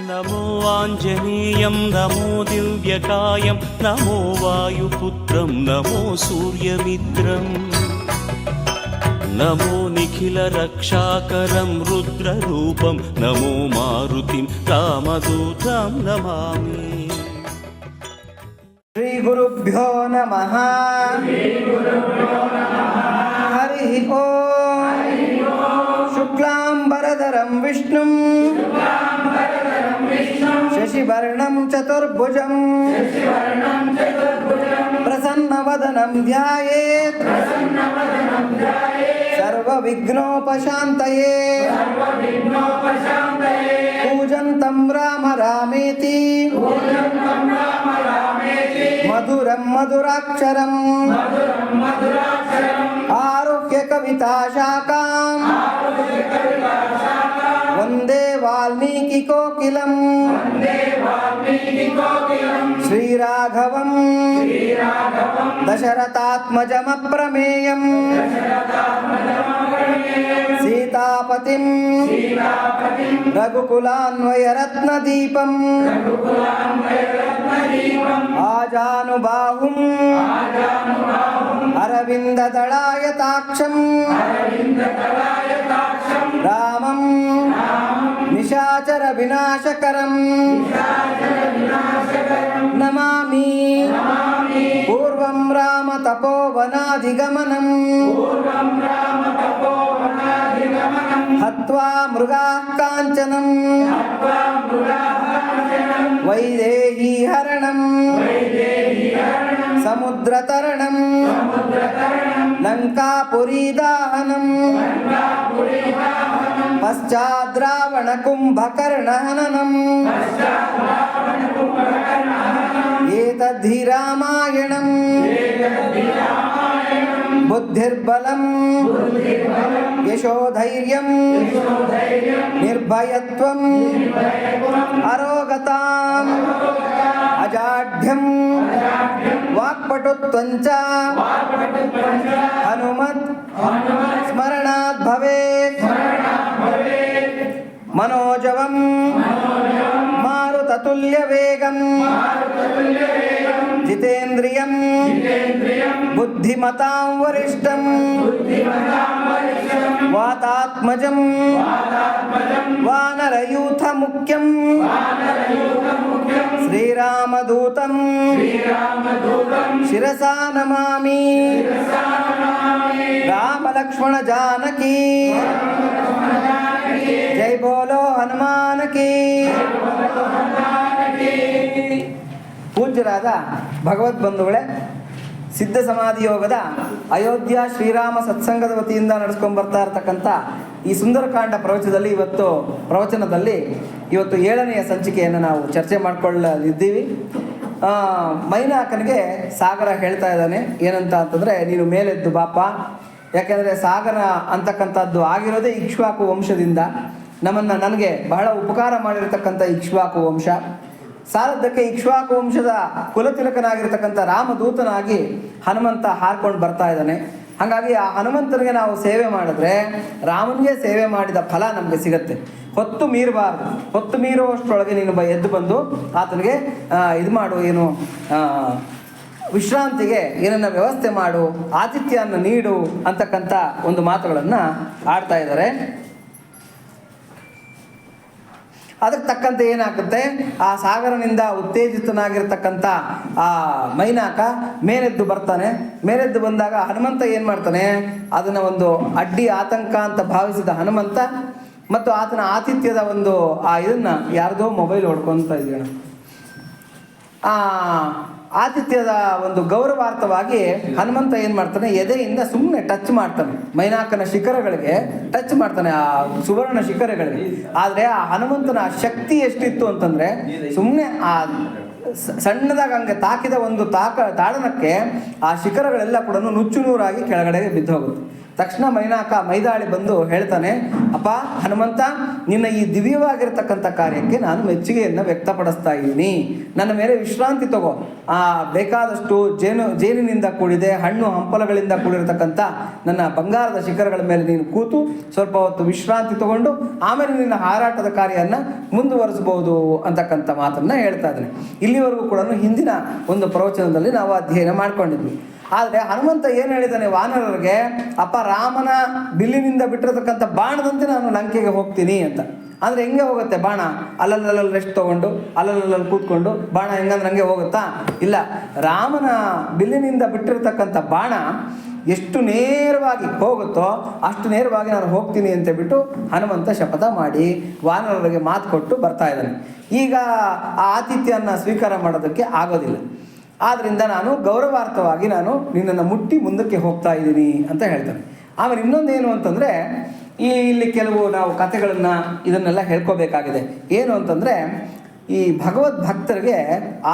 ನಮೋ ಆಂಜನೇಯಂ ನಮೋ ದಿವ್ಯಕಾಯಂ ನಮೋ ವಾಯುಪುತ್ರಂ ನಮೋ ಸೂರ್ಯಮಿತ್ರಂ ನಮೋ ನಿಖಿಲ ರಕ್ಷಾಕರಂ ರುದ್ರರೂಪಂ ನಮೋ ಮಾರುತಿಂ ರಾಮದೂತಂ ನಮಾಮಿ. ಶ್ರೀ ಗುರುಭ್ಯೋ ನಮಃ. ಹರಿ ಓಂ. ಶುಕ್ಲಾಂಬರಧರಂ ವಿಷ್ಣುಂ ಶಶಿವರ್ಣಂ ಚತುರ್ಭುಜಂ ಪ್ರಸನ್ನವದನಂ ಧ್ಯಾಯೇತ್ ಸರ್ವವಿಘ್ನೋಪಶಾಂತಯೇ. ಕೂಜಂತಂ ರಾಮ ರಾಮೇತಿ ಮಧುರಂ ಮಧುರಾಕ್ಷರಂ ಆರುಹ್ಯ ಕವಿತಾ ಶಾಖಾಂ ವಂದೇ ವಾಲ್ಮೀಕಿ ಕೋಕಿಲಂ. ಶ್ರೀರಾಘವಂ ದಶರಥಾತ್ಮಜಮಪ್ರಮೇಯಂ ಸೀತಾಪತಿಂ ರಘುಕುಲಾನ್ವಯರತ್ನದೀಪಂ ಆಜಾನುಬಾಹುಂ ಅರವಿಂದದಳಾಯತಾಕ್ಷಂ ರಾಮಂ ನಿಶಾಚರ ವಿನಾಶಕರಂ ನಮಾಮಿ. ಪೂರ್ವಂ ರಾಮ ತಪೋವನಾಧಿಗಮನಂ ಹತ್ವಾ ಮೃಗಾಃ ಕಾಂಚನಂ ವೈದೇಹೀ ಹರಣಂ ಸಮುದ್ರತರಣಂ ಲಂಕಾಪುರೀದಾಹನಂ ಪಶ್ಚಾದ್ರಾವಣ ಕುಂಭಕರ್ಣ ಹನನಂ ಏತದ್ಧಿ ರಾಮಾಯಣಂ. ಬುದ್ಧಿರ್ಬಲಂ ಯಶೋಧೈರ್ಯಂ ನಿರ್ಭಯತ್ವಂ ಅರೋಗತಾಂ ಅಜಾಢ್ಯಂ ವಾಕ್ಪಟುತ್ವಂಚ ಹನುಮತ್ ಸ್ಮರಣಾತ್ ಭವೇತ್. ಮನೋಜವಂ ಮಾರುತತುಲ್ಯ ವೇಗಂ ಜಿತೇಂದ್ರಿಯಂ ಬುದ್ಧಿಮತಾಂ ವರಿಷ್ಠಂ ವಾತಾತ್ಮಜಂ ವಾನರಯೂಥ ಮುಖ್ಯಂ ಶ್ರೀರಾಮದೂತಂ ಶಿರಸಾ ನಮಾಮಿ. ರಾಮ ಲಕ್ಷ್ಮಣ ಜಾನಕಿ ಜೈ ಬೋಲೋ ಹನುಮಾನ್ ಕಿ. ಪೂಜ್ಯರಾದ ಭಗವದ್ ಬಂಧುಗಳೇ, ಸಿದ್ಧ ಸಮಾಧಿ ಯೋಗದ ಅಯೋಧ್ಯ ಶ್ರೀರಾಮ ಸತ್ಸಂಗದ ವತಿಯಿಂದ ನಡೆಸ್ಕೊಂಡು ಬರ್ತಾ ಇರತಕ್ಕಂಥ ಈ ಸುಂದರಕಾಂಡ ಪ್ರವಚನದಲ್ಲಿ ಇವತ್ತು 7ನೆಯ ಸಂಚಿಕೆಯನ್ನು ನಾವು ಚರ್ಚೆ ಮಾಡಿಕೊಳ್ಳಲಿದ್ದೀವಿ. ಮೈನಾಕನಿಗೆ ಸಾಗರ ಹೇಳ್ತಾ ಇದ್ದಾನೆ ಏನಂತ ಅಂತಂದರೆ, ನೀನು ಮೇಲೆದ್ದು ಬಾಪ. ಯಾಕೆಂದರೆ ಸಾಗರ ಅಂತಕ್ಕಂಥದ್ದು ಆಗಿರೋದೇ ಇಕ್ಷ್ವಾಕು ವಂಶದಿಂದ. ನನಗೆ ಬಹಳ ಉಪಕಾರ ಮಾಡಿರತಕ್ಕಂಥ ಇಕ್ಷ್ವಾಕು ವಂಶ ಸಾಲದ್ದಕ್ಕೆ ಇಕ್ಷ್ವಾಕು ವಂಶದ ಕುಲತಿಲಕನಾಗಿರ್ತಕ್ಕಂಥ ರಾಮದೂತನಾಗಿ ಹನುಮಂತ ಹಾರ್ಕೊಂಡು ಬರ್ತಾ ಇದ್ದಾನೆ. ಹಾಗಾಗಿ ಆ ಹನುಮಂತನಿಗೆ ನಾವು ಸೇವೆ ಮಾಡಿದ್ರೆ ರಾಮನಿಗೆ ಸೇವೆ ಮಾಡಿದ ಫಲ ನಮಗೆ ಸಿಗತ್ತೆ. ಹೊತ್ತು ಮೀರಬಾರ್ದು. ಹೊತ್ತು ಮೀರುವಷ್ಟರೊಳಗೆ ನೀನು ಎದ್ದು ಬಂದು ಆತನಿಗೆ ಇದು ಮಾಡು, ಏನು ವಿಶ್ರಾಂತಿಗೆ ಏನನ್ನ ವ್ಯವಸ್ಥೆ ಮಾಡು, ಆತಿಥ್ಯವನ್ನು ನೀಡು ಅಂತಕ್ಕಂಥ ಒಂದು ಮಾತುಗಳನ್ನು ಆಡ್ತಾ ಇದ್ದಾರೆ. ಅದಕ್ಕೆ ತಕ್ಕಂತೆ ಏನಾಗುತ್ತೆ, ಆ ಸಾಗರನಿಂದ ಉತ್ತೇಜಿತನಾಗಿರ್ತಕ್ಕಂಥ ಆ ಮೈನಾಕ ಮೇಲೆದ್ದು ಬರ್ತಾನೆ. ಮೇಲೆದ್ದು ಬಂದಾಗ ಹನುಮಂತ ಏನು ಮಾಡ್ತಾನೆ, ಅದನ್ನು ಒಂದು ಅಡ್ಡಿ ಆತಂಕ ಅಂತ ಭಾವಿಸಿದ ಹನುಮಂತ ಮತ್ತು ಆತನ ಆತಿಥ್ಯದ ಒಂದು ಇದನ್ನು ಯಾರ್ದೋ ಮೊಬೈಲ್ ಹೊಡ್ಕೊತ ಇದೆಯಣ, ಆ ಆತಿಥ್ಯದ ಒಂದು ಗೌರವಾರ್ಥವಾಗಿ ಹನುಮಂತ ಏನು ಮಾಡ್ತಾನೆ, ಎದೆಯಿಂದ ಸುಮ್ಮನೆ ಟಚ್ ಮಾಡ್ತಾನೆ, ಮೈನಾಕನ ಶಿಖರಗಳಿಗೆ ಟಚ್ ಮಾಡ್ತಾನೆ, ಆ ಸುವರ್ಣ ಶಿಖರಗಳಿಗೆ. ಆದರೆ ಆ ಹನುಮಂತನ ಶಕ್ತಿ ಎಷ್ಟಿತ್ತು ಅಂತಂದರೆ, ಸುಮ್ಮನೆ ಆ ಸಣ್ಣದಾಗ ಹಂಗೆ ತಾಕಿದ ಒಂದು ತಾಡನಕ್ಕೆ ಆ ಶಿಖರಗಳೆಲ್ಲ ಕೂಡ ನುಚ್ಚು ನೂರಾಗಿ ಕೆಳಗಡೆಗೆ ಬಿದ್ದು ಹೋಗುತ್ತೆ. ತಕ್ಷಣ ಮೈದಾಳಿ ಬಂದು ಹೇಳ್ತಾನೆ, ಅಪ್ಪ ಹನುಮಂತ, ನಿನ್ನ ಈ ದಿವ್ಯವಾಗಿರ್ತಕ್ಕಂಥ ಕಾರ್ಯಕ್ಕೆ ನಾನು ಮೆಚ್ಚುಗೆಯನ್ನು ವ್ಯಕ್ತಪಡಿಸ್ತಾ ಇದ್ದೀನಿ. ನನ್ನ ಮೇಲೆ ವಿಶ್ರಾಂತಿ ತಗೋ. ಬೇಕಾದಷ್ಟು ಜೇನಿನಿಂದ ಕೂಡಿದೆ, ಹಣ್ಣು ಹಂಪಲಗಳಿಂದ ಕೂಡಿರತಕ್ಕಂಥ ನನ್ನ ಬಂಗಾರದ ಶಿಖರಗಳ ಮೇಲೆ ನೀನು ಕೂತು ಸ್ವಲ್ಪ ಹೊತ್ತು ವಿಶ್ರಾಂತಿ ತಗೊಂಡು ಆಮೇಲೆ ನಿನ್ನ ಹಾರಾಟದ ಕಾರ್ಯವನ್ನು ಮುಂದುವರಿಸಬಹುದು ಅಂತಕ್ಕಂಥ ಮಾತನ್ನು ಹೇಳ್ತಾ ಇದ್ದಾನೆ. ಇಲ್ಲಿವರೆಗೂ ಕೂಡ ಹಿಂದಿನ ಒಂದು ಪ್ರವಚನದಲ್ಲಿ ನಾವು ಅಧ್ಯಯನ ಮಾಡ್ಕೊಂಡಿದ್ವಿ. ಆದರೆ ಹನುಮಂತ ಏನು ಹೇಳಿದ್ದಾನೆ ವಾನರರಿಗೆ, ಅಪ್ಪ ರಾಮನ ಬಿಲ್ಲಿನಿಂದ ಬಿಟ್ಟಿರತಕ್ಕಂಥ ಬಾಣದಂತೆ ನಾನು ಲಂಕೆಗೆ ಹೋಗ್ತೀನಿ ಅಂತ. ಅಂದರೆ ಹೆಂಗೆ ಹೋಗುತ್ತೆ ಬಾಣ? ಅಲ್ಲಲ್ಲಿ ರೆಸ್ಟ್ ತೊಗೊಂಡು ಅಲ್ಲಲ್ಲಿ ಕೂತ್ಕೊಂಡು ಬಾಣ ಹೆಂಗಂದ್ರೆ ಹಂಗೆ ಹೋಗುತ್ತಾ? ಇಲ್ಲ, ರಾಮನ ಬಿಲ್ಲಿನಿಂದ ಬಿಟ್ಟಿರತಕ್ಕಂಥ ಬಾಣ ಎಷ್ಟು ನೇರವಾಗಿ ಹೋಗುತ್ತೋ ಅಷ್ಟು ನೇರವಾಗಿ ನಾನು ಹೋಗ್ತೀನಿ ಅಂತ ಬಿಟ್ಟು ಹನುಮಂತ ಶಪಥ ಮಾಡಿ ವಾನರರಿಗೆ ಮಾತು ಕೊಟ್ಟು ಬರ್ತಾ ಇದ್ದಾನೆ. ಈಗ ಆ ಆತಿಥ್ಯವನ್ನು ಸ್ವೀಕಾರ ಮಾಡೋದಕ್ಕೆ ಆಗೋದಿಲ್ಲ. ಆದ್ದರಿಂದ ನಾನು ಗೌರವಾರ್ಥವಾಗಿ ನಾನು ನಿನ್ನನ್ನು ಮುಟ್ಟಿ ಮುಂದಕ್ಕೆ ಹೋಗ್ತಾ ಇದ್ದೀನಿ ಅಂತ ಹೇಳ್ತಾನೆ. ಆಮೇಲೆ ಇನ್ನೊಂದೇನು ಅಂತಂದರೆ, ಇಲ್ಲಿ ಕೆಲವು ನಾವು ಕಥೆಗಳನ್ನು ಇದನ್ನೆಲ್ಲ ಹೇಳ್ಕೋಬೇಕಾಗಿದೆ. ಏನು ಅಂತಂದರೆ, ಈ ಭಗವದ್ ಭಕ್ತರಿಗೆ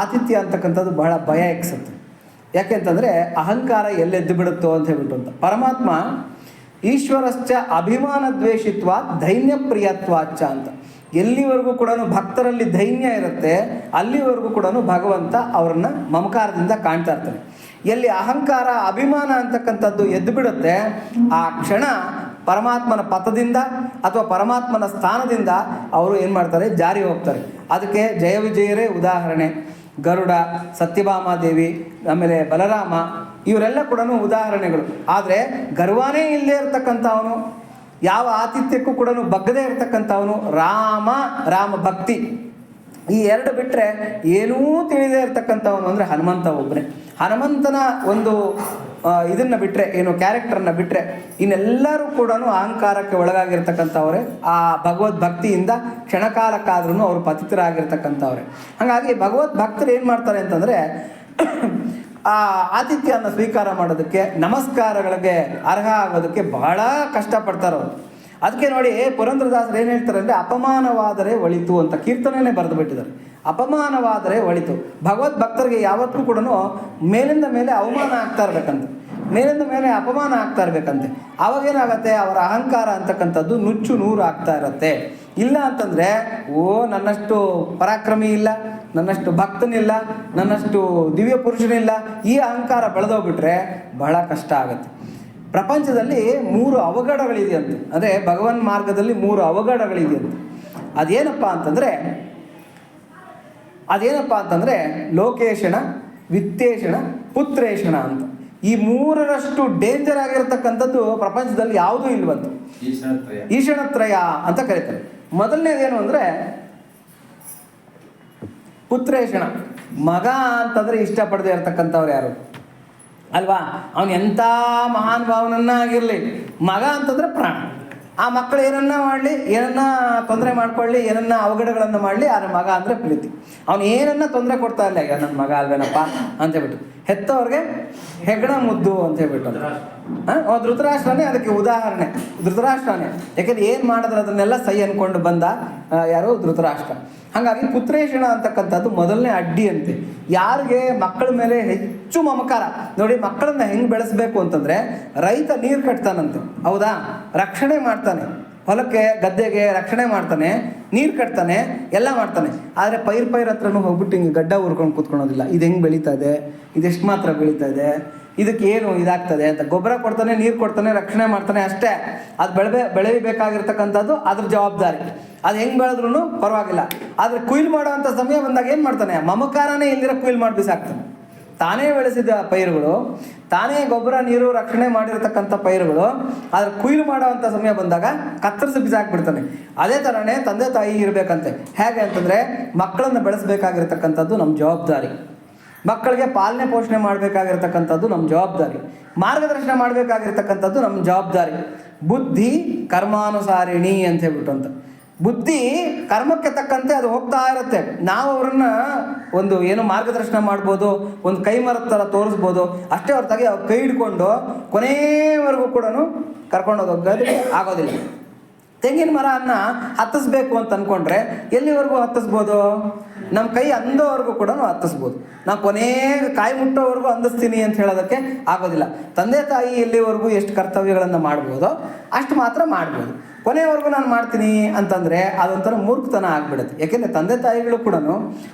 ಆತಿಥ್ಯ ಅಂತಕ್ಕಂಥದ್ದು ಬಹಳ ಭಯ ಎಕ್ಸುತ್ತೆ. ಯಾಕೆಂತಂದರೆ ಅಹಂಕಾರ ಎಲ್ಲೆದ್ದು ಬಿಡುತ್ತೋ ಅಂತ ಹೇಳ್ಬಿಟ್ಟು ಅಂತ. ಪರಮಾತ್ಮ ಈಶ್ವರಶ್ಚ ಅಭಿಮಾನ ದ್ವೇಷಿತ್ವ ದೈನ್ಯ ಪ್ರಿಯತ್ವಾಚ ಅಂತ. ಎಲ್ಲಿವರೆಗೂ ಕೂಡ ಭಕ್ತರಲ್ಲಿ ದೈನ್ಯ ಇರುತ್ತೆ ಅಲ್ಲಿವರೆಗೂ ಕೂಡ ಭಗವಂತ ಅವರನ್ನು ಮಮಕಾರದಿಂದ ಕಾಣ್ತಾ ಇರ್ತಾನೆ. ಎಲ್ಲಿ ಅಹಂಕಾರ ಅಭಿಮಾನ ಅಂತಕ್ಕಂಥದ್ದು ಎದ್ದು ಬಿಡುತ್ತೆ ಆ ಕ್ಷಣ ಪರಮಾತ್ಮನ ಪಥದಿಂದ ಅಥವಾ ಪರಮಾತ್ಮನ ಸ್ಥಾನದಿಂದ ಅವರು ಏನು ಮಾಡ್ತಾರೆ, ಜಾರಿ ಹೋಗ್ತಾರೆ. ಅದಕ್ಕೆ ಜಯ ವಿಜಯರೇ ಉದಾಹರಣೆ. ಗರುಡ, ಸತ್ಯಭಾಮಾದೇವಿ, ಆಮೇಲೆ ಬಲರಾಮ, ಇವರೆಲ್ಲ ಕೂಡ ಉದಾಹರಣೆಗಳು. ಆದರೆ ಗರ್ವಾನೇ ಇಲ್ಲದೆ ಇರತಕ್ಕಂಥವನು, ಯಾವ ಆತಿಥ್ಯಕ್ಕೂ ಕೂಡ ಬಗ್ಗದೇ ಇರತಕ್ಕಂಥವನು ರಾಮ ಭಕ್ತಿ, ಈ ಎರಡು ಬಿಟ್ಟರೆ ಏನೂ ತಿಳಿದೇ ಇರತಕ್ಕಂಥವನು ಅಂದರೆ ಹನುಮಂತ ಒಬ್ಬನೇ. ಹನುಮಂತನ ಒಂದು ಇದನ್ನು ಬಿಟ್ಟರೆ, ಏನು ಕ್ಯಾರೆಕ್ಟರ್ನ ಬಿಟ್ಟರೆ ಇನ್ನೆಲ್ಲರೂ ಕೂಡ ಅಹಂಕಾರಕ್ಕೆ ಒಳಗಾಗಿರ್ತಕ್ಕಂಥವ್ರೆ. ಆ ಭಗವದ್ ಭಕ್ತಿಯಿಂದ ಕ್ಷಣಕಾಲಕ್ಕಾದ್ರೂ ಅವರು ಪತಿತರಾಗಿರ್ತಕ್ಕಂಥವ್ರೆ. ಹಾಗಾಗಿ ಭಗವದ್ ಭಕ್ತರು ಏನು ಮಾಡ್ತಾರೆ ಅಂತಂದರೆ, ಆ ಆತಿಥ್ಯವನ್ನು ಸ್ವೀಕಾರ ಮಾಡೋದಕ್ಕೆ, ನಮಸ್ಕಾರಗಳಿಗೆ ಅರ್ಹ ಆಗೋದಕ್ಕೆ ಬಹಳ ಕಷ್ಟಪಡ್ತಾರವರು. ಅದಕ್ಕೆ ನೋಡಿ ಪುರಂದರದಾಸರು ಏನು ಹೇಳ್ತಾರೆ ಅಂದರೆ, ಅಪಮಾನವಾದರೆ ಒಳಿತು ಅಂತ ಕೀರ್ತನೆಯೇ ಬರೆದು ಬಿಟ್ಟಿದ್ದಾರೆ. ಅಪಮಾನವಾದರೆ ಒಳಿತು. ಭಗವದ್ ಭಕ್ತರಿಗೆ ಯಾವತ್ತೂ ಕೂಡ ಮೇಲಿಂದ ಮೇಲೆ ಅವಮಾನ ಆಗ್ತಾ ಇರಬೇಕಂತೆ, ಮೇಲಿಂದ ಮೇಲೆ ಅಪಮಾನ ಆಗ್ತಾ ಇರಬೇಕಂತೆ. ಅವಾಗೇನಾಗತ್ತೆ, ಅವರ ಅಹಂಕಾರ ಅಂತಕ್ಕಂಥದ್ದು ನುಚ್ಚು ನೂರು ಆಗ್ತಾ ಇರತ್ತೆ. ಇಲ್ಲ ಅಂತಂದರೆ, ನನ್ನಷ್ಟು ಪರಾಕ್ರಮಿ ಇಲ್ಲ, ನನ್ನಷ್ಟು ಭಕ್ತನಿಲ್ಲ, ನನ್ನಷ್ಟು ದಿವ್ಯ ಪುರುಷನಿಲ್ಲ, ಈ ಅಹಂಕಾರ ಬೆಳೆದೋಗ್ಬಿಟ್ರೆ ಬಹಳ ಕಷ್ಟ ಆಗುತ್ತೆ. ಪ್ರಪಂಚದಲ್ಲಿ 3 ಅವಘಡಗಳಿದೆಯಂತೆ. ಅಂದರೆ ಭಗವನ್ ಮಾರ್ಗದಲ್ಲಿ 3 ಅವಘಡಗಳಿದೆಯಂತೆ. ಅದೇನಪ್ಪ ಅಂತಂದರೆ ಲೋಕೇಶಣ, ವಿತ್ತೇಶಣ, ಪುತ್ರೇಶಣ ಅಂತ. ಈ 3ರಷ್ಟು ಡೇಂಜರ್ ಆಗಿರತಕ್ಕಂಥದ್ದು ಪ್ರಪಂಚದಲ್ಲಿ ಯಾವುದೂ ಇಲ್ವಂತೆ. ಈಶಣತ್ರಯ ಅಂತ ಕರೀತಾರೆ. ಮೊದಲನೇದೇನು ಅಂದರೆ ಪುತ್ರೇಶಣ. ಮಗ ಅಂತಂದರೆ ಇಷ್ಟಪಡದೆ ಇರತಕ್ಕಂಥವ್ರು ಯಾರು ಅಲ್ವಾ? ಅವನು ಎಂಥ ಮಹಾನ್ ಭಾವನನ್ನಾಗಿರಲಿ, ಮಗ ಅಂತಂದರೆ ಪ್ರಾಣ. ಆ ಮಕ್ಕಳು ಏನನ್ನ ಮಾಡಲಿ, ಏನನ್ನ ತೊಂದರೆ ಮಾಡ್ಕೊಳ್ಳಿ, ಏನನ್ನ ಅವಘಡಗಳನ್ನು ಮಾಡಲಿ, ಆ ಮಗ ಅಂದರೆ ಪ್ರೀತಿ. ಅವನು ಏನನ್ನ ತೊಂದರೆ ಕೊಡ್ತಾ ಇಲ್ಲ, ಈಗ ನನ್ನ ಮಗ ಅಲ್ವೇನಪ್ಪ ಅಂತೇಳ್ಬಿಟ್ಟು. ಹೆತ್ತವ್ರಿಗೆ ಹೆಗ್ಗಣ ಮುದ್ದು ಅಂತ ಹೇಳ್ಬಿಟ್ಟು ಧೃತರಾಷ್ಟ್ರನೇ ಅದಕ್ಕೆ ಉದಾಹರಣೆ. ಧೃತರಾಷ್ಟ್ರನೇ, ಯಾಕೆಂದ್ರೆ ಏನು ಮಾಡಿದ್ರೆ ಅದನ್ನೆಲ್ಲ ಸೈ ಅನ್ಕೊಂಡು ಬಂದ ಯಾರು? ಧೃತರಾಷ್ಟ್ರ. ಹಾಗಾಗಿ ಪುತ್ರೇಷಣ ಅಂತಕ್ಕಂಥದ್ದು ಮೊದಲನೇ ಅಡ್ಡಿ ಅಂತೆ. ಯಾರಿಗೆ ಮಕ್ಕಳ ಮೇಲೆ ಹೆಚ್ಚು ಮಮಕಾರ ನೋಡಿ, ಮಕ್ಕಳನ್ನ ಹೆಂಗೆ ಬೆಳೆಸಬೇಕು ಅಂತಂದರೆ, ರೈತ ನೀರು ಕಟ್ತಾನಂತೆ, ಹೌದಾ? ರಕ್ಷಣೆ ಮಾಡ್ತಾನೆ, ಹೊಲಕ್ಕೆ ಗದ್ದೆಗೆ ರಕ್ಷಣೆ ಮಾಡ್ತಾನೆ, ನೀರು ಕಟ್ತಾನೆ, ಎಲ್ಲ ಮಾಡ್ತಾನೆ. ಆದರೆ ಪೈರ್ ಹತ್ರನೂ ಹೋಗ್ಬಿಟ್ಟು ಹಿಂಗೆ ಗಡ್ಡ ಉರ್ಕೊಂಡು ಕೂತ್ಕೊಳೋದಿಲ್ಲ. ಇದು ಹೆಂಗೆ ಬೆಳೀತಾ ಇದೆ, ಇದೆಷ್ಟು ಮಾತ್ರ ಬೆಳೀತಾ ಇದೆ, ಇದಕ್ಕೆ ಏನು ಇದಾಗ್ತದೆ ಅಂತ ಗೊಬ್ಬರ ಕೊಡ್ತಾನೆ, ನೀರು ಕೊಡ್ತಾನೆ, ರಕ್ಷಣೆ ಮಾಡ್ತಾನೆ, ಅಷ್ಟೇ. ಅದು ಬೆಳಿಬೇಕಾಗಿರ್ತಕ್ಕಂಥದ್ದು ಅದ್ರ ಜವಾಬ್ದಾರಿ. ಅದು ಹೆಂಗೆ ಬೆಳೆದ್ರೂ ಪರವಾಗಿಲ್ಲ. ಆದರೆ ಕುಯ್ಲು ಮಾಡೋವಂಥ ಸಮಯ ಬಂದಾಗ ಏನು ಮಾಡ್ತಾನೆ, ಮಮಕಾರನೇ ಇಲ್ದಿರ ಕುಯ್ಲು ಮಾಡಿ ಬಿಸಾಕ್ತಾನೆ. ತಾನೇ ಬೆಳೆಸಿದ ಪೈರುಗಳು, ತಾನೇ ಗೊಬ್ಬರ ನೀರು ರಕ್ಷಣೆ ಮಾಡಿರ್ತಕ್ಕಂಥ ಪೈರುಗಳು, ಆದರೆ ಕುಯ್ಲು ಮಾಡೋವಂಥ ಸಮಯ ಬಂದಾಗ ಕತ್ತರಿಸಿ ಬಿಸಾಕ್ಬಿಡ್ತಾನೆ. ಅದೇ ಥರನೇ ತಂದೆ ತಾಯಿ ಇರಬೇಕಂತೆ. ಹೇಗೆ ಅಂತಂದರೆ, ಮಕ್ಕಳನ್ನು ಬೆಳೆಸಬೇಕಾಗಿರ್ತಕ್ಕಂಥದ್ದು ನಮ್ಮ ಜವಾಬ್ದಾರಿ, ಮಕ್ಕಳಿಗೆ ಪಾಲನೆ ಪೋಷಣೆ ಮಾಡಬೇಕಾಗಿರ್ತಕ್ಕಂಥದ್ದು ನಮ್ಮ ಜವಾಬ್ದಾರಿ, ಮಾರ್ಗದರ್ಶನ ಮಾಡಬೇಕಾಗಿರ್ತಕ್ಕಂಥದ್ದು ನಮ್ಮ ಜವಾಬ್ದಾರಿ. ಬುದ್ಧಿ ಕರ್ಮಾನುಸಾರಿಣಿ ಅಂತ ಹೇಳ್ಬಿಟ್ಟು ಅಂತ. ಬುದ್ಧಿ ಕರ್ಮಕ್ಕೆ ತಕ್ಕಂತೆ ಅದು ಹೋಗ್ತಾ ಇರುತ್ತೆ. ನಾವು ಅವ್ರನ್ನ ಒಂದು ಏನೋ ಮಾರ್ಗದರ್ಶನ ಮಾಡ್ಬೋದು, ಒಂದು ಕೈ ಮರದ ಥರ ತೋರಿಸ್ಬೋದು, ಅಷ್ಟೇ ಹೊರತಾಗಿ ಅವ್ರು ಕೈ ಹಿಡ್ಕೊಂಡು ಕೊನೆಯವರೆಗೂ ಕೂಡ ಕರ್ಕೊಂಡು ಹೋಗೋದಕ್ಕೆ ಆಗೋದಿಲ್ಲ. ತೆಂಗಿನ ಮರವನ್ನು ಹತ್ತಿಸ್ಬೇಕು ಅಂತ ಅಂದ್ಕೊಂಡ್ರೆ ಎಲ್ಲಿವರೆಗೂ ಹತ್ತಿಸ್ಬೋದು? ನಮ್ಮ ಕೈ ಅಂದೋವರೆಗೂ ಕೂಡ ಹತ್ತಿಸ್ಬೋದು. ನಾವು ಕೊನೆಗೆ ಕಾಯಿ ಮುಟ್ಟೋವರೆಗೂ ಅಂದಿಸ್ತೀನಿ ಅಂತ ಹೇಳೋದಕ್ಕೆ ಆಗೋದಿಲ್ಲ. ತಂದೆ ತಾಯಿ ಎಲ್ಲಿವರೆಗೂ ಎಷ್ಟು ಕರ್ತವ್ಯಗಳನ್ನು ಮಾಡ್ಬೋದೋ ಅಷ್ಟು ಮಾತ್ರ ಮಾಡ್ಬೋದು. ಕೊನೆಯವರೆಗೂ ನಾನು ಮಾಡ್ತೀನಿ ಅಂತಂದರೆ ಅದೊಂಥರ ಮೂರ್ಖತನ ಆಗಿಬಿಡುತ್ತೆ. ಯಾಕೆಂದರೆ ತಂದೆ ತಾಯಿಗಳು ಕೂಡ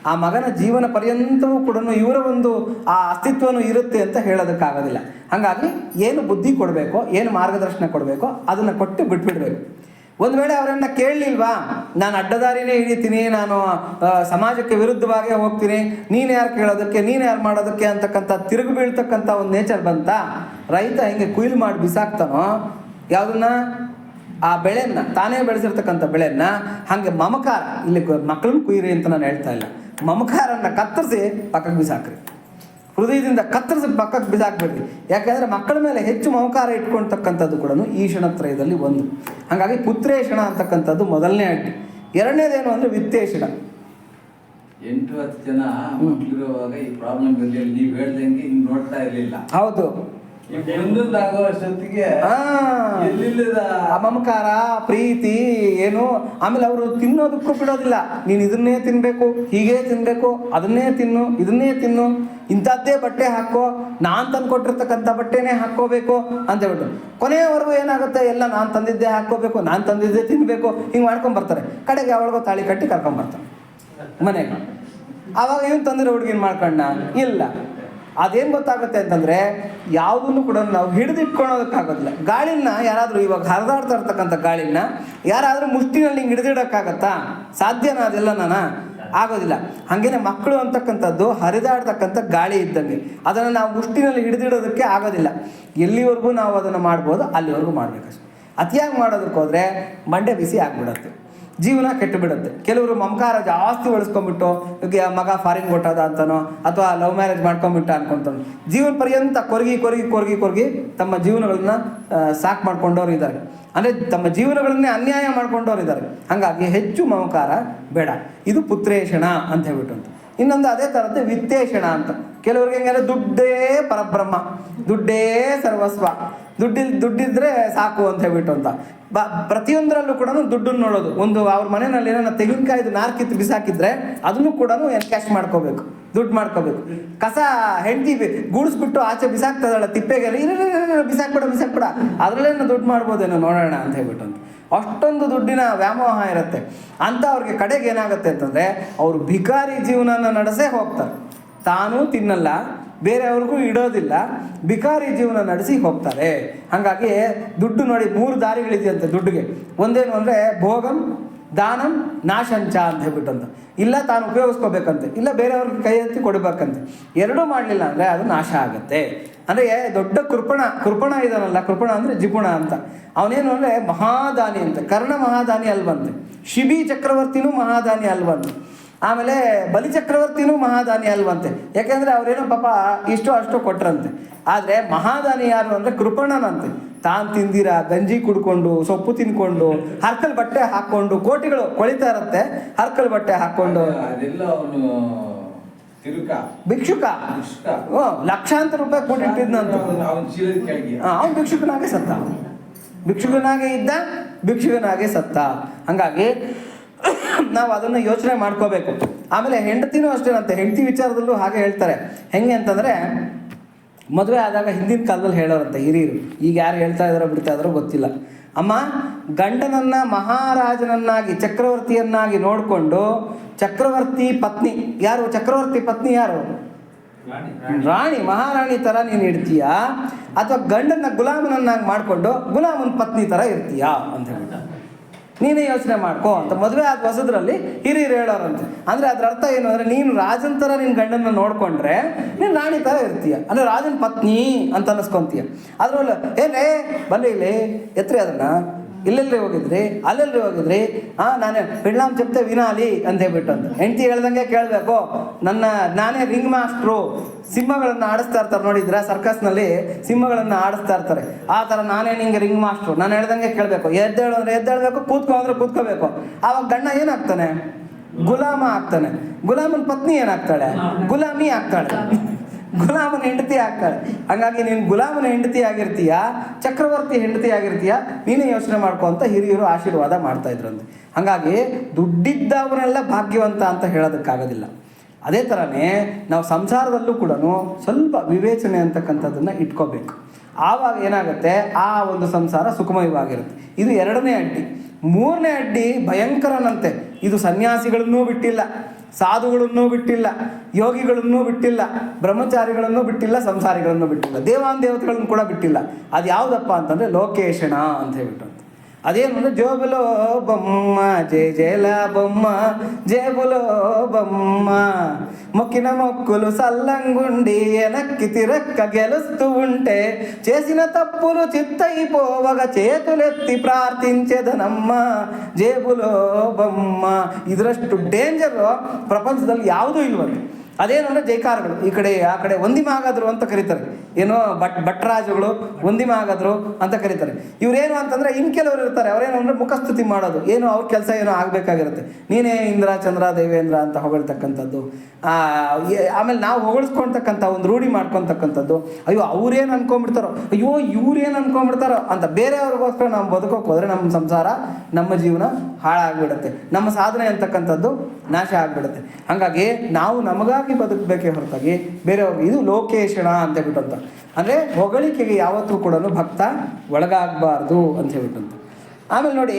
ಆ ಮಗನ ಜೀವನ ಪರ್ಯಂತವೂ ಕೂಡ ಇವರ ಒಂದು ಆ ಅಸ್ತಿತ್ವನೂ ಇರುತ್ತೆ ಅಂತ ಹೇಳೋದಕ್ಕಾಗೋದಿಲ್ಲ. ಹಾಗಾಗಿ ಏನು ಬುದ್ಧಿ ಕೊಡಬೇಕೋ, ಏನು ಮಾರ್ಗದರ್ಶನ ಕೊಡಬೇಕೋ ಅದನ್ನು ಕೊಟ್ಟು ಬಿಟ್ಬಿಡ್ಬೇಕು. ಒಂದು ವೇಳೆ ಅವರನ್ನು ಕೇಳಲಿಲ್ವಾ, ನಾನು ಅಡ್ಡದಾರಿನೇ ಹಿಡಿತೀನಿ, ನಾನು ಸಮಾಜಕ್ಕೆ ವಿರುದ್ಧವಾಗೇ ಹೋಗ್ತೀನಿ, ನೀನು ಯಾರು ಕೇಳೋದಕ್ಕೆ, ನೀನು ಯಾರು ಮಾಡೋದಕ್ಕೆ ಅಂತಕ್ಕಂಥ ತಿರುಗಿ ಬೀಳ್ತಕ್ಕಂಥ ಒಂದು ನೇಚರ್ ಬಂತ, ರೈತ ಹಿಂಗೆ ಕುಯ್ಲು ಮಾಡಿ ಬಿಸಾಕ್ತಾನೋ ಯಾವುದನ್ನ, ಆ ಬೆಳೆಯನ್ನು ತಾನೇ ಬೆಳೆಸಿರ್ತಕ್ಕಂಥ ಬೆಳೆಯನ್ನು ಹಾಗೆ ಮಮಕಾರ, ಇಲ್ಲಿ ಮಕ್ಕಳನ್ನ ಕುಯ್ಯಿರಿ ಅಂತ ನಾನು ಹೇಳ್ತಾ ಇಲ್ಲ, ಮಮಕಾರನ್ನು ಕತ್ತರಿಸಿ ಪಕ್ಕಕ್ಕೆ ಬಿಸಾಕ್ರಿ, ಹೃದಯದಿಂದ ಕತ್ತರಿಸಿ ಪಕ್ಕಕ್ಕೆ ಬಿಸಾಕ್ಬೇಡ್ರಿ. ಯಾಕೆಂದರೆ ಮಕ್ಕಳ ಮೇಲೆ ಹೆಚ್ಚು ಮಮಕಾರ ಇಟ್ಕೊಳ್ತಕ್ಕಂಥದ್ದು ಕೂಡ ಈ ಕ್ಷಣತ್ರಯದಲ್ಲಿ ಒಂದು. ಹಾಗಾಗಿ ಪುತ್ರೇಷಣ ಅಂತಕ್ಕಂಥದ್ದು ಮೊದಲನೇ ಅಡ್ಡಿ. ಎರಡನೇದೇನು ಅಂದರೆ ವಿತ್ತೇಷಣ. 8-10 ಜನ ಮಕ್ಕಳಿರುವಾಗ ಈ ಪ್ರಾಬ್ಲಮ್ ಇರಲಿಲ್ಲ, ನೀವು ಹೇಳ್ದಂಗೆ ಹಿಂಗೆ ನೋಡ್ತಾ ಇರಲಿಲ್ಲ. ಹೌದು, ಮುಂದಾಗುವಷ್ಟೊತ್ತಿಗೆ ಮಮಕಾರ, ಪ್ರೀತಿ ಏನು, ಆಮೇಲೆ ಅವರು ತಿನ್ನೋದಕ್ಕೂ ಬಿಡೋದಿಲ್ಲ. ನೀನು ಇದನ್ನೇ ತಿನ್ನಬೇಕು, ಹೀಗೆ ತಿನ್ನಬೇಕು, ಅದನ್ನೇ ತಿನ್ನು, ಇದನ್ನೇ ತಿನ್ನು, ಇಂಥದ್ದೇ ಬಟ್ಟೆ ಹಾಕೋ, ನಾನು ತಂದು ಕೊಟ್ಟಿರ್ತಕ್ಕಂಥ ಬಟ್ಟೆನೇ ಹಾಕ್ಕೋಬೇಕು ಅಂತ ಹೇಳ್ಬಿಟ್ಟು ಕೊನೆಯವರೆಗೂ ಏನಾಗುತ್ತೆ, ಎಲ್ಲ ನಾನು ತಂದಿದ್ದೇ ಹಾಕ್ಕೋಬೇಕು, ನಾನು ತಂದಿದ್ದೇ ತಿನ್ನಬೇಕು, ಹಿಂಗೆ ಮಾಡ್ಕೊಂಬರ್ತಾರೆ. ಕಡೆಗೆ ಅವಳಿಗೋ ತಾಳಿ ಕಟ್ಟಿ ಕರ್ಕೊಂಬರ್ತಾನೆ ಮನೆಗೆ. ಆವಾಗ ಇವನು ತಂದಿರೋ ಹುಡುಗಿನ ಮಾಡ್ಕೊಂಡ ಇಲ್ಲ. ಅದೇನು ಗೊತ್ತಾಗುತ್ತೆ ಅಂತಂದರೆ ಯಾವುದನ್ನು ಕೂಡ ನಾವು ಹಿಡಿದಿಟ್ಕೊಳೋದಕ್ಕಾಗೋದಿಲ್ಲ. ಗಾಳಿನ ಯಾರಾದರೂ ಇವಾಗ ಹರಿದಾಡ್ತಾ ಇರ್ತಕ್ಕಂಥ ಗಾಳಿನ ಯಾರಾದರೂ ಮುಷ್ಟಿನಲ್ಲಿ ಹಿಂಗೆ ಹಿಡಿದಿಡೋಕ್ಕಾಗತ್ತಾ? ಸಾಧ್ಯನಾ? ಅದೆಲ್ಲ ಆಗೋದಿಲ್ಲ. ಹಾಗೇನೆ ಮಕ್ಕಳು ಅಂತಕ್ಕಂಥದ್ದು ಹರಿದಾಡ್ತಕ್ಕಂಥ ಗಾಳಿ ಇದ್ದಂಗೆ, ಅದನ್ನು ನಾವು ಮುಷ್ಟಿನಲ್ಲಿ ಹಿಡಿದಿಡೋದಕ್ಕೆ ಆಗೋದಿಲ್ಲ. ಎಲ್ಲಿವರೆಗೂ ನಾವು ಅದನ್ನು ಮಾಡ್ಬೋದು ಅಲ್ಲಿವರೆಗೂ ಮಾಡಬೇಕಷ್ಟೆ. ಅತಿಯಾಗಿ ಮಾಡೋದಕ್ಕೆ ಹೋದರೆ ಮಂಡೆ ಬಿಸಿ ಆಗಿಬಿಡುತ್ತೆ, ಜೀವನ ಕೆಟ್ಟು ಬಿಡುತ್ತೆ. ಕೆಲವರು ಮಮಕಾರ ಜಾಸ್ತಿ ಉಳಿಸ್ಕೊಂಡ್ಬಿಟ್ಟು ಮಗ ಫಾರಿನ್ ಕೊಟ್ಟದ ಅಂತನೋ ಅಥವಾ ಲವ್ ಮ್ಯಾರೇಜ್ ಮಾಡ್ಕೊಂಡ್ಬಿಟ್ಟ ಅನ್ಕೊಂತಾನೋ ಜೀವನ ಪರ್ಯಂತ ಕೊರಗಿ ತಮ್ಮ ಜೀವನಗಳನ್ನ ಸಾಕು ಮಾಡ್ಕೊಂಡವ್ರು ಇದ್ದಾರೆ. ಅಂದರೆ ತಮ್ಮ ಜೀವನಗಳನ್ನೇ ಅನ್ಯಾಯ ಮಾಡ್ಕೊಂಡವ್ರು ಇದ್ದಾರೆ. ಹಾಗಾಗಿ ಹೆಚ್ಚು ಮಮಕಾರ ಬೇಡ. ಇದು ಪುತ್ರೇಷಣ ಅಂತ ಹೇಳ್ಬಿಟ್ಟು ಅಂತ. ಇನ್ನೊಂದು ಅದೇ ಥರದ್ದು ವಿತ್ತೇಷಣ ಅಂತ. ಕೆಲವ್ರಿಗೆ ಹೆಂಗಂದ್ರೆ ದುಡ್ಡೇ ಪರಬ್ರಹ್ಮ, ದುಡ್ಡೇ ಸರ್ವಸ್ವ, ದುಡ್ಡಿದ್ರೆ ಸಾಕು ಅಂತ ಹೇಳ್ಬಿಟ್ಟು ಅಂತ. ಪ್ರತಿಯೊಂದರಲ್ಲೂ ಕೂಡ ದುಡ್ಡನ್ನು ನೋಡೋದು. ಒಂದು ಅವ್ರ ಮನೆಯಲ್ಲಿ ಏನೋ ತೆಂಗಿನಕಾಯ್ದು ನಾರು ಕಿತ್ತು ಬಿಸಾಕಿದ್ರೆ ಅದನ್ನು ಕೂಡ ಎನ್ಕ್ಯಾಶ್ ಮಾಡ್ಕೋಬೇಕು, ದುಡ್ಡು ಮಾಡ್ಕೋಬೇಕು. ಕಸ ಹೆಂಡತಿ ಗೂಡಿಸ್ಬಿಟ್ಟು ಆಚೆ ಬಿಸಾಕ್ತದಲ್ಲ ತಿಪ್ಪೆಗೆ, ಬಿಸಾಕ್ಬಿಡ ಅದರಲ್ಲೇನೋ ದುಡ್ಡು ಮಾಡ್ಬೋದೇನೋ ನೋಡೋಣ ಅಂತ ಹೇಳ್ಬಿಟ್ಟು ಅಂತ. ಅಷ್ಟೊಂದು ದುಡ್ಡಿನ ವ್ಯಾಮೋಹ ಇರುತ್ತೆ. ಅಂತ ಅವ್ರಿಗೆ ಕಡೆಗೆ ಏನಾಗುತ್ತೆ ಅಂತಂದರೆ ಅವರು ಭಿಕಾರಿ ಜೀವನನ ನಡೆಸೇ ಹೋಗ್ತಾರೆ. ತಾನೂ ತಿನ್ನಲ್ಲ, ಬೇರೆಯವ್ರಿಗೂ ಇಡೋದಿಲ್ಲ, ಭಿಕಾರಿ ಜೀವನ ನಡೆಸಿ ಹೋಗ್ತಾರೆ. ಹಾಗಾಗಿ ದುಡ್ಡು ನೋಡಿ 3 ದಾರಿಗಳಿದೆಯಂತೆ ದುಡ್ಡಿಗೆ. ಒಂದೇನು ಅಂದರೆ ಭೋಗಂ, ದಾನಂ, ನಾಶಂಚ ಅಂತ ಹೇಳ್ಬಿಟ್ಟಂತ. ಇಲ್ಲ ತಾನು ಉಪಯೋಗಿಸ್ಕೋಬೇಕಂತೆ, ಇಲ್ಲ ಬೇರೆಯವ್ರಿಗೆ ಕೈ ಎತ್ತಿ ಕೊಡಬೇಕಂತೆ. ಎರಡೂ ಮಾಡಲಿಲ್ಲ ಅಂದರೆ ಅದು ನಾಶ ಆಗುತ್ತೆ. ಅಂದರೆ ದೊಡ್ಡ ಕೃಪಣ ಇದಾನಲ್ಲ, ಕೃಪಣ ಅಂದರೆ ಜಿಪುಣ ಅಂತ. ಅವನೇನು ಅಂದರೆ ಮಹಾದಾನಿ ಅಂತ. ಕರ್ಣ ಮಹಾದಾನಿ ಅಲ್ವಂತೆ, ಶಿಬಿ ಚಕ್ರವರ್ತಿನೂ ಮಹಾದಾನಿ ಅಲ್ವಂತೆ, ಆಮೇಲೆ ಬಲಿಚಕ್ರವರ್ತಿನೂ ಮಹಾದಾನಿ ಅಲ್ವಂತೆ. ಯಾಕೆಂದರೆ ಅವರೇನೋ ಪಾಪ ಇಷ್ಟು ಅಷ್ಟು ಕೊಟ್ರಂತೆ. ಆದರೆ ಮಹಾದಾನಿ ಯಾರು ಅಂದರೆ ಕೃಪಣನಂತೆ. ತಾನು ತಿಂದಿರ ಗಂಜಿ ಕುಡ್ಕೊಂಡು, ಸೊಪ್ಪು ತಿನ್ಕೊಂಡು, ಹರ್ಕಲ್ ಬಟ್ಟೆ ಹಾಕ್ಕೊಂಡು, ಕೋಟಿಗಳು ಕೊಳಿತಾ ಇರುತ್ತೆ, ಹರ್ಕಲ್ ಬಟ್ಟೆ ಹಾಕ್ಕೊಂಡು ಭಿಕ್ಷುಕ, ಲಕ್ಷಾಂತರ ರೂಪಾಯಿ ಕೊಟ್ಟಿಟ್ಟಿದ್ನಂತ. ಅವನು ಭಿಕ್ಷುಕನಾಗೆ ಇದ್ದ, ಭಿಕ್ಷುಕನಾಗೆ ಸತ್ತ. ಹಾಗಾಗಿ ನಾವು ಅದನ್ನು ಯೋಚನೆ ಮಾಡ್ಕೋಬೇಕು. ಆಮೇಲೆ ಹೆಂಡತಿನೂ ಅಷ್ಟೇನಂತೆ. ಹೆಂಡತಿ ವಿಚಾರದಲ್ಲೂ ಹಾಗೆ ಹೇಳ್ತಾರೆ. ಹೆಂಗೆ ಅಂತಂದರೆ ಮದುವೆ ಆದಾಗ ಹಿಂದಿನ ಕಾಲದಲ್ಲಿ ಹೇಳೋರಂತೆ ಹಿರಿಯರು, ಈಗ ಯಾರು ಹೇಳ್ತಾ ಇದ್ದಾರೋ ಬಿಡ್ತಾ ಇದ್ದಾರೋ ಗೊತ್ತಿಲ್ಲ. ಅಮ್ಮ, ಗಂಡನನ್ನು ಮಹಾರಾಜನನ್ನಾಗಿ ಚಕ್ರವರ್ತಿಯನ್ನಾಗಿ ನೋಡಿಕೊಂಡು ಚಕ್ರವರ್ತಿ ಪತ್ನಿ ಯಾರು, ಚಕ್ರವರ್ತಿ ಪತ್ನಿ ಯಾರು, ರಾಣಿ ಮಹಾರಾಣಿ ಥರ ನೀನು ಇಡ್ತೀಯಾ, ಅಥವಾ ಗಂಡನ ಗುಲಾಮನನ್ನಾಗಿ ಮಾಡಿಕೊಂಡು ಗುಲಾಮನ ಪತ್ನಿ ಥರ ಇರ್ತೀಯಾ ಅಂತ ಹೇಳ್ಬಿಟ್ಟು ನೀನೇ ಯೋಚನೆ ಮಾಡ್ಕೋ ಅಂತ ಮದುವೆ ಆದ ಹೊಸದ್ರಲ್ಲಿ ಹಿರಿಯರು ಹೇಳೋರಂತೆ. ಅಂದರೆ ಅದ್ರ ಅರ್ಥ ಏನು ಅಂದರೆ ನೀನು ರಾಜನ ಥರ ನಿನ್ನ ಗಂಡನ ನೋಡಿಕೊಂಡ್ರೆ ನೀನು ರಾಣಿ ಥರ ಇರ್ತೀಯ, ಅಂದರೆ ರಾಜನ ಪತ್ನಿ ಅಂತ ಅನ್ನಿಸ್ಕೊತೀಯ. ಅದರಲ್ಲ ಏನೇ ಬನ್ನಿ ಇಲ್ಲಿ ಎತ್ತರಿ ಅದನ್ನು, ಇಲ್ಲೆಲ್ಲಿ ಹೋಗಿದ್ರಿ, ಅಲ್ಲೆಲ್ಲಿ ಹೋಗಿದ್ರಿ, ನಾನೇ ಪಿಳ್ಳಾಮ್ ಚೆಪ್ತೆ ವಿನಾಲಿ ಅಂತ ಹೇಳ್ಬಿಟ್ಟು ಅಂತ. ಹೆಂಡತಿ ಹೇಳ್ದಂಗೆ ಕೇಳಬೇಕು. ನಾನೇ ರಿಂಗ್ ಮಾಸ್ಟ್ರು, ಸಿಂಹಗಳನ್ನು ಆಡಿಸ್ತಾ ಇರ್ತಾರೆ ನೋಡಿದ್ರ ಸರ್ಕಸ್ನಲ್ಲಿ, ಸಿಂಹಗಳನ್ನು ಆಡಿಸ್ತಾ ಇರ್ತಾರೆ. ಆ ಥರ ನಾನೇ ನಿಂಗೆ ರಿಂಗ್ ಮಾಸ್ಟ್ರು, ನಾನು ಹೇಳ್ದಂಗೆ ಕೇಳಬೇಕು. ಎದ್ದೇಳು ಅಂದರೆ ಎದ್ದೇಳಬೇಕು, ಕೂತ್ಕೊ ಅಂದರೆ ಕೂತ್ಕೋಬೇಕು. ಆವಾಗ ಗಂಡ ಏನಾಗ್ತಾನೆ, ಗುಲಾಮ ಆಗ್ತಾನೆ. ಗುಲಾಮನ ಪತ್ನಿ ಏನಾಗ್ತಾಳೆ, ಗುಲಾಮಿ ಆಗ್ತಾಳೆ. ಗುಲಾಮನ ಹೆಂಡತಿ ಆಗ್ತಾಳೆ. ಹಂಗಾಗಿ ನೀನು ಗುಲಾಮನ ಹೆಂಡತಿ ಆಗಿರ್ತೀಯ, ಚಕ್ರವರ್ತಿ ಹೆಂಡತಿ ಆಗಿರ್ತೀಯ, ನೀನೇ ಯೋಚನೆ ಮಾಡ್ಕೊ ಅಂತ ಹಿರಿಯರು ಆಶೀರ್ವಾದ ಮಾಡ್ತಾ ಇದ್ರಂತೆ. ಹಾಗಾಗಿ ದುಡ್ಡಿದ್ದವನೆಲ್ಲ ಭಾಗ್ಯವಂತ ಅಂತ ಹೇಳೋದಕ್ಕಾಗೋದಿಲ್ಲ. ಅದೇ ಥರನೇ ನಾವು ಸಂಸಾರದಲ್ಲೂ ಕೂಡ ಸ್ವಲ್ಪ ವಿವೇಚನೆ ಅಂತಕ್ಕಂಥದ್ದನ್ನು ಇಟ್ಕೋಬೇಕು. ಆವಾಗ ಏನಾಗುತ್ತೆ, ಆ ಒಂದು ಸಂಸಾರ ಸುಖಮಯವಾಗಿರುತ್ತೆ. ಇದು 2ನೇ ಅಡ್ಡಿ. 3ನೇ ಅಡ್ಡಿ ಭಯಂಕರನಂತೆ. ಇದು ಸನ್ಯಾಸಿಗಳನ್ನೂ ಬಿಟ್ಟಿಲ್ಲ, ಸಾಧುಗಳನ್ನೂ ಬಿಟ್ಟಿಲ್ಲ, ಯೋಗಿಗಳನ್ನೂ ಬಿಟ್ಟಿಲ್ಲ, ಬ್ರಹ್ಮಚಾರಿಗಳನ್ನೂ ಬಿಟ್ಟಿಲ್ಲ, ಸಂಸಾರಿಗಳನ್ನೂ ಬಿಟ್ಟಿಲ್ಲ, ದೇವಾನುದೇವತೆಗಳನ್ನು ಕೂಡ ಬಿಟ್ಟಿಲ್ಲ. ಅದು ಯಾವುದಪ್ಪ ಅಂತಂದರೆ ಲೋಕೇಶಣ ಅಂತ ಹೇಳ್ಬಿಟ್ಟು. ಅದೇನು ಅಂದರೆ ಜೋಬುಲೋ ಬೊಮ್ಮ ಜೇ ಜೇಲ ಬೊಮ್ಮ ಜೇಬುಲೋ ಬೊಮ್ಮ మొక్కిన మొక్కులు సల్లంగుండి వెనక్కి తిరక్క గెలుస్తూ ఉంటే చేసిన తప్పులు చిత్తయిపోవగా చేతులెత్తి ಪ್ರಾರ್ಥಿಂಚೆದನಮ್ಮ ಜೇಬುಲೋ ಬೊಮ್ಮ. ಇದರಷ್ಟು ಡೇಂಜರು ಪ್ರಪಂಚದಲ್ಲಿ ಯಾವುದೂ ಇಲ್ವಂತೆ. ಅದೇನು ಅಂದರೆ ಜೈಕಾರಗಳು. ಈ ಕಡೆ ಆ ಕಡೆ ಒಂದಿಮಾಗಾದ್ರು ಅಂತ ಕರೀತಾರೆ. ಏನೋ ಭಟ್ರಾಜಗಳು ಒಂದಿಮಾಗಾದ್ರು ಅಂತ ಕರೀತಾರೆ. ಇವರೇನು ಅಂತಂದರೆ ಇನ್ನು ಕೆಲವರು ಇರ್ತಾರೆ, ಅವರೇನು ಅಂದರೆ ಮುಖಸ್ತುತಿ ಮಾಡೋದು, ಏನು ಅವ್ರ ಕೆಲಸ ಏನೋ ಆಗಬೇಕಾಗಿರುತ್ತೆ. ನೀನೇ ಇಂದ್ರ ಚಂದ್ರ ದೇವೇಂದ್ರ ಅಂತ ಹೊಗಳ್ತಕ್ಕಂಥದ್ದು. ಆಮೇಲೆ ನಾವು ಹೊಗಳ್ಸ್ಕೊಳ್ತಕ್ಕಂಥ ಒಂದು ರೂಢಿ ಮಾಡ್ಕೊತಕ್ಕಂಥದ್ದು. ಅಯ್ಯೋ ಅವ್ರೇನು ಅನ್ಕೊಂಡ್ಬಿಡ್ತಾರೋ, ಅಯ್ಯೋ ಇವ್ರೇನು ಅನ್ಕೊಂಡ್ಬಿಡ್ತಾರೋ ಅಂತ ಬೇರೆಯವ್ರಿಗೋಸ್ಕರ ನಾವು ಬದುಕೋಕೆ ಹೋದರೆ ನಮ್ಮ ಸಂಸಾರ, ನಮ್ಮ ಜೀವನ ಹಾಳಾಗಿಬಿಡುತ್ತೆ, ನಮ್ಮ ಸಾಧನೆ ಅಂತಕ್ಕಂಥದ್ದು ನಾಶ ಆಗಿಬಿಡುತ್ತೆ. ಹಾಗಾಗಿ ನಾವು ನಮಗಾಗಿ ಬದುಕಬೇಕೇ ಹೊರತಾಗಿ ಬೇರೆಯವ್ರಿಗೆ, ಇದು ಲೋಕೇಶಣ ಅಂತ ಹೇಳ್ಬಿಟ್ಟಂತ. ಅಂದರೆ ಹೊಗಳಿಕೆಗೆ ಯಾವತ್ತೂ ಕೂಡ ಭಕ್ತ ಒಳಗಾಗಬಾರ್ದು ಅಂತ ಹೇಳ್ಬಿಟ್ಟಂತ. ಆಮೇಲೆ ನೋಡಿ,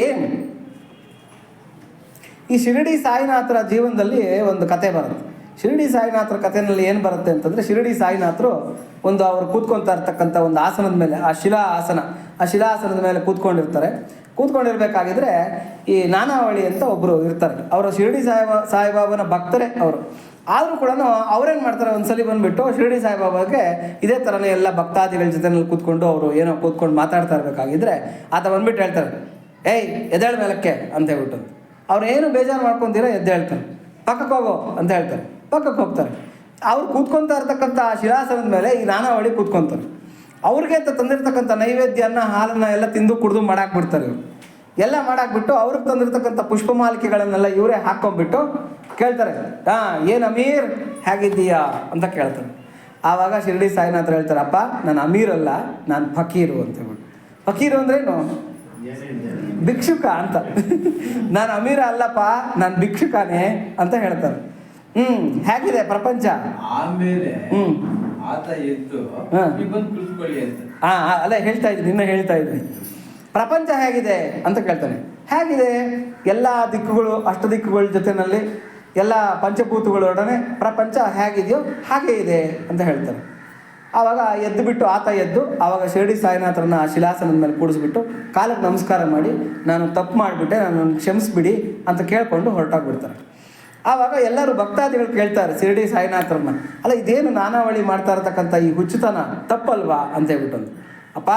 ಈ ಶಿರಡಿ ಸಾಯಿನಾಥರ ಜೀವನದಲ್ಲಿ ಒಂದು ಕತೆ ಬರುತ್ತೆ. ಶಿರಡಿ ಸಾಯಿನಾಥರ ಕಥೆಯಲ್ಲಿ ಏನು ಬರುತ್ತೆ ಅಂತಂದರೆ, ಶಿರಡಿ ಸಾಯಿನಾಥರು ಒಂದು ಅವರು ಕೂತ್ಕೊಳ್ತಾ ಇರ್ತಕ್ಕಂಥ ಒಂದು ಆಸನದ ಮೇಲೆ, ಆ ಶಿಲಾಸನದ ಮೇಲೆ ಕೂತ್ಕೊಂಡಿರ್ಬೇಕಾಗಿದ್ರೆ ಈ ನಾನಾವಳಿ ಅಂತ ಒಬ್ಬರು ಇರ್ತಾರೆ. ಅವರು ಶಿರಡಿ ಸಾಯಿಬಾಬನ ಭಕ್ತರೇ ಅವರು. ಆದರೂ ಕೂಡ ಅವ್ರೇನು ಮಾಡ್ತಾರೆ, ಒಂದ್ಸಲಿ ಬಂದುಬಿಟ್ಟು ಶಿರಡಿ ಸಾಯಿಬಾಬಾಗೆ ಇದೇ ಥರನೇ ಎಲ್ಲ ಭಕ್ತಾದಿಗಳ ಜೊತೆನಲ್ಲಿ ಕೂತ್ಕೊಂಡು ಅವರು ಏನೋ ಕೂತ್ಕೊಂಡು ಮಾತಾಡ್ತಾ ಇರಬೇಕಾಗಿದ್ರೆ ಆತ ಬಂದ್ಬಿಟ್ಟು ಹೇಳ್ತಾರೆ, ಏಯ್ ಎದ್ದೇಳ ಮೇಲಕ್ಕೆ ಅಂತ ಹೇಳ್ಬಿಟ್ಟು. ಅವ್ರು ಏನು ಬೇಜಾರು ಮಾಡ್ಕೊಂತೀರ ಎದ್ದೇಳ್ತಾರೆ, ಪಕ್ಕಕ್ಕೆ ಹೋಗೋ ಅಂತ ಹೇಳ್ತಾರೆ, ಪಕ್ಕಕ್ಕೆ ಹೋಗ್ತಾರೆ. ಅವ್ರು ಕೂತ್ಕೊತಾ ಇರ್ತಕ್ಕಂಥ ಆ ಶಿಲಾಸನದ ಮೇಲೆ ಈ ನಾನಾವಳಿ ಕೂತ್ಕೊತಾರೆ. ಅವ್ರಿಗೆ ಅಂತ ತಂದಿರ್ತಕ್ಕಂಥ ನೈವೇದ್ಯನ ಹಾಲನ್ನು ಎಲ್ಲ ತಿಂದು ಕುಡಿದು ಮಾಡಾಕ್ಬಿಡ್ತಾರೆ. ಇವರು ಎಲ್ಲ ಮಾಡಾಕ್ಬಿಟ್ಟು ಅವ್ರಿಗೆ ತಂದಿರ್ತಕ್ಕಂಥ ಪುಷ್ಪಮಾಲಿಕೆಗಳನ್ನೆಲ್ಲ ಇವರೇ ಹಾಕ್ಕೊಂಡ್ಬಿಟ್ಟು ಕೇಳ್ತಾರೆ, ಏನು ಅಮೀರ್ ಹೇಗಿದ್ದೀಯಾ ಅಂತ ಕೇಳ್ತಾರೆ. ಆವಾಗ ಶಿರಡಿ ಸಾಯಿನಾಥರು ಹೇಳ್ತಾರೆ, ಅಪ್ಪ ನಾನು ಅಮೀರ್ ಅಲ್ಲ, ನಾನು ಫಕೀರು ಅಂತ ಹೇಳ್ಬಿಟ್ಟು. ಫಕೀರು ಅಂದ್ರೇನು? ಭಿಕ್ಷುಕ ಅಂತ. ನಾನು ಅಮೀರ ಅಲ್ಲಪ್ಪ, ನಾನು ಭಿಕ್ಷುಕನೇ ಅಂತ ಹೇಳ್ತಾರೆ. ಹೇಗಿದೆ ಪ್ರಪಂಚ? ಆಮೇಲೆ ಆತ ಎದ್ದು ಅದೇ ಹೇಳ್ತಾ ಇದ್ದೀನಿ, ನಿನ್ನ ಹೇಳ್ತಾ ಇದ್ದೀನಿ. ಪ್ರಪಂಚ ಹೇಗಿದೆ ಅಂತ ಕೇಳ್ತಾನೆ. ಹೇಗಿದೆ? ಎಲ್ಲ ದಿಕ್ಕುಗಳು, ಅಷ್ಟದಿಕ್ಕುಗಳ ಜೊತೆಯಲ್ಲಿ ಎಲ್ಲ ಪಂಚಭೂತಗಳೊಡನೆ ಪ್ರಪಂಚ ಹೇಗಿದೆಯೋ ಹಾಗೇ ಇದೆ ಅಂತ ಹೇಳ್ತಾರೆ. ಆವಾಗ ಆತ ಎದ್ದು ಆವಾಗ ಶಿರಡಿ ಸಾಯಿನಾಥರನ್ನ ಆ ಶಿಲಾಸನದ ಮೇಲೆ ಕೂಡಿಸ್ಬಿಟ್ಟು ಕಾಲಕ್ಕೆ ನಮಸ್ಕಾರ ಮಾಡಿ, ನಾನು ತಪ್ಪು ಮಾಡಿಬಿಟ್ಟೆ, ನನ್ನನ್ನು ಕ್ಷಮಿಸ್ಬಿಡಿ ಅಂತ ಕೇಳಿಕೊಂಡು ಹೊರಟಾಗ್ಬಿಡ್ತಾರೆ. ಆವಾಗ ಎಲ್ಲರೂ ಭಕ್ತಾದಿಗಳು ಕೇಳ್ತಾರೆ ಶಿರಡಿ ಸಾಯಿನಾಥರನ್ನ, ಅಲ್ಲ ಇದೇನು ನಾನಾವಳಿ ಮಾಡ್ತಾ ಇರ್ತಕ್ಕಂಥ ಈ ಹುಚ್ಚುತನ ತಪ್ಪಲ್ವಾ ಅಂತ ಹೇಳ್ಬಿಟ್ಟು. ಅಪ್ಪ,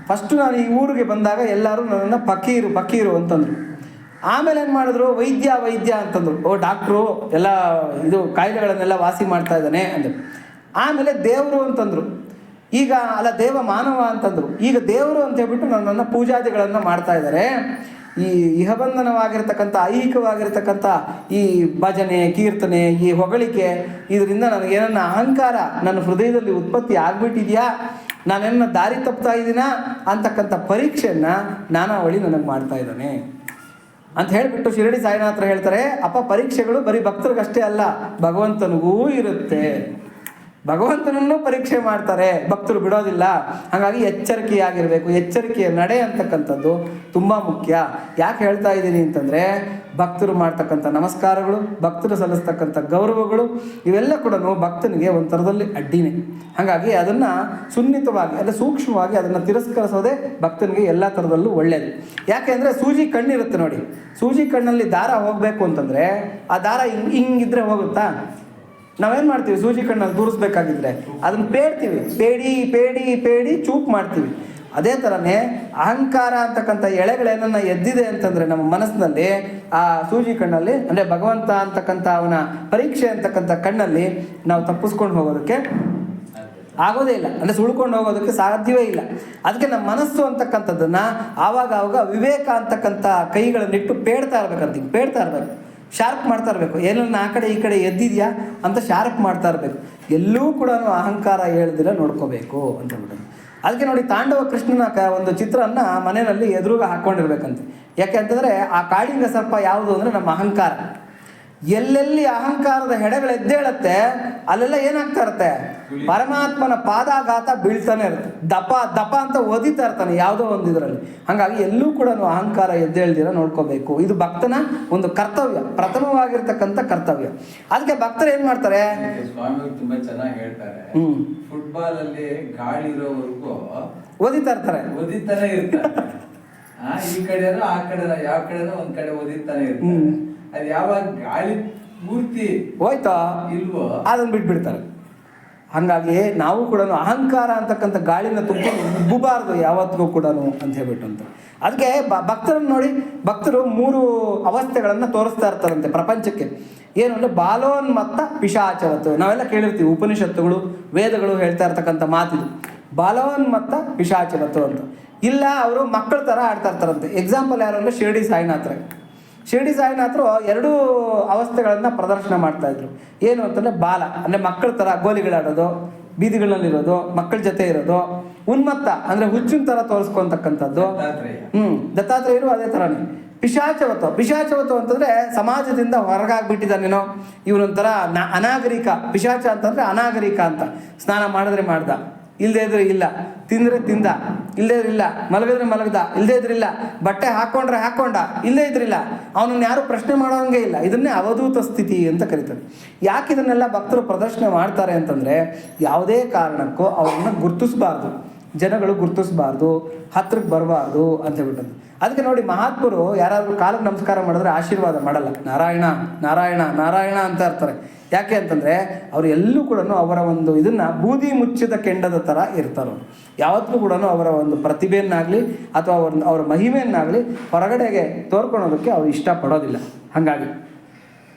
ಫಸ್ಟು ನಾನು ಈ ಊರಿಗೆ ಬಂದಾಗ ಎಲ್ಲರೂ ನನ್ನನ್ನು ಫಕೀರು ಅಂತಂದರು. ಆಮೇಲೆ ಏನು ಮಾಡಿದ್ರು, ವೈದ್ಯ ಅಂತಂದರು. ಓ ಡಾಕ್ಟ್ರು ಎಲ್ಲ ಇದು ಕಾಯಿಲೆಗಳನ್ನೆಲ್ಲ ವಾಸಿ ಮಾಡ್ತಾ ಇದ್ದಾನೆ ಅಂದರು. ಆಮೇಲೆ ದೇವರು ಅಂತಂದರು. ಈಗ ಅಲ್ಲ ದೇವ ಮಾನವ ಅಂತಂದರು. ಈಗ ದೇವರು ಅಂತ ಹೇಳ್ಬಿಟ್ಟು ನನ್ನನ್ನು ಪೂಜಾದಿಗಳನ್ನು ಮಾಡ್ತಾ ಇದ್ದಾರೆ. ಈ ಇಹಬಂಧನವಾಗಿರ್ತಕ್ಕಂಥ ಐಹಿಕವಾಗಿರ್ತಕ್ಕಂಥ ಈ ಭಜನೆ, ಕೀರ್ತನೆ, ಈ ಹೊಗಳಿಕೆ, ಇದರಿಂದ ನನಗೇನನ್ನ ಅಹಂಕಾರ ನನ್ನ ಹೃದಯದಲ್ಲಿ ಉತ್ಪತ್ತಿ ಆಗ್ಬಿಟ್ಟಿದೆಯಾ, ನಾನೇನ ದಾರಿ ತಪ್ತಾ ಇದ್ದೀನಾ ಅಂತಕ್ಕಂಥ ಪರೀಕ್ಷೆಯನ್ನು ನಾನಾವಳಿ ನನಗೆ ಮಾಡ್ತಾ ಇದ್ದಾನೆ ಅಂತ ಹೇಳಿಬಿಟ್ಟು ಶಿರಡಿ ಸಾಯಿನಾಥರು ಹೇಳ್ತಾರೆ, ಅಪ್ಪ ಪರೀಕ್ಷೆಗಳು ಬರೀ ಭಕ್ತರಿಗಷ್ಟೇ ಅಲ್ಲ, ಭಗವಂತನಿಗೂ ಇರುತ್ತೆ. ಭಗವಂತನನ್ನು ಪರೀಕ್ಷೆ ಮಾಡ್ತಾರೆ, ಭಕ್ತರು ಬಿಡೋದಿಲ್ಲ. ಹಾಗಾಗಿ ಎಚ್ಚರಿಕೆಯಾಗಿರಬೇಕು. ಎಚ್ಚರಿಕೆಯ ನಡೆ ಅಂತಕ್ಕಂಥದ್ದು ತುಂಬ ಮುಖ್ಯ. ಯಾಕೆ ಹೇಳ್ತಾ ಇದ್ದೀನಿ ಅಂತಂದರೆ, ಭಕ್ತರು ಮಾಡ್ತಕ್ಕಂಥ ನಮಸ್ಕಾರಗಳು, ಭಕ್ತರು ಸಲ್ಲಿಸ್ತಕ್ಕಂಥ ಗೌರವಗಳು, ಇವೆಲ್ಲ ಕೂಡ ಭಕ್ತನಿಗೆ ಒಂದು ಥರದಲ್ಲಿ ಅಡ್ಡಿನೇ. ಹಾಗಾಗಿ ಅದನ್ನು ಸುನ್ನಿತವಾಗಿ, ಅಂದರೆ ಸೂಕ್ಷ್ಮವಾಗಿ ಅದನ್ನು ತಿರಸ್ಕರಿಸೋದೇ ಭಕ್ತನಿಗೆ ಎಲ್ಲ ಥರದಲ್ಲೂ ಒಳ್ಳೆಯದು. ಯಾಕೆ ಅಂದರೆ ಸೂಜಿ ಕಣ್ಣಿರುತ್ತೆ ನೋಡಿ, ಸೂಜಿ ಕಣ್ಣಲ್ಲಿ ದಾರ ಹೋಗಬೇಕು ಅಂತಂದರೆ ಆ ದಾರ ಹಿಂಗಿದ್ರೆ ಹೋಗುತ್ತಾ? ನಾವೇನು ಮಾಡ್ತೀವಿ, ಸೂಜಿ ಕಣ್ಣಲ್ಲಿ ತೂರಿಸ್ಬೇಕಾಗಿದ್ರೆ ಅದನ್ನು ಪೇಡಿ ಚೂಪ್ ಮಾಡ್ತೀವಿ. ಅದೇ ಥರನೇ ಅಹಂಕಾರ ಅಂತಕ್ಕಂಥ ಎಳೆಗಳೇನನ್ನ ಎದ್ದಿದೆ ಅಂತಂದರೆ ನಮ್ಮ ಮನಸ್ಸಿನಲ್ಲಿ, ಆ ಸೂಜಿ ಕಣ್ಣಲ್ಲಿ ಅಂದರೆ ಭಗವಂತ ಅಂತಕ್ಕಂಥ ಅವನ ಪರೀಕ್ಷೆ ಅಂತಕ್ಕಂಥ ಕಣ್ಣಲ್ಲಿ ನಾವು ತಪ್ಪಿಸ್ಕೊಂಡು ಹೋಗೋದಕ್ಕೆ ಆಗೋದೇ ಇಲ್ಲ, ಅಂದರೆ ಸುಳ್ಕೊಂಡು ಹೋಗೋದಕ್ಕೆ ಸಾಧ್ಯವೇ ಇಲ್ಲ. ಅದಕ್ಕೆ ನಮ್ಮ ಮನಸ್ಸು ಅಂತಕ್ಕಂಥದ್ದನ್ನು ಆವಾಗ ವಿವೇಕ ಅಂತಕ್ಕಂಥ ಕೈಗಳನ್ನಿಟ್ಟು ಪೇಡ್ತಾ ಇರಬೇಕು, ಶಾರ್ಪ್ ಮಾಡ್ತಾ ಇರಬೇಕು. ಏನನ್ನ ಆ ಕಡೆ ಈ ಕಡೆ ಎದ್ದಿದೆಯಾ ಅಂತ ಶಾರ್ಪ್ ಮಾಡ್ತಾ ಇರಬೇಕು. ಎಲ್ಲೂ ಕೂಡ ಅಹಂಕಾರ ಹೇಳ್ದಿರ ನೋಡ್ಕೋಬೇಕು ಅಂತ ಹೇಳ್ಬಿಟ್ಟು. ಅದಕ್ಕೆ ನೋಡಿ ತಾಂಡವ ಕೃಷ್ಣನ ಒಂದು ಚಿತ್ರನ ಮನೆಯಲ್ಲಿ ಎದುರುಗ ಹಾಕ್ಕೊಂಡಿರ್ಬೇಕಂತೆ. ಯಾಕೆ ಅಂತಂದರೆ ಆ ಕಾಳಿಂಗ ಸರ್ಪ ಯಾವುದು ಅಂದರೆ ನಮ್ಮ ಅಹಂಕಾರ. ಎಲ್ಲೆಲ್ಲಿ ಅಹಂಕಾರದ ಹೆಡೆಗಳು ಎದ್ದೇಳುತ್ತೆ ಅಲ್ಲೆಲ್ಲ ಏನಾಗ್ತಾ ಇರುತ್ತೆ, ಪರಮಾತ್ಮನ ಪಾದಾಘಾತ ಬೀಳ್ತಾನೆ ಇರುತ್ತೆ, ದಪ ದಪ ಅಂತ ಓದಿತಾ ಇರ್ತಾನೆ ಯಾವುದೋ ಒಂದು ಇದರಲ್ಲಿ. ಹಾಗಾಗಿ ಎಲ್ಲೂ ಕೂಡ ಅಹಂಕಾರ ಎದ್ದೇಳ್ದಿರ ನೋಡ್ಕೋಬೇಕು. ಇದು ಭಕ್ತನ ಒಂದು ಕರ್ತವ್ಯ, ಪ್ರಥಮವಾಗಿರ್ತಕ್ಕಂಥ ಕರ್ತವ್ಯ. ಅದಕ್ಕೆ ಭಕ್ತರು ಏನ್ ಮಾಡ್ತಾರೆ, ಸ್ವಾಮಿಗಳು ತುಂಬಾ ಚೆನ್ನಾಗಿ ಹೇಳ್ತಾರೆ, ಫುಟ್ಬಾಲ್ ಅಲ್ಲಿ ಗಾಳಿ ಇರೋವರೆಗೂ ಓದಿತಾ ಇರ್ತಾರೆ, ಓದಿತಾನೆ ಇರ್ತಾರೆ. ಈ ಕಡೆನೋ ಆ ಕಡೆನೋ ಯಾವ ಕಡೆನೋ ಒಂದ್ ಕಡೆ ಓದಿತಾನೆ ಇರ್ತಾರೆ. ಅದು ಯಾವಾಗ ಗಾಳಿ ಪೂರ್ತಿ ಹೋಯ್ತಾ ಇಲ್ವೋ ಅದನ್ನು ಬಿಟ್ಬಿಡ್ತಾರೆ. ಹಾಗಾಗಿ ನಾವು ಕೂಡ ಅಹಂಕಾರ ಅಂತಕ್ಕಂಥ ಗಾಳಿನ ತುಂಬ ಉಬ್ಬಬಾರ್ದು ಯಾವತ್ತಿಗೂ ಕೂಡ ಅಂತ ಹೇಳ್ಬಿಟ್ಟು ಅಂತ. ಅದಕ್ಕೆ ಭಕ್ತರನ್ನು ನೋಡಿ, ಭಕ್ತರು 3 ಅವಸ್ಥೆಗಳನ್ನು ತೋರಿಸ್ತಾ ಇರ್ತಾರಂತೆ ಪ್ರಪಂಚಕ್ಕೆ. ಏನು ಅಂದರೆ ಬಾಲೋನ್ಮತ್ತ ಪಿಶಾಚವತ್ತು. ನಾವೆಲ್ಲ ಕೇಳಿರ್ತೀವಿ, ಉಪನಿಷತ್ತುಗಳು ವೇದಗಳು ಹೇಳ್ತಾ ಇರ್ತಕ್ಕಂಥ ಮಾತಿದು ಬಾಲೋನ್ಮತ್ತ ಪಿಶಾಚವತ್ತು ಅಂತ. ಇಲ್ಲ ಅವರು ಮಕ್ಕಳ ಥರ ಆಡ್ತಾ ಇರ್ತಾರಂತೆ. ಎಕ್ಸಾಂಪಲ್ ಯಾರು ಅಂದರೆ ಶಿರ್ಡಿ ಸಾಯಿನಾಥರು 2 ಅವಸ್ಥೆಗಳನ್ನು ಪ್ರದರ್ಶನ ಮಾಡ್ತಾಯಿದ್ರು. ಏನು ಅಂತಂದರೆ ಬಾಲ ಅಂದರೆ ಮಕ್ಕಳ ಥರ ಗೋಲಿಗಳಾಡೋದು, ಬೀದಿಗಳಲ್ಲಿರೋದು, ಮಕ್ಕಳ ಜೊತೆ ಇರೋದು. ಉನ್ಮತ್ತ ಅಂದರೆ ಹುಚ್ಚಿನ ಥರ ತೋರಿಸ್ಕೊತಕ್ಕಂಥದ್ದು. ದತ್ತಾತ್ರೇಯರು ಅದೇ ಥರನೇ. ಪಿಶಾಚವತ್ತು ಅಂತಂದರೆ ಸಮಾಜದಿಂದ ಹೊರಗಾಗ್ಬಿಟ್ಟಿದ್ದಾನೇನೋ, ಇವನೊಂಥರ ಅನಾಗರಿಕ. ಪಿಶಾಚ ಅಂತಂದರೆ ಅನಾಗರಿಕ ಅಂತ. ಸ್ನಾನ ಮಾಡಿದ್ರೆ ಮಾಡ್ದ, ಇಲ್ಲದೇ ಇದ್ರೆ ಇಲ್ಲ, ತಿಂದರೆ ತಿಂದ, ಇಲ್ಲದೇ ಇದ್ರಿಲ್ಲ, ಮಲಗಿದ್ರೆ ಮಲಗ್ದ, ಇಲ್ಲದೇ ಇದ್ರಿಲ್ಲ, ಬಟ್ಟೆ ಹಾಕ್ಕೊಂಡ್ರೆ ಹಾಕ್ಕೊಂಡ, ಇಲ್ಲದೇ ಇದ್ರಿಲ್ಲ, ಅವನನ್ನು ಯಾರು ಪ್ರಶ್ನೆ ಮಾಡೋಂಗೆ ಇಲ್ಲ. ಇದನ್ನೇ ಅವಧೂತ ಸ್ಥಿತಿ ಅಂತ ಕರೀತಾರೆ. ಯಾಕೆ ಇದನ್ನೆಲ್ಲ ಭಕ್ತರು ಪ್ರದರ್ಶನ ಮಾಡ್ತಾರೆ ಅಂತಂದರೆ, ಯಾವುದೇ ಕಾರಣಕ್ಕೂ ಅವ್ರನ್ನ ಗುರ್ತಿಸ್ಬಾರ್ದು, ಜನಗಳು ಗುರ್ತಿಸ್ಬಾರ್ದು, ಹತ್ರಕ್ಕೆ ಬರಬಾರ್ದು ಅಂತ ಹೇಳ್ಬಿಟ್ಟು. ಅದಕ್ಕೆ ನೋಡಿ, ಮಹಾತ್ಮರು ಯಾರಾದರೂ ಕಾಲಕ್ಕೆ ನಮಸ್ಕಾರ ಮಾಡಿದ್ರೆ ಆಶೀರ್ವಾದ ಮಾಡಲ್ಲ, ನಾರಾಯಣ ನಾರಾಯಣ ನಾರಾಯಣ ಅಂತ ಇರ್ತಾರೆ. ಯಾಕೆ ಅಂತಂದರೆ ಅವರು ಎಲ್ಲೂ ಕೂಡ ಅವರ ಒಂದು ಇದನ್ನು ಬೂದಿ ಮುಚ್ಚಿದ ಕೆಂಡದ ಥರ ಇರ್ತಾರೆ. ಯಾವತ್ತೂ ಕೂಡ ಅವರ ಒಂದು ಪ್ರತಿಭೆಯನ್ನಾಗಲಿ ಅಥವಾ ಅವರ ಮಹಿಮೆಯನ್ನಾಗಲಿ ಹೊರಗಡೆಗೆ ತೋರ್ಕೊಳೋದಕ್ಕೆ ಅವರು ಇಷ್ಟಪಡೋದಿಲ್ಲ. ಹಾಗಾಗಿ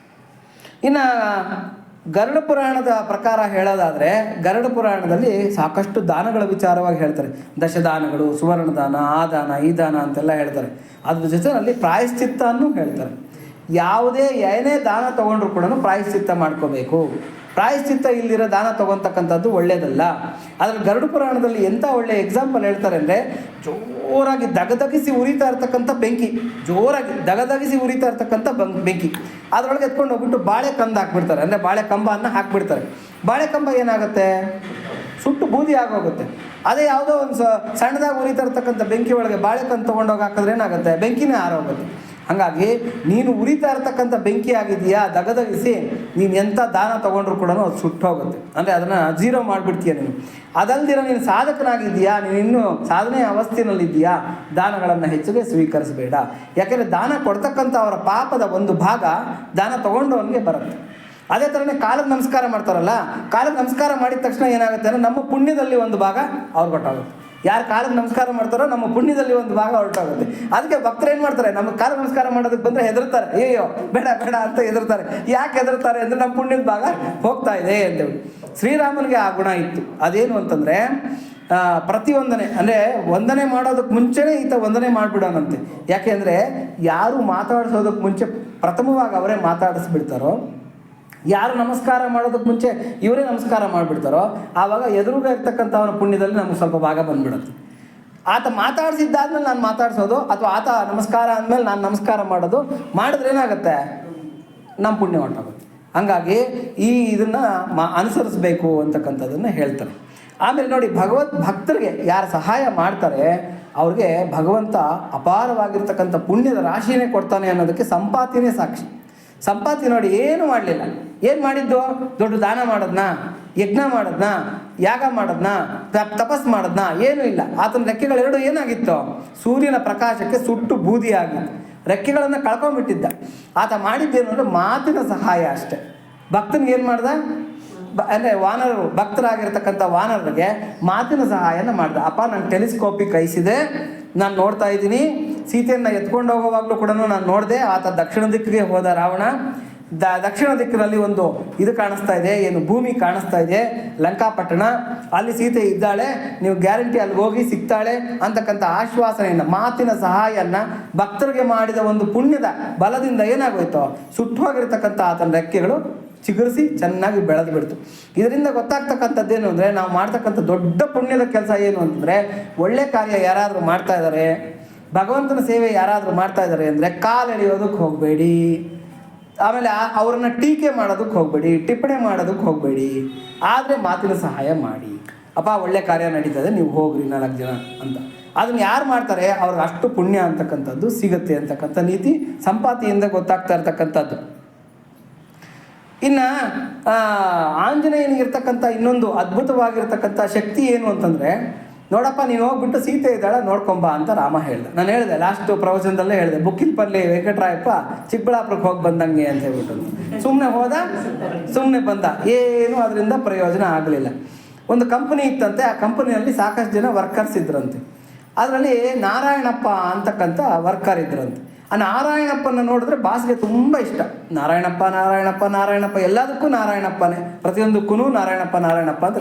ಇನ್ನು ಗರುಡ ಪುರಾಣದ ಪ್ರಕಾರ ಹೇಳೋದಾದರೆ, ಗರುಡ ಪುರಾಣದಲ್ಲಿ ಸಾಕಷ್ಟು ದಾನಗಳ ವಿಚಾರವಾಗಿ ಹೇಳ್ತಾರೆ. ದಶದಾನಗಳು, ಸುವರ್ಣ ದಾನ, ಆ ದಾನ ಈ ದಾನ ಅಂತೆಲ್ಲ ಹೇಳ್ತಾರೆ. ಅದ್ರ ಜೊತೆಯಲ್ಲಿ ಪ್ರಾಯಶ್ಚಿತ್ತನೂ ಹೇಳ್ತಾರೆ. ಯಾವುದೇ ಏನೇ ದಾನ ತೊಗೊಂಡ್ರು ಕೂಡ ಪ್ರಾಯಶ್ಚಿತ್ತ ಮಾಡ್ಕೋಬೇಕು. ಪ್ರಾಯಶ್ಚಿತ್ತ ಇಲ್ಲಿರೋ ದಾನ ತೊಗೊತಕ್ಕಂಥದ್ದು ಒಳ್ಳೆಯದಲ್ಲ. ಅದ್ರಲ್ಲಿ ಗರುಡ ಪುರಾಣದಲ್ಲಿ ಎಂಥ ಒಳ್ಳೆಯ ಎಕ್ಸಾಂಪಲ್ ಹೇಳ್ತಾರೆ ಅಂದರೆ, ಜೋರಾಗಿ ದಗದಗಿಸಿ ಉರಿತಾ ಇರ್ತಕ್ಕಂಥ ಬೆಂಕಿ, ಜೋರಾಗಿ ದಗದಗಿಸಿ ಉರಿತಾ ಇರ್ತಕ್ಕಂಥ ಬೆಂಕಿ, ಅದರೊಳಗೆ ಎತ್ಕೊಂಡು ಹೋಗ್ಬಿಟ್ಟು ಬಾಳೆ ಕಂದ ಹಾಕ್ಬಿಡ್ತಾರೆ. ಅಂದರೆ ಬಾಳೆ ಕಂಬವನ್ನು ಹಾಕ್ಬಿಡ್ತಾರೆ. ಬಾಳೆ ಕಂಬ ಏನಾಗುತ್ತೆ, ಸುಟ್ಟು ಬೂದಿ ಆಗೋಗುತ್ತೆ. ಅದೇ ಯಾವುದೋ ಒಂದು ಸಣ್ಣದಾಗಿ ಉರಿತಾ ಇರ್ತಕ್ಕಂಥ ಬೆಂಕಿ ಒಳಗೆ ಬಾಳೆಕಂದು ತೊಗೊಂಡೋಗಿ ಹಾಕಿದ್ರೆ ಏನಾಗುತ್ತೆ, ಬೆಂಕಿನೇ ಆರೋಗುತ್ತೆ. ಹಾಗಾಗಿ ನೀನು ಉರಿತಾ ಇರ್ತಕ್ಕಂಥ ಬೆಂಕಿ ಆಗಿದೆಯಾ, ದಗದಗಿಸಿ ನೀನು ಎಂಥ ದಾನ ತೊಗೊಂಡ್ರು ಕೂಡ ಅದು ಸುಟ್ಟೋಗುತ್ತೆ. ಅಂದರೆ ಅದನ್ನು ಜೀರೋ ಮಾಡಿಬಿಡ್ತೀಯ ನೀನು. ಅದಲ್ದಿರೋ ನೀನು ಸಾಧಕನಾಗಿದ್ದೀಯಾ, ನೀನು ಇನ್ನೂ ಸಾಧನೆ ಅವಸ್ಥೆಯಲ್ಲಿದ್ದೀಯಾ, ದಾನಗಳನ್ನು ಹೆಚ್ಚಿಗೆ ಸ್ವೀಕರಿಸಬೇಡ. ಯಾಕೆಂದರೆ ದಾನ ಕೊಡ್ತಕ್ಕಂಥ ಅವರ ಪಾಪದ ಒಂದು ಭಾಗ ದಾನ ತೊಗೊಂಡವನಿಗೆ ಬರುತ್ತೆ. ಅದೇ ಥರನೇ ಕಾಲಕ್ಕೆ ನಮಸ್ಕಾರ ಮಾಡ್ತಾರಲ್ಲ, ಕಾಲಕ್ಕೆ ನಮಸ್ಕಾರ ಮಾಡಿದ ತಕ್ಷಣ ಏನಾಗುತ್ತೆ ಅಂದರೆ ನಮ್ಮ ಪುಣ್ಯದಲ್ಲಿ ಒಂದು ಭಾಗ ಅವ್ರು ಕೊಟ್ಟಾಗುತ್ತೆ. ಯಾರು ಕಾಲಕ್ಕೆ ನಮಸ್ಕಾರ ಮಾಡ್ತಾರೋ ನಮ್ಮ ಪುಣ್ಯದಲ್ಲಿ ಒಂದು ಭಾಗ ಹೊರಟಾಗುತ್ತೆ. ಅದಕ್ಕೆ ಭಕ್ತರು ಏನು ಮಾಡ್ತಾರೆ, ನಮ್ಮ ಕಾಲಕ್ಕೆ ನಮಸ್ಕಾರ ಮಾಡೋದಕ್ಕೆ ಬಂದರೆ ಹೆದರ್ತಾರೆ, ಅಯ್ಯೋ ಬೇಡ ಬೇಡ ಅಂತ ಹೆದರ್ತಾರೆ. ಯಾಕೆ ಹೆದರ್ತಾರೆ ಅಂದರೆ ನಮ್ಮ ಪುಣ್ಯದ ಭಾಗ ಹೋಗ್ತಾ ಇದೆ ಅಂತೇಳಿ. ಶ್ರೀರಾಮನಿಗೆ ಆ ಗುಣ ಇತ್ತು. ಅದೇನು ಅಂತಂದರೆ ಪ್ರತಿವಂದನೆ, ಅಂದರೆ ವಂದನೆ ಮಾಡೋದಕ್ಕೆ ಮುಂಚೆನೇ ಈತ ವಂದನೆ ಮಾಡಿಬಿಡೋಣಂತೆ. ಯಾಕೆ ಅಂದರೆ ಯಾರು ಮಾತಾಡಿಸೋದಕ್ಕೆ ಮುಂಚೆ ಪ್ರಥಮವಾಗಿ ಅವರೇ ಮಾತಾಡಿಸ್ಬಿಡ್ತಾರೋ, ಯಾರು ನಮಸ್ಕಾರ ಮಾಡೋದಕ್ಕೆ ಮುಂಚೆ ಇವರೇ ನಮಸ್ಕಾರ ಮಾಡಿಬಿಡ್ತಾರೋ, ಆವಾಗ ಎದುರುಗ ಇರ್ತಕ್ಕಂಥ ಅವನ ಪುಣ್ಯದಲ್ಲಿ ನಮ್ಗೆ ಸ್ವಲ್ಪ ಭಾಗ ಬಂದ್ಬಿಡುತ್ತೆ. ಆತ ಮಾತಾಡಿಸಿದ್ದಾದ್ಮೇಲೆ ನಾನು ಮಾತಾಡಿಸೋದು, ಅಥವಾ ಆತ ನಮಸ್ಕಾರ ಅಂದಮೇಲೆ ನಾನು ನಮಸ್ಕಾರ ಮಾಡೋದು ಮಾಡಿದ್ರೆ ಏನಾಗುತ್ತೆ, ನಮ್ಮ ಪುಣ್ಯ ಹೊಂಟೋಗುತ್ತೆ. ಹಾಗಾಗಿ ಇದನ್ನು ಅನುಸರಿಸಬೇಕು ಅಂತಕ್ಕಂಥದ್ದನ್ನು ಹೇಳ್ತಾರೆ. ಆಮೇಲೆ ನೋಡಿ, ಭಕ್ತರಿಗೆ ಯಾರು ಸಹಾಯ ಮಾಡ್ತಾರೆ ಅವ್ರಿಗೆ ಭಗವಂತ ಅಪಾರವಾಗಿರ್ತಕ್ಕಂಥ ಪುಣ್ಯದ ರಾಶಿಯೇ ಕೊಡ್ತಾನೆ ಅನ್ನೋದಕ್ಕೆ ಸಂಪಾತಿನೇ ಸಾಕ್ಷಿ. ಸಂಪಾತಿ ನೋಡಿ, ಏನು ಮಾಡಲಿಲ್ಲ, ಏನು ಮಾಡಿದ್ದು, ದೊಡ್ಡ ದಾನ ಮಾಡೋದನ್ನ, ಯಜ್ಞ ಮಾಡೋದನ್ನ, ಯಾಗ ಮಾಡೋದನ್ನ, ತಪಸ್ ಮಾಡೋದನ್ನ, ಏನೂ ಇಲ್ಲ. ಆತನ ರೆಕ್ಕೆಗಳೆರಡು ಏನಾಗಿತ್ತು, ಸೂರ್ಯನ ಪ್ರಕಾಶಕ್ಕೆ ಸುಟ್ಟು ಬೂದಿ ಆಗಿತ್ತು. ರೆಕ್ಕೆಗಳನ್ನು ಕಳ್ಕೊಂಡ್ಬಿಟ್ಟಿದ್ದ. ಆತ ಮಾಡಿದ್ದೇನು ಅಂದರೆ ಮಾತಿನ ಸಹಾಯ ಅಷ್ಟೆ. ಭಕ್ತನಿಗೆ ಏನು ಮಾಡ್ದ ಅಂದರೆ ವಾನರರು, ಭಕ್ತರಾಗಿರ್ತಕ್ಕಂಥ ವಾನರರಿಗೆ ಮಾತಿನ ಸಹಾಯನ ಮಾಡ್ದ. ಅಪ್ಪ ನಾನು ಟೆಲಿಸ್ಕೋಪಿಗೆ ಕೈಸಿದೆ, ನಾನು ನೋಡ್ತಾ ಇದ್ದೀನಿ, ಸೀತೆಯನ್ನು ಎತ್ಕೊಂಡು ಹೋಗೋವಾಗಲೂ ಕೂಡ ನಾನು ನೋಡಿದೆ. ಆತ ದಕ್ಷಿಣ ದಿಕ್ಕಿಗೆ ಹೋದ ರಾವಣ. ದಕ್ಷಿಣ ದಿಕ್ಕಿನಲ್ಲಿ ಒಂದು ಇದು ಕಾಣಿಸ್ತಾ ಇದೆ, ಏನು ಭೂಮಿ ಕಾಣಿಸ್ತಾ ಇದೆ, ಲಂಕಾಪಟ್ಟಣ, ಅಲ್ಲಿ ಸೀತೆ ಇದ್ದಾಳೆ, ನೀವು ಗ್ಯಾರಂಟಿ ಅಲ್ಲಿಗೆ ಹೋಗಿ ಸಿಗ್ತಾಳೆ ಅಂತಕ್ಕಂಥ ಆಶ್ವಾಸನೆಯನ್ನು, ಮಾತಿನ ಸಹಾಯನ ಭಕ್ತರಿಗೆ ಮಾಡಿದ ಒಂದು ಪುಣ್ಯದ ಬಲದಿಂದ ಏನಾಗೋಯ್ತೋ, ಸುಟ್ಟು ಹೋಗಿರ್ತಕ್ಕಂಥ ಆತನ ರೆಕ್ಕೆಗಳು ಚಿಗುರಿಸಿ ಚೆನ್ನಾಗಿ ಬೆಳೆದು ಬಿಡ್ತು. ಇದರಿಂದ ಗೊತ್ತಾಗ್ತಕ್ಕಂಥದ್ದೇನು ಅಂದರೆ, ನಾವು ಮಾಡ್ತಕ್ಕಂಥ ದೊಡ್ಡ ಪುಣ್ಯದ ಕೆಲಸ ಏನು ಅಂತಂದರೆ, ಒಳ್ಳೆ ಕಾರ್ಯ ಯಾರಾದರೂ ಮಾಡ್ತಾ ಇದ್ದಾರೆ, ಭಗವಂತನ ಸೇವೆ ಯಾರಾದರೂ ಮಾಡ್ತಾ ಇದ್ದಾರೆ ಅಂದರೆ ಕಾಲೆಳೆಯೋದಕ್ಕೆ ಹೋಗಬೇಡಿ. ಆಮೇಲೆ ಅವ್ರನ್ನ ಟೀಕೆ ಮಾಡೋದಕ್ಕೆ ಹೋಗಬೇಡಿ, ಟಿಪ್ಪಣಿ ಮಾಡೋದಕ್ಕೆ ಹೋಗಬೇಡಿ. ಆದರೆ ಮಾತಿನ ಸಹಾಯ ಮಾಡಿ. ಅಪ್ಪ ಒಳ್ಳೆ ಕಾರ್ಯ ನಡೀತದೆ, ನೀವು ಹೋಗ್ರಿ 4 ಜನ ಅಂತ. ಅದನ್ನು ಯಾರು ಮಾಡ್ತಾರೆ ಅವ್ರಿಗೆ ಅಷ್ಟು ಪುಣ್ಯ ಅಂತಕ್ಕಂಥದ್ದು ಸಿಗುತ್ತೆ ಅಂತಕ್ಕಂಥ ನೀತಿ ಸಂಪಾತಿಯಿಂದ ಗೊತ್ತಾಗ್ತಾ ಇರ್ತಕ್ಕಂಥದ್ದು. ಇನ್ನು ಆಂಜನೇಯನಿಗಿರ್ತಕ್ಕಂಥ ಇನ್ನೊಂದು ಅದ್ಭುತವಾಗಿರ್ತಕ್ಕಂಥ ಶಕ್ತಿ ಏನು ಅಂತಂದರೆ, ನೋಡಪ್ಪ ನೀನು ಹೋಗ್ಬಿಟ್ಟು ಸೀತೆ ಇದ್ದಾಳ ನೋಡ್ಕೊಂಬ ಅಂತ ರಾಮ ಹೇಳ್ದೆ. ನಾನು ಹೇಳಿದೆ ಲಾಸ್ಟ್ ಪ್ರವಚನದಲ್ಲೇ ಹೇಳಿದೆ, ಬುಕ್ಕಿಲ್ಪಲ್ಲಿ ವೆಂಕಟರಾಯಪ್ಪ ಚಿಕ್ಕಬಳ್ಳಾಪುರಕ್ಕೆ ಹೋಗಿ ಬಂದಂಗೆ ಅಂತ ಹೇಳ್ಬಿಟ್ಟು. ಸುಮ್ಮನೆ ಹೋದ, ಸುಮ್ಮನೆ ಬಂದ, ಏನು ಅದರಿಂದ ಪ್ರಯೋಜನ ಆಗಲಿಲ್ಲ. ಒಂದು ಕಂಪನಿ ಇತ್ತಂತೆ, ಆ ಕಂಪನಿಯಲ್ಲಿ ಸಾಕಷ್ಟು ಜನ ವರ್ಕರ್ಸ್ ಇದ್ರಂತೆ. ಅದರಲ್ಲಿ ನಾರಾಯಣಪ್ಪ ಅಂತಕ್ಕಂಥ ವರ್ಕರ್ ಇದ್ರಂತೆ. ಆ ನಾರಾಯಣಪ್ಪನ ನೋಡಿದ್ರೆ ಬಾಸ್ಗೆ ತುಂಬ ಇಷ್ಟ. ನಾರಾಯಣಪ್ಪ ನಾರಾಯಣಪ್ಪ ನಾರಾಯಣಪ್ಪ, ಎಲ್ಲದಕ್ಕೂ ನಾರಾಯಣಪ್ಪನೇ, ಪ್ರತಿಯೊಂದಕ್ಕೂ ನಾರಾಯಣಪ್ಪ ನಾರಾಯಣಪ್ಪ ಅಂತ.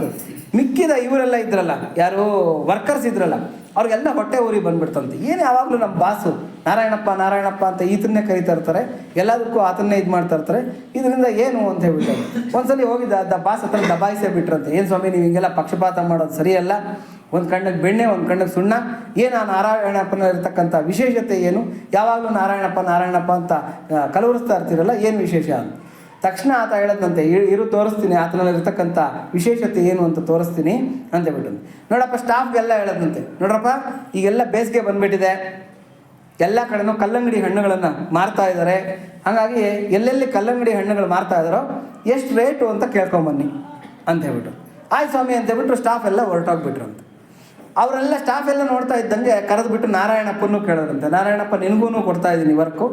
ಮಿಕ್ಕಿದ ಇವರೆಲ್ಲ ಇದ್ರಲ್ಲ, ಯಾರು ವರ್ಕರ್ಸ್ ಇದ್ರಲ್ಲ, ಅವ್ರಿಗೆಲ್ಲ ಹೊಟ್ಟೆ ಊರಿ ಬಂದ್ಬಿಡ್ತಂತೆ. ಏನು ಯಾವಾಗಲೂ ನಮ್ಮ ಬಾಸು ನಾರಾಯಣಪ್ಪ ನಾರಾಯಣಪ್ಪ ಅಂತ ಈತನ್ನೇ ಕರಿತಾ ಇರ್ತಾರೆ, ಎಲ್ಲದಕ್ಕೂ ಆತನ್ನೇ ಇದು ಮಾಡ್ತಾ ಇರ್ತಾರೆ, ಇದರಿಂದ ಏನು ಅಂತ ಹೇಳ್ಬಿಟ್ಟಾರೆ. ಒಂದ್ಸಲಿ ಹೋಗಿದ್ದ ಬಾಸ್ ಹತ್ರ ದಬಾಯಿಸೇ ಬಿಟ್ರಂತೆ. ಏನು ಸ್ವಾಮಿ ನೀವು ಹಿಂಗೆಲ್ಲ ಪಕ್ಷಪಾತ ಮಾಡೋದು ಸರಿಯಲ್ಲ, ಒಂದು ಕಣ್ಣಿಗೆ ಬೆಣ್ಣೆ ಒಂದು ಕಣ್ಣಿಗೆ ಸುಣ್ಣ, ಏನು ಆ ನಾರಾಯಣಪ್ಪನ ಇರತಕ್ಕಂಥ ವಿಶೇಷತೆ ಏನು, ಯಾವಾಗಲೂ ನಾರಾಯಣಪ್ಪ ನಾರಾಯಣಪ್ಪ ಅಂತ ಕಲವರಿಸ್ತಾ ಇರ್ತೀರಲ್ಲ, ಏನು ವಿಶೇಷ ಅಂತ. ತಕ್ಷಣ ಆತ ಹೇಳದಂತೆ, ಇರು ತೋರಿಸ್ತೀನಿ ಆತನಲ್ಲಿ ಇರ್ತಕ್ಕಂಥ ವಿಶೇಷತೆ ಏನು ಅಂತ ತೋರಿಸ್ತೀನಿ ಅಂತ ಹೇಳ್ಬಿಟ್ಟು. ನೋಡಪ್ಪ ಸ್ಟಾಫ್ಗೆಲ್ಲ ಹೇಳದಂತೆ, ನೋಡ್ರಪ್ಪ ಈಗೆಲ್ಲ ಬೇಸಿಗೆ ಬಂದುಬಿಟ್ಟಿದೆ, ಎಲ್ಲ ಕಡೆನೂ ಕಲ್ಲಂಗಡಿ ಹಣ್ಣುಗಳನ್ನು ಮಾರ್ತಾ ಇದ್ದಾರೆ, ಹಾಗಾಗಿ ಎಲ್ಲೆಲ್ಲಿ ಕಲ್ಲಂಗಡಿ ಹಣ್ಣುಗಳು ಮಾರ್ತಾ ಇದ್ದಾರೋ ಎಷ್ಟು ರೇಟು ಅಂತ ಕೇಳ್ಕೊಂಬನ್ನಿ ಅಂತ ಹೇಳ್ಬಿಟ್ಟು. ಆಯ್ತು ಸ್ವಾಮಿ ಅಂತ ಹೇಳ್ಬಿಟ್ಟು ಸ್ಟಾಫ್ ಎಲ್ಲ ಹೊರಟೋಗ್ಬಿಟ್ರು ಅಂತ. ಅವರೆಲ್ಲ ಸ್ಟಾಫ್ ಎಲ್ಲ ನೋಡ್ತಾ ಇದ್ದಂಗೆ ಕರೆದುಬಿಟ್ಟು ನಾರಾಯಣಪ್ಪನೂ ಕೇಳೋದಂತೆ, ನಾರಾಯಣಪ್ಪ ನಿನಗೂ ಕೊಡ್ತಾ ಇದ್ದೀನಿ ವರ್ಕು,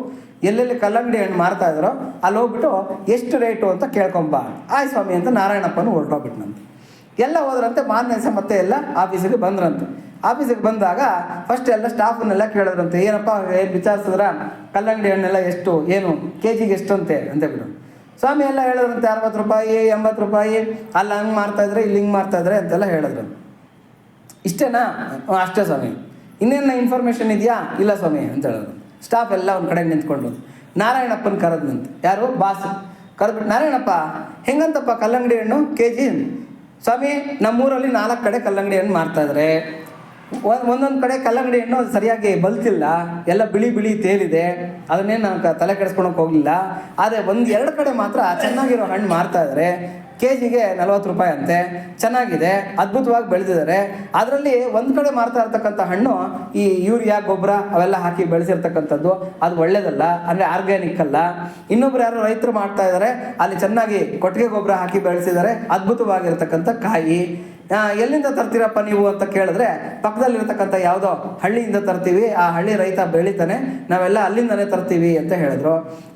ಎಲ್ಲೆಲ್ಲಿ ಕಲ್ಲಂಗಡಿ ಹಣ್ಣು ಮಾರ್ತಾ ಇದ್ದಾರೋ ಅಲ್ಲಿ ಹೋಗ್ಬಿಟ್ಟು ಎಷ್ಟು ರೇಟು ಅಂತ ಕೇಳ್ಕೊಂಬ. ಆಯ್ತು ಸ್ವಾಮಿ ಅಂತ ನಾರಾಯಣಪ್ಪನೂ ಹೊರಟೋಗ್ಬಿಟ್ನಂತೆ. ಎಲ್ಲ ಹೋದ್ರಂತೆ. ಮಾರನೇ ದಿವಸ ಮತ್ತೆ ಎಲ್ಲ ಆಫೀಸಿಗೆ ಬಂದ್ರಂತೆ. ಆಫೀಸಿಗೆ ಬಂದಾಗ ಫಸ್ಟ್ ಎಲ್ಲ ಸ್ಟಾಫನ್ನೆಲ್ಲ ಕೇಳಿದ್ರಂತೆ, ಏನಪ್ಪ ಏನು ವಿಚಾರಿಸಿದ್ರ, ಕಲ್ಲಂಗಡಿ ಹಣ್ಣೆಲ್ಲ ಎಷ್ಟು, ಏನು ಕೆಜಿಗೆ ಎಷ್ಟಂತೆ ಅಂತ ಬಿಡು. ಸ್ವಾಮಿ ಎಲ್ಲ ಹೇಳಿದ್ರಂತೆ 60 ರೂಪಾಯಿ 80 ರೂಪಾಯಿ, ಅಲ್ಲಿ ಹಂಗೆ ಮಾರ್ತಾಯಿದ್ರೆ ಇಲ್ಲಿ ಹಿಂಗೆ ಮಾರ್ತಾಯಿದ್ರೆ ಅಂತೆಲ್ಲ ಹೇಳಿದ್ರು. ಇಷ್ಟೇನಾ? ಅಷ್ಟೇ ಸ್ವಾಮಿ. ಇನ್ನೇನು ಇನ್ಫಾರ್ಮೇಷನ್ ಇದೆಯಾ? ಇಲ್ಲ ಸ್ವಾಮಿ ಅಂತ ಹೇಳಿದ್ರು. ಸ್ಟಾಫ್ ಎಲ್ಲ ಒಂದು ಕಡೆ ನಿಂತ್ಕೊಂಡು ನಾರಾಯಣಪ್ಪನ ಕರೆದ್ನಂತೆ. ಯಾರು? ಬಾಸ್. ಕರೆದ್ಬಿಟ್ಟು, ನಾರಾಯಣಪ್ಪ ಹೆಂಗಂತಪ್ಪ ಕಲ್ಲಂಗಡಿ ಹಣ್ಣು ಕೆಜಿ? ಸ್ವಾಮಿ ನಮ್ಮೂರಲ್ಲಿ 4 ಕಡೆ ಕಲ್ಲಂಗಡಿ ಹಣ್ಣು ಮಾರ್ತಾಯಿದ್ದಾರೆ. ಒಂದೊಂದು ಕಡೆ ಕಲ್ಲಂಗಡಿ ಹಣ್ಣು ಸರಿಯಾಗಿ ಬಲ್ತಿಲ್ಲ, ಎಲ್ಲ ಬಿಳಿ ಬಿಳಿ ತೇಲಿದೆ, ಅದನ್ನೇನು ನಾನು ತಲೆ ಕೆಡಿಸ್ಕೊಳಕ್ಕೆ ಹೋಗಲಿಲ್ಲ. ಆದರೆ 1-2 ಕಡೆ ಮಾತ್ರ ಚೆನ್ನಾಗಿರೋ ಹಣ್ಣು ಮಾರ್ತಾ ಇದ್ದಾರೆ, ಕೆಜಿಗೆ 40 ರೂಪಾಯಿ ಅಂತೆ, ಚೆನ್ನಾಗಿದೆ, ಅದ್ಭುತವಾಗಿ ಬೆಳೆದಿದ್ದಾರೆ. ಅದರಲ್ಲಿ ಒಂದು ಕಡೆ ಮಾರ್ತಾ ಇರ್ತಕ್ಕಂಥ ಹಣ್ಣು ಈ ಯೂರಿಯಾ ಗೊಬ್ಬರ ಅವೆಲ್ಲ ಹಾಕಿ ಬೆಳೆಸಿರ್ತಕ್ಕಂಥದ್ದು, ಅದು ಒಳ್ಳೇದಲ್ಲ, ಅಂದರೆ ಆರ್ಗ್ಯಾನಿಕ್ ಅಲ್ಲ. ಇನ್ನೊಬ್ರು ಯಾರು ರೈತರು ಮಾಡ್ತಾ ಇದ್ದಾರೆ, ಅಲ್ಲಿ ಚೆನ್ನಾಗಿ ಕೊಟ್ಟಿಗೆ ಗೊಬ್ಬರ ಹಾಕಿ ಬೆಳೆಸಿದ್ದಾರೆ, ಅದ್ಭುತವಾಗಿರ್ತಕ್ಕಂಥ ಕಾಯಿ. ಎಲ್ಲಿಂದ ತರ್ತೀರಪ್ಪ ನೀವು ಅಂತ ಕೇಳಿದ್ರೆ, ಪಕ್ಕದಲ್ಲಿರ್ತಕ್ಕಂಥ ಯಾವುದೋ ಹಳ್ಳಿಯಿಂದ ತರ್ತೀವಿ, ಆ ಹಳ್ಳಿ ರೈತ ಬೆಳಿತಾನೆ, ನಾವೆಲ್ಲ ಅಲ್ಲಿಂದನೇ ತರ್ತೀವಿ ಅಂತ ಹೇಳಿದ್ರು.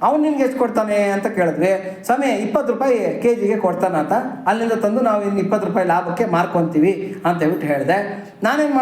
ಅವ್ನು ನಿನ್ಗೆ ಎಷ್ಟು ಕೊಡ್ತಾನೆ ಅಂತ ಕೇಳಿದ್ವಿ. ಸ್ವಾಮಿ 20 ರೂಪಾಯಿ ಕೆಜಿಗೆ ಕೊಡ್ತಾನಾತ, ಅಲ್ಲಿಂದ ತಂದು ನಾವು ಇನ್ನು 20 ರೂಪಾಯಿ ಲಾಭಕ್ಕೆ ಮಾರ್ಕೊತೀವಿ ಅಂತ ಹೇಳ್ಬಿಟ್ಟು ಹೇಳಿದೆ. ನಾನೇನು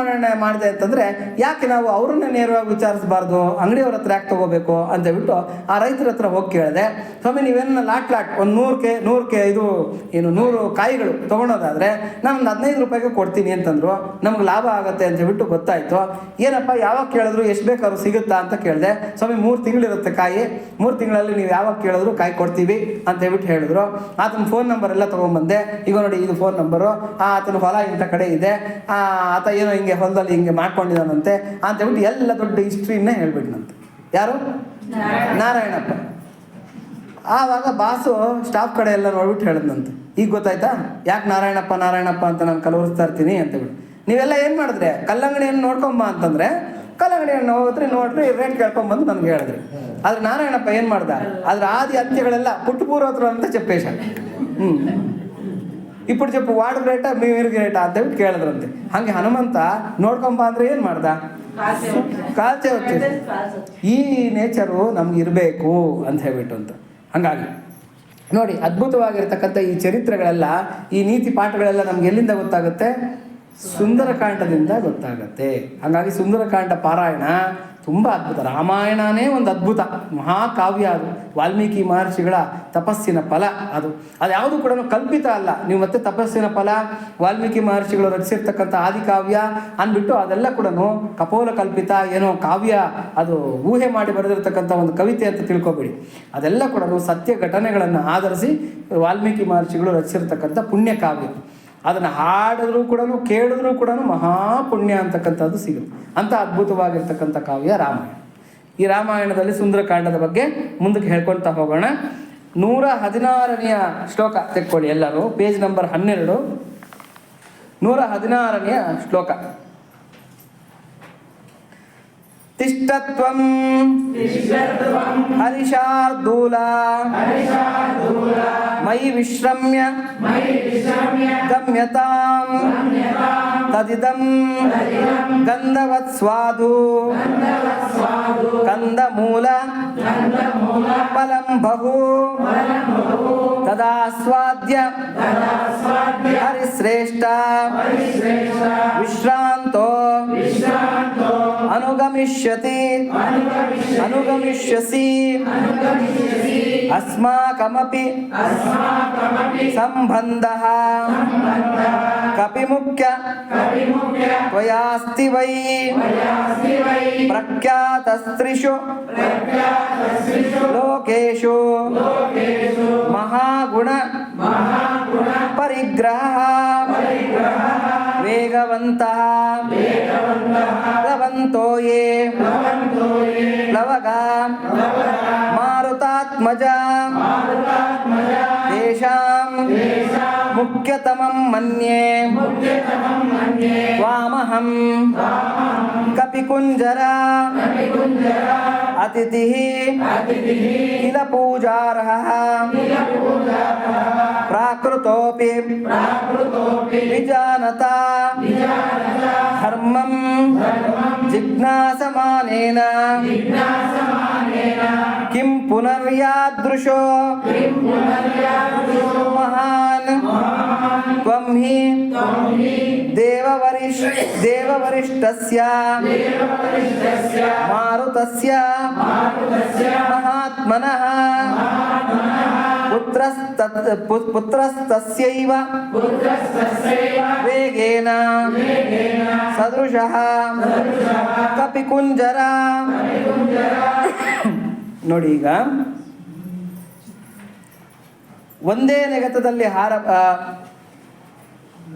ಮಾಡಿದೆ ಅಂತಂದರೆ, ಯಾಕೆ ನಾವು ಅವ್ರನ್ನೇ ನೇರವಾಗಿ ವಿಚಾರಿಸಬಾರ್ದು, ಅಂಗಡಿಯವ್ರ ಹತ್ರ ಯಾಕೆ ತೊಗೋಬೇಕು ಅಂತ ಹೇಳ್ಬಿಟ್ಟು ಆ ರೈತರ ಹತ್ರ ಹೋಗಿ ಕೇಳಿದೆ. ಸ್ವಾಮಿ ನೀವೇನು ಲಾಟ್ ಒಂದು 100 ಕಾಯಿಗಳು ತೊಗೊಳೋದಾದರೆ ನಾನು 15 ರೂಪಾಯಿಗೆ ಕೊಡ್ತೀನಿ ಅಂತಂದರು. ನಮ್ಗೆ ಲಾಭ ಆಗುತ್ತೆ ಅಂತ ಹೇಳ್ಬಿಟ್ಟು ಗೊತ್ತಾಯಿತು. ಏನಪ್ಪ ಯಾವಾಗ ಕೇಳಿದ್ರು ಎಷ್ಟು ಬೇಕಾದ್ರೂ ಸಿಗುತ್ತಾ ಅಂತ ಕೇಳಿದೆ. ಸ್ವಾಮಿ 3 ತಿಂಗಳಿರುತ್ತೆ ಕಾಯಿ, 3 ತಿಂಗಳಲ್ಲಿ ನೀವು ಯಾವಾಗ ಕೇಳಿದ್ರು ಕಾಯಿ ಕೊಡ್ತೀವಿ ಅಂತ ಹೇಳ್ಬಿಟ್ಟು ಹೇಳಿದ್ರು. ಆತನ ಫೋನ್ ನಂಬರ್ ಎಲ್ಲ ತೊಗೊಂಬಂದೆ. ಈಗ ನೋಡಿ ಇದು ಫೋನ್ ನಂಬರು, ಆತನ ಹೊಲ ಇಂಥ ಕಡೆ ಇದೆ, ಆತ ಏನೋ ಹಿಂಗೆ ಹೊಲದಲ್ಲಿ ಹಿಂಗೆ ಮಾಡ್ಕೊಂಡಿದ್ದಾನಂತೆ ಅಂತ ಹೇಳ್ಬಿಟ್ಟು ಎಲ್ಲ ದೊಡ್ಡ ಹಿಸ್ಟ್ರಿನೇ ಹೇಳ್ಬಿಟ್ನಂತೆ. ಯಾರು? ನಾರಾಯಣಪ್ಪ. ಆವಾಗ ಬಾಸು ಸ್ಟಾಫ್ ಕಡೆ ಎಲ್ಲ ನೋಡ್ಬಿಟ್ಟು ಹೇಳಿದ್ನಂತೆ, ಈಗ ಗೊತ್ತಾಯ್ತಾ ಯಾಕೆ ನಾರಾಯಣಪ್ಪ ನಾರಾಯಣಪ್ಪ ಅಂತ ನಾನು ಕಲವರಿಸ್ತಾ ಇರ್ತೀನಿ ಅಂತ ಹೇಳ್ಬಿಟ್ಟು. ನೀವೆಲ್ಲ ಏನು ಮಾಡಿದ್ರೆ, ಕಲ್ಲಂಗಡಿ ಹಣ್ಣು ನೋಡ್ಕೊಂಬ ಅಂತಂದರೆ ಕಲ್ಲಂಗಡಿ ಹಣ್ಣು ನೋಡ್ರಿ ರೇಟ್ ಕೇಳ್ಕೊಂಬಂದು ನನಗೆ ಹೇಳಿದ್ರಿ. ಆದರೆ ನಾರಾಯಣಪ್ಪ ಏನು ಮಾಡ್ದ, ಅದ್ರ ಆದಿ ಅಂತ್ಯಗಳೆಲ್ಲ ಪುಟ್ಟಪೂರ್ವತ್ರ ಅಂತ చెప్పేಶ. ఇప్పుడు చెప్పు వాడు రేಟ మీరు ರೇಟ ಅಂತ ಹೇಳ್ಬಿಟ್ಟು ಕೇಳಿದ್ರಂತೆ. ಹಾಗೆ ಹನುಮಂತ ನೋಡ್ಕೊಂಬ ಅಂದರೆ ಏನು ಮಾಡ್ದ, ಕಾಲ್ಚೆ ಹೋಗ್ತಿದೆ. ಈ ನೇಚರು ನಮ್ಗೆ ಇರಬೇಕು ಅಂತ ಹೇಳ್ಬಿಟ್ಟು ಅಂತ. ಹಾಗಾಗಿ ನೋಡಿ, ಅದ್ಭುತವಾಗಿರ್ತಕ್ಕಂಥ ಈ ಚರಿತ್ರೆಗಳೆಲ್ಲ, ಈ ನೀತಿ ಪಾಠಗಳೆಲ್ಲ ನಮ್ಗೆ ಎಲ್ಲಿಂದ ಗೊತ್ತಾಗುತ್ತೆ? ಸುಂದರಕಾಂಡದಿಂದ ಗೊತ್ತಾಗತ್ತೆ. ಹಾಗಾಗಿ ಸುಂದರಕಾಂಡ ಪಾರಾಯಣ ತುಂಬ ಅದ್ಭುತ. ರಾಮಾಯಣನೇ ಒಂದು ಅದ್ಭುತ ಮಹಾಕಾವ್ಯ. ಅದು ವಾಲ್ಮೀಕಿ ಮಹರ್ಷಿಗಳ ತಪಸ್ಸಿನ ಫಲ. ಅದು ಯಾವುದು ಕೂಡ ಕಲ್ಪಿತ ಅಲ್ಲ. ನೀವು ಮತ್ತೆ ತಪಸ್ಸಿನ ಫಲ ವಾಲ್ಮೀಕಿ ಮಹರ್ಷಿಗಳು ರಚಿಸಿರ್ತಕ್ಕಂಥ ಆದಿಕಾವ್ಯ ಅಂದ್ಬಿಟ್ಟು ಅದೆಲ್ಲ ಕೂಡ ಕಪೋಲ ಕಲ್ಪಿತ ಏನೋ ಕಾವ್ಯ, ಅದು ಊಹೆ ಮಾಡಿ ಬರೆದಿರ್ತಕ್ಕಂಥ ಒಂದು ಕವಿತೆ ಅಂತ ತಿಳ್ಕೊಬೇಡಿ. ಅದೆಲ್ಲ ಕೂಡ ಸತ್ಯ ಘಟನೆಗಳನ್ನು ಆಧರಿಸಿ ವಾಲ್ಮೀಕಿ ಮಹರ್ಷಿಗಳು ರಚಿಸಿರ್ತಕ್ಕಂಥ ಪುಣ್ಯಕಾವ್ಯ. ಅದನ್ನು ಹಾಡಿದ್ರೂ ಕೂಡ ಕೇಳಿದ್ರೂ ಕೂಡ ಮಹಾಪುಣ್ಯ ಅಂತಕ್ಕಂಥದ್ದು ಸಿಗುತ್ತೆ. ಅಂಥ ಅದ್ಭುತವಾಗಿರ್ತಕ್ಕಂಥ ಕಾವ್ಯ ರಾಮಾಯಣ. ಈ ರಾಮಾಯಣದಲ್ಲಿ ಸುಂದರಕಾಂಡದ ಬಗ್ಗೆ ಮುಂದಕ್ಕೆ ಹೇಳ್ಕೊಳ್ತಾ ಹೋಗೋಣ. 116ನೇ ಶ್ಲೋಕ ತೆಕ್ಕೊಳ್ಳಿ ಎಲ್ಲರೂ, ಪೇಜ್ ನಂಬರ್ 12, 116ನೇ ಶ್ಲೋಕ. ತಿಷ್ಟತ್ವಂ ಹರಿಷಾರ್ದೂಲ ಮಯಿ ವಿಶ್ರಮ್ಯ ಗಮ್ಯತಾಂ ತದಿದಂ ಗಂಧವತ್ ಸ್ವಾದು ಕಂದಮೂಲ ಫಲಂ ಬಹು ತದಾಸ್ವಾದ್ಯ ಹರಿಶ್ರೇಷ್ಠ ವಿಶ್ರಾಂತೋ ಅನುಗಮಿಷ್ಯಸಿ ಅಸ್ಮಾಕಮಪಿ ಸಂಬಂಧಃ ಕಪಿಮುಖ್ಯ ತ್ವಯಾಸ್ತಿ ವೈ ಪ್ರಖ್ಯಾತಸ್ತ್ರಿಷು ಲೋಕೇಶು ಮಹಾಗುಣ ಪರಿಗ್ರಹ ವೇಗವಂತಃ ಪ್ಲವಂತೋ ಯೇ ಪ್ಲವಗ ಮಾರುತಾತ್ಮಜ ತೇಷಾಂ ಮುಖ್ಯತಮಂ ಮನ್ಯೇ ತ್ವಾಮಹಂ ಕಪಿಕುಂಜರ ಅತಿಥಿಃ ಕಿಲ ಪೂಜಾರ್ಹಃ ಪ್ರಾಕೃತೋಪಿ ವಿಜಾನತಾ ಧರ್ಮಂ ಜಿಜ್ಞಾಸಮಾನೇನ ಕಿಂ ಪುನರ್ಯಾದೃಶೋ ಮಹಾನ್ ತ್ವಂ ಹಿ ದೇವವರಿಷ್ಠಸ್ಯ ಮಾರುತಸ್ಯ ಮಹಾತ್ಮನಃ ಪುತ್ರಸ್ತಸ್ಯೈವ ವೇಗೇನ ಸದೃಶಃ ಕಪಿಕುಂಜರ. ನೋಡಿ, ಈಗ ಒಂದೇ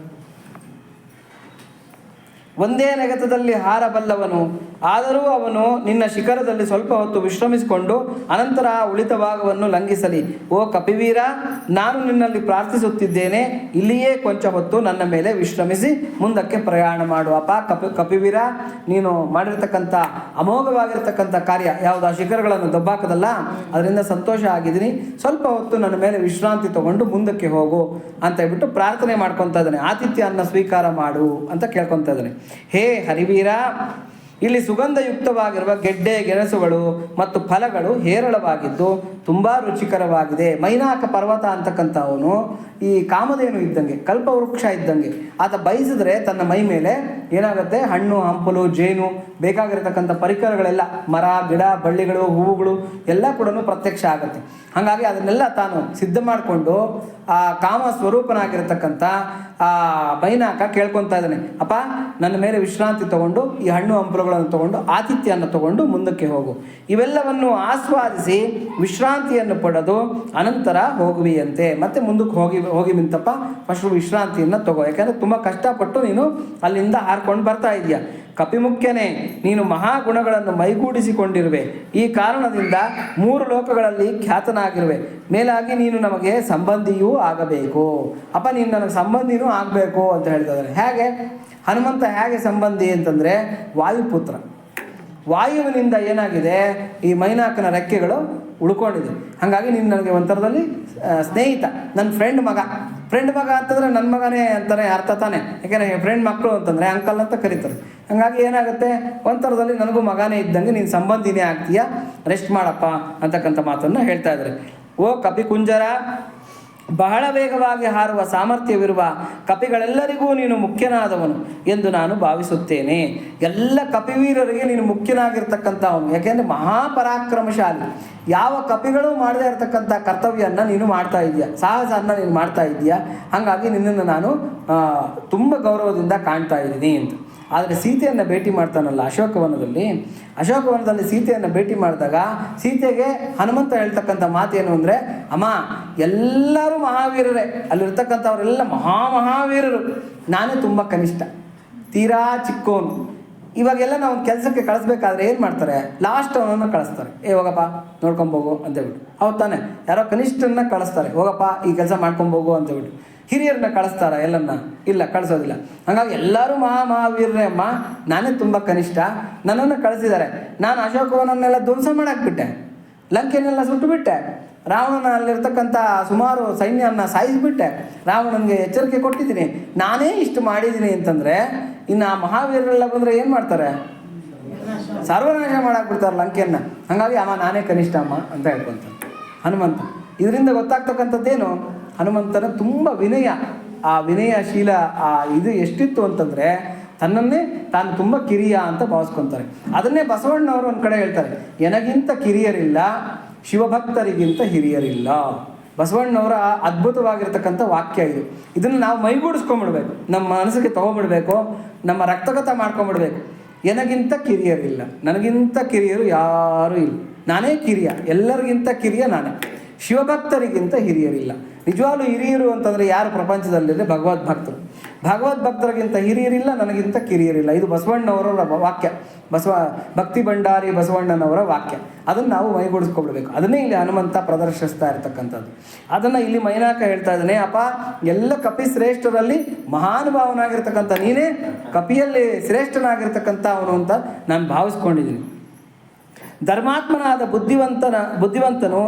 ನೆಗತದಲ್ಲಿ ಹಾರಬಲ್ಲವನು, ಆದರೂ ಅವನು ನಿನ್ನ ಶಿಖರದಲ್ಲಿ ಸ್ವಲ್ಪ ಹೊತ್ತು ವಿಶ್ರಮಿಸಿಕೊಂಡು ಅನಂತರ ಉಳಿದ ಭಾಗವನ್ನು ಲಂಘಿಸಲಿ. ಓ ಕಪಿವೀರ, ನಾನು ನಿನ್ನಲ್ಲಿ ಪ್ರಾರ್ಥಿಸುತ್ತಿದ್ದೇನೆ, ಇಲ್ಲಿಯೇ ಕೊಂಚ ಹೊತ್ತು ನನ್ನ ಮೇಲೆ ವಿಶ್ರಮಿಸಿ ಮುಂದಕ್ಕೆ ಪ್ರಯಾಣ ಮಾಡು. ಅಪ್ಪ ಕಪಿವೀರ, ನೀನು ಮಾಡಿರ್ತಕ್ಕಂಥ ಅಮೋಘವಾಗಿರ್ತಕ್ಕಂಥ ಕಾರ್ಯ ಯಾವುದು, ಆ ಶಿಖರಗಳನ್ನು ದಬ್ಬಾಕದಲ್ಲ, ಅದರಿಂದ ಸಂತೋಷ ಆಗಿದ್ದೀನಿ. ಸ್ವಲ್ಪ ಹೊತ್ತು ನನ್ನ ಮೇಲೆ ವಿಶ್ರಾಂತಿ ತಗೊಂಡು ಮುಂದಕ್ಕೆ ಹೋಗು ಅಂತ ಹೇಳ್ಬಿಟ್ಟು ಪ್ರಾರ್ಥನೆ ಮಾಡ್ಕೊತಾ ಇದ್ದಾನೆ. ಆತಿಥ್ಯವನ್ನು ಸ್ವೀಕಾರ ಮಾಡು ಅಂತ ಕೇಳ್ಕೊತಾ ಇದ್ದಾನೆ. ಹೇ ಹರಿವೀರ, ಇಲ್ಲಿ ಸುಗಂಧಯುಕ್ತವಾಗಿರುವ ಗೆಡ್ಡೆ ಗೆಣಸುಗಳು ಮತ್ತು ಫಲಗಳು ಹೇರಳವಾಗಿದ್ದು ತುಂಬ ರುಚಿಕರವಾಗಿದೆ. ಮೈನಾಕ ಪರ್ವತ ಅಂತಕ್ಕಂಥವನು ಈ ಕಾಮಧೇನು ಇದ್ದಂಗೆ, ಕಲ್ಪವೃಕ್ಷ ಇದ್ದಂಗೆ. ಆತ ಬಯಸಿದ್ರೆ ತನ್ನ ಮೈ ಮೇಲೆ ಏನಾಗುತ್ತೆ, ಹಣ್ಣು ಹಂಪಲು ಜೇನು ಬೇಕಾಗಿರತಕ್ಕಂಥ ಪರಿಕರಗಳೆಲ್ಲ, ಮರ ಗಿಡ ಬಳ್ಳಿಗಳು ಹೂವುಗಳು ಎಲ್ಲ ಕೂಡ ಪ್ರತ್ಯಕ್ಷ ಆಗುತ್ತೆ. ಹಾಗಾಗಿ ಅದನ್ನೆಲ್ಲ ತಾನು ಸಿದ್ಧ ಮಾಡಿಕೊಂಡು ಆ ಕಾಮ ಸ್ವರೂಪನಾಗಿರತಕ್ಕಂಥ ಆ ಮೈನಾಕ ಕೇಳ್ಕೊತಾ ಇದ್ದಾನೆ. ಅಪ್ಪ, ನನ್ನ ಮೇಲೆ ವಿಶ್ರಾಂತಿ ತಗೊಂಡು ಈ ಹಣ್ಣು ಹಂಪಲುಗಳನ್ನು ತಗೊಂಡು ಆತಿಥ್ಯವನ್ನು ತಗೊಂಡು ಮುಂದಕ್ಕೆ ಹೋಗು. ಇವೆಲ್ಲವನ್ನು ಆಸ್ವಾದಿಸಿ ವಿಶ್ರಾಂತಿಯನ್ನು ಪಡೆದು ಅನಂತರ ಹೋಗುವಿಯಂತೆ. ಮತ್ತೆ ಮುಂದಕ್ಕೆ ಹೋಗಿ ಮಿಂತಪ್ಪ, ಫಸ್ಟ್ ವಿಶ್ರಾಂತಿಯನ್ನು ತಗೋ. ಯಾಕಂದರೆ ತುಂಬ ಕಷ್ಟಪಟ್ಟು ನೀನು ಅಲ್ಲಿಂದ ಹಾರ್ಕೊಂಡು ಬರ್ತಾ ಇದೆಯಾ. ಕಪಿಮುಖ್ಯನೇ, ನೀನು ಮಹಾಗುಣಗಳನ್ನು ಮೈಗೂಡಿಸಿಕೊಂಡಿರುವೆ. ಈ ಕಾರಣದಿಂದ 3 ಲೋಕಗಳಲ್ಲಿ ಖ್ಯಾತನಾಗಿರುವೆ. ಮೇಲಾಗಿ ನೀನು ನಮಗೆ ಸಂಬಂಧಿಯೂ ಆಗಬೇಕು. ಅಪ್ಪ, ನೀನು ನನಗೆ ಸಂಬಂಧಿನೂ ಆಗಬೇಕು ಅಂತ ಹೇಳ್ತಾ ಇದ್ದಾನೆ. ಹೇಗೆ ಹನುಮಂತ ಹೇಗೆ ಸಂಬಂಧಿ ಅಂತಂದರೆ, ವಾಯುಪುತ್ರ. ವಾಯುವಿನಿಂದ ಏನಾಗಿದೆ, ಈ ಮೈನಾಕನ ರೆಕ್ಕೆಗಳು ಉಳ್ಕೊಂಡಿದೆ. ಹಾಗಾಗಿ ನೀನು ನನಗೆ ಒಂಥರದಲ್ಲಿ ಸ್ನೇಹಿತ, ನನ್ನ ಫ್ರೆಂಡ್ ಮಗ ಅಂತಂದರೆ ನನ್ನ ಮಗನೇ ಅಂತಾನೆ ಅರ್ಥ ತಾನೆ. ಯಾಕೆಂದರೆ ಫ್ರೆಂಡ್ ಮಕ್ಕಳು ಅಂತಂದರೆ ಅಂಕಲ್ ಅಂತ ಕರೀತಾರೆ. ಹಾಗಾಗಿ ಏನಾಗುತ್ತೆ, ಒಂಥರದಲ್ಲಿ ನನಗೂ ಮಗನೇ ಇದ್ದಂಗೆ ನೀನು ಸಂಬಂಧಿನೇ ಆಗ್ತೀಯಾ, ರೆಸ್ಟ್ ಮಾಡಪ್ಪ ಅಂತಕ್ಕಂಥ ಮಾತನ್ನು ಹೇಳ್ತಾ ಇದ್ದಾರೆ. ಓ ಕಪಿಕುಂಜರ, ಬಹಳ ವೇಗವಾಗಿ ಹಾರುವ ಸಾಮರ್ಥ್ಯವಿರುವ ಕಪಿಗಳೆಲ್ಲರಿಗೂ ನೀನು ಮುಖ್ಯನಾದವನು ಎಂದು ನಾನು ಭಾವಿಸುತ್ತೇನೆ. ಎಲ್ಲ ಕಪಿವೀರರಿಗೆ ನೀನು ಮುಖ್ಯನಾಗಿರ್ತಕ್ಕಂಥವನು. ಯಾಕೆಂದರೆ ಮಹಾಪರಾಕ್ರಮಶಾಲಿ. ಯಾವ ಕಪಿಗಳು ಮಾಡದೇ ಇರತಕ್ಕಂಥ ಕರ್ತವ್ಯವನ್ನು ನೀನು ಮಾಡ್ತಾ ಇದೆಯಾ, ಸಾಹಸವನ್ನು ನೀನು ಮಾಡ್ತಾ ಇದೆಯಾ. ಹಾಗಾಗಿ ನಿನ್ನನ್ನು ನಾನು ತುಂಬ ಗೌರವದಿಂದ ಕಾಣ್ತಾ ಇದ್ದೀನಿ ಅಂತ. ಆದರೆ ಸೀತೆಯನ್ನು ಭೇಟಿ ಮಾಡ್ತಾನಲ್ಲ ಅಶೋಕವನದಲ್ಲಿ ಸೀತೆಯನ್ನು ಭೇಟಿ ಮಾಡಿದಾಗ ಸೀತೆಗೆ ಹನುಮಂತ ಹೇಳ್ತಕ್ಕಂಥ ಮಾತೇನು ಅಂದರೆ, ಅಮ್ಮ ಎಲ್ಲರೂ ಮಹಾವೀರರೇ, ಅಲ್ಲಿರ್ತಕ್ಕಂಥವರೆಲ್ಲ ಮಹಾವೀರರು, ನಾನೇ ತುಂಬ ಕನಿಷ್ಠ, ತೀರಾ ಚಿಕ್ಕೋನು. ಇವಾಗೆಲ್ಲ ನಾವು ಕೆಲಸಕ್ಕೆ ಕಳಿಸ್ಬೇಕಾದ್ರೆ ಏನು ಮಾಡ್ತಾರೆ, ಲಾಸ್ಟ್ ಅವನನ್ನು ಕಳಿಸ್ತಾರೆ. ಹೋಗಪ್ಪ ನೋಡ್ಕೊಂಬೋಗು ಅಂತೇಳ್ಬಿಟ್ಟು. ಹೌದು ತಾನೆ, ಯಾರೋ ಕನಿಷ್ಠನ ಕಳಿಸ್ತಾರೆ, ಹೋಗಪ್ಪ ಈ ಕೆಲಸ ಮಾಡ್ಕೊಂಬೋಗು ಅಂತೇಳ್ಬಿಟ್ಟು. ಹಿರಿಯರನ್ನ ಕಳಿಸ್ತಾರ ಎಲ್ಲನ್ನ? ಇಲ್ಲ, ಕಳಿಸೋದಿಲ್ಲ. ಹಾಗಾಗಿ ಎಲ್ಲರೂ ಮಹಾವೀರರೇ ಅಮ್ಮ, ನಾನೇ ತುಂಬ ಕನಿಷ್ಠ, ನನ್ನನ್ನು ಕಳಿಸಿದ್ದಾರೆ. ನಾನು ಅಶೋಕವನನ್ನೆಲ್ಲ ಧ್ವಂಸ ಮಾಡಾಕ್ಬಿಟ್ಟೆ, ಲಂಕೆನೆಲ್ಲ ಸುಟ್ಟುಬಿಟ್ಟೆ, ರಾವಣನ ಅಲ್ಲಿರ್ತಕ್ಕಂಥ ಸುಮಾರು ಸೈನ್ಯವನ್ನು ಸಾಯಿಸಿಬಿಟ್ಟೆ, ರಾವಣನಿಗೆ ಎಚ್ಚರಿಕೆ ಕೊಟ್ಟಿದ್ದೀನಿ, ನಾನೇ ಇಷ್ಟು ಮಾಡಿದ್ದೀನಿ ಅಂತಂದರೆ ಇನ್ನು ಆ ಮಹಾವೀರರೆಲ್ಲ ಬಂದರೆ ಏನು ಮಾಡ್ತಾರೆ, ಸರ್ವನಾಶ ಮಾಡಾಕ್ಬಿಡ್ತಾರೆ ಲಂಕೆಯನ್ನು. ಹಾಗಾಗಿ ಅಮ್ಮ ನಾನೇ ಕನಿಷ್ಠ ಅಮ್ಮ ಅಂತ ಹೇಳ್ಕೊಂತಾನೆ ಹನುಮಂತ. ಇದರಿಂದ ಗೊತ್ತಾಗ್ತಕ್ಕಂಥದ್ದೇನು, ಹನುಮಂತನ ತುಂಬ ವಿನಯ, ಆ ವಿನಯಶೀಲ ಇದು ಎಷ್ಟಿತ್ತು ಅಂತಂದರೆ ತನ್ನನ್ನೇ ತಾನು ತುಂಬ ಕಿರಿಯ ಅಂತ ಭಾವಿಸ್ಕೊತಾರೆ. ಅದನ್ನೇ ಬಸವಣ್ಣವರು ಒಂದು ಕಡೆ ಹೇಳ್ತಾರೆ, ನನಗಿಂತ ಕಿರಿಯರಿಲ್ಲ, ಶಿವಭಕ್ತರಿಗಿಂತ ಹಿರಿಯರಿಲ್ಲ. ಬಸವಣ್ಣವರ ಅದ್ಭುತವಾಗಿರ್ತಕ್ಕಂಥ ವಾಕ್ಯ ಇದು. ಇದನ್ನು ನಾವು ಮೈಗೂಡಿಸ್ಕೊಂಡ್ಬಿಡ್ಬೇಕು, ನಮ್ಮ ಮನಸ್ಸಿಗೆ ತೊಗೊಂಡ್ಬಿಡ್ಬೇಕು, ನಮ್ಮ ರಕ್ತಗತ ಮಾಡ್ಕೊಂಡ್ಬಿಡ್ಬೇಕು. ನನಗಿಂತ ಕಿರಿಯರಿಲ್ಲ, ನನಗಿಂತ ಕಿರಿಯರು ಯಾರೂ ಇಲ್ಲ, ನಾನೇ ಕಿರಿಯ, ಎಲ್ಲರಿಗಿಂತ ಕಿರಿಯ ನಾನೇ, ಶಿವಭಕ್ತರಿಗಿಂತ ಹಿರಿಯರಿಲ್ಲ. ನಿಜವಾಗ್ಲೂ ಹಿರಿಯರು ಅಂತಂದರೆ ಯಾರು ಪ್ರಪಂಚದಲ್ಲಿದೆ, ಭಗವದ್ಭಕ್ತರಿಗಿಂತ ಹಿರಿಯರಿಲ್ಲ, ನನಗಿಂತ ಕಿರಿಯರಿಲ್ಲ. ಇದು ಬಸವಣ್ಣವರ ವಾಕ್ಯ, ಭಕ್ತಿ ಭಂಡಾರಿ ಬಸವಣ್ಣನವರ ವಾಕ್ಯ. ಅದನ್ನು ನಾವು ಮೈಗೂಡಿಸ್ಕೊಬಿಡ್ಬೇಕು. ಅದನ್ನೇ ಇಲ್ಲಿ ಹನುಮಂತ ಪ್ರದರ್ಶಿಸ್ತಾ ಇರ್ತಕ್ಕಂಥದ್ದು. ಅದನ್ನು ಇಲ್ಲಿ ಮೈನಾಕ ಹೇಳ್ತಾ ಇದ್ದಾನೆ, ಅಪ್ಪ ಎಲ್ಲ ಕಪಿ ಶ್ರೇಷ್ಠರಲ್ಲಿ ಮಹಾನುಭಾವನಾಗಿರ್ತಕ್ಕಂಥ ನೀನೇ ಕಪಿಯಲ್ಲಿ ಶ್ರೇಷ್ಠನಾಗಿರ್ತಕ್ಕಂಥ ಅವನು ಅಂತ ನಾನು ಭಾವಿಸ್ಕೊಂಡಿದ್ದೀನಿ. ಧರ್ಮಾತ್ಮನಾದ ಬುದ್ಧಿವಂತನು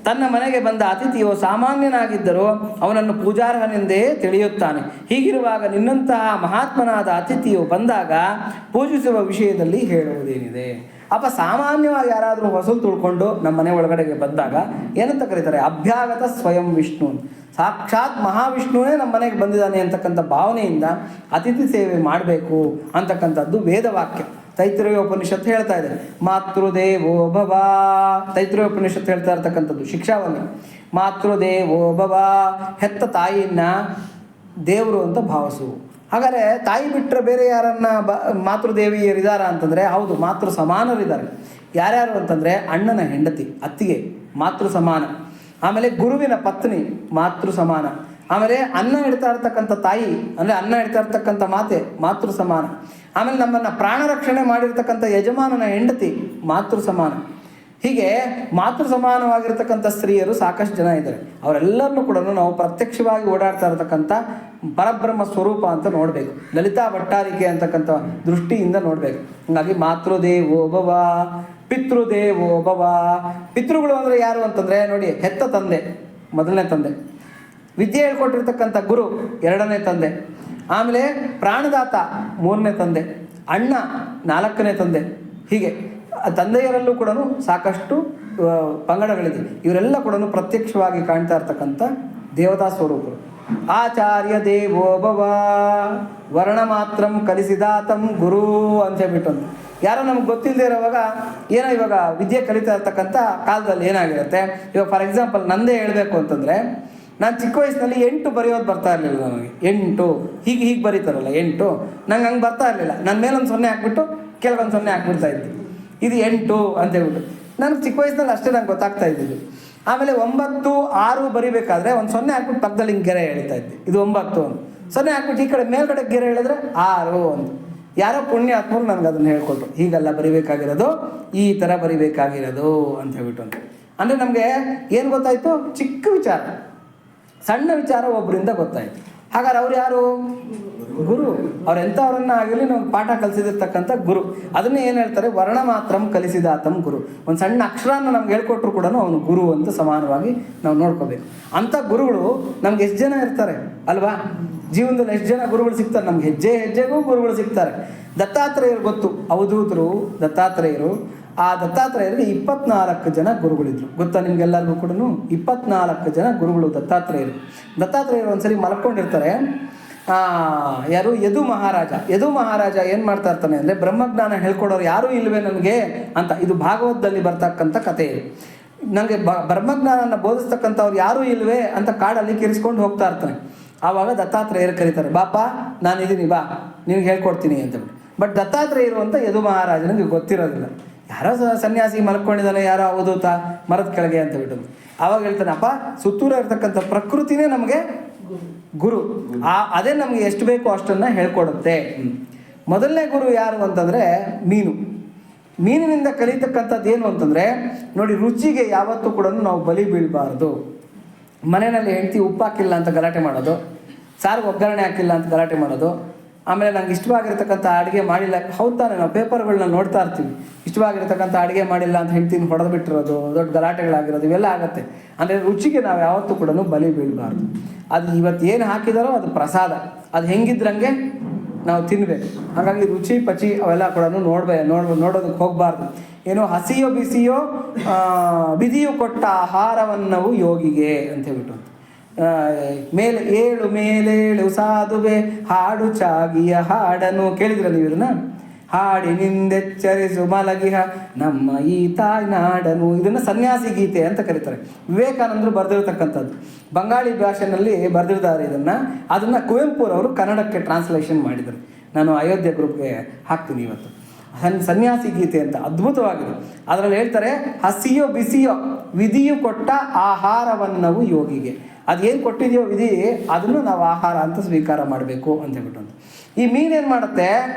ತನ್ನ ಮನೆಗೆ ಬಂದ ಅತಿಥಿಯು ಸಾಮಾನ್ಯನಾಗಿದ್ದರೂ ಅವನನ್ನು ಪೂಜಾರ್ಹನೆಂದೇ ತಿಳಿಯುತ್ತಾನೆ. ಹೀಗಿರುವಾಗ ನಿನ್ನಂತಹ ಮಹಾತ್ಮನಾದ ಅತಿಥಿಯು ಬಂದಾಗ ಪೂಜಿಸುವ ವಿಷಯದಲ್ಲಿ ಹೇಳುವುದೇನಿದೆ? ಅಪ್ಪ ಸಾಮಾನ್ಯವಾಗಿ ಯಾರಾದರೂ ಹೊಸಲು ತುಳ್ಕೊಂಡು ನಮ್ಮ ಮನೆ ಒಳಗಡೆಗೆ ಬಂದಾಗ ಏನಂತ ಕರೀತಾರೆ, ಅಭ್ಯಾಗತ ಸ್ವಯಂ ವಿಷ್ಣು, ಸಾಕ್ಷಾತ್ ಮಹಾವಿಷ್ಣುವೇ ನಮ್ಮ ಮನೆಗೆ ಬಂದಿದ್ದಾನೆ ಅಂತಕ್ಕಂಥ ಭಾವನೆಯಿಂದ ಅತಿಥಿ ಸೇವೆ ಮಾಡಬೇಕು ಅಂತಕ್ಕಂಥದ್ದು ವೇದವಾಕ್ಯ. ತೈತ್ರೇಯ ಉಪನಿಷತ್ತು ಹೇಳ್ತಾ ಇದೆ, ಮಾತೃದೇವೋ ಭವ. ತೈತ್ರೇಯ ಉಪನಿಷತ್ತು ಹೇಳ್ತಾ ಇರ್ತಕ್ಕಂಥದ್ದು ಶಿಕ್ಷಾವಲ್ಲಿ, ಮಾತೃದೇವೋ ಭವ, ಹೆತ್ತ ತಾಯಿಯನ್ನ ದೇವರು ಅಂತ ಭಾವಿಸು. ಹಾಗಾದರೆ ತಾಯಿ ಬಿಟ್ಟರೆ ಬೇರೆ ಯಾರನ್ನ ಮಾತೃದೇವಿಯರಿದ್ದಾರ ಅಂತಂದರೆ ಹೌದು, ಮಾತೃ ಸಮಾನರಿದ್ದಾರೆ. ಯಾರ್ಯಾರು ಅಂತಂದರೆ ಅಣ್ಣನ ಹೆಂಡತಿ ಅತ್ತಿಗೆ ಮಾತೃ ಸಮಾನ, ಆಮೇಲೆ ಗುರುವಿನ ಪತ್ನಿ ಮಾತೃ ಸಮಾನ, ಆಮೇಲೆ ಅನ್ನ ಇಡ್ತಾ ಇರ್ತಕ್ಕಂಥ ತಾಯಿ ಅಂದರೆ ಅನ್ನ ಇಡ್ತಾ ಇರ್ತಕ್ಕಂಥ ಮಾತೆ ಮಾತೃ ಸಮಾನ, ಆಮೇಲೆ ನಮ್ಮನ್ನು ಪ್ರಾಣ ರಕ್ಷಣೆ ಮಾಡಿರ್ತಕ್ಕಂಥ ಯಜಮಾನನ ಹೆಂಡತಿ ಮಾತೃ ಸಮಾನ. ಹೀಗೆ ಮಾತೃ ಸಮಾನವಾಗಿರ್ತಕ್ಕಂಥ ಸ್ತ್ರೀಯರು ಸಾಕಷ್ಟು ಜನ ಇದ್ದಾರೆ. ಅವರೆಲ್ಲರನ್ನೂ ಕೂಡ ನಾವು ಪ್ರತ್ಯಕ್ಷವಾಗಿ ಓಡಾಡ್ತಾ ಇರತಕ್ಕಂಥ ಪರಬ್ರಹ್ಮ ಸ್ವರೂಪ ಅಂತ ನೋಡಬೇಕು, ಲಲಿತಾ ಭಟ್ಟಾರಿಕೆ ಅಂತಕ್ಕಂಥ ದೃಷ್ಟಿಯಿಂದ ನೋಡಬೇಕು. ಹಾಗಾಗಿ ಮಾತೃದೇವೋ ಭವ, ಪಿತೃದೇವೋ ಭವ. ಪಿತೃಗಳು ಅಂದರೆ ಯಾರು ಅಂತಂದರೆ ನೋಡಿ, ಹೆತ್ತ ತಂದೆ ಮೊದಲನೇ ತಂದೆ, ವಿದ್ಯೆ ಹೇಳ್ಕೊಟ್ಟಿರ್ತಕ್ಕಂಥ ಗುರು ಎರಡನೇ ತಂದೆ, ಆಮೇಲೆ ಪ್ರಾಣದಾತ ಮೂರನೇ ತಂದೆ, ಅಣ್ಣ ನಾಲ್ಕನೇ ತಂದೆ. ಹೀಗೆ ತಂದೆಯರಲ್ಲೂ ಕೂಡ ಸಾಕಷ್ಟು ಪಂಗಡಗಳಿದೆ. ಇವರೆಲ್ಲ ಕೂಡ ಪ್ರತ್ಯಕ್ಷವಾಗಿ ಕಾಣ್ತಾ ಇರ್ತಕ್ಕಂಥ ದೇವತಾ ಸ್ವರೂಪರು. ಆಚಾರ್ಯ ದೇವೋ ಭವ, ವರ್ಣ ಮಾತ್ರಂ ಕಲಿಸಿದಾತಂ ಗುರು ಅಂತ ಹೇಳ್ಬಿಟ್ಟು ಯಾರೋ ನಮ್ಗೆ ಗೊತ್ತಿಲ್ಲದೆ ಇರೋವಾಗ ಏನೋ ಇವಾಗ ವಿದ್ಯೆ ಕಲಿತಾ ಇರ್ತಕ್ಕಂಥ ಕಾಲದಲ್ಲಿ ಏನಾಗಿರುತ್ತೆ, ಇವಾಗ ಫಾರ್ ಎಕ್ಸಾಂಪಲ್ ನಂದೇ ಹೇಳಬೇಕು ಅಂತಂದರೆ, ನಾನು ಚಿಕ್ಕ ವಯಸ್ಸಿನಲ್ಲಿ 8 ಬರೆಯೋದು ಬರ್ತಾ ಇರಲಿಲ್ಲ ನನಗೆ. 8 ಹೀಗೆ ಬರೀತಾರಲ್ಲ 8, ನಂಗೆ ಹಂಗೆ ಬರ್ತಾ ಇರಲಿಲ್ಲ. ನನ್ನ ಮೇಲೊಂದು 0 ಹಾಕ್ಬಿಟ್ಟು ಕೆಲವೊಂದು 0 ಹಾಕ್ಬಿಡ್ತಾ ಇದ್ದೆ. ಇದು 8 ಅಂತ ಹೇಳ್ಬಿಟ್ಟು ನನಗೆ ಚಿಕ್ಕ ವಯಸ್ಸಿನಲ್ಲಿ ಅಷ್ಟೇ ನಂಗೆ ಗೊತ್ತಾಗ್ತಾ ಇದ್ದಿದ್ದು. ಆಮೇಲೆ 9, 6 ಬರಿಬೇಕಾದ್ರೆ ಒಂದು 0 ಹಾಕ್ಬಿಟ್ಟು ಪಕ್ಕದಲ್ಲಿ ಹಿಂಗೆ ಗೆರೆ ಹೇಳ್ತಾ ಇದ್ದೆ, ಇದು 9 ಅಂತ. 0 ಹಾಕ್ಬಿಟ್ಟು ಈ ಕಡೆ ಮೇಲ್ಗಡೆ ಗೆರೆ ಹೇಳಿದ್ರೆ 6 ಅಂತ. ಯಾರೋ ಪುಣ್ಯ ಆತ್ಮರು ನನಗೆ ಅದನ್ನು ಹೇಳ್ಕೊಟ್ರು, ಹೀಗೆಲ್ಲ ಬರಿಬೇಕಾಗಿರೋದು, ಈ ಥರ ಬರಿಬೇಕಾಗಿರೋದು ಅಂತ ಹೇಳ್ಬಿಟ್ಟು ಅಂತ. ಅಂದರೆ ನಮಗೆ ಏನು ಗೊತ್ತಾಯಿತು, ಚಿಕ್ಕ ವಿಚಾರ, ಸಣ್ಣ ವಿಚಾರ ಒಬ್ಬರಿಂದ ಗೊತ್ತಾಯಿತು. ಹಾಗಾದ್ರೆ ಅವ್ರು ಯಾರು? ಗುರು. ಅವ್ರು ಎಂಥವ್ರನ್ನ ಆಗಲಿ ನಮ್ಗೆ ಪಾಠ ಕಲಿಸಿದಿರ್ತಕ್ಕಂಥ ಗುರು. ಅದನ್ನೇ ಏನು ಹೇಳ್ತಾರೆ, ವರ್ಣ ಮಾತ್ರಂ ಕಲಿಸಿದಾತಂ ಗುರು. ಒಂದು ಸಣ್ಣ ಅಕ್ಷರನ ನಮ್ಗೆ ಹೇಳ್ಕೊಟ್ರು ಕೂಡ ಅವನು ಗುರು ಅಂತ ಸಮಾನವಾಗಿ ನಾವು ನೋಡ್ಕೋಬೇಕು. ಅಂಥ ಗುರುಗಳು ನಮ್ಗೆ ಎಷ್ಟು ಜನ ಇರ್ತಾರೆ ಅಲ್ವಾ? ಜೀವನದಲ್ಲಿ ಎಷ್ಟು ಜನ ಗುರುಗಳು ಸಿಗ್ತಾರೆ ನಮ್ಗೆ, ಹೆಜ್ಜೆಗೂ ಗುರುಗಳು ಸಿಗ್ತಾರೆ. ದತ್ತಾತ್ರೇಯರು ಗೊತ್ತು, ಅವಧೂತರು ದತ್ತಾತ್ರೇಯರು. ಆ ದತ್ತಾತ್ರೇಯರಿಗೆ 24 ಜನ ಗುರುಗಳಿದ್ರು. ಗೊತ್ತಾ ನಿಮ್ಗೆಲ್ಲರಿಗೂ ಕೂಡ 24 ಜನ ಗುರುಗಳು ದತ್ತಾತ್ರೇಯರು. ದತ್ತಾತ್ರೇಯರು ಒಂದ್ಸರಿ ಮಲ್ಕೊಂಡಿರ್ತಾರೆ. ಯಾರು ಯದು ಮಹಾರಾಜ ಏನು ಮಾಡ್ತಾ ಇರ್ತಾನೆ ಅಂದರೆ, ಬ್ರಹ್ಮಜ್ಞಾನ ಹೇಳ್ಕೊಡೋರು ಯಾರೂ ಇಲ್ವೇ ನನಗೆ ಅಂತ. ಇದು ಭಾಗವತದಲ್ಲಿ ಬರ್ತಕ್ಕಂಥ ಕಥೆ. ನನಗೆ ಬ್ರಹ್ಮಜ್ಞಾನನ ಬೋಧಿಸ್ತಕ್ಕಂಥವ್ರು ಯಾರೂ ಇಲ್ವೇ ಅಂತ ಕಾಡಲ್ಲಿ ಕಿರಿಸ್ಕೊಂಡು ಹೋಗ್ತಾ ಇರ್ತಾನೆ. ಆವಾಗ ದತ್ತಾತ್ರೇಯರು ಕರೀತಾರೆ, ಬಾಪ ನಾನಿದ್ದೀನಿ, ಬಾ ನಿನಗೆ ಹೇಳ್ಕೊಡ್ತೀನಿ ಅಂತ. ಬಟ್ ದತ್ತಾತ್ರೇಯರು ಅಂತ ಯದು ಮಹಾರಾಜನಿಗೆ ಗೊತ್ತಿರೋದಿಲ್ಲ. ಯಾರೋ ಸನ್ಯಾಸಿ ಮಲ್ಕೊಂಡಿದ್ದಾನೆ, ಯಾರೋ ಅವಧೂತ ಮರದ ಕೆಳಗೆ ಅಂತ ಬಿಟ್ಟು. ಆವಾಗ ಹೇಳ್ತಾನೆ, ಅಪ್ಪ ಸುತ್ತೂರ ಇರ್ತಕ್ಕಂಥ ಪ್ರಕೃತಿನೇ ನಮಗೆ ಗುರು, ಅದೇ ನಮಗೆ ಎಷ್ಟು ಬೇಕೋ ಅಷ್ಟನ್ನು ಹೇಳ್ಕೊಡುತ್ತೆ. ಮೊದಲನೇ ಗುರು ಯಾರು ಅಂತಂದರೆ ಮೀನಿನಿಂದ ಕಲಿತಕ್ಕಂಥದ್ದು ಏನು ಅಂತಂದರೆ, ನೋಡಿ, ರುಚಿಗೆ ಯಾವತ್ತೂ ಕೂಡ ನಾವು ಬಲಿ ಬೀಳಬಾರ್ದು. ಮನೆಯಲ್ಲಿ ಹೆಂಡತಿ ಉಪ್ಪು ಹಾಕಿಲ್ಲ ಅಂತ ಗಲಾಟೆ ಮಾಡೋದು, ಸಾರಿಗೆ ಒಗ್ಗರಣೆ ಹಾಕಿಲ್ಲ ಅಂತ ಗಲಾಟೆ ಮಾಡೋದು, ಆಮೇಲೆ ನಂಗೆ ಇಷ್ಟವಾಗಿರ್ತಕ್ಕಂಥ ಅಡುಗೆ ಮಾಡಿಲ್ಲ, ಹೌದು ತಾನೆ, ನಾವು ಪೇಪರ್ಗಳನ್ನ ನೋಡ್ತಾ ಇರ್ತೀವಿ, ಇಷ್ಟವಾಗಿರ್ತಕ್ಕಂಥ ಅಡುಗೆ ಮಾಡಿಲ್ಲ ಅಂತ ಹೆಂಡ್ತಿನ ಹೊಡೆದು ಬಿಟ್ಟಿರೋದು, ದೊಡ್ಡ ಗಲಾಟೆಗಳಾಗಿರೋದು, ಇವೆಲ್ಲ ಆಗುತ್ತೆ. ಅಂದರೆ ರುಚಿಗೆ ನಾವು ಯಾವತ್ತೂ ಕೂಡ ಬಲಿ ಬೀಳಬಾರ್ದು. ಅದು ಇವತ್ತು ಏನು ಹಾಕಿದಾರೋ ಅದು ಪ್ರಸಾದ, ಅದು ಹೆಂಗಿದ್ರಂಗೆ ನಾವು ತಿನ್ನಬೇಕು. ಹಾಗಾಗಿ ರುಚಿ ಪಚಿ ಅವೆಲ್ಲ ಕೂಡ ನೋಡೋದಕ್ಕೆ ಹೋಗಬಾರ್ದು. ಏನೋ ಹಸಿಯೋ ಬಿಸಿಯೋ ಬಿದಿಯು ಕೊಟ್ಟ ಆಹಾರವನ್ನವು ಯೋಗಿಗೆ ಅಂತ ಹೇಳ್ಬಿಟ್ಟು. ಮೇಲೇಳು ಸಾಧುವೆ ಹಾಡು ಚಾಗಿಯ ಹಾಡನು ಕೇಳಿದ್ರ ನೀವು ಇದನ್ನ? ಹಾಡಿನಿಂದೆಚ್ಚರಿಸು ಮಲಗಿಹ ನಮ್ಮ ಈ ತಾಯ್ನಾಡನು. ಇದನ್ನು ಸನ್ಯಾಸಿ ಗೀತೆ ಅಂತ ಕರೀತಾರೆ. ವಿವೇಕಾನಂದರು ಬರೆದಿರ್ತಕ್ಕಂಥದ್ದು, ಬಂಗಾಳಿ ಭಾಷೆಯಲ್ಲಿ ಬರೆದಿರ್ತಾರೆ ಅದನ್ನು ಕುವೆಂಪುರವರು ಕನ್ನಡಕ್ಕೆ ಟ್ರಾನ್ಸ್ಲೇಷನ್ ಮಾಡಿದರು. ನಾನು ಅಯೋಧ್ಯೆ ಗ್ರೂಪ್ಗೆ ಹಾಕ್ತೀನಿ ಇವತ್ತು. ಸನ್ಯಾಸಿ ಗೀತೆ ಅಂತ ಅದ್ಭುತವಾಗಿದೆ. ಅದರಲ್ಲಿ ಹೇಳ್ತಾರೆ, ಹಸಿಯೋ ಬಿಸಿಯೋ ವಿಧಿಯು ಕೊಟ್ಟ ಆಹಾರವನ್ನವು ಯೋಗಿಗೆ. ಅದೇನು ಕೊಟ್ಟಿದೆಯೋ ವಿಧಿ, ಅದನ್ನು ನಾವು ಆಹಾರ ಅಂತ ಸ್ವೀಕಾರ ಮಾಡಬೇಕು ಅಂತ ಹೇಳ್ಬಿಟ್ಟು. ಈ ಮೀನೇನು ಮಾಡುತ್ತೆ,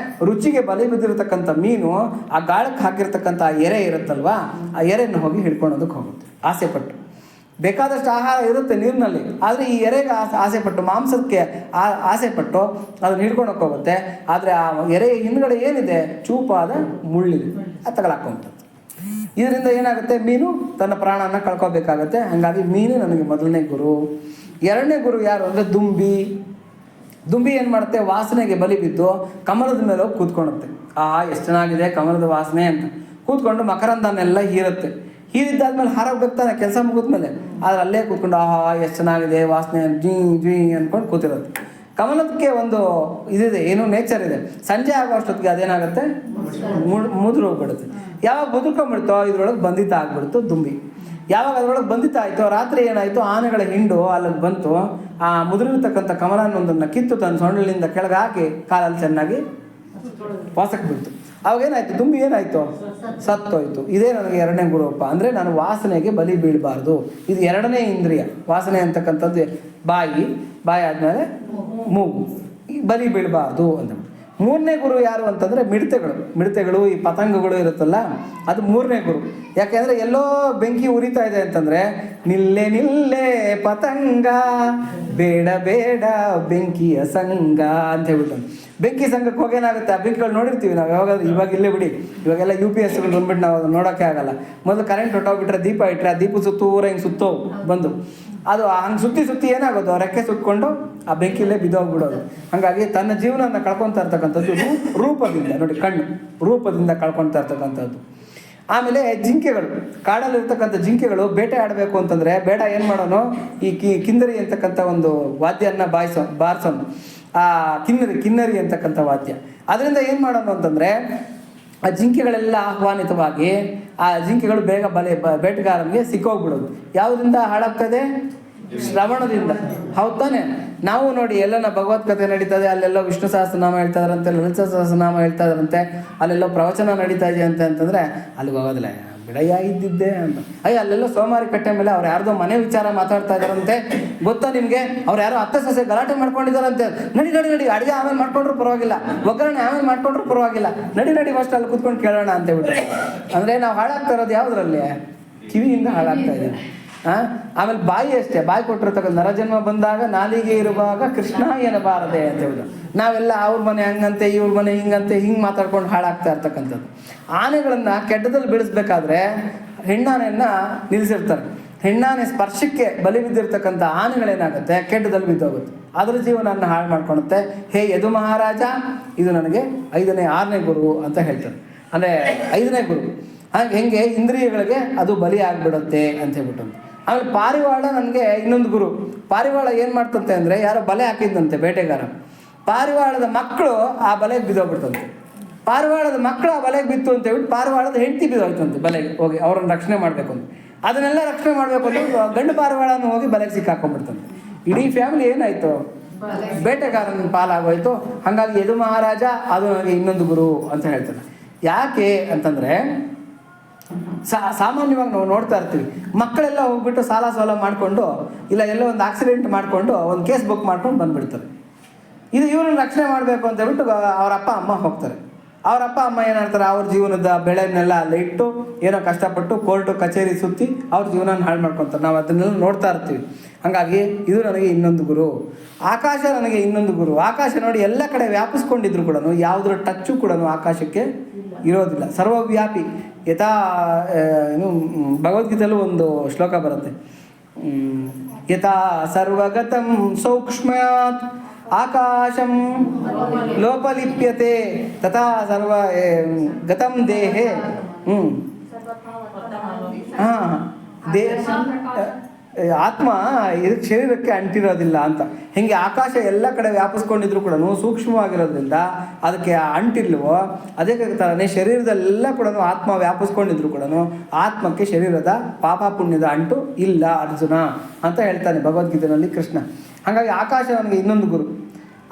ರುಚಿಗೆ ಬಲಿ ಬಿದ್ದಿರತಕ್ಕಂಥ ಮೀನು ಆ ಗಾಳಕ್ಕೆ ಹಾಕಿರ್ತಕ್ಕಂಥ ಎರೆ ಇರುತ್ತಲ್ವಾ, ಆ ಎರೆಯನ್ನು ಹೋಗಿ ಹಿಡ್ಕೊಳೋದಕ್ಕೆ ಹೋಗುತ್ತೆ ಆಸೆಪಟ್ಟು. ಬೇಕಾದಷ್ಟು ಆಹಾರ ಇರುತ್ತೆ ನೀರಿನಲ್ಲಿ, ಆದರೆ ಈ ಎರೆಗೆ ಆಸೆಪಟ್ಟು, ಮಾಂಸಕ್ಕೆ ಆಸೆಪಟ್ಟು ಅದನ್ನು ಹಿಡ್ಕೊಳಕ್ಕೆ ಹೋಗುತ್ತೆ. ಆದರೆ ಆ ಎರೆ ಹಿಂದ್ಗಡೆ ಏನಿದೆ, ಚೂಪಾದ ಮುಳ್ಳಿದೆ, ಅದು ತಗೊಳಾಕೊಂಬಂಥದ್ದು. ಇದರಿಂದ ಏನಾಗುತ್ತೆ, ಮೀನು ತನ್ನ ಪ್ರಾಣನ ಕಳ್ಕೊಬೇಕಾಗತ್ತೆ. ಹಾಗಾಗಿ ಮೀನು ನನಗೆ ಮೊದಲನೇ ಗುರು. ಎರಡನೇ ಗುರು ಯಾರು ಅಂದರೆ ದುಂಬಿ ಏನು ಮಾಡುತ್ತೆ, ವಾಸನೆಗೆ ಬಲಿ ಬಿದ್ದು ಕಮಲದ ಮೇಲೆ ಹೋಗಿ ಕೂತ್ಕೊಳ್ಳುತ್ತೆ. ಎಷ್ಟು ಚೆನ್ನಾಗಿದೆ ಕಮಲದ ವಾಸನೆ ಅಂತ ಕೂತ್ಕೊಂಡು ಮಕರಂದನೆಲ್ಲ ಹೀರುತ್ತೆ. ಹೀರಿದ್ದಾದ್ಮೇಲೆ ಹಾರಾಗಬೇಕು ತಾನೆ ಕೆಲಸ ಮುಗಿದ್ಮೇಲೆ, ಆದರೆ ಅಲ್ಲೇ ಕೂತ್ಕೊಂಡು ಎಷ್ಟು ಚೆನ್ನಾಗಿದೆ ವಾಸನೆ ಜೀ ಅಂದ್ಕೊಂಡು ಕೂತಿರುತ್ತೆ. ಕಮಲಕ್ಕೆ ಒಂದು ಇದಿದೆ, ಏನು ನೇಚರ್ ಇದೆ. ಸಂಜೆ ಆಗೋ ಅಷ್ಟೊತ್ತಿಗೆ ಅದೇನಾಗುತ್ತೆ, ಮುದುರು ಹೋಗ್ಬಿಡುತ್ತೆ. ಯಾವಾಗ ಮುದುರ್ಕೊಂಡ್ಬಿಡ್ತೋ ಇದ್ರೊಳಗೆ ಬಂಧಿತ ಆಗ್ಬಿಡ್ತು ದುಂಬಿ. ಯಾವಾಗ ಅದರೊಳಗೆ ಬಂಧಿತ ಆಯಿತು, ರಾತ್ರಿ ಏನಾಯಿತು, ಆನೆಗಳ ಹಿಂಡು ಅಲ್ಲಿಗೆ ಬಂತು, ಆ ಮುದುರಿರ್ತಕ್ಕಂಥ ಕಮಲನ್ನೊಂದನ್ನು ಕಿತ್ತು ತನ್ನ ಸೊಂಡಿಲಿಂದ ಕೆಳಗೆ ಹಾಕಿ ಕಾಲಲ್ಲಿ ಚೆನ್ನಾಗಿ ವಾಸಕ್ಕೆ ಬಿಡ್ತು. ಅವಾಗೇನಾಯಿತು, ದುಂಬಿ ಏನಾಯಿತು, ಸತ್ತೋಯ್ತು. ಇದೇ ನನಗೆ ಎರಡನೇ ಗುರುವಪ್ಪ. ಅಂದರೆ ನಾನು ವಾಸನೆಗೆ ಬಲಿ ಬೀಳಬಾರ್ದು. ಇದು ಎರಡನೇ ಇಂದ್ರಿಯ. ವಾಸನೆ ಅಂತಕ್ಕಂಥದ್ದು ಬಾಯಿ ಆದಮೇಲೆ ಮೂಗು, ಬಲಿ ಬೀಳಬಾರ್ದು ಅಂತ. ಮೂರನೇ ಗುರು ಯಾರು ಅಂತಂದರೆ ಮಿಡತೆಗಳು ಈ ಪತಂಗಗಳು ಇರುತ್ತಲ್ಲ, ಅದು ಮೂರನೇ ಗುರು. ಯಾಕೆಂದರೆ ಎಲ್ಲೋ ಬೆಂಕಿ ಉರಿತಾ ಇದೆ ಅಂತಂದರೆ, ನಿಲ್ಲೆ ಪತಂಗ ಬೇಡ ಬೆಂಕಿಯ ಸಂಘ ಅಂತ ಹೇಳ್ಬಿಟ್ಟು. ಬೆಂಕಿ ಸಂಘಕ್ಕೆ ಹೋಗೇನಾಗುತ್ತೆ, ಆ ಬೆಂಕಿಗಳು ನೋಡಿರ್ತೀವಿ ನಾವು ಇವಾಗ ಇಲ್ಲೇ ಬಿಡಿ, ಇವಾಗೆಲ್ಲ UPSಗಳು ಬಂದ್ಬಿಟ್ಟು ನಾವು ಅದನ್ನು ನೋಡೋಕ್ಕೆ ಆಗಲ್ಲ. ಮೊದಲು ಕರೆಂಟ್ ಹೊಟ್ಟೋಗ್ಬಿಟ್ರೆ ದೀಪ ಇಟ್ಟರೆ ಆ ದೀಪ ಸುತ್ತೂರ ಹಿಂಗೆ ಸುತ್ತೋ ಬಂದು ಅದು ಹಂಗೆ ಸುತ್ತಿ ಏನಾಗೋದು, ರೆಕ್ಕೆ ಸುತ್ಕೊಂಡು ಆ ಬೆಂಕಿಲೇ ಬಿದ್ದೋಗ್ಬಿಡೋದು. ಹಾಗಾಗಿ ತನ್ನ ಜೀವನನ ಕಳ್ಕೊತಾ ಇರ್ತಕ್ಕಂಥದ್ದು ರೂಪದಿಂದ, ನೋಡಿ ಕಣ್ಣು ರೂಪದಿಂದ ಕಳ್ಕೊತಾ ಇರ್ತಕ್ಕಂಥದ್ದು. ಆಮೇಲೆ ಜಿಂಕೆಗಳು, ಕಾಡಲ್ಲಿರ್ತಕ್ಕಂಥ ಜಿಂಕೆಗಳು ಬೇಟೆ ಆಡಬೇಕು ಅಂತಂದರೆ ಬೇಡ ಏನು ಮಾಡೋನು, ಈ ಕಿನ್ನರಿ ಅಂತಕ್ಕಂಥ ಒಂದು ವಾದ್ಯನ ಬಾರಿಸೋನು, ಆ ಕಿನ್ನರಿ ಅಂತಕ್ಕಂಥ ವಾದ್ಯ. ಅದರಿಂದ ಏನು ಮಾಡೋನು ಅಂತಂದರೆ ಆ ಜಿಂಕೆಗಳೆಲ್ಲ ಆಹ್ವಾನಿತವಾಗಿ ಆ ಜಿಂಕೆಗಳು ಬೇಗ ಬೇಟೆಗಾರನಿಗೆ ಸಿಕ್ಕೋಗ್ಬಿಡೋದು. ಯಾವುದರಿಂದ ಹಾಳಾಗ್ತದೆ, ಶ್ರವಣದಿಂದ. ಹೌದು ತಾನೆ? ನಾವು ನೋಡಿ ಎಲ್ಲನ ಭಗವದ್ಗೀತೆ ನಡೀತದೆ, ಅಲ್ಲೆಲ್ಲೋ ವಿಷ್ಣು ಸಹಸ್ರನಾಮ ಹೇಳ್ತಾ ಇದ್ರಂತೆ, ಲಲಿತ ಸಹಸ್ರನಾಮ ಹೇಳ್ತಾ ಇದ್ರಂತೆ, ಅಲ್ಲೆಲ್ಲೋ ಪ್ರವಚನ ನಡೀತಾ ಇದೆ ಅಂತಂದರೆ ಅಲ್ಲಿಗೆ ಹೋಗೋದಿಲ್ಲ, ಬಿಡಯ್ಯ ಇದ್ದಿದ್ದೆ ಅಂತ. ಅಲ್ಲೆಲ್ಲೋ ಸೋಮಾರಿ ಕಟ್ಟೆ ಮೇಲೆ ಅವ್ರು ಯಾರ್ದೋ ಮನೆ ವಿಚಾರ ಮಾತಾಡ್ತಾ ಇದ್ದಾರಂತೆ, ಗೊತ್ತಾ ನಿಮಗೆ? ಅವ್ರು ಯಾರೋ ಅತ್ತೆ ಸೊಸೆ ಗಲಾಟೆ ಮಾಡ್ಕೊಂಡಿದ್ದಾರಂತೆ. ನಡಿ ಅಡುಗೆ ಆಮೇಲೆ ಮಾಡ್ಕೊಂಡ್ರು ಪರವಾಗಿಲ್ಲ, ಒಗ್ಗರಣೆ ಆಮೇಲೆ ಮಾಡ್ಕೊಂಡ್ರು ಪರವಾಗಿಲ್ಲ, ನಡಿ ಫಸ್ಟ್ ಅಲ್ಲಿ ಕೂತ್ಕೊಂಡು ಕೇಳೋಣ ಅಂತ ಹೇಳ್ಬಿಟ್ಟು. ಅಂದರೆ ನಾವು ಹಾಳಾಗ್ತಾ ಇರೋದು ಯಾವುದ್ರಲ್ಲಿ, ಕಿವಿಯಿಂದ ಹಾಳಾಗ್ತಾ ಇದೆ. ಆಮೇಲೆ ಬಾಯಿ ಅಷ್ಟೇ, ಬಾಯಿ ಕೊಟ್ಟಿರ್ತಕ್ಕಂಥ ನರಜನ್ಮ ಬಂದಾಗ ನಾಲಿಗೆ ಇರುವಾಗ ಕೃಷ್ಣ ಎನ್ನಬಾರದೆ ಅಂತ ಹೇಳುದು. ನಾವೆಲ್ಲ ಅವ್ರ ಮನೆ ಹಂಗಂತೆ, ಇವ್ರ ಮನೆ ಹಿಂಗಂತೆ, ಹಿಂಗೆ ಮಾತಾಡ್ಕೊಂಡು ಹಾಳಾಗ್ತಾ ಇರ್ತಕ್ಕಂಥದ್ದು. ಆನೆಗಳನ್ನು ಕೆಡ್ಡದಲ್ಲಿ ಬೀಳಿಸ್ಬೇಕಾದ್ರೆ ಹೆಣ್ಣಾನೆಯನ್ನು ನಿಲ್ಲಿಸಿರ್ತಾರೆ. ಹೆಣ್ಣಾನೆ ಸ್ಪರ್ಶಕ್ಕೆ ಬಲಿ ಬಿದ್ದಿರ್ತಕ್ಕಂಥ ಆನೆಗಳೇನಾಗುತ್ತೆ, ಕೆಡ್ಡದಲ್ಲಿ ಬಿದ್ದೋಗುತ್ತೆ, ಅದರ ಜೀವನವನ್ನು ಹಾಳು ಮಾಡ್ಕೊಳುತ್ತೆ. ಹೇ ಯದು ಮಹಾರಾಜ, ಇದು ನನಗೆ 5ನೇ 6ನೇ ಗುರು ಅಂತ ಹೇಳ್ತಾರೆ. ಅಂದರೆ 5ನೇ ಗುರು. ಹಾಗೆ ಹೆಂಗೆ ಇಂದ್ರಿಯಗಳಿಗೆ ಅದು ಬಲಿ ಆಗಿಬಿಡುತ್ತೆ ಅಂತ ಹೇಳ್ಬಿಟ್ಟು. ಆಮೇಲೆ ಪಾರಿವಾಳ ನನಗೆ ಇನ್ನೊಂದು ಗುರು. ಪಾರಿವಾಳ ಏನು ಮಾಡ್ತಂತೆ ಅಂದರೆ, ಯಾರೋ ಬಲೆ ಹಾಕಿದ್ದಂತೆ ಬೇಟೆಗಾರ. ಪಾರಿವಾಳದ ಮಕ್ಕಳು ಆ ಬಲೆಗೆ ಬಿದ್ದೋಗ್ಬಿಡ್ತಂತೆ. ಪಾರಿವಾಳದ ಮಕ್ಕಳು ಆ ಬಲೆಗೆ ಬಿತ್ತು ಅಂತ ಹೇಳ್ಬಿಟ್ಟು ಪಾರಿವಾಳದ ಹೆಂಡತಿ ಬಿದ್ದೋಯ್ತಂತೆ ಬಲೆಗೆ ಹೋಗಿ, ಅವರನ್ನು ರಕ್ಷಣೆ ಮಾಡಬೇಕು ಅಂತ. ಅದನ್ನೆಲ್ಲ ರಕ್ಷಣೆ ಮಾಡಬೇಕು ಅಂತ ಗಂಡು ಪಾರಿವಾಳನ ಹೋಗಿ ಬಲೆಗೆ ಸಿಕ್ಕಾಕೊಂಡ್ಬಿಡ್ತಂತೆ. ಇಡೀ ಫ್ಯಾಮಿಲಿ ಏನಾಯಿತು, ಬೇಟೆಗಾರನ ಪಾಲಾಗೋಯ್ತು. ಹಾಗಾಗಿ ಯದು ಮಹಾರಾಜ ಅದು ನನಗೆ ಇನ್ನೊಂದು ಗುರು ಅಂತ ಹೇಳ್ತಾನೆ. ಯಾಕೆ ಅಂತಂದರೆ, ಸಾಮಾನ್ಯವಾಗಿ ನಾವು ನೋಡ್ತಾ ಇರ್ತೀವಿ, ಮಕ್ಕಳೆಲ್ಲ ಹೋಗ್ಬಿಟ್ಟು ಸಾಲ ಮಾಡಿಕೊಂಡು, ಇಲ್ಲ ಎಲ್ಲೋ ಒಂದು ಆಕ್ಸಿಡೆಂಟ್ ಮಾಡಿಕೊಂಡು ಒಂದು ಕೇಸ್ ಬುಕ್ ಮಾಡ್ಕೊಂಡು ಬಂದುಬಿಡ್ತಾರೆ. ಇದು ಇವ್ರನ್ನ ರಕ್ಷಣೆ ಮಾಡಬೇಕು ಅಂತ ಹೇಳ್ಬಿಟ್ಟು ಅವ್ರ ಅಪ್ಪ ಅಮ್ಮ ಹೋಗ್ತಾರೆ. ಅವ್ರ ಅಪ್ಪ ಅಮ್ಮ ಏನು ಮಾಡ್ತಾರೆ, ಅವ್ರ ಜೀವನದ ಬೆಳೆನೆಲ್ಲ ಅಲ್ಲಿ ಇಟ್ಟು ಏನೋ ಕಷ್ಟಪಟ್ಟು ಕೋರ್ಟು ಕಚೇರಿ ಸುತ್ತಿ ಅವ್ರ ಜೀವನ ಹಾಳು ಮಾಡ್ಕೊತಾರೆ. ನಾವು ಅದನ್ನೆಲ್ಲ ನೋಡ್ತಾ ಇರ್ತೀವಿ. ಹಾಗಾಗಿ ಇದು ನನಗೆ ಇನ್ನೊಂದು ಗುರು. ಆಕಾಶ ನನಗೆ ಇನ್ನೊಂದು ಗುರು. ಆಕಾಶ ನೋಡಿ ಎಲ್ಲ ಕಡೆ ವ್ಯಾಪಿಸ್ಕೊಂಡಿದ್ರು ಕೂಡ ಯಾವುದ್ರ ಟಚ್ಚು ಕೂಡ ಆಕಾಶಕ್ಕೆ ಇರೋದಿಲ್ಲ. ಸರ್ವವ್ಯಾಪಿ. ಯಥಾ ಏನು ಭಗವದ್ಗೀತೆಯಲ್ಲೂ ಒಂದು ಶ್ಲೋಕ ಬರುತ್ತೆ, ಯಥಾ ಸರ್ವಗತಂ ಸೂಕ್ಷ್ಮಾತ್ ಆಕಾಶಂ ಲೋಪಲಿಪ್ಯತೆ ತಥಾ ಸರ್ವ ಗತಂ ದೇಹೆ ಆತ್ಮ ಇದಕ್ಕೆ ಶರೀರಕ್ಕೆ ಅಂಟಿರೋದಿಲ್ಲ ಅಂತ. ಹೆಂಗೆ ಆಕಾಶ ಎಲ್ಲ ಕಡೆ ವ್ಯಾಪಿಸ್ಕೊಂಡಿದ್ರು ಕೂಡ ಸೂಕ್ಷ್ಮವಾಗಿರೋದ್ರಿಂದ ಅದಕ್ಕೆ ಅಂಟಿಲ್ವೋ, ಅದೇ ಥರನೇ ಶರೀರದಲ್ಲೆಲ್ಲ ಕೂಡ ಆತ್ಮ ವ್ಯಾಪಿಸ್ಕೊಂಡಿದ್ರು ಕೂಡ ಆತ್ಮಕ್ಕೆ ಶರೀರದ ಪಾಪ ಪುಣ್ಯದ ಅಂಟು ಇಲ್ಲ ಅರ್ಜುನ ಅಂತ ಹೇಳ್ತಾನೆ ಭಗವದ್ಗೀತೆಯಲ್ಲಿ ಕೃಷ್ಣ. ಹಾಗಾಗಿ ಆಕಾಶ ನನಗೆ ಇನ್ನೊಂದು ಗುರು.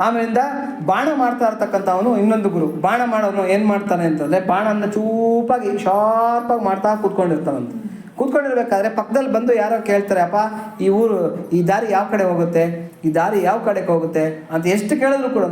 ಆಮೇಲಿಂದ ಬಾಣ ಮಾಡ್ತಾ ಇರ್ತಕ್ಕಂಥವನು ಇನ್ನೊಂದು ಗುರು. ಬಾಣ ಮಾಡೋನು ಏನು ಮಾಡ್ತಾನೆ ಅಂತಂದರೆ, ಬಾಣನ ಚೂಪಾಗಿ ಶಾರ್ಪಾಗಿ ಮಾಡ್ತಾ ಕೂತ್ಕೊಂಡಿರ್ತಾನಂತ. ಕೂತ್ಕೊಂಡಿರ್ಬೇಕಾದ್ರೆ ಪಕ್ಕದಲ್ಲಿ ಬಂದು ಯಾರೋ ಕೇಳ್ತಾರೆ, ಅಪ್ಪ ಈ ಊರು ಈ ದಾರಿ ಯಾವ ಕಡೆ ಹೋಗುತ್ತೆ, ಈ ದಾರಿ ಯಾವ ಕಡೆಗೆ ಹೋಗುತ್ತೆ ಅಂತ ಎಷ್ಟು ಕೇಳಿದ್ರು ಕೂಡ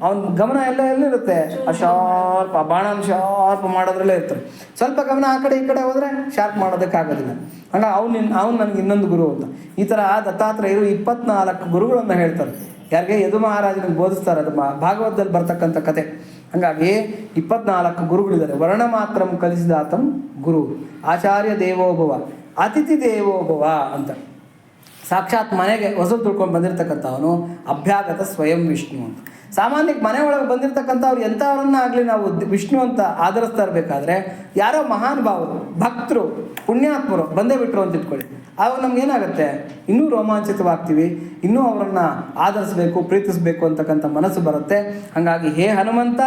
ಅವನ ಗಮನ ಎಲ್ಲಿರುತ್ತೆ, ಆ ಶಾರ್ಪ್, ಆ ಬಾಣನ ಶಾರ್ಪ್ ಮಾಡೋದ್ರಲ್ಲೇ ಇರ್ತಾರೆ. ಸ್ವಲ್ಪ ಗಮನ ಆ ಕಡೆ ಈ ಕಡೆ ಹೋದರೆ ಶಾರ್ಪ್ ಮಾಡೋದಕ್ಕಾಗೋದಿಲ್ಲ. ಹಂಗೆ ಅವ್ನು ನನಗೆ ಇನ್ನೊಂದು ಗುರು ಅಂತ. ಈ ಥರ ದತ್ತಾತ್ರೇಯರು 24 ಗುರುಗಳನ್ನು ಹೇಳ್ತಾರೆ. ಯಾರಿಗೆ ಯದು ಮಹಾರಾಜನಿಗೆ ಬೋಧಿಸ್ತಾರೆ. ಅದು ಭಾಗವತದಲ್ಲಿ ಬರ್ತಕ್ಕಂಥ ಕತೆ. ಹಾಗಾಗಿ 24 ಗುರುಗಳಿದ್ದಾರೆ. ವರ್ಣ ಮಾತ್ರಂ ಕಲಿಸಿದಾತಂ ಗುರು, ಆಚಾರ್ಯ ದೇವೋಭವ, ಅತಿಥಿ ದೇವೋಭವ ಅಂತ. ಸಾಕ್ಷಾತ್ ಮನೆಗೆ ಹೊಸದು ತಿಳ್ಕೊಂಡು ಬಂದಿರತಕ್ಕಂಥವನು ಅಭ್ಯಾಗತ ಸ್ವಯಂ ವಿಷ್ಣು ಅಂತ. ಸಾಮಾನ್ಯಕ್ಕೆ ಮನೆ ಒಳಗೆ ಬಂದಿರತಕ್ಕಂಥವ್ರು ಎಂಥವ್ರನ್ನ ಆಗಲಿ ನಾವು ವಿಷ್ಣು ಅಂತ ಆಧರಿಸ್ತಾ ಇರಬೇಕಾದ್ರೆ, ಯಾರೋ ಮಹಾನ್ ಭಾವರು, ಭಕ್ತರು, ಪುಣ್ಯಾತ್ಮರು ಬಂದೇ ಬಿಟ್ಟರು ಅಂತ ಇಟ್ಕೊಳ್ಳಿ, ಆವಾಗ ನಮ್ಗೇನಾಗುತ್ತೆ, ಇನ್ನೂ ರೋಮಾಂಚಿತವಾಗ್ತೀವಿ, ಇನ್ನೂ ಅವರನ್ನು ಆಧರಿಸಬೇಕು, ಪ್ರೀತಿಸಬೇಕು ಅಂತಕ್ಕಂಥ ಮನಸ್ಸು ಬರುತ್ತೆ. ಹಾಗಾಗಿ ಹೇ ಹನುಮಂತ,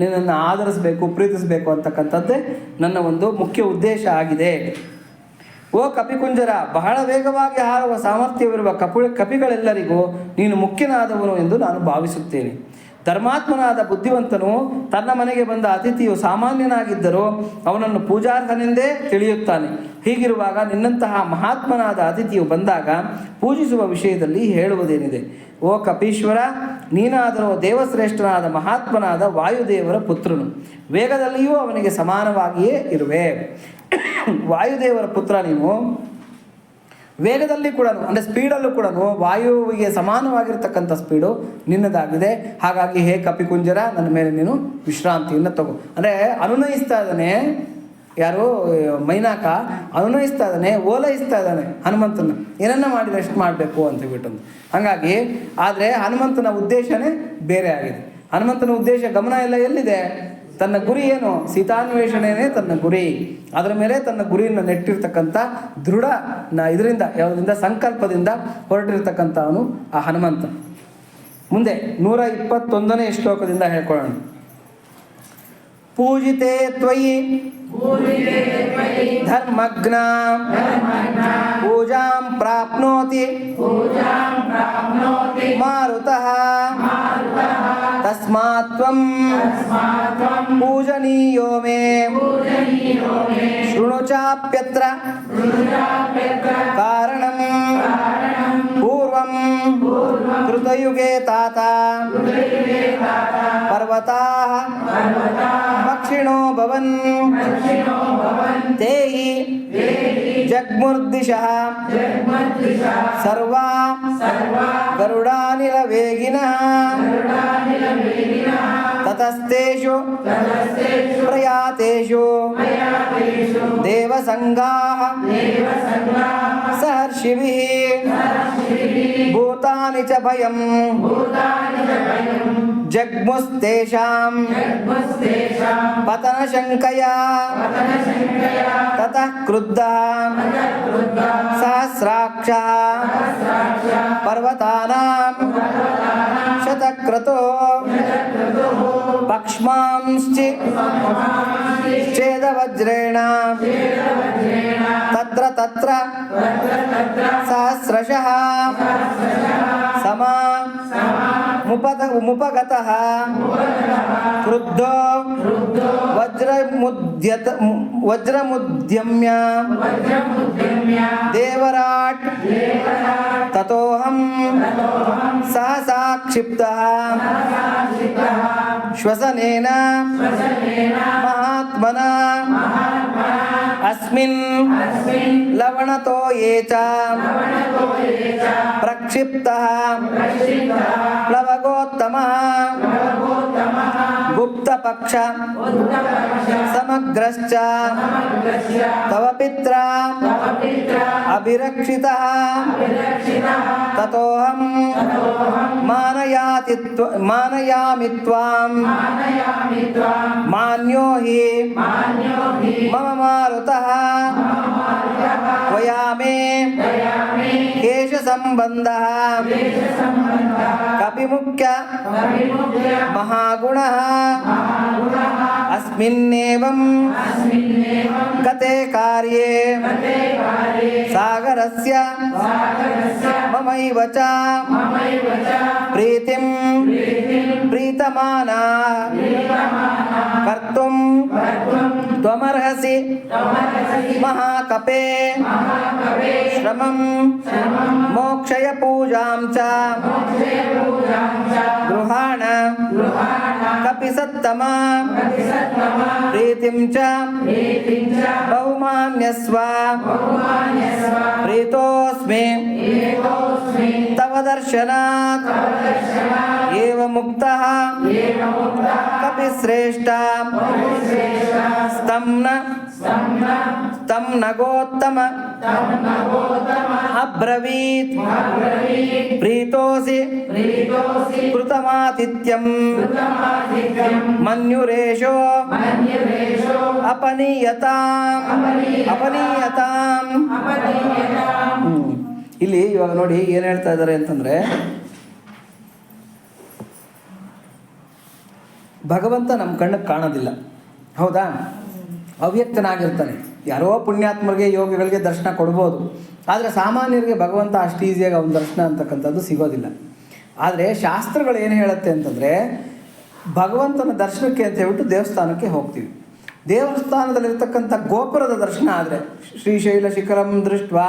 ನಿನ್ನನ್ನು ಆಧರಿಸಬೇಕು, ಪ್ರೀತಿಸಬೇಕು ಅಂತಕ್ಕಂಥದ್ದೇ ನನ್ನ ಒಂದು ಮುಖ್ಯ ಉದ್ದೇಶ ಆಗಿದೆ. ಓ ಕಪಿಕುಂಜರ, ಬಹಳ ವೇಗವಾಗಿ ಹಾರುವ ಸಾಮರ್ಥ್ಯವಿರುವ ಕಪಿಗಳೆಲ್ಲರಿಗೂ ನೀನು ಮುಖ್ಯನಾದವನು ಎಂದು ನಾನು ಭಾವಿಸುತ್ತೇನೆ. ಧರ್ಮಾತ್ಮನಾದ ಬುದ್ಧಿವಂತನು ತನ್ನ ಮನೆಗೆ ಬಂದ ಅತಿಥಿಯು ಸಾಮಾನ್ಯನಾಗಿದ್ದರೂ ಅವನನ್ನು ಪೂಜಾರ್ಹನೆಂದೇ ತಿಳಿಯುತ್ತಾನೆ. ಹೀಗಿರುವಾಗ ನಿನ್ನಂತಹ ಮಹಾತ್ಮನಾದ ಅತಿಥಿಯು ಬಂದಾಗ ಪೂಜಿಸುವ ವಿಷಯದಲ್ಲಿ ಹೇಳುವುದೇನಿದೆ? ಓ ಕಪೀಶ್ವರ, ನೀನಾದರೂ ದೇವಶ್ರೇಷ್ಠನಾದ ಮಹಾತ್ಮನಾದ ವಾಯುದೇವರ ಪುತ್ರನು. ವೇಗದಲ್ಲಿಯೂ ಅವನಿಗೆ ಸಮಾನವಾಗಿಯೇ ಇರುವೆ. ವಾಯುದೇವರ ಪುತ್ರ ನೀನು. ವೇಗದಲ್ಲಿ ಕೂಡ ಅಂದರೆ ಸ್ಪೀಡಲ್ಲೂ ಕೂಡ ವಾಯುವಿಗೆ ಸಮಾನವಾಗಿರ್ತಕ್ಕಂಥ ಸ್ಪೀಡು ನಿನ್ನದಾಗಿದೆ. ಹಾಗಾಗಿ ಹೇ ಕಪಿಕುಂಜರ, ನನ್ನ ಮೇಲೆ ನೀನು ವಿಶ್ರಾಂತಿಯನ್ನು ತಗೋ. ಅಂದರೆ ಅನುನಯಿಸ್ತಾ ಇದ್ದಾನೆ ಯಾರು, ಮೈನಾಕ ಅನುನಯಿಸ್ತಾ ಇದ್ದಾನೆ, ಓಲೈಸ್ತಾ ಇದ್ದಾನೆ ಹನುಮಂತನ, ಏನನ್ನ ಮಾಡಿದ್ರೆ ಎಷ್ಟು ಮಾಡಬೇಕು ಅಂತ ಹೇಳ್ಬಿಟ್ಟು. ಹಾಗಾಗಿ ಆದರೆ ಹನುಮಂತನ ಉದ್ದೇಶನೇ ಬೇರೆ ಆಗಿದೆ. ಹನುಮಂತನ ಉದ್ದೇಶ ಗಮನ ಎಲ್ಲ ಎಲ್ಲಿದೆ? ತನ್ನ ಗುರಿ ಏನು? ಸೀತಾನ್ವೇಷಣೆಯೇ ತನ್ನ ಗುರಿ. ಅದರ ಮೇಲೆ ತನ್ನ ಗುರಿಯನ್ನು ನೆಟ್ಟಿರ್ತಕ್ಕಂಥ ದೃಢ ಇದರಿಂದ ಯಾವುದರಿಂದ ಸಂಕಲ್ಪದಿಂದ ಹೊರಟಿರ್ತಕ್ಕಂಥವನು ಆ ಹನುಮಂತ. ಮುಂದೆ 121ನೇ ಶ್ಲೋಕದಿಂದ ಹೇಳ್ಕೊಳ್ಳೋಣ. ಪೂಜಿತೆ ತ್ವಯಿ ಧರ್ಮಜ್ಞ ಪೂಜಾಂ ಪ್ರಾಪ್ನೋತಿ ಮಾರುತಃ ತಸ್ಮಾತ್ ತ್ವಂ ಪೂಜನೀಯೋ ಮೇ ಶೃಣು ಚಾಪ್ಯತ್ರ ಕಾರಣಂ ಪೂರ್ವಂ ಕೃತಯುಗೆ ತಾತ ಪರ್ವತಾಃ ದಕ್ಷಿಣೋ ಭವನ್ ತೇಹಿ ಜಗ್ಮುರ್ದಿಶಃ ಸರ್ವಾ ಗರುಡಾನಿಲ ವೇಗಿನಃ ತತಸ್ತೇಷು ಪ್ರಯಾತೇಷು ದೇವಸಂಗಾಃ ಸಹರ್ಷಿಭಿಃ ಭೂತಾನಿ ಚ ಭಯಂ ಜಗ್ಮುಸ್ತೇಷಾಂ ಪತನಶಂಕಯಾ ತತಃ ಕ್ರುದ್ಧಃ ಸಹಸ್ರಾಕ್ಷಃ ಪರ್ವತಾನಾಂ ಶತಕ್ರತೋ ಪಕ್ಷ್ಮಾಂಶ್ಚಿ ಛೇದವಜ್ರೇಣ ತತ್ರ ತತ್ರ ಸಹಸ್ರಶಃ ಸಮಾ ಮುಪಗತಃ ಕ್ರುದ್ಧೋ ವಜ್ರಮುದ್ಯಮ್ಯ ದೇವರಾಟ್ ತತೋಹಂ ಸಹಸಾ ಕ್ಷಿಪ್ತಃ ಶ್ವಸನೇನ ಮಹಾತ್ಮನ ಅಸ್ಮಿನ್ ಲವಣತೋ ಯೇ ಚ ಪ್ರಕ್ಷಿಪ್ತಃ ಪ್ಲವಗೋತ್ತಮಃ ಗುಪ್ತಪಕ್ಷ ಸಮಗ್ರಶ್ಚ ತವ ಪಿತ್ರ ಅಭಿರಕ್ಷಿತಃ ತತೋಹಂ ಮಾನಯಾಮಿ ತ್ವಾಂ ಮಾನ್ಯೋ ಹಿ ಮಮ ಮಾರುತಃ ತ್ವಯಾ ಮೇ ಕೇಶ ಸಂಬಂಧಃ ಕಪಿಮುಖ್ಯ ಮಹಾಗುಣಃ ಅಸ್ಮಿನ್ನೇವಂ ಗತೆ ಕಾರ್ಯೇ ಸಾಗರಸ್ಯ ಮಮೈವ ಚ ಪ್ರೀತಿಂ ಪ್ರೀತಮಾನಾ ಕರ್ತುಂ ತ್ವಮರ್ಹಸಿ ಮಹಾಕಪೇ ಶ್ರಮಂ ಮೋಕ್ಷಯ ಪೂಜಾಂ ಚ ಗೃಹಾಣ ಕಪಿಸತ್ತಮ ಪ್ರೀತಿಂ ಚ ಬಹುಮಾನ್ಯಸ್ವ ಪ್ರೀತೋಸ್ಮಿ ತವ ದರ್ಶನಾತ್ ಏವ ಮುಕ್ತಃ ಕಪಿಶ್ರೇಷ್ಠ ಸ್ತಂ ನಗೋತ್ತಮ ಅಬ್ರವೀತ್ ಪ್ರೀತೋಸಿ ಕೃತಮಾತಿಥ್ಯಂ ಮನ್ಯುರೇಶೋ ಅಪನೀಯತಾಂ. ಇಲ್ಲಿ ಇವಾಗ ನೋಡಿ ಏನು ಹೇಳ್ತಾ ಇದ್ದಾರೆ ಅಂತಂದ್ರೆ, ಭಗವಂತ ನಮ್ಮ ಕಣ್ಣಿಗೆ ಕಾಣೋದಿಲ್ಲ, ಹೌದಾ? ಅವ್ಯಕ್ತನಾಗಿರ್ತಾನೆ. ಯಾರೋ ಪುಣ್ಯಾತ್ಮರಿಗೆ ಯೋಗಿಗಳಿಗೆ ದರ್ಶನ ಕೊಡ್ಬೋದು, ಆದರೆ ಸಾಮಾನ್ಯರಿಗೆ ಭಗವಂತ ಅಷ್ಟು ಈಸಿಯಾಗಿ ಅವನ ದರ್ಶನ ಅಂತಕ್ಕಂಥದ್ದು ಸಿಗೋದಿಲ್ಲ. ಆದರೆ ಶಾಸ್ತ್ರಗಳು ಏನು ಹೇಳುತ್ತೆ ಅಂತಂದರೆ, ಭಗವಂತನ ದರ್ಶನಕ್ಕೆ ಅಂತ ಹೇಳ್ಬಿಟ್ಟು ದೇವಸ್ಥಾನಕ್ಕೆ ಹೋಗ್ತೀವಿ. ದೇವಸ್ಥಾನದಲ್ಲಿರ್ತಕ್ಕಂಥ ಗೋಪುರದ ದರ್ಶನ ಆದರೆ ಶ್ರೀಶೈಲ ಶಿಖರಂ ದೃಷ್ಟ್ವಾ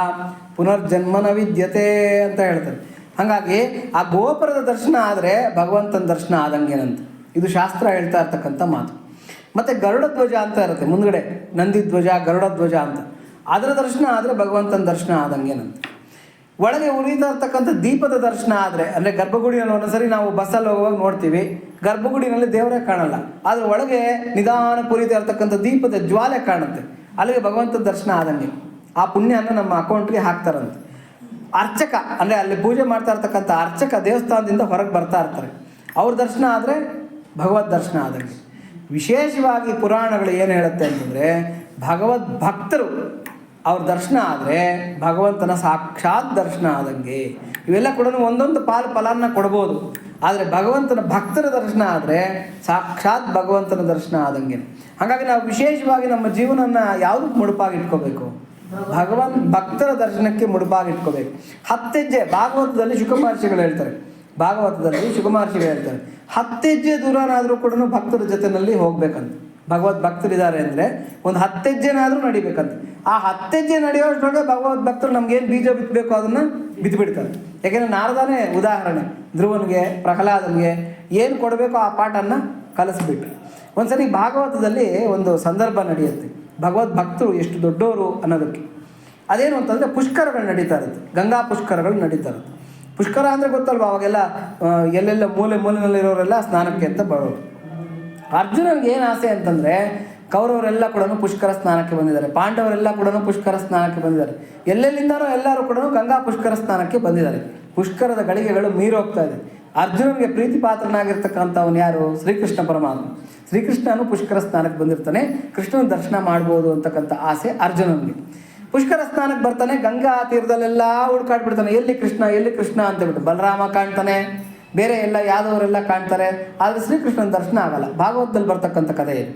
ಪುನರ್ಜನ್ಮನ ವಿದ್ಯತೆ ಅಂತ ಹೇಳ್ತಾರೆ. ಹಾಗಾಗಿ ಆ ಗೋಪುರದ ದರ್ಶನ ಆದರೆ ಭಗವಂತನ ದರ್ಶನ ಆದಂಗೇನಂತ ಇದು ಶಾಸ್ತ್ರ ಹೇಳ್ತಾ ಇರ್ತಕ್ಕಂಥ ಮಾತು. ಮತ್ತು ಗರುಡ ಧ್ವಜ ಅಂತ ಇರುತ್ತೆ ಮುಂದ್ಗಡೆ, ನಂದಿ ಧ್ವಜ, ಗರುಡ ಧ್ವಜ ಅಂತ, ಅದರ ದರ್ಶನ ಆದರೆ ಭಗವಂತನ ದರ್ಶನ ಆದಂಗೇನಂತ. ಒಳಗೆ ಉರಿತಾ ಇರ್ತಕ್ಕಂಥ ದೀಪದ ದರ್ಶನ ಆದರೆ, ಅಂದರೆ ಗರ್ಭಗುಡಿಯಲ್ಲಿ ಒಂದೊಂದ್ಸರಿ ನಾವು ಬಸ್ಸಲ್ಲಿ ಹೋಗುವಾಗ ನೋಡ್ತೀವಿ, ಗರ್ಭಗುಡಿನಲ್ಲಿ ದೇವರೇ ಕಾಣಲ್ಲ, ಆದರೆ ಒಳಗೆ ನಿಧಾನ ಕುರಿತಾ ಇರ್ತಕ್ಕಂಥ ದೀಪದ ಜ್ವಾಲೆ ಕಾಣುತ್ತೆ, ಅಲ್ಲಿಗೆ ಭಗವಂತನ ದರ್ಶನ ಆದಂಗೆ. ಆ ಪುಣ್ಯನ ನಮ್ಮ ಅಕೌಂಟ್ಗೆ ಹಾಕ್ತಾರಂತೆ. ಅರ್ಚಕ ಅಂದರೆ ಅಲ್ಲಿ ಪೂಜೆ ಮಾಡ್ತಾ ಇರ್ತಕ್ಕಂಥ ಅರ್ಚಕ ದೇವಸ್ಥಾನದಿಂದ ಹೊರಗೆ ಬರ್ತಾ ಇರ್ತಾರೆ, ಅವ್ರ ದರ್ಶನ ಆದರೆ ಭಗವದ್ ದರ್ಶನ ಆದಂಗೆ. ವಿಶೇಷವಾಗಿ ಪುರಾಣಗಳು ಏನು ಹೇಳುತ್ತೆ ಅಂತಂದರೆ, ಭಗವದ್ ಭಕ್ತರು ಅವ್ರ ದರ್ಶನ ಆದರೆ ಭಗವಂತನ ಸಾಕ್ಷಾತ್ ದರ್ಶನ ಆದಂಗೆ. ಇವೆಲ್ಲ ಕೂಡ ಒಂದೊಂದು ಫಲಾನ್ನ ಕೊಡ್ಬೋದು, ಆದರೆ ಭಗವಂತನ ಭಕ್ತರ ದರ್ಶನ ಆದರೆ ಸಾಕ್ಷಾತ್ ಭಗವಂತನ ದರ್ಶನ ಆದಂಗೆ. ಹಾಗಾಗಿ ನಾವು ವಿಶೇಷವಾಗಿ ನಮ್ಮ ಜೀವನನ ಯಾವುದಕ್ಕೆ ಮುಡುಪಾಗಿಟ್ಕೋಬೇಕು? ಭಕ್ತರ ದರ್ಶನಕ್ಕೆ ಮುಡುಪಾಗಿಟ್ಕೋಬೇಕು. 10 ಹೆಜ್ಜೆ ಭಾಗವತದಲ್ಲಿ ಶುಕಮಹರ್ಷಿಗಳು ಹೇಳ್ತಾರೆ, 10 ಹೆಜ್ಜೆ ದೂರನಾದರೂ ಕೂಡ ಭಕ್ತರ ಜೊತೆಯಲ್ಲಿ ಹೋಗ್ಬೇಕಂತ. ಭಗವದ್ ಭಕ್ತರಿದ್ದಾರೆ ಅಂದರೆ ಒಂದು 10 ಹೆಜ್ಜೆನಾದರೂ ನಡಿಬೇಕಂತ. ಆ 10 ಹೆಜ್ಜೆ ನಡೆಯೋಷ್ಟ್ರೊಳಗೆ ಭಗವದ್ ಭಕ್ತರು ನಮ್ಗೇನು ಬೀಜ ಬಿತ್ತಬೇಕು ಅದನ್ನು ಬಿತ್ಬಿಡ್ತಾರೆ. ಯಾಕೆಂದರೆ ನಾರದನೇ ಉದಾಹರಣೆ, ಧ್ರುವನಿಗೆ ಪ್ರಹ್ಲಾದನಿಗೆ ಏನು ಕೊಡಬೇಕೋ ಆ ಪಾಠನ್ನು ಕಲಿಸ್ಬಿಟ್ರು. ಒಂದ್ಸರಿ ಭಾಗವತದಲ್ಲಿ ಒಂದು ಸಂದರ್ಭ ನಡೆಯುತ್ತೆ, ಭಗವದ್ ಭಕ್ತರು ಎಷ್ಟು ದೊಡ್ಡವರು ಅನ್ನೋದಕ್ಕೆ. ಅದೇನು ಅಂತಂದರೆ ಪುಷ್ಕರಗಳು ನಡೀತಾ ಇರುತ್ತೆ, ಗಂಗಾ ಪುಷ್ಕರಗಳು ನಡೀತಾ ಇರುತ್ತೆ. ಪುಷ್ಕರ ಅಂದರೆ ಗೊತ್ತಲ್ವ, ಅವಾಗೆಲ್ಲ ಎಲ್ಲೆಲ್ಲ ಮೂಲೆನಲ್ಲಿರೋರೆಲ್ಲ ಸ್ನಾನಕ್ಕೆ ಅಂತ ಬರೋರು. ಅರ್ಜುನನಿಗೆ ಏನು ಆಸೆ ಅಂತಂದರೆ, ಕೌರವರೆಲ್ಲ ಕೂಡ ಪುಷ್ಕರ ಸ್ನಾನಕ್ಕೆ ಬಂದಿದ್ದಾರೆ, ಪಾಂಡವರೆಲ್ಲ ಕೂಡ ಪುಷ್ಕರ ಸ್ನಾನಕ್ಕೆ ಬಂದಿದ್ದಾರೆ, ಎಲ್ಲೆಲ್ಲಿಂದನೋ ಎಲ್ಲರೂ ಕೂಡ ಗಂಗಾ ಪುಷ್ಕರ ಸ್ನಾನಕ್ಕೆ ಬಂದಿದ್ದಾರೆ. ಪುಷ್ಕರದ ಗಳಿಗೆಗಳು ಮೀರೋಗ್ತಾ ಇದೆ. ಅರ್ಜುನನಿಗೆ ಪ್ರೀತಿ ಪಾತ್ರನಾಗಿರ್ತಕ್ಕಂಥವನು ಯಾರು? ಶ್ರೀಕೃಷ್ಣ ಪರಮಾತ್ಮ. ಶ್ರೀಕೃಷ್ಣನು ಪುಷ್ಕರ ಸ್ನಾನಕ್ಕೆ ಬಂದಿರ್ತಾನೆ, ಕೃಷ್ಣನ ದರ್ಶನ ಮಾಡ್ಬೋದು ಅಂತಕ್ಕಂಥ ಆಸೆ ಅರ್ಜುನನಿಗೆ. ಪುಷ್ಕರ ಸ್ನಾನಕ್ಕೆ ಬರ್ತಾನೆ, ಗಂಗಾ ತೀರದಲ್ಲೆಲ್ಲ ಹುಡುಕಾಡ್ಬಿಡ್ತಾನೆ, ಎಲ್ಲಿ ಕೃಷ್ಣ ಎಲ್ಲಿ ಕೃಷ್ಣ ಅಂತೇಳ್ಬಿಟ್ಟು. ಬಲರಾಮ ಕಾಣ್ತಾನೆ, ಬೇರೆ ಎಲ್ಲ ಯಾದವರೆಲ್ಲ ಕಾಣ್ತಾರೆ, ಆದರೆ ಶ್ರೀಕೃಷ್ಣನ ದರ್ಶನ ಆಗಲ್ಲ. ಭಾಗವತದಲ್ಲಿ ಬರ್ತಕ್ಕಂಥ ಕಥೆ ಇದು.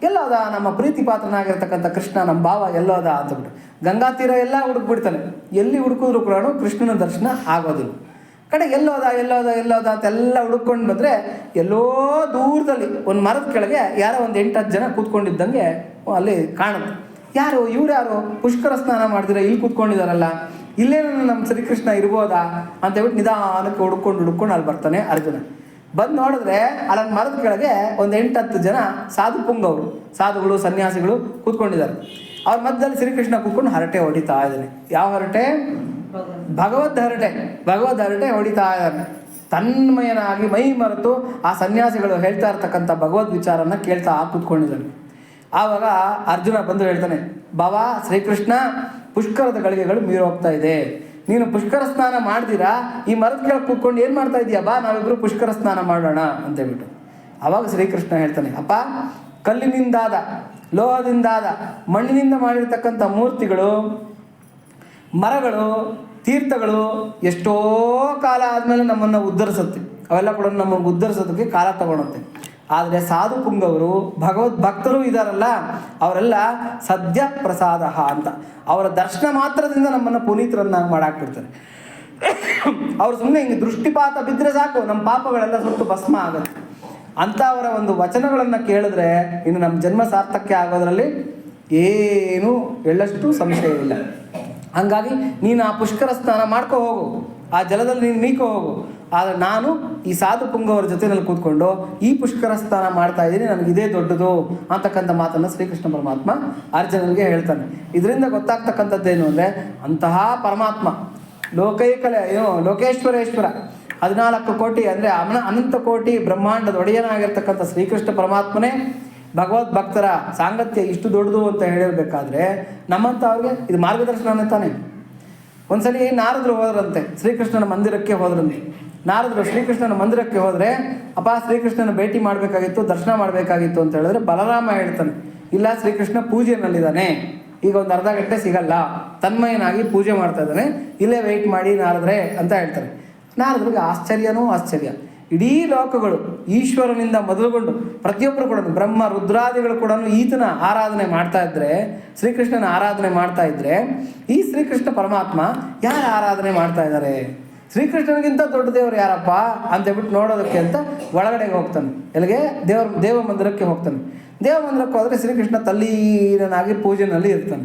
ಎಲ್ಲೋದ ನಮ್ಮ ಪ್ರೀತಿ ಪಾತ್ರನಾಗಿರ್ತಕ್ಕಂಥ ಕೃಷ್ಣ, ನಮ್ಮ ಭಾವ ಎಲ್ಲೋದ ಅಂತಬಿಟ್ಟು ಗಂಗಾ ತೀರ ಎಲ್ಲ ಹುಡುಕ್ಬಿಡ್ತಾನೆ. ಎಲ್ಲಿ ಹುಡುಕಿದ್ರು ಕೂಡ ಕೃಷ್ಣನ ದರ್ಶನ ಆಗೋದಿಲ್ಲ. ಕಡೆ ಎಲ್ಲೋದ ಎಲ್ಲೋದ ಎಲ್ಲೋದ ಅಂತೆಲ್ಲ ಹುಡುಕೊಂಡು ಬಂದರೆ ಎಲ್ಲೋ ದೂರದಲ್ಲಿ ಒಂದು ಮರದ ಕೆಳಗೆ ಯಾರೋ ಒಂದು 8-10 ಜನ ಕೂತ್ಕೊಂಡಿದ್ದಂಗೆ ಅಲ್ಲಿ ಕಾಣುತ್ತೆ. ಯಾರು ಇವ್ರು? ಯಾರು ಪುಷ್ಕರ ಸ್ನಾನ ಮಾಡಿದ್ರೆ ಇಲ್ಲಿ ಕೂತ್ಕೊಂಡಿದ್ದಾರಲ್ಲ, ಇಲ್ಲೇನೋ ನಮ್ಮ ಶ್ರೀಕೃಷ್ಣ ಇರ್ಬೋದಾ ಅಂತೇಳ್ಬಿಟ್ಟು ನಿಧಾನಕ್ಕೆ ಹುಡ್ಕೊಂಡು ಅಲ್ಲಿ ಬರ್ತಾನೆ ಅರ್ಜುನ. ಬಂದು ನೋಡಿದ್ರೆ ಅಲ್ಲೊಂದು ಮರದ ಕೆಳಗೆ ಒಂದು 8-10 ಜನ ಸಾಧು ಪುಂಗವರು, ಸಾಧುಗಳು ಸನ್ಯಾಸಿಗಳು ಕೂತ್ಕೊಂಡಿದ್ದಾರೆ. ಅವ್ರ ಮಧ್ಯದಲ್ಲಿ ಶ್ರೀಕೃಷ್ಣ ಕೂತ್ಕೊಂಡು ಹರಟೆ ಹೊಡಿತಾ ಇದ್ದಾನೆ. ಯಾವ ಹರಟೆ? ಭಗವದ್ ಹರಟೆ ಹೊಡಿತಾ ಇದ್ದಾನೆ. ತನ್ಮಯನಾಗಿ ಮೈ ಮರೆತು ಆ ಸನ್ಯಾಸಿಗಳು ಹೇಳ್ತಾ ಇರ್ತಕ್ಕಂಥ ಭಗವದ್ ವಿಚಾರನ ಕೇಳ್ತಾ ಕೂತ್ಕೊಂಡಿದ್ದಾನೆ. ಆವಾಗ ಅರ್ಜುನ ಬಂದು ಹೇಳ್ತಾನೆ, ಬಾವಾ ಶ್ರೀಕೃಷ್ಣ, ಪುಷ್ಕರದ ಗಳಿಗೆಗಳು ಮೀರೋಗ್ತಾ ಇದೆ, ನೀನು ಪುಷ್ಕರ ಸ್ನಾನ ಮಾಡ್ದಿರಾ ಈ ಮರದ ಕೆಳಗೆ ಕೂತ್ಕೊಂಡು ಏನು ಮಾಡ್ತಾ ಇದೀಯಾ? ಬಾ ನಾವಿಬ್ರು ಪುಷ್ಕರ ಸ್ನಾನ ಮಾಡೋಣ ಅಂತೇಳ್ಬಿಟ್ಟು. ಆವಾಗ ಶ್ರೀಕೃಷ್ಣ ಹೇಳ್ತಾನೆ, ಅಪ್ಪ, ಕಲ್ಲಿನಿಂದಾದ, ಲೋಹದಿಂದಾದ, ಮಣ್ಣಿನಿಂದ ಮಾಡಿರ್ತಕ್ಕಂಥ ಮೂರ್ತಿಗಳು, ಮರಗಳು, ತೀರ್ಥಗಳು ಎಷ್ಟೋ ಕಾಲ ಆದಮೇಲೆ ನಮ್ಮನ್ನು ಉದ್ಧರಿಸುತ್ತೆ. ಅವೆಲ್ಲ ಕೂಡ ನಮ್ಮನ್ನು ಉದ್ಧರಿಸೋದಕ್ಕೆ ಕಾಲ ತಗೊಳುತ್ತೆ. ಆದರೆ ಸಾಧು ಪುಂಗವರು, ಭಗವದ್ ಭಕ್ತರು ಇದ್ದಾರಲ್ಲ, ಅವರೆಲ್ಲ ಸದ್ಯ ಪ್ರಸಾದ ಅಂತ ಅವರ ದರ್ಶನ ಮಾತ್ರದಿಂದ ನಮ್ಮನ್ನು ಪುನೀತರನ್ನಾಗಿ ಮಾಡಾಕ್ಬಿಡ್ತಾರೆ. ಅವ್ರು ಸುಮ್ಮನೆ ಹಿಂಗೆ ದೃಷ್ಟಿಪಾತ ಬಿದ್ದರೆ ಸಾಕು, ನಮ್ಮ ಪಾಪಗಳೆಲ್ಲ ಸುಟ್ಟು ಭಸ್ಮ ಆಗುತ್ತೆ. ಅಂಥವರ ಒಂದು ವಚನಗಳನ್ನು ಕೇಳಿದ್ರೆ ಇನ್ನು ನಮ್ಮ ಜನ್ಮ ಸಾರ್ಥಕ್ಯ ಆಗೋದ್ರಲ್ಲಿ ಏನೂ ಎಳ್ಳಷ್ಟು ಸಂಶಯ ಇಲ್ಲ. ಹಾಗಾಗಿ ನೀನು ಆ ಪುಷ್ಕರ ಸ್ನಾನ ಮಾಡ್ಕೊ ಹೋಗು, ಆ ಜಲದಲ್ಲಿ ನೀನು ಮೀಕೊ ಹೋಗು. ಆದರೆ ನಾನು ಈ ಸಾಧು ಪುಂಗವರ ಜೊತೆಯಲ್ಲಿ ಕೂತ್ಕೊಂಡು ಈ ಪುಷ್ಕರ ಸ್ನಾನ ಮಾಡ್ತಾ ಇದ್ದೀನಿ, ನನಗಿದೇ ದೊಡ್ಡದು ಅಂತಕ್ಕಂಥ ಮಾತನ್ನು ಶ್ರೀಕೃಷ್ಣ ಪರಮಾತ್ಮ ಅರ್ಜುನನಿಗೆ ಹೇಳ್ತಾನೆ. ಇದರಿಂದ ಗೊತ್ತಾಗ್ತಕ್ಕಂಥದ್ದೇನು ಅಂದರೆ, ಅಂತಹ ಪರಮಾತ್ಮ ಲೋಕೇಶ್ವರೇಶ್ವರ 14 ಕೋಟಿ ಅಂದರೆ ಅನಂತ ಕೋಟಿ ಬ್ರಹ್ಮಾಂಡದ ಒಡೆಯನಾಗಿರ್ತಕ್ಕಂಥ ಶ್ರೀಕೃಷ್ಣ ಪರಮಾತ್ಮನೇ ಭಗವದ್ ಭಕ್ತರ ಸಾಂಗತ್ಯ ಇಷ್ಟು ದೊಡ್ಡದು ಅಂತ ಹೇಳಿರ್ಬೇಕಾದ್ರೆ ನಮ್ಮಂತ ಅವ್ರಿಗೆ ಇದು ಮಾರ್ಗದರ್ಶನ ತಾನೆ. ಒಂದ್ಸಲಿ ನಾರದರು ಹೋದ್ರಂತೆ, ಶ್ರೀಕೃಷ್ಣನ ಮಂದಿರಕ್ಕೆ ಹೋದ್ರಂತೆ. ನಾರದರು ಶ್ರೀಕೃಷ್ಣನ ಮಂದಿರಕ್ಕೆ ಹೋದರೆ, ಅಪ್ಪ ಶ್ರೀಕೃಷ್ಣನ ಭೇಟಿ ಮಾಡಬೇಕಾಗಿತ್ತು, ದರ್ಶನ ಮಾಡಬೇಕಾಗಿತ್ತು ಅಂತ ಹೇಳಿದ್ರೆ ಬಲರಾಮ ಹೇಳ್ತಾನೆ, ಇಲ್ಲ ಶ್ರೀಕೃಷ್ಣ ಪೂಜೆಯಲ್ಲಿದ್ದಾನೆ, ಈಗ ಒಂದು ಅರ್ಧ ಗಂಟೆ ಸಿಗಲ್ಲ, ತನ್ಮಯನಾಗಿ ಪೂಜೆ ಮಾಡ್ತಾ ಇದ್ದಾನೆ, ಇಲ್ಲೇ ವೆಯ್ಟ್ ಮಾಡಿ ನಾರದ್ರೆ ಅಂತ ಹೇಳ್ತಾರೆ. ನಾರದ್ರಿಗೆ ಆಶ್ಚರ್ಯನೂ ಆಶ್ಚರ್ಯ. ಇಡೀ ಲೋಕಗಳು ಈಶ್ವರನಿಂದ ಮೊದಲುಗೊಂಡು ಪ್ರತಿಯೊಬ್ಬರು ಕೂಡ ಬ್ರಹ್ಮ ರುದ್ರಾದಿಗಳು ಕೂಡ ಈತನ ಆರಾಧನೆ ಮಾಡ್ತಾ ಇದ್ರೆ, ಶ್ರೀಕೃಷ್ಣನ ಆರಾಧನೆ ಮಾಡ್ತಾ ಇದ್ರೆ, ಈ ಶ್ರೀಕೃಷ್ಣ ಪರಮಾತ್ಮ ಯಾರು ಆರಾಧನೆ ಮಾಡ್ತಾ ಇದ್ದಾರೆ? ಶ್ರೀಕೃಷ್ಣನಿಗಿಂತ ದೊಡ್ಡ ದೇವರು ಯಾರಪ್ಪ ಅಂತೇಳ್ಬಿಟ್ಟು ನೋಡೋದಕ್ಕೆ ಅಂತ ಒಳಗಡೆಗೆ ಹೋಗ್ತಾನೆ. ಎಲ್ಲಿಗೆ? ದೇವ ಮಂದಿರಕ್ಕೆ ಹೋಗ್ತಾನೆ. ದೇವ ಮಂದಿರಕ್ಕೆ ಹೋದರೆ ಶ್ರೀಕೃಷ್ಣ ತಲ್ಲೀನಾಗಿ ಪೂಜೆನಲ್ಲಿ ಇರ್ತಾನೆ.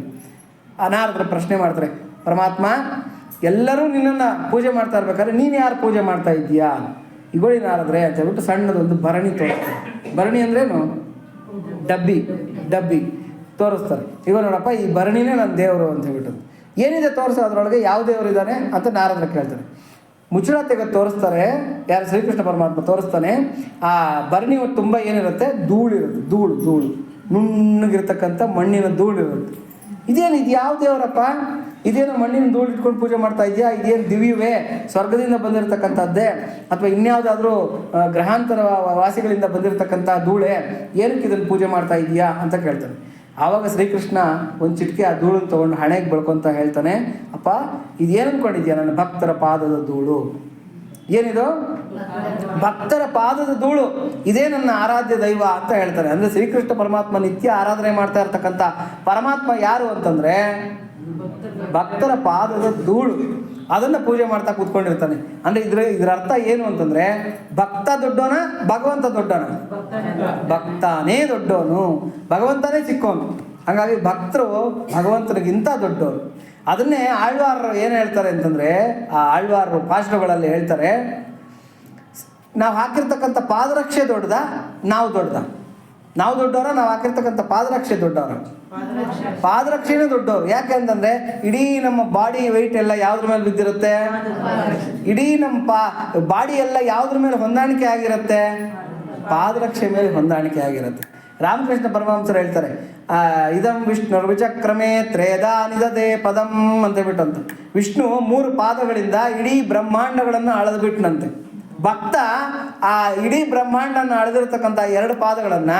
ನಾರದ್ರ ಪ್ರಶ್ನೆ ಮಾಡ್ತಾರೆ, ಪರಮಾತ್ಮ ಎಲ್ಲರೂ ನಿನ್ನನ್ನು ಪೂಜೆ ಮಾಡ್ತಾ ಇರ್ಬೇಕಾದ್ರೆ ನೀನು ಯಾರು ಪೂಜೆ ಮಾಡ್ತಾ ಇದ್ದೀಯಾ? ಇಗೋಳಿ ನಾರದ್ರೆ ಅಂತ ಹೇಳ್ಬಿಟ್ಟು ಸಣ್ಣದೊಂದು ಭರಣಿ ತೋರಿಸ್ತಾರೆ. ಭರಣಿ ಅಂದ್ರೇನು? ಡಬ್ಬಿ ತೋರಿಸ್ತಾರೆ. ಈಗ ನೋಡಪ್ಪ, ಈ ಭರಣಿನೇ ನನ್ನ ದೇವರು ಅಂತ ಹೇಳ್ಬಿಟ್ಟು. ಏನಿದೆ ತೋರಿಸೋ, ಅದರೊಳಗೆ ಯಾವ ದೇವರು ಇದ್ದಾನೆ ಅಂತ ನಾರದ್ರ ಕೇಳ್ತಾರೆ. ಮುಚ್ಚಳ ತೆಗೆದು ತೋರಿಸ್ತಾರೆ. ಯಾರು? ಶ್ರೀಕೃಷ್ಣ ಪರಮಾತ್ಮ ತೋರಿಸ್ತಾನೆ. ಆ ಭರಣಿ ತುಂಬ ಏನಿರುತ್ತೆ? ಧೂಳಿರುತ್ತೆ. ಧೂಳು ನುಣ್ಣಗಿರ್ತಕ್ಕಂಥ ಮಣ್ಣಿನ ಧೂಳಿರುತ್ತೆ. ಇದು ಯಾವ ದೇವರಪ್ಪ? ಇದೇನು ಮಣ್ಣಿನ ಧೂಳು ಇಟ್ಕೊಂಡು ಪೂಜೆ ಮಾಡ್ತಾ ಇದೆಯಾ? ಇದೇನು ದಿವ್ಯವೇ? ಸ್ವರ್ಗದಿಂದ ಬಂದಿರತಕ್ಕಂಥದ್ದೇ ಅಥವಾ ಇನ್ಯಾವುದಾದ್ರೂ ಗ್ರಹಾಂತರ ವಾಸಿಗಳಿಂದ ಬಂದಿರತಕ್ಕಂಥ ಧೂಳೆ? ಏನಕ್ಕೆ ಇದನ್ನು ಪೂಜೆ ಮಾಡ್ತಾ ಇದೆಯಾ ಅಂತ ಕೇಳ್ತಾನೆ. ಆವಾಗ ಶ್ರೀಕೃಷ್ಣ ಒಂದು ಚಿಟಿಕೆ ಆ ಧೂಳನ್ನು ತೊಗೊಂಡು ಹಣೆಗೆ ಬೆಳ್ಕೊಂತ ಹೇಳ್ತಾನೆ, ಅಪ್ಪ ಇದೇನು ಅಂದ್ಕೊಂಡಿದ್ಯಾ? ನನ್ನ ಭಕ್ತರ ಪಾದದ ಧೂಳು. ಏನಿದು? ಭಕ್ತರ ಪಾದದ ಧೂಳು, ಇದೇ ನನ್ನ ಆರಾಧ್ಯ ದೈವ ಅಂತ ಹೇಳ್ತಾರೆ. ಅಂದರೆ ಶ್ರೀಕೃಷ್ಣ ಪರಮಾತ್ಮ ನಿತ್ಯ ಆರಾಧನೆ ಮಾಡ್ತಾ ಇರ್ತಕ್ಕಂಥ ಪರಮಾತ್ಮ ಯಾರು ಅಂತಂದರೆ ಭಕ್ತರ ಪಾದದ ಧೂಳು. ಅದನ್ನು ಪೂಜೆ ಮಾಡ್ತಾ ಕೂತ್ಕೊಂಡಿರ್ತಾನೆ. ಅಂದರೆ ಇದ್ರ ಅರ್ಥ ಏನು ಅಂತಂದರೆ, ಭಕ್ತ ದೊಡ್ಡೋನ, ಭಗವಂತ ದೊಡ್ಡೋನ? ಭಕ್ತಾನೇ ದೊಡ್ಡವನು, ಭಗವಂತನೇ ಚಿಕ್ಕವನು. ಹಾಗಾಗಿ ಭಕ್ತರು ಭಗವಂತನಿಗಿಂತ ದೊಡ್ಡವರು. ಅದನ್ನೇ ಆಳ್ವಾರರು ಏನು ಹೇಳ್ತಾರೆ ಅಂತಂದರೆ, ಆ ಆಳ್ವಾರರು ಪಾಶಗಳಲ್ಲಿ ಹೇಳ್ತಾರೆ, ನಾವು ಹಾಕಿರ್ತಕ್ಕಂಥ ಪಾದರಕ್ಷೆ ದೊಡ್ಡದ, ನಾವು ದೊಡ್ಡದ? ನಾವು ದೊಡ್ಡವರ, ನಾವು ಹಾಕಿರ್ತಕ್ಕಂಥ ಪಾದರಕ್ಷೆ ದೊಡ್ಡವರ? ಪಾದರಕ್ಷೆನೇ ದೊಡ್ಡವರು. ಯಾಕೆ ಅಂತಂದರೆ ಇಡೀ ನಮ್ಮ ಬಾಡಿ ವೆಯ್ಟ್ ಎಲ್ಲ ಯಾವುದ್ರ ಮೇಲೆ ಬಿದ್ದಿರುತ್ತೆ? ಇಡೀ ನಮ್ಮ ಬಾಡಿ ಎಲ್ಲ ಯಾವುದ್ರ ಮೇಲೆ ಹೊಂದಾಣಿಕೆ ಆಗಿರುತ್ತೆ? ಪಾದರಕ್ಷೆ ಮೇಲೆ ಹೊಂದಾಣಿಕೆ ಆಗಿರುತ್ತೆ. ರಾಮಕೃಷ್ಣ ಪರಮಹಂಸರು ಹೇಳ್ತಾರೆ, ಇದಂ ವಿಷ್ಣು ವಿಚಕ್ರಮೇ ತ್ರೇದಾ ನಿಧದೆ ಪದಂ ಅಂತ ಹೇಳ್ಬಿಟ್ಟಂತೆ. ವಿಷ್ಣು 3 ಪಾದಗಳಿಂದ ಇಡೀ ಬ್ರಹ್ಮಾಂಡಗಳನ್ನು ಅಳೆದು ಬಿಟ್ಟನಂತೆ. ಭಕ್ತ ಆ ಇಡೀ ಬ್ರಹ್ಮಾಂಡನ ಅಳೆದಿರ್ತಕ್ಕಂಥ 2 ಪಾದಗಳನ್ನು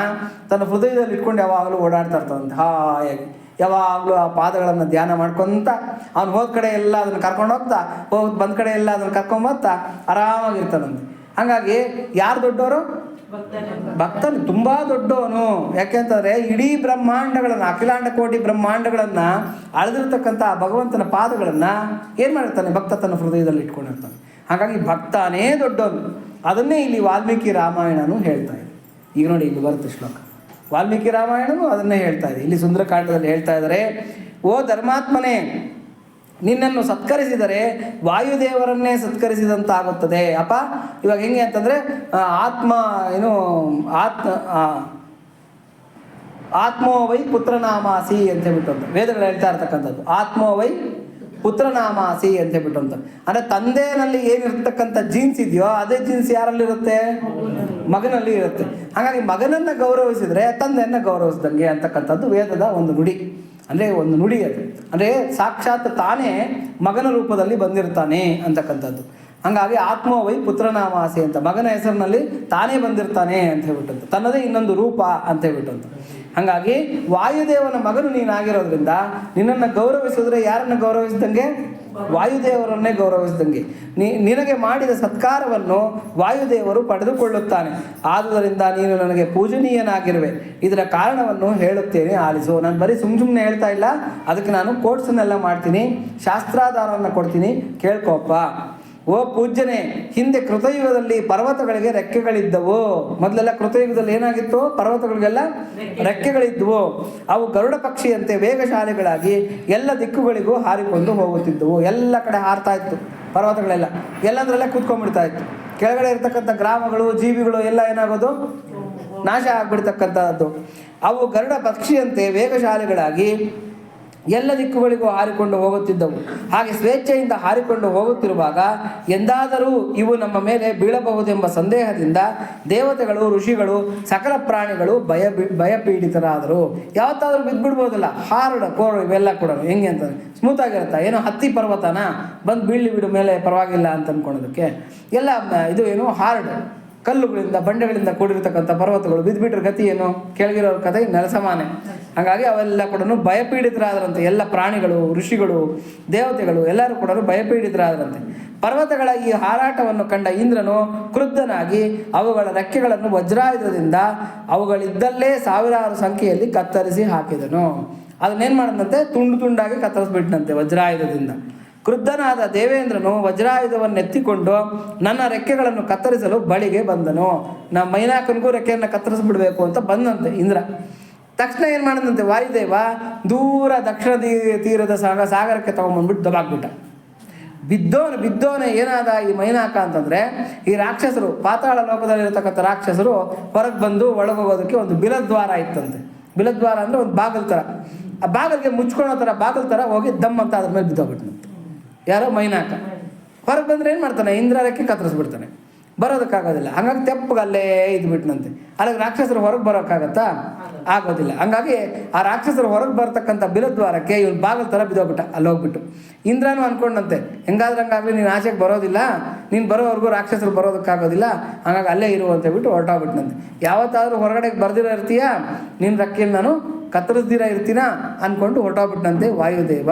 ತನ್ನ ಹೃದಯದಲ್ಲಿ ಇಟ್ಕೊಂಡು ಯಾವಾಗಲೂ ಓಡಾಡ್ತಾ ಇರ್ತಾನಂತೆ ಹಾಯಾಗಿ. ಯಾವಾಗಲೂ ಆ ಪಾದಗಳನ್ನು ಧ್ಯಾನ ಮಾಡ್ಕೊಂತ ಅವ್ನು ಹೋದ ಕಡೆ ಎಲ್ಲ ಅದನ್ನು ಕರ್ಕೊಂಡು ಹೋಗ್ತಾ ಬಂದ ಕಡೆ ಎಲ್ಲ ಅದನ್ನು ಕರ್ಕೊಂಬತ್ತಾ ಆರಾಮಾಗಿರ್ತಾನಂತೆ. ಹಾಗಾಗಿ ಯಾರು ದೊಡ್ಡವರು? ಭಕ್ತನು ತುಂಬ ದೊಡ್ಡವನು. ಯಾಕೆಂತಂದರೆ ಇಡೀ ಬ್ರಹ್ಮಾಂಡಗಳನ್ನು, ಅಖಿಲಾಂಡ ಕೋಟಿ ಬ್ರಹ್ಮಾಂಡಗಳನ್ನು ಅಳೆದಿರ್ತಕ್ಕಂಥ ಭಗವಂತನ ಪಾದಗಳನ್ನು ಏನು ಮಾಡಿರ್ತಾನೆ? ಭಕ್ತ ತನ್ನ ಹೃದಯದಲ್ಲಿ ಇಟ್ಕೊಂಡಿರ್ತಾನೆ. ಹಾಗಾಗಿ ಭಕ್ತನೇ ದೊಡ್ಡವನು. ಅದನ್ನೇ ಇಲ್ಲಿ ವಾಲ್ಮೀಕಿ ರಾಮಾಯಣನೂ ಹೇಳ್ತಾ ಇದೆ. ಈಗ ನೋಡಿ, ಇಲ್ಲಿ ಬರುತ್ತೆ ಶ್ಲೋಕ. ವಾಲ್ಮೀಕಿ ರಾಮಾಯಣನು ಅದನ್ನೇ ಹೇಳ್ತಾ ಇದೆ. ಇಲ್ಲಿ ಸುಂದರಕಾಂಡದಲ್ಲಿ ಹೇಳ್ತಾ ಇದ್ದಾರೆ, ಓ ಧರ್ಮಾತ್ಮನೇ, ನಿನ್ನನ್ನು ಸತ್ಕರಿಸಿದರೆ ವಾಯುದೇವರನ್ನೇ ಸತ್ಕರಿಸಿದಂತಾಗುತ್ತದೆ. ಅಪ್ಪ ಇವಾಗ ಹೆಂಗೆ ಅಂತಂದರೆ ಆತ್ಮ ಏನು ಆತ್ಮೋ ವೈ ಪುತ್ರನಾಮಾಸಿ ಅಂತ ಹೇಳ್ಬಿಟ್ಟು ಅಂತ ವೇದಗಳು ಹೇಳ್ತಾ ಇರ್ತಕ್ಕಂಥದ್ದು. ಆತ್ಮೋ ವೈ ಪುತ್ರನಾಮಾಸಿ ಅಂತ ಹೇಳ್ಬಿಟ್ಟು ಅಂತ ಅಂದರೆ ತಂದೆನಲ್ಲಿ ಏನಿರ್ತಕ್ಕಂಥ ಜೀನ್ಸ್ ಇದೆಯೋ ಅದೇ ಜೀನ್ಸ್ ಯಾರಲ್ಲಿರುತ್ತೆ? ಮಗನಲ್ಲಿ ಇರುತ್ತೆ. ಹಾಗಾಗಿ ಮಗನನ್ನು ಗೌರವಿಸಿದರೆ ತಂದೆಯನ್ನು ಗೌರವಿಸಿದಂಗೆ ಅಂತಕ್ಕಂಥದ್ದು ವೇದದ ಒಂದು ನುಡಿ. ಅಂದರೆ ಒಂದು ನುಡಿ ಅದು. ಅಂದರೆ ಸಾಕ್ಷಾತ್ ತಾನೇ ಮಗನ ರೂಪದಲ್ಲಿ ಬಂದಿರ್ತಾನೆ ಅಂತಕ್ಕಂಥದ್ದು. ಹಾಗಾಗಿ ಆತ್ಮವೈ ಪುತ್ರನಾಮಾಸಿ ಅಂತ ಮಗನ ಹೆಸರಿನಲ್ಲಿ ತಾನೇ ಬಂದಿರ್ತಾನೆ ಅಂತ ಹೇಳ್ಬಿಟ್ಟಂತ, ತನ್ನದೇ ಇನ್ನೊಂದು ರೂಪ ಅಂತ ಹೇಳ್ಬಿಟ್ಟಂತ. ಹಾಗಾಗಿ ವಾಯುದೇವನ ಮಗನು ನೀನಾಗಿರೋದ್ರಿಂದ ನಿನ್ನನ್ನು ಗೌರವಿಸಿದ್ರೆ ಯಾರನ್ನು ಗೌರವಿಸಿದಂಗೆ? ವಾಯುದೇವರನ್ನೇ ಗೌರವಿಸಿದಂಗೆ. ನಿನಗೆ ಮಾಡಿದ ಸತ್ಕಾರವನ್ನು ವಾಯುದೇವರು ಪಡೆದುಕೊಳ್ಳುತ್ತಾನೆ. ಆದುದರಿಂದ ನೀನು ನನಗೆ ಪೂಜನೀಯನಾಗಿರುವೆ. ಇದರ ಕಾರಣವನ್ನು ಹೇಳುತ್ತೇನೆ, ಆಲಿಸು. ನಾನು ಬರೀ ಸುಮ್ಮನೆ ಹೇಳ್ತಾ ಇಲ್ಲ, ಅದಕ್ಕೆ ನಾನು ಕೋರ್ಸನ್ನೆಲ್ಲ ಮಾಡ್ತೀನಿ, ಶಾಸ್ತ್ರಾಧಾರವನ್ನು ಕೊಡ್ತೀನಿ, ಕೇಳ್ಕೊಪ್ಪ. ಓ ಪೂಜ್ಯನೇ, ಹಿಂದೆ ಕೃತಯುಗದಲ್ಲಿ ಪರ್ವತಗಳಿಗೆ ರೆಕ್ಕೆಗಳಿದ್ದವು. ಮೊದಲೆಲ್ಲ ಕೃತಯುಗದಲ್ಲಿ ಏನಾಗಿತ್ತು? ಪರ್ವತಗಳಿಗೆಲ್ಲ ರೆಕ್ಕೆಗಳಿದ್ದವು. ಅವು ಗರುಡ ಪಕ್ಷಿಯಂತೆ ವೇಗಶಾಲಿಗಳಾಗಿ ಎಲ್ಲ ದಿಕ್ಕುಗಳಿಗೂ ಹಾರಿಕೊಂಡು ಹೋಗುತ್ತಿದ್ದವು. ಎಲ್ಲ ಕಡೆ ಹಾರ್ತಾ ಇತ್ತು ಪರ್ವತಗಳೆಲ್ಲ, ಎಲ್ಲದರಲ್ಲೇ ಕೂತ್ಕೊಂಡ್ಬಿಡ್ತಾ ಇತ್ತು. ಕೆಳಗಡೆ ಇರ್ತಕ್ಕಂಥ ಗ್ರಾಮಗಳು, ಜೀವಿಗಳು ಎಲ್ಲ ಏನಾಗೋದು? ನಾಶ ಆಗಿಬಿಡ್ತಕ್ಕಂಥದ್ದು. ಅವು ಗರುಡ ಪಕ್ಷಿಯಂತೆ ವೇಗಶಾಲಿಗಳಾಗಿ ಎಲ್ಲ ದಿಕ್ಕುಗಳಿಗೂ ಹಾರಿಕೊಂಡು ಹೋಗುತ್ತಿದ್ದವು. ಹಾಗೆ ಸ್ವೇಚ್ಛೆಯಿಂದ ಹಾರಿಕೊಂಡು ಹೋಗುತ್ತಿರುವಾಗ ಎಂದಾದರೂ ಇವು ನಮ್ಮ ಮೇಲೆ ಬೀಳಬಹುದೆಂಬ ಸಂದೇಹದಿಂದ ದೇವತೆಗಳು, ಋಷಿಗಳು, ಸಕಲ ಪ್ರಾಣಿಗಳು ಭಯಪೀಡಿತರಾದರು. ಯಾವತ್ತಾದರೂ ಬಿದ್ದುಬಿಡ್ಬೋದಲ್ಲ, ಹಾರಡ ಕೋರು ಇವೆಲ್ಲ ಕೂಡ ಹೆಂಗೆ ಅಂತಂದರೆ ಸ್ಮೂತಾಗಿರುತ್ತೆ. ಏನೋ ಹತ್ತಿ ಪರ್ವತನ ಬಂದು ಬೀಳಿ ಬಿಡು ಮೇಲೆ ಪರವಾಗಿಲ್ಲ ಅಂತ ಅಂದ್ಕೊಳೋದಕ್ಕೆ ಎಲ್ಲ ಇದು ಏನು ಹಾರ್ಡ್ ಕಲ್ಲುಗಳಿಂದ ಬಂಡೆಗಳಿಂದ ಕೂಡಿರ್ತಕ್ಕಂಥ ಪರ್ವತಗಳು ಬಿದ್ದುಬಿಟ್ರೆ ಗತಿ ಏನು? ಕೆಳಗಿರೋರ ಕಥೆ ನೆಲಸಮಾನೆ. ಹಾಗಾಗಿ ಅವೆಲ್ಲ ಕೂಡ ಭಯಪೀಡಿತರಾದರಂತೆ. ಎಲ್ಲ ಪ್ರಾಣಿಗಳು, ಋಷಿಗಳು, ದೇವತೆಗಳು ಎಲ್ಲರೂ ಕೂಡ ಭಯಪೀಡಿತರಾದರಂತೆ. ಪರ್ವತಗಳ ಈ ಹಾರಾಟವನ್ನು ಕಂಡ ಇಂದ್ರನು ಕ್ರುದ್ಧನಾಗಿ ಅವುಗಳ ರೆಕ್ಕೆಗಳನ್ನು ವಜ್ರಾಯುಧದಿಂದ ಅವುಗಳಿದ್ದಲ್ಲೇ ಸಾವಿರಾರು ಸಂಖ್ಯೆಯಲ್ಲಿ ಕತ್ತರಿಸಿ ಹಾಕಿದನು. ಅದನ್ನೇನು ಮಾಡಿದಂತೆ? ತುಂಡು ತುಂಡಾಗಿ ಕತ್ತರಿಸ್ಬಿಟ್ಟನಂತೆ ವಜ್ರಾಯುಧದಿಂದ. ಕ್ರುದ್ಧನಾದ ದೇವೇಂದ್ರನು ವಜ್ರಾಯುಧವನ್ನೆತ್ತಿಕೊಂಡು ನನ್ನ ರೆಕ್ಕೆಗಳನ್ನು ಕತ್ತರಿಸಲು ಬಳಿಗೆ ಬಂದನು. ನಮ್ಮ ಮೈನಾಕನಿಗೂ ರೆಕ್ಕೆಯನ್ನು ಕತ್ತರಿಸ್ಬಿಡ್ಬೇಕು ಅಂತ ಬಂದಂತೆ ಇಂದ್ರ. ತಕ್ಷಣ ಏನು ಮಾಡಿದಂತೆ ವಾಯುದೇವ ದೂರ ದಕ್ಷಿಣ ತೀರದ ಸಾಗರಕ್ಕೆ ತೊಗೊಂಬಂದ್ಬಿಟ್ಟು ದಬಾಕ್ಬಿಟ್ಟ. ಬಿದ್ದೋನೆ ಏನಾದ ಈ ಮೈನಾಕ ಅಂತಂದರೆ, ಈ ರಾಕ್ಷಸರು ಪಾತಾಳ ಲೋಕದಲ್ಲಿರ್ತಕ್ಕಂಥ ರಾಕ್ಷಸರು ಹೊರಗೆ ಬಂದು ಒಳಗೋಗೋದಕ್ಕೆ ಒಂದು ಬಿಲದ್ವಾರ ಇತ್ತಂತೆ. ಬಿಲದ್ವಾರ ಅಂದರೆ ಒಂದು ಬಾಗಿಲು ಥರ, ಆ ಬಾಗಿಲಿಗೆ ಮುಚ್ಕೊಳ್ಳೋ ಥರ ಬಾಗಿಲು ಥರ ಹೋಗಿ ದಮ್ ಅಂತ ಅದ್ರ ಮೇಲೆ ಬಿದ್ದೋಗ್ಬಿಟ್ನಂತೆ. ಯಾರೋ ಮೈನಾಕ ಹೊರಗೆ ಬಂದರೆ ಏನು ಮಾಡ್ತಾನೆ? ಇಂದ್ರ ರೆಕ್ಕೆ ಕತ್ತರಿಸ್ಬಿಡ್ತಾನೆ, ಬರೋದಕ್ಕಾಗೋದಿಲ್ಲ. ಹಂಗಾಗಿ ತೆಪ್ಪಗಲ್ಲೇ ಇದ್ಬಿಟ್ನಂತೆ. ಅಲ್ಲಿಗೆ ರಾಕ್ಷಸರು ಹೊರಗೆ ಬರೋಕ್ಕಾಗತ್ತಾ? ಆಗೋದಿಲ್ಲ. ಹಂಗಾಗಿ ಆ ರಾಕ್ಷಸರು ಹೊರಗೆ ಬರ್ತಕ್ಕಂಥ ಬಿಲದ್ವಾರಕ್ಕೆ ಇವನು ಬಾಗಿಲು ಥರ ಬಿದ್ದೋಗ್ಬಿಟ್ಟ. ಅಲ್ಲಿ ಹೋಗ್ಬಿಟ್ಟು ಇಂದ್ರನೂ ಅಂದ್ಕೊಂಡಂತೆ, ಹೆಂಗಾದ್ರೆ ಹಂಗಾಗಲಿ ನೀನು ಆಚೆಗೆ ಬರೋದಿಲ್ಲ, ನೀನು ಬರೋವರೆಗೂ ರಾಕ್ಷಸರು ಬರೋದಕ್ಕಾಗೋದಿಲ್ಲ, ಹಂಗಾಗಿ ಅಲ್ಲೇ ಇರು ಅಂತ ಹೇಳ್ಬಿಟ್ಟು ಹೊರಟೋಗ್ಬಿಟ್ನಂತೆ. ಯಾವತ್ತಾದರೂ ಹೊರಗಡೆಗೆ ಬರ್ದಿರೋ ಇರ್ತೀಯಾ, ನಿನ್ನ ರೆಕ್ಕೆಯನ್ನು ನಾನು ಕತ್ತರಿಸ್ದಿರ ಇರ್ತೀನ ಅಂದ್ಕೊಂಡು ಹೊರಟೋಗ್ಬಿಟ್ನಂತೆ ವಾಯುದೇವ.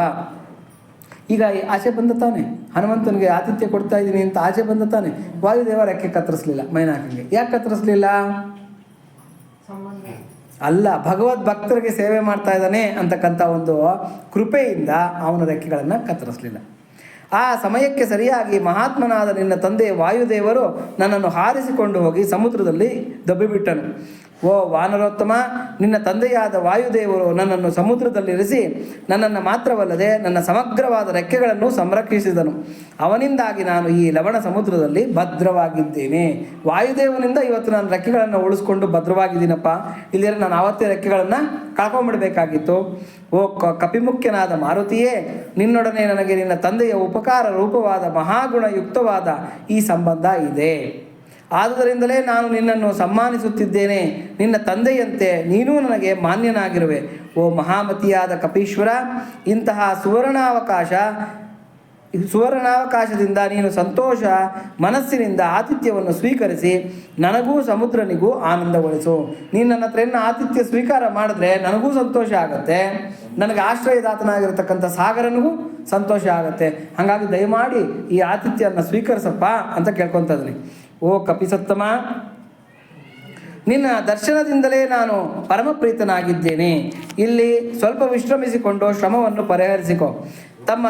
ಈಗ ಆಸೆ ಬಂದ ತಾನೆ, ಹನುಮಂತನಿಗೆ ಆತಿಥ್ಯ ಕೊಡ್ತಾ ಇದ್ದೀನಿ ಅಂತ ಆಸೆ ಬಂದ ತಾನೆ. ವಾಯುದೇವ ರೆಕ್ಕೆ ಕತ್ತರಿಸ್ಲಿಲ್ಲ ಮೈನಾಕನಿಗೆ. ಯಾಕೆ ಕತ್ತರಿಸ್ಲಿಲ್ಲ? ಅಲ್ಲ, ಭಗವದ್ ಭಕ್ತರಿಗೆ ಸೇವೆ ಮಾಡ್ತಾ ಇದ್ದಾನೆ ಅಂತಕ್ಕಂಥ ಒಂದು ಕೃಪೆಯಿಂದ ಅವನ ರೆಕ್ಕೆಗಳನ್ನು ಕತ್ತರಿಸಲಿಲ್ಲ. ಆ ಸಮಯಕ್ಕೆ ಸರಿಯಾಗಿ ಮಹಾತ್ಮನಾದ ನಿನ್ನ ತಂದೆ ವಾಯುದೇವರು ನನ್ನನ್ನು ಹಾರಿಸಿಕೊಂಡು ಹೋಗಿ ಸಮುದ್ರದಲ್ಲಿ ದಬ್ಬಿಬಿಟ್ಟನು. ಓ ವಾನರೋತ್ತಮ, ನಿನ್ನ ತಂದೆಯಾದ ವಾಯುದೇವರು ನನ್ನನ್ನು ಸಮುದ್ರದಲ್ಲಿರಿಸಿ ನನ್ನನ್ನು ಮಾತ್ರವಲ್ಲದೆ ನನ್ನ ಸಮಗ್ರವಾದ ರೆಕ್ಕೆಗಳನ್ನು ಸಂರಕ್ಷಿಸಿದನು. ಅವನಿಂದಾಗಿ ನಾನು ಈ ಲವಣ ಸಮುದ್ರದಲ್ಲಿ ಭದ್ರವಾಗಿದ್ದೇನೆ. ವಾಯುದೇವನಿಂದ ಇವತ್ತು ನಾನು ರೆಕ್ಕೆಗಳನ್ನು ಉಳಿಸ್ಕೊಂಡು ಭದ್ರವಾಗಿದ್ದೀನಪ್ಪ. ಇಲ್ಲಿರೋ ನಾನು ಆವತ್ತೇ ರೆಕ್ಕೆಗಳನ್ನು ಕಳ್ಕೊಂಡ್ಬಿಡಬೇಕಾಗಿತ್ತು. ಓ ಕಪಿಮುಖ್ಯನಾದ ಮಾರುತಿಯೇ, ನಿನ್ನೊಡನೆ ನನಗೆ ನಿನ್ನ ತಂದೆಯ ಉಪಕಾರ ರೂಪವಾದ ಮಹಾಗುಣಯುಕ್ತವಾದ ಈ ಸಂಬಂಧ ಇದೆ. ಆದುದರಿಂದಲೇ ನಾನು ನಿನ್ನನ್ನು ಸನ್ಮಾನಿಸುತ್ತಿದ್ದೇನೆ. ನಿನ್ನ ತಂದೆಯಂತೆ ನೀನೂ ನನಗೆ ಮಾನ್ಯನಾಗಿರುವೆ. ಓ ಮಹಾಮತಿಯಾದ ಕಪೀಶ್ವರ, ಇಂತಹ ಸುವರ್ಣಾವಕಾಶ ಸುವರ್ಣಾವಕಾಶದಿಂದ ನೀನು ಸಂತೋಷ ಮನಸ್ಸಿನಿಂದ ಆತಿಥ್ಯವನ್ನು ಸ್ವೀಕರಿಸಿ ನನಗೂ ಸಮುದ್ರನಿಗೂ ಆನಂದಗೊಳಿಸು. ನೀನು ನನ್ನ ಹತ್ರ ಏನು ಆತಿಥ್ಯ ಸ್ವೀಕಾರ ಮಾಡಿದ್ರೆ ನನಗೂ ಸಂತೋಷ ಆಗುತ್ತೆ, ನನಗೆ ಆಶ್ರಯದಾತನಾಗಿರ್ತಕ್ಕಂಥ ಸಾಗರನಿಗೂ ಸಂತೋಷ ಆಗುತ್ತೆ. ಹಾಗಾಗಿ ದಯಮಾಡಿ ಈ ಆತಿಥ್ಯವನ್ನು ಸ್ವೀಕರಿಸಪ್ಪ ಅಂತ ಕೇಳ್ಕೊತಿದ್ದೀನಿ. ಓ ಕಪಿಸತ್ತಮ, ನಿನ್ನ ದರ್ಶನದಿಂದಲೇ ನಾನು ಪರಮಪ್ರೀತನಾಗಿದ್ದೇನೆ. ಇಲ್ಲಿ ಸ್ವಲ್ಪ ವಿಶ್ರಮಿಸಿಕೊಂಡು ಶ್ರಮವನ್ನು ಪರಿಹರಿಸಿಕೊ. ನಮ್ಮ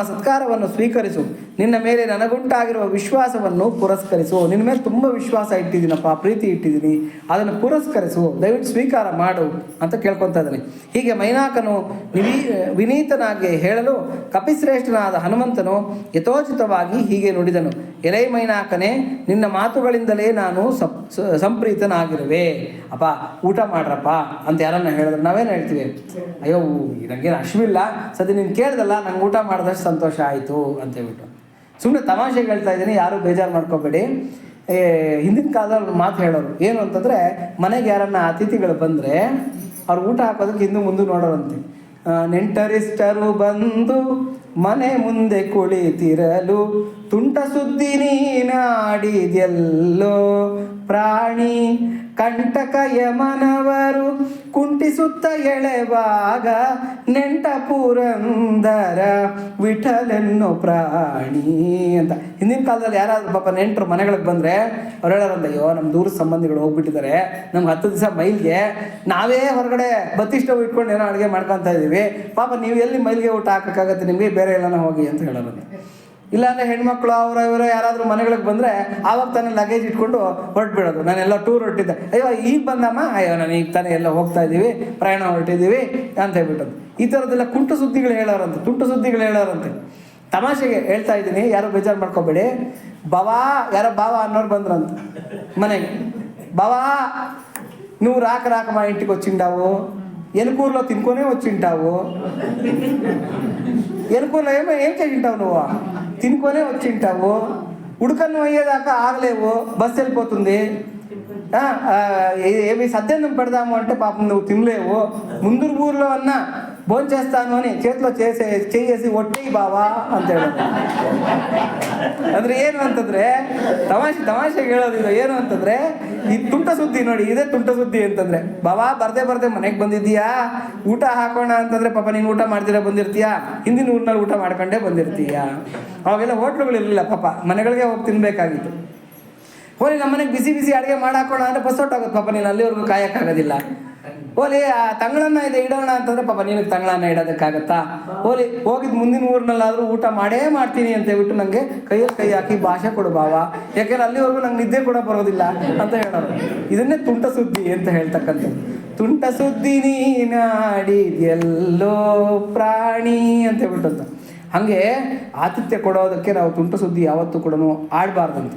ಸತ್ಕಾರವನ್ನು ಸ್ವೀಕರಿಸು. ನಿನ್ನ ಮೇಲೆ ನನಗುಂಟಾಗಿರುವ ವಿಶ್ವಾಸವನ್ನು ಪುರಸ್ಕರಿಸು. ನಿನ್ನ ಮೇಲೆ ತುಂಬ ವಿಶ್ವಾಸ ಇಟ್ಟಿದ್ದೀನಪ್ಪ, ಪ್ರೀತಿ ಇಟ್ಟಿದ್ದೀನಿ, ಅದನ್ನು ಪುರಸ್ಕರಿಸು, ದಯವಿಟ್ಟು ಸ್ವೀಕಾರ ಮಾಡು ಅಂತ ಕೇಳ್ಕೊತಾ ಇದ್ದಾನೆ. ಹೀಗೆ ಮೈನಾಕನು ವಿನೀತನಾಗಿ ಹೇಳಲು ಕಪಿಶ್ರೇಷ್ಠನಾದ ಹನುಮಂತನು ಯಥೋಚಿತವಾಗಿ ಹೀಗೆ ನುಡಿದನು. ಎಲೈ ಮೈನಾಕನೇ, ನಿನ್ನ ಮಾತುಗಳಿಂದಲೇ ನಾನು ಸಂಪ್ರೀತನಾಗಿರುವೆ. ಅಪ್ಪ ಊಟ ಮಾಡ್ರಪ್ಪ ಅಂತ ಯಾರನ್ನ ಹೇಳಿದ್ರೆ ನಾವೇನು ಹೇಳ್ತೀವಿ? ಅಯ್ಯೋ ನನಗೇನು ಅಶ್ವಿಲ್ಲ, ಸದ್ಯ ನೀನು ಕೇಳ್ದಲ್ಲ, ನಂಗೆ ಊಟ ಮಾಡಿದಷ್ಟು ಸಂತೋಷ ಆಯಿತು ಅಂತ ಹೇಳ್ಬಿಟ್ಟು ಸುಮ್ಮನೆ ತಮಾಷೆಗೆ ಹೇಳ್ತಾ ಇದ್ದೀನಿ, ಯಾರೂ ಬೇಜಾರು ಮಾಡ್ಕೋಬೇಡಿ. ಹಿಂದಿನ ಕಾಲದಲ್ಲಿ ಮಾತು ಹೇಳೋರು ಏನು ಅಂತಂದರೆ, ಮನೆಗೆ ಯಾರನ್ನ ಅತಿಥಿಗಳು ಬಂದರೆ ಅವ್ರು ಊಟ ಹಾಕೋದಕ್ಕೆ ಹಿಂದೂ ಮುಂದೆ ನೋಡೋರಂತೆ. ನೆಂಟರಿಷ್ಟರು ಬಂದು ಮನೆ ಮುಂದೆ ಕುಳಿತಿರಲು ತುಂಟ ಸುದ್ದಿ ನೀನಾಡಿದೆಲ್ಲೋ ಪ್ರಾಣಿ, ಕಂಟಕ ಯಮನವರು ಕುಂಟಿಸುತ್ತ ಎಳೆವಾಗ ನೆಂಟ ಪುರಂದರ ವಿಠಲೆನ್ನೋ ಪ್ರಾಣಿ ಅಂತ. ಹಿಂದಿನ ಕಾಲದಲ್ಲಿ ಯಾರಾದರೂ ಪಾಪ ನೆಂಟರು ಮನೆಗಳಿಗೆ ಬಂದರೆ ಅವ್ರು ಹೇಳೋರಂತ, ಅಯ್ಯೋ ನಮ್ಮ ದೂರ ಸಂಬಂಧಿಗಳು ಹೋಗ್ಬಿಟ್ಟಿದ್ದಾರೆ, ನಮ್ಗೆ 10 ದಿವಸ ಮೈಲ್ಗೆ ನಾವೇ ಹೊರಗಡೆ ಬತ್ತಿ ಸ್ಟವ್ ಇಟ್ಕೊಂಡು ಏನೋ ಅಡುಗೆ ಮಾಡ್ಕೊತಾ ಇದ್ದೀವಿ, ಪಾಪ ನೀವು ಎಲ್ಲಿ ಮೈಲ್ಗೆ ಊಟ ಹಾಕೋಕ್ಕಾಗತ್ತೆ, ನಿಮಗೆ ಬೇರೆ ಎಲ್ಲನ ಹೋಗಿ ಅಂತ ಹೇಳೋರಂತೆ. ಇಲ್ಲಾಂದರೆ ಹೆಣ್ಮಕ್ಳು ಇವರೋ ಯಾರಾದರೂ ಮನೆಗಳಿಗೆ ಬಂದರೆ ಆವಾಗ ತಾನೇ ಲಗೇಜ್ ಇಟ್ಕೊಂಡು ಹೊರಟ್ಬಿಡೋದು. ನಾನೆಲ್ಲ ಟೂರ್ ಹೊರಟಿದ್ದೆ, ಅಯ್ಯೋ ಈಗ ಬಂದಮ್ಮ, ಅಯ್ಯೋ ನಾನು ಈಗ ತಾನೇ ಎಲ್ಲ ಹೋಗ್ತಾ ಇದ್ದೀವಿ, ಪ್ರಯಾಣ ಹೊರಟಿದ್ದೀವಿ ಅಂತ ಹೇಳ್ಬಿಟ್ಟದು. ಈ ಥರದ್ದೆಲ್ಲ ತುಂಟು ಸುದ್ದಿಗಳು ಹೇಳೋರಂತೆ. ತಮಾಷೆಗೆ ಹೇಳ್ತಾ ಇದ್ದೀನಿ, ಯಾರು ಬೇಜಾರು ಮಾಡ್ಕೋಬೇಡಿ. ಯಾರೋ ಬಾವ ಅನ್ನೋರು ಬಂದ್ರಂತ ಮನೆಗೆ. బావా నువ్వు రాక మా ఇంటికి వచ్చిండావు, ఎనుకూరులో తినుకొనే వచ్చింటావు. ఎనుకూరులో ఏం చేసింటావు? నువ్వు తినుకొనే వచ్చింటావు. ఉడకన్నం అయ్యేదాకా ఆగలేవు, బస్సు వెళ్ళిపోతుంది. ఏమి సద్దన్నం పెడదాము అంటే పాపం నువ్వు తినలేవు. ముందు ఊర్లో అన్నా భోజనం చేస్తాను అని చేతిలో చేసి ಒಟ್ಟೆಯಿ ಬಾವಾ ಅಂತ ಹೇಳೋದು. ಅಂದ್ರೆ ಏನು ಅಂತಂದ್ರೆ ತಮಾಷೆಗೆ ಹೇಳೋದಿಲ್ಲ. ಏನು ಅಂತಂದ್ರೆ ಈ ತುಂಟ ಸುದ್ದಿ ನೋಡಿ, ಇದೇ ತುಂಟ ಸುದ್ದಿ ಅಂತಂದ್ರೆ, ಬಾವಾ ಬರ್ದೆ ಮನೆಗೆ ಬಂದಿದ್ದೀಯಾ, ಊಟ ಹಾಕೋಣ ಅಂತಂದ್ರೆ ಪಾಪ ನೀನು ಊಟ ಮಾಡ್ದಿರ ಬಂದಿರ್ತೀಯಾ, ಹಿಂದಿನ ಊರಿನಲ್ಲಿ ಊಟ ಮಾಡ್ಕೊಂಡೇ ಬಂದಿರ್ತೀಯ. ಅವಾಗೆಲ್ಲ ಹೋಟ್ಲುಗಳು ಇರಲಿಲ್ಲ, ಪಾಪ ಮನೆಗಳಿಗೆ ಹೋಗಿ ತಿನ್ಬೇಕಾಗಿತ್ತು. ಹೋಲಿ ನಮ್ಮ ಮನೆಗೆ ಬಿಸಿ ಅಡುಗೆ ಮಾಡಾಕೋಣ ಅಂದರೆ ಬಸ್ ಹೊಟ್ಟೋಗುತ್ತೆ, ಪಾಪ ನೀನು ಅಲ್ಲಿವರೆಗೂ ಕಾಯಕ್ಕಾಗೋದಿಲ್ಲ. ಹೋಲಿ ತಂಗಳನ್ನ ಇದೆ ಇಡೋಣ ಅಂತಂದ್ರೆ ಪಾಪ ನಿನಗೆ ತಂಗಳನ್ನ ಇಡೋದಕ್ಕಾಗತ್ತಾ? ಹೋಲಿ ಹೋಗಿದ್ದು ಮುಂದಿನ ಊರಿನಲ್ಲಾದರೂ ಊಟ ಮಾಡೇ ಮಾಡ್ತೀನಿ ಅಂತ ಹೇಳ್ಬಿಟ್ಟು ನನಗೆ ಕೈಯಲ್ಲಿ ಕೈ ಹಾಕಿ ಭಾಷೆ ಕೊಡು ಬಾವಾ, ಯಾಕೆಂದ್ರೆ ಅಲ್ಲಿವರೆಗೂ ನಂಗೆ ನಿದ್ದೆ ಕೂಡ ಬರೋದಿಲ್ಲ ಅಂತ ಹೇಳೋರು. ಇದನ್ನೇ ತುಂಟ ಸುದ್ದಿ ಅಂತ ಹೇಳ್ತಕ್ಕಂಥದ್ದು. ತುಂಟ ಸುದ್ದಿ ನೀನಾಡಿದೆಲ್ಲೋ ಪ್ರಾಣಿ ಅಂತ ಹೇಳ್ಬಿಟ್ಟಂತ. ಹಾಗೆ ಆತಿಥ್ಯ ಕೊಡೋದಕ್ಕೆ ನಾವು ತುಂಟ ಸುದ್ದಿ ಯಾವತ್ತೂ ಕೂಡ ಆಡಬಾರ್ದಂತ.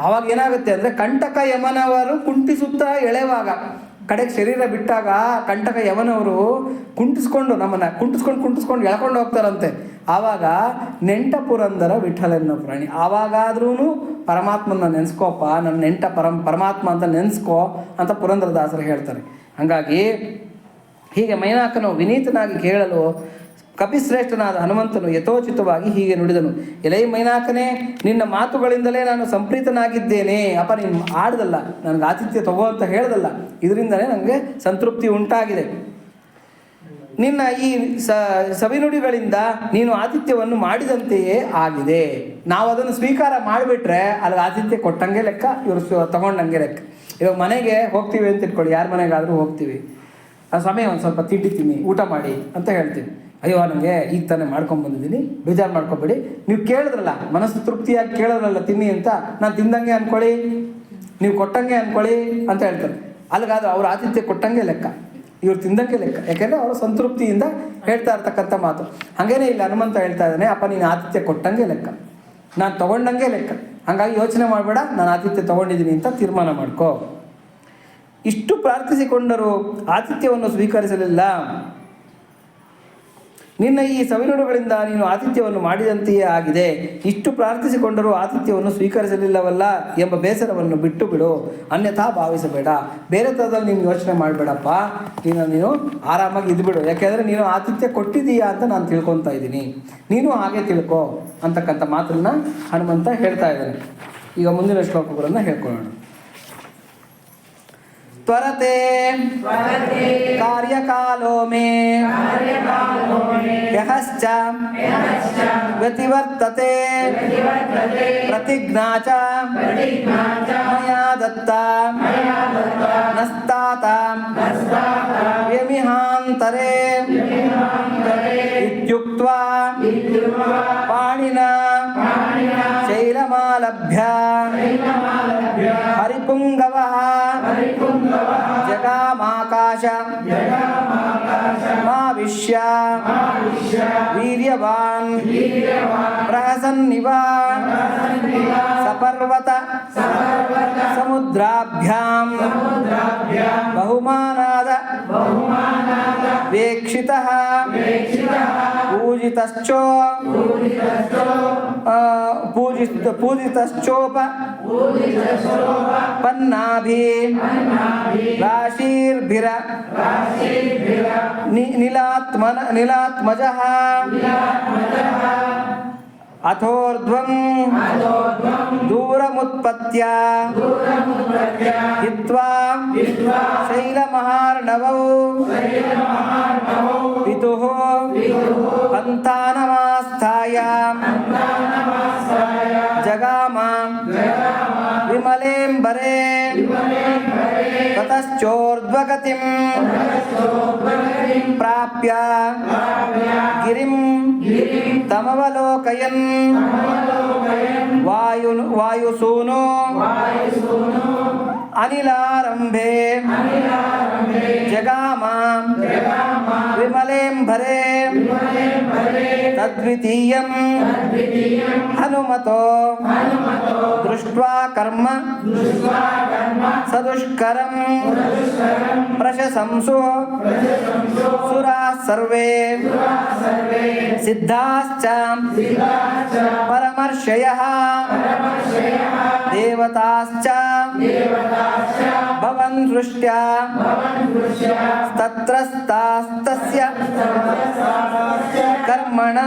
ಆವಾಗ ಏನಾಗುತ್ತೆ ಅಂದರೆ, ಕಂಟಕ ಯಮನವರು ಕುಂಟಿಸುತ್ತಾ ಎಳೆವಾಗ, ಕಡೆಗೆ ಶರೀರ ಬಿಟ್ಟಾಗ ಕಂಟಕ ಯಮನವರು ನಮ್ಮನ್ನು ಕುಂಟಿಸ್ಕೊಂಡು ಎಳ್ಕೊಂಡು ಹೋಗ್ತಾರಂತೆ. ಆವಾಗ ನೆಂಟ ಪುರಂದರ ವಿಠಲನ್ನೋ ಪ್ರಾಣಿ, ಆವಾಗಾದ್ರೂ ಪರಮಾತ್ಮನ ನೆನೆಸ್ಕೋಪ್ಪ, ನನ್ನ ನೆಂಟ ಪರಮಾತ್ಮ ಅಂತ ನೆನೆಸ್ಕೋ ಅಂತ ಪುರಂದರದಾಸರು ಹೇಳ್ತಾರೆ. ಹಾಗಾಗಿ ಹೀಗೆ ಮೈನಾಕನು ವಿನೀತನಾಗಿ ಕೇಳಲು ಕಪಿಶ್ರೇಷ್ಠನಾದ ಹನುಮಂತನು ಯಥೋಚಿತವಾಗಿ ಹೀಗೆ ನುಡಿದನು. ಎಲೈ ಮೈನಾಕನೇ, ನಿನ್ನ ಮಾತುಗಳಿಂದಲೇ ನಾನು ಸಂಪ್ರೀತನಾಗಿದ್ದೇನೆ. ಅಪ್ಪ ನೀನು ಆಡ್ದಲ್ಲ, ನನಗೆ ಆತಿಥ್ಯ ತಗೋ ಅಂತ ಹೇಳ್ದಲ್ಲ, ಇದರಿಂದಲೇ ನನಗೆ ಸಂತೃಪ್ತಿ ಉಂಟಾಗಿದೆ. ನಿನ್ನ ಈ ಸವಿನುಡಿಗಳಿಂದ ನೀನು ಆತಿಥ್ಯವನ್ನು ಮಾಡಿದಂತೆಯೇ ಆಗಿದೆ. ನಾವು ಅದನ್ನು ಸ್ವೀಕಾರ ಮಾಡಿಬಿಟ್ರೆ ಅಲ್ಲಿ ಆತಿಥ್ಯ ಕೊಟ್ಟಂಗೆ ಲೆಕ್ಕ, ಇವರು ತಗೊಂಡಂಗೆ ಲೆಕ್ಕ. ಇವಾಗ ಮನೆಗೆ ಹೋಗ್ತೀವಿ ಅಂತ ಇಟ್ಕೊಳ್ಳಿ, ಯಾರ ಮನೆಗಾದರೂ ಹೋಗ್ತೀವಿ, ಆ ಸಮಯ ಒಂದು ಸ್ವಲ್ಪ ತಿಂಡಿತೀನಿ ಊಟ ಮಾಡಿ ಅಂತ ಹೇಳ್ತೀವಿ. ಅಯ್ಯೋ ನನಗೆ ಈಗ ತಾನೇ ಮಾಡ್ಕೊಂಡ್ಬಂದಿದ್ದೀನಿ, ಬೇಜಾರು ಮಾಡ್ಕೊಬೇಡಿ, ನೀವು ಕೇಳಿದ್ರಲ್ಲ, ಮನಸ್ಸು ತೃಪ್ತಿಯಾಗಿ ಕೇಳಿದ್ರಲ್ಲ ತಿನ್ನಿ ಅಂತ, ನಾನು ತಿಂದಂಗೆ ಅಂದ್ಕೊಳ್ಳಿ, ನೀವು ಕೊಟ್ಟಂಗೆ ಅಂದ್ಕೊಳ್ಳಿ ಅಂತ ಹೇಳ್ತಾರೆ. ಅಲ್ಲಿಗಾದ್ರೆ ಅವ್ರ ಆತಿಥ್ಯ ಕೊಟ್ಟಂಗೆ ಲೆಕ್ಕ, ಇವ್ರು ತಿಂದಂಗೆ ಲೆಕ್ಕ. ಯಾಕೆಂದರೆ ಅವರು ಸಂತೃಪ್ತಿಯಿಂದ ಹೇಳ್ತಾ ಇರ್ತಕ್ಕಂಥ ಮಾತು. ಹಾಗೇನೆ ಇಲ್ಲಿ ಹನುಮಂತ ಹೇಳ್ತಾ ಇದ್ದಾನೆ, ಅಪ್ಪ ನೀನು ಆತಿಥ್ಯ ಕೊಟ್ಟಂಗೆ ಲೆಕ್ಕ, ನಾನು ತೊಗೊಂಡಂಗೆ ಲೆಕ್ಕ. ಹಾಗಾಗಿ ಯೋಚನೆ ಮಾಡಬೇಡ, ನಾನು ಆತಿಥ್ಯ ತೊಗೊಂಡಿದ್ದೀನಿ ಅಂತ ತೀರ್ಮಾನ ಮಾಡ್ಕೋ. ಇಷ್ಟು ಪ್ರಾರ್ಥಿಸಿಕೊಂಡರೂ ಆತಿಥ್ಯವನ್ನು ಸ್ವೀಕರಿಸಲಿಲ್ಲ. ನಿನ್ನ ಈ ಸವಿನುಡುಗಳಿಂದ ನೀನು ಆತಿಥ್ಯವನ್ನು ಮಾಡಿದಂತೆಯೇ ಆಗಿದೆ. ಇಷ್ಟು ಪ್ರಾರ್ಥಿಸಿಕೊಂಡರೂ ಆತಿಥ್ಯವನ್ನು ಸ್ವೀಕರಿಸಲಿಲ್ಲವಲ್ಲ ಎಂಬ ಬೇಸರವನ್ನು ಬಿಟ್ಟು ಬಿಡು, ಅನ್ಯಥಾ ಭಾವಿಸಬೇಡ. ಬೇರೆ ಥರದಲ್ಲಿ ನೀನು ಯೋಚನೆ ಮಾಡಬೇಡಪ್ಪ, ನೀನು ಆರಾಮಾಗಿ ಇದ್ಬಿಡು. ಯಾಕೆಂದರೆ ನೀನು ಆತಿಥ್ಯ ಕೊಟ್ಟಿದ್ದೀಯಾ ಅಂತ ನಾನು ತಿಳ್ಕೊತಾ ಇದ್ದೀನಿ, ನೀನು ಹಾಗೆ ತಿಳ್ಕೊ ಅಂತಕ್ಕಂಥ ಮಾತನ್ನು ಹನುಮಂತ ಹೇಳ್ತಾ ಇದ್ದಾನೆ. ಈಗ ಮುಂದಿನ ಶ್ಲೋಕಗಳನ್ನು ಹೇಳ್ಕೊಳ್ಳೋಣ. ತ್ವರತೆ ಕಾರ್ಯಕಾಲೋ ಮೇ ಯಹಶ್ಚ ವ್ಯತಿವರ್ತತೆ ಪ್ರತಿಜ್ಞಾ ಚ ಮಯಾ ದತ್ತ ನಸ್ತಾತ ವ್ಯಮಿಹಾಂತರೆ ಇತ್ಯುಕ್ತ್ವಾ ಪಾಣಿನಾ ಶೈಲಮಾಲಭ್ಯ ಹರಿಪುಂಗವಃ ಜಗಾಮಾಕಾಶ ಮಾವಿಶ್ಯ ವೀರ್ಯವಾನ್ ಪ್ರಹಸನ್ನಿವ ಸಪರ್ವತ ಸಮುದ್ರಾಭ್ಯಾಂ ಬಹುಮಾನಾದ ವೇಕ್ಷಿತಃ ಪನ್ನಾಭಿ ರಾಶೀರ್ಭಿರ ನೀಲಾತ್ಮಜಃ ಅಥೋರ್ಧ್ವಂ ದೂರಮುತ್ಪತ್ಯ ಹಿತ್ವಾ ಶೈಲಮಹಾರ್ಣವೌ ಪಿತುಃ ಪಂಥಾನಮಾಸ್ಥಾಯ ಜಗಾಮ ವಿಮಲೇಂಬರೆ ತತಶ್ಚೋರ್ಧ್ವಗತಿಂ ಪ್ರಾಪ್ಯ ಗಿರಿಂ ತಮವಲೋಕಯನ್ ವಾಯುಸೂನೋ ಅನಿಲಾರಂಭೆ ಜಗಾಮ ವಿಮಲೇಂಬರೆ ತದ್ವಿತೀಯಂ ಹನುಮತೋ ದೃಷ್ಟ್ವಾ ಕರ್ಮ ಸದುಷ್ಕರಂ ಪ್ರಶಂಸು ಸುರಾಃ ಸರ್ವೇ ಸಿದ್ಧಾಶ್ಚ ಪರಮರ್ಷಯಃ ದೇವತಾಶ್ಚ ಭವನ್ ದೃಷ್ಟ್ಯಾ ತತ್ರಸ್ತಾಸ್ತಸ್ಯ ಕರ್ಮಣ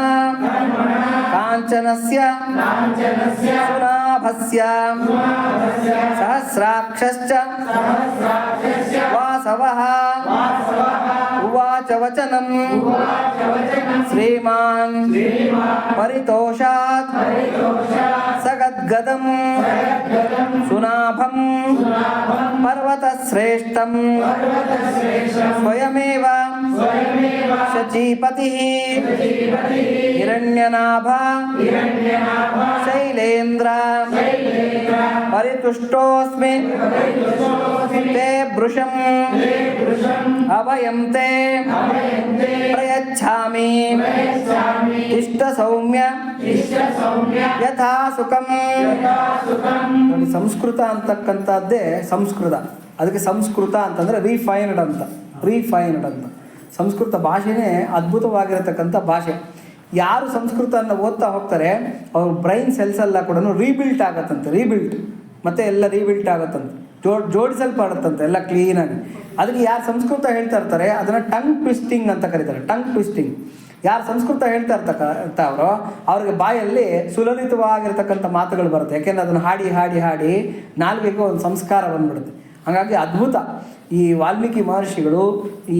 ಕಾಂಚನಸ್ಯ ಸುನಾಭಸ್ಯ ಸಹಸ್ರಾಕ್ಷಶ್ಚ ವಾಸವಃ ಉವಾಚ ವಚನಂ ಶ್ರೀಮಾನ್ ಪರಿತೋಷಾತ್ ಸಗದ್ಗದಂ ಸುನಾಭಂ ಪರ್ವತಶ್ರೇಷ್ಠಂ ಸ್ವಯಮೇವ ಶಚೀಪತಿಃ ಹಿರಣ್ಯನಾಭ ಶೈಲೇಂದ್ರ ಪರಿತುಷ್ಟೋಸ್ಮಿ ತೇ ಭೃಶಂ ಅಭಯಂ ತೇ ಪ್ರಯಚ್ಛಾಮಿ ಇಷ್ಟ ಸೌಮ್ಯ ಯಥಾ ಸುಖಂ. ನೋಡಿ, ಸಂಸ್ಕೃತ ಅಂತಕ್ಕಂಥದ್ದೇ ಸಂಸ್ಕೃತ. ಅದಕ್ಕೆ ಸಂಸ್ಕೃತ ಅಂತಂದರೆ ರೀಫೈನ್ಡ್ ಅಂತ. ಸಂಸ್ಕೃತ ಭಾಷೆನೇ ಅದ್ಭುತವಾಗಿರತಕ್ಕಂಥ ಭಾಷೆ. ಯಾರು ಸಂಸ್ಕೃತವನ್ನು ಓದ್ತಾ ಹೋಗ್ತಾರೆ ಅವ್ರ ಬ್ರೈನ್ ಸೆಲ್ಸ್ ಎಲ್ಲ ಕೂಡ ರೀಬಿಲ್ಟ್ ಆಗತ್ತಂತೆ. ಮತ್ತೆ ಎಲ್ಲ ರೀಬಿಲ್ಟ್ ಆಗತ್ತಂತೆ, ಜೋಡಿಸಲ್ಪಡುತ್ತಂತೆ ಎಲ್ಲ ಕ್ಲೀನಾಗಿ. ಅದಕ್ಕೆ ಯಾರು ಸಂಸ್ಕೃತ ಹೇಳ್ತಾ ಇರ್ತಾರೆ ಅದನ್ನು ಟಂಗ್ ಟ್ವಿಸ್ಟಿಂಗ್ ಅಂತ ಕರೀತಾರೆ. Tongue twisting. ಯಾರು ಸಂಸ್ಕೃತ ಹೇಳ್ತಾ ಇರ್ತಾರೋ ಅವ್ರಿಗೆ ಬಾಯಲ್ಲಿ ಸುಲಲಿತವಾಗಿರ್ತಕ್ಕಂಥ ಮಾತುಗಳು ಬರುತ್ತೆ. ಯಾಕೆಂದರೆ ಅದನ್ನು ಹಾಡಿ ನಾಲ್ಗೆಗೂ ಒಂದು ಸಂಸ್ಕಾರ ಬಂದ್ಬಿಡುತ್ತೆ. ಹಾಗಾಗಿ ಅದ್ಭುತ. ಈ ವಾಲ್ಮೀಕಿ ಮಹರ್ಷಿಗಳು ಈ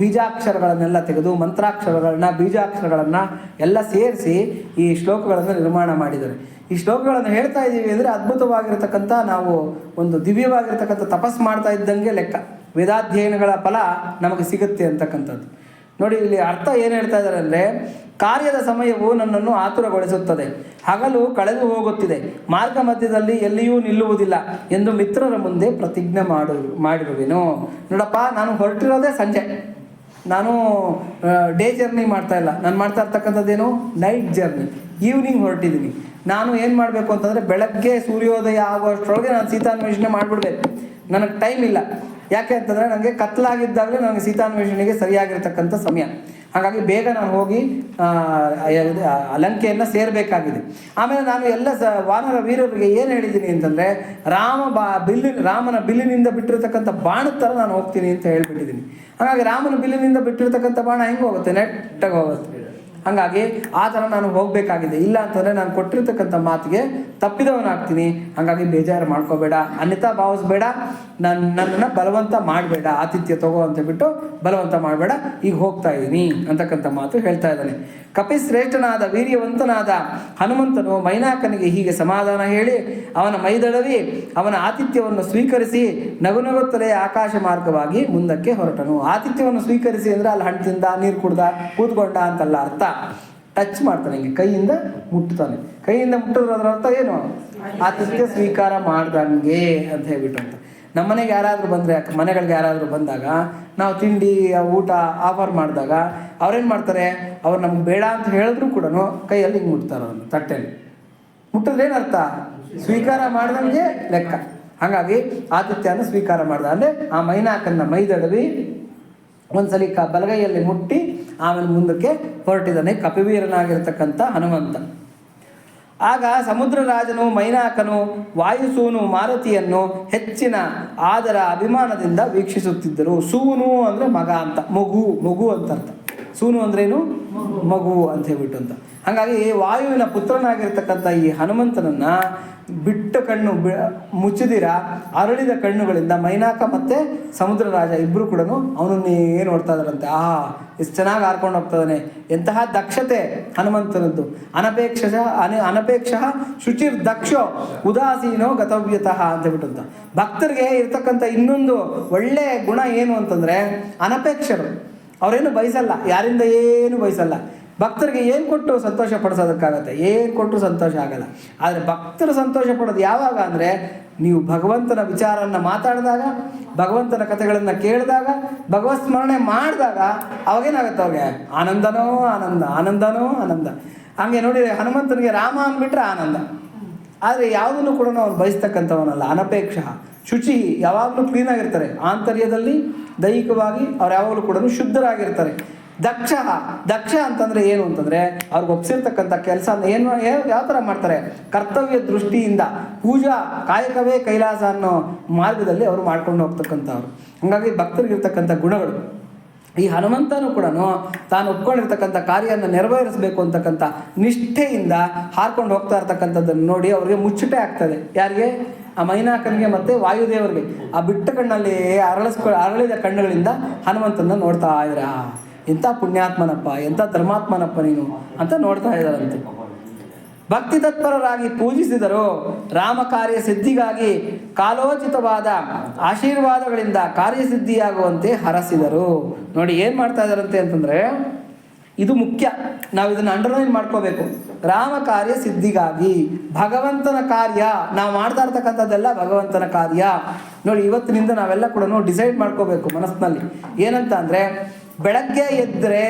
ಬೀಜಾಕ್ಷರಗಳನ್ನೆಲ್ಲ ತೆಗೆದು ಮಂತ್ರಾಕ್ಷರಗಳನ್ನ ಬೀಜಾಕ್ಷರಗಳನ್ನು ಎಲ್ಲ ಸೇರಿಸಿ ಈ ಶ್ಲೋಕಗಳನ್ನು ನಿರ್ಮಾಣ ಮಾಡಿದ್ದಾರೆ. ಈ ಶ್ಲೋಕಗಳನ್ನು ಹೇಳ್ತಾ ಇದ್ದೀವಿ ಅಂದರೆ ಅದ್ಭುತವಾಗಿರ್ತಕ್ಕಂಥ ನಾವು ಒಂದು ದಿವ್ಯವಾಗಿರ್ತಕ್ಕಂಥ ತಪಸ್ ಮಾಡ್ತಾ ಇದ್ದಂಗೆ ಲೆಕ್ಕ. ವೇದಾಧ್ಯಯನಗಳ ಫಲ ನಮಗೆ ಸಿಗುತ್ತೆ ಅಂತಕ್ಕಂಥದ್ದು. ನೋಡಿ, ಇಲ್ಲಿ ಅರ್ಥ ಏನು ಹೇಳ್ತಾ ಇದ್ದಾರೆ ಅಂದರೆ, ಕಾರ್ಯದ ಸಮಯವು ನನ್ನನ್ನು ಆತುರಗೊಳಿಸುತ್ತದೆ, ಹಗಲು ಕಳೆದು ಹೋಗುತ್ತಿದೆ, ಮಾರ್ಗ ಮಧ್ಯದಲ್ಲಿ ಎಲ್ಲಿಯೂ ನಿಲ್ಲುವುದಿಲ್ಲ ಎಂದು ಮಿತ್ರರ ಮುಂದೆ ಪ್ರತಿಜ್ಞೆ ಮಾಡಿರುವೆನು. ನೋಡಪ್ಪ, ನಾನು ಹೊರಟಿರೋದೇ ಸಂಜೆ, ನಾನು ಡೇ ಜರ್ನಿ ಮಾಡ್ತಾ ಇಲ್ಲ. ನಾನು ಮಾಡ್ತಾ ಇರ್ತಕ್ಕಂಥದ್ದೇನು ನೈಟ್ ಜರ್ನಿ, ಈವ್ನಿಂಗ್ ಹೊರಟಿದ್ದೀನಿ. ನಾನು ಏನು ಮಾಡಬೇಕು ಅಂತಂದರೆ ಬೆಳಗ್ಗೆ ಸೂರ್ಯೋದಯ ಆಗುವಷ್ಟರೊಳಗೆ ನಾನು ಸೀತಾನ್ವೇಷಣೆ ಮಾಡಿಬಿಡ್ಬೇಕು. ನನಗೆ ಟೈಮ್ ಇಲ್ಲ. ಯಾಕೆ ಅಂತಂದರೆ ನನಗೆ ಕತ್ಲಾಗಿದ್ದಾಗಲೇ ನನಗೆ ಸೀತಾನ್ವೇಷಣೆಗೆ ಸರಿಯಾಗಿರ್ತಕ್ಕಂಥ ಸಮಯ. ಹಾಗಾಗಿ ಬೇಗ ನಾನು ಹೋಗಿ ಲಂಕೆಯನ್ನು ಸೇರಬೇಕಾಗಿದೆ. ಆಮೇಲೆ ನಾನು ಎಲ್ಲ ವಾನರ ವೀರರಿಗೆ ಏನು ಹೇಳಿದ್ದೀನಿ ಅಂತಂದರೆ, ರಾಮನ ಬಿಲ್ಲಿನಿಂದ ಬಿಟ್ಟಿರ್ತಕ್ಕಂಥ ಬಾಣದ ಥರ ನಾನು ಹೋಗ್ತೀನಿ ಅಂತ ಹೇಳ್ಬಿಟ್ಟಿದ್ದೀನಿ. ಹಾಗಾಗಿ ರಾಮನ ಬಿಲ್ಲಿನಿಂದ ಬಿಟ್ಟಿರ್ತಕ್ಕಂಥ ಬಾಣ ಹೆಂಗೆ ಹೋಗುತ್ತೆ? ನೆಟ್ಟಾಗಿ ಹೋಗುತ್ತೆ. ಹಾಗಾಗಿ ಆ ಥರ ನಾನು ಹೋಗಬೇಕಾಗಿದೆ. ಇಲ್ಲ ಅಂತಂದರೆ ನಾನು ಕೊಟ್ಟಿರ್ತಕ್ಕಂಥ ಮಾತಿಗೆ ತಪ್ಪಿದವನಾಗ್ತೀನಿ. ಹಾಗಾಗಿ ಬೇಜಾರು ಮಾಡ್ಕೋಬೇಡ, ಅನ್ಯತಾ ಭಾವಿಸ್ಬೇಡ, ನನ್ನನ್ನು ಬಲವಂತ ಮಾಡಬೇಡ, ಆತಿಥ್ಯ ತಗೋ ಅಂತ ಬಿಟ್ಟು ಬಲವಂತ ಮಾಡಬೇಡ, ಈಗ ಹೋಗ್ತಾ ಇದ್ದೀನಿ ಅಂತಕ್ಕಂಥ ಮಾತು ಹೇಳ್ತಾ ಇದ್ದಾನೆ. ಕಪಿಶ್ರೇಷ್ಠನಾದ ವೀರ್ಯವಂತನಾದ ಹನುಮಂತನು ಮೈನಾಕನಿಗೆ ಹೀಗೆ ಸಮಾಧಾನ ಹೇಳಿ ಅವನ ಮೈದಳವಿ ಅವನ ಆತಿಥ್ಯವನ್ನು ಸ್ವೀಕರಿಸಿ ನಗುನಗುತ್ತಲೇ ಆಕಾಶ ಮಾರ್ಗವಾಗಿ ಮುಂದಕ್ಕೆ ಹೊರಟನು. ಆತಿಥ್ಯವನ್ನು ಸ್ವೀಕರಿಸಿ ಅಂದರೆ ಅಲ್ಲಿ ಹಣ್ಣು ತಿಂದ, ನೀರು ಕುಡ್ದ, ಕೂತ್ಕೊಂಡ ಅಂತಲ್ಲ ಅರ್ಥ. ಟಚ್ ಮಾಡ್ತಾನೆ, ಹಿಂಗೆ ಕೈಯಿಂದ ಮುಟ್ತಾನೆ. ಕೈಯಿಂದ ಮುಟ್ಟಿದ್ರೆ ಅದರ ಅರ್ಥ ಏನು? ಆತಿಥ್ಯ ಸ್ವೀಕಾರ ಮಾಡ್ದಂಗೆ ಅಂತ ಹೇಳ್ಬಿಟ್ಟು ಅಂತ. ನಮ್ಮನೆಗೆ ಯಾರಾದರೂ ಬಂದರೆ, ಮನೆಗಳಿಗೆ ಯಾರಾದರೂ ಬಂದಾಗ ನಾವು ತಿಂಡಿ ಊಟ ಆಫರ್ ಮಾಡಿದಾಗ ಅವ್ರೇನು ಮಾಡ್ತಾರೆ? ಅವ್ರು ನಮ್ಗೆ ಬೇಡ ಅಂತ ಹೇಳಿದ್ರು ಕೂಡ ಕೈಯಲ್ಲಿ ಹಿಂಗೆ ಮುಟ್ತಾರೆ, ಅದನ್ನು ತಟ್ಟೆಯಲ್ಲಿ ಮುಟ್ಟಿದ್ರೆ ಏನರ್ಥ? ಸ್ವೀಕಾರ ಮಾಡ್ದಂಗೆ ಲೆಕ್ಕ. ಹಾಗಾಗಿ ಆತಿಥ್ಯನ ಸ್ವೀಕಾರ ಮಾಡ್ದ ಅಂದರೆ ಆ ಮೈನಾಕನ್ನ ಮೈದಡವಿ ಒಂದ್ಸಲಿ ಬಲಗೈಯಲ್ಲಿ ಮುಟ್ಟಿ ಆಮೇಲೆ ಮುಂದಕ್ಕೆ ಹೊರಟಿದ್ದಾನೆ ಕಪಿವೀರನಾಗಿರ್ತಕ್ಕಂಥ ಹನುಮಂತ. ಆಗ ಸಮುದ್ರ ರಾಜನು ಮೈನಾಕನು ವಾಯುಸೂನು ಮಾರುತಿಯನ್ನು ಹೆಚ್ಚಿನ ಆದರ ಅಭಿಮಾನದಿಂದ ವೀಕ್ಷಿಸುತ್ತಿದ್ದರು. ಸೂನು ಅಂದರೆ ಮಗ ಅಂತ, ಮಗು ಅಂತ ಅರ್ಥ. ಸೂನು ಅಂದ್ರೇನು? ಮಗು ಅಂತ ಹೇಳ್ಬಿಟ್ಟು ಅಂತ. ಹಾಗಾಗಿ ವಾಯುವಿನ ಪುತ್ರನಾಗಿರ್ತಕ್ಕಂಥ ಈ ಹನುಮಂತನನ್ನು ಬಿಟ್ಟ ಕಣ್ಣು ಮುಚ್ಚಿದಿರ ಅರಳಿದ ಕಣ್ಣುಗಳಿಂದ ಮೈನಾಕ ಮತ್ತು ಸಮುದ್ರ ರಾಜ ಇಬ್ಬರು ಕೂಡ ಅವನನ್ನೇ ನೋಡ್ತಾ ಇದ್ದಾರಂತೆ. ಎಷ್ಟು ಚೆನ್ನಾಗಿ ಹಾರ್ಕೊಂಡು ಹೋಗ್ತದಾನೆ, ಎಂತಹ ದಕ್ಷತೆ ಹನುಮಂತನದ್ದು. ಅನಪೇಕ್ಷ ಶುಚಿರ್ ದಕ್ಷೋ ಉದಾಸೀನೋ ಗತವ್ಯತಃ ಅಂತ ಹೇಳ್ಬಿಟ್ಟು. ಭಕ್ತರಿಗೆ ಇರ್ತಕ್ಕಂಥ ಇನ್ನೊಂದು ಒಳ್ಳೆಯ ಗುಣ ಏನು ಅಂತಂದರೆ ಅನಪೇಕ್ಷರು. ಅವರೇನು ಬಯಸಲ್ಲ, ಯಾರಿಂದ ಏನು ಬಯಸಲ್ಲ. ಭಕ್ತರಿಗೆ ಏನು ಕೊಟ್ಟು ಸಂತೋಷ ಪಡಿಸೋದಕ್ಕಾಗತ್ತೆ? ಏನು ಕೊಟ್ಟರು ಸಂತೋಷ ಆಗಲ್ಲ. ಆದರೆ ಭಕ್ತರು ಸಂತೋಷ ಪಡೋದು ಯಾವಾಗ ಅಂದರೆ, ನೀವು ಭಗವಂತನ ವಿಚಾರವನ್ನು ಮಾತಾಡಿದಾಗ, ಭಗವಂತನ ಕಥೆಗಳನ್ನು ಕೇಳಿದಾಗ, ಭಗವತ್ ಸ್ಮರಣೆ ಮಾಡಿದಾಗ ಅವಾಗೇನಾಗುತ್ತೆ? ಅವ್ರಿಗೆ ಆನಂದನೋ ಆನಂದ, ಆನಂದನೋ ಆನಂದ. ಹಂಗೆ ನೋಡಿ, ಹನುಮಂತನಿಗೆ ರಾಮ ಅಂದ್ಬಿಟ್ರೆ ಆನಂದ. ಆದರೆ ಯಾವುದನ್ನು ಕೂಡ ಅವನು ಬಯಸ್ತಕ್ಕಂಥವನಲ್ಲ. ಅನಪೇಕ್ಷ ಶುಚಿ, ಯಾವಾಗಲೂ ಕ್ಲೀನಾಗಿರ್ತಾರೆ. ಆಂತರ್ಯದಲ್ಲಿ ದೈಹಿಕವಾಗಿ ಅವ್ರು ಯಾವಾಗಲೂ ಕೂಡ ಶುದ್ಧರಾಗಿರ್ತಾರೆ. ದಕ್ಷ ಅಂತಂದರೆ ಏನು ಅಂತಂದರೆ, ಅವ್ರಿಗೆ ಒಪ್ಸಿರ್ತಕ್ಕಂಥ ಕೆಲಸ ಏನು ಯಾವ ಥರ ಮಾಡ್ತಾರೆ? ಕರ್ತವ್ಯ ದೃಷ್ಟಿಯಿಂದ ಪೂಜಾ ಕಾಯಕವೇ ಕೈಲಾಸ ಅನ್ನೋ ಮಾರ್ಗದಲ್ಲಿ ಅವರು ಮಾಡ್ಕೊಂಡು ಹೋಗ್ತಕ್ಕಂಥವ್ರು. ಹಾಗಾಗಿ ಭಕ್ತರಿಗಿರ್ತಕ್ಕಂಥ ಗುಣಗಳು. ಈ ಹನುಮಂತನೂ ಕೂಡ ತಾನು ಒಪ್ಕೊಂಡಿರ್ತಕ್ಕಂಥ ಕಾರ್ಯವನ್ನು ನೆರವೇರಿಸಬೇಕು ಅಂತಕ್ಕಂಥ ನಿಷ್ಠೆಯಿಂದ ಹಾರ್ಕೊಂಡು ಹೋಗ್ತಾ ಇರ್ತಕ್ಕಂಥದ್ದನ್ನು ನೋಡಿ ಅವ್ರಿಗೆ ಮುಚ್ಚಟೆ ಆಗ್ತದೆ. ಯಾರಿಗೆ? ಆ ಮೈನಾಕನಿಗೆ ಮತ್ತು ವಾಯುದೇವರಿಗೆ. ಆ ಬಿಟ್ಟ ಕಣ್ಣಲ್ಲಿ ಅರಳಿದ ಕಣ್ಣುಗಳಿಂದ ಹನುಮಂತನ ನೋಡ್ತಾ ಇದ್ದಾರೆ. ಎಂಥ ಪುಣ್ಯಾತ್ಮನಪ್ಪ, ಎಂಥ ಧರ್ಮಾತ್ಮನಪ್ಪ ನೀನು ಅಂತ ನೋಡ್ತಾ ಇದ್ದಾರಂತೆ. ಭಕ್ತಿ ತತ್ಪರರಾಗಿ ಪೂಜಿಸಿದರು. ರಾಮ ಕಾರ್ಯ ಸಿದ್ಧಿಗಾಗಿ ಕಾಲೋಚಿತವಾದ ಆಶೀರ್ವಾದಗಳಿಂದ ಕಾರ್ಯಸಿದ್ಧಿಯಾಗುವಂತೆ ಹರಸಿದರು. ನೋಡಿ ಏನು ಮಾಡ್ತಾ ಇದ್ದಾರಂತೆ ಅಂತಂದರೆ, ಇದು ಮುಖ್ಯ, ನಾವು ಇದನ್ನು ಅಂಡರ್ಲೈನ್ ಮಾಡ್ಕೋಬೇಕು. ರಾಮ ಕಾರ್ಯ ಸಿದ್ಧಿಗಾಗಿ, ಭಗವಂತನ ಕಾರ್ಯ, ನಾವು ಮಾಡ್ತಾ ಇರ್ತಕ್ಕಂಥದ್ದೆಲ್ಲ ಭಗವಂತನ ಕಾರ್ಯ. ನೋಡಿ, ಇವತ್ತಿನಿಂದ ನಾವೆಲ್ಲ ಕೂಡ ಡಿಸೈಡ್ ಮಾಡ್ಕೋಬೇಕು ಮನಸ್ಸಿನಲ್ಲಿ. ಏನಂತ ಅಂದರೆ, ಬೆಳಗ್ಗೆ ಎದ್ದರೆ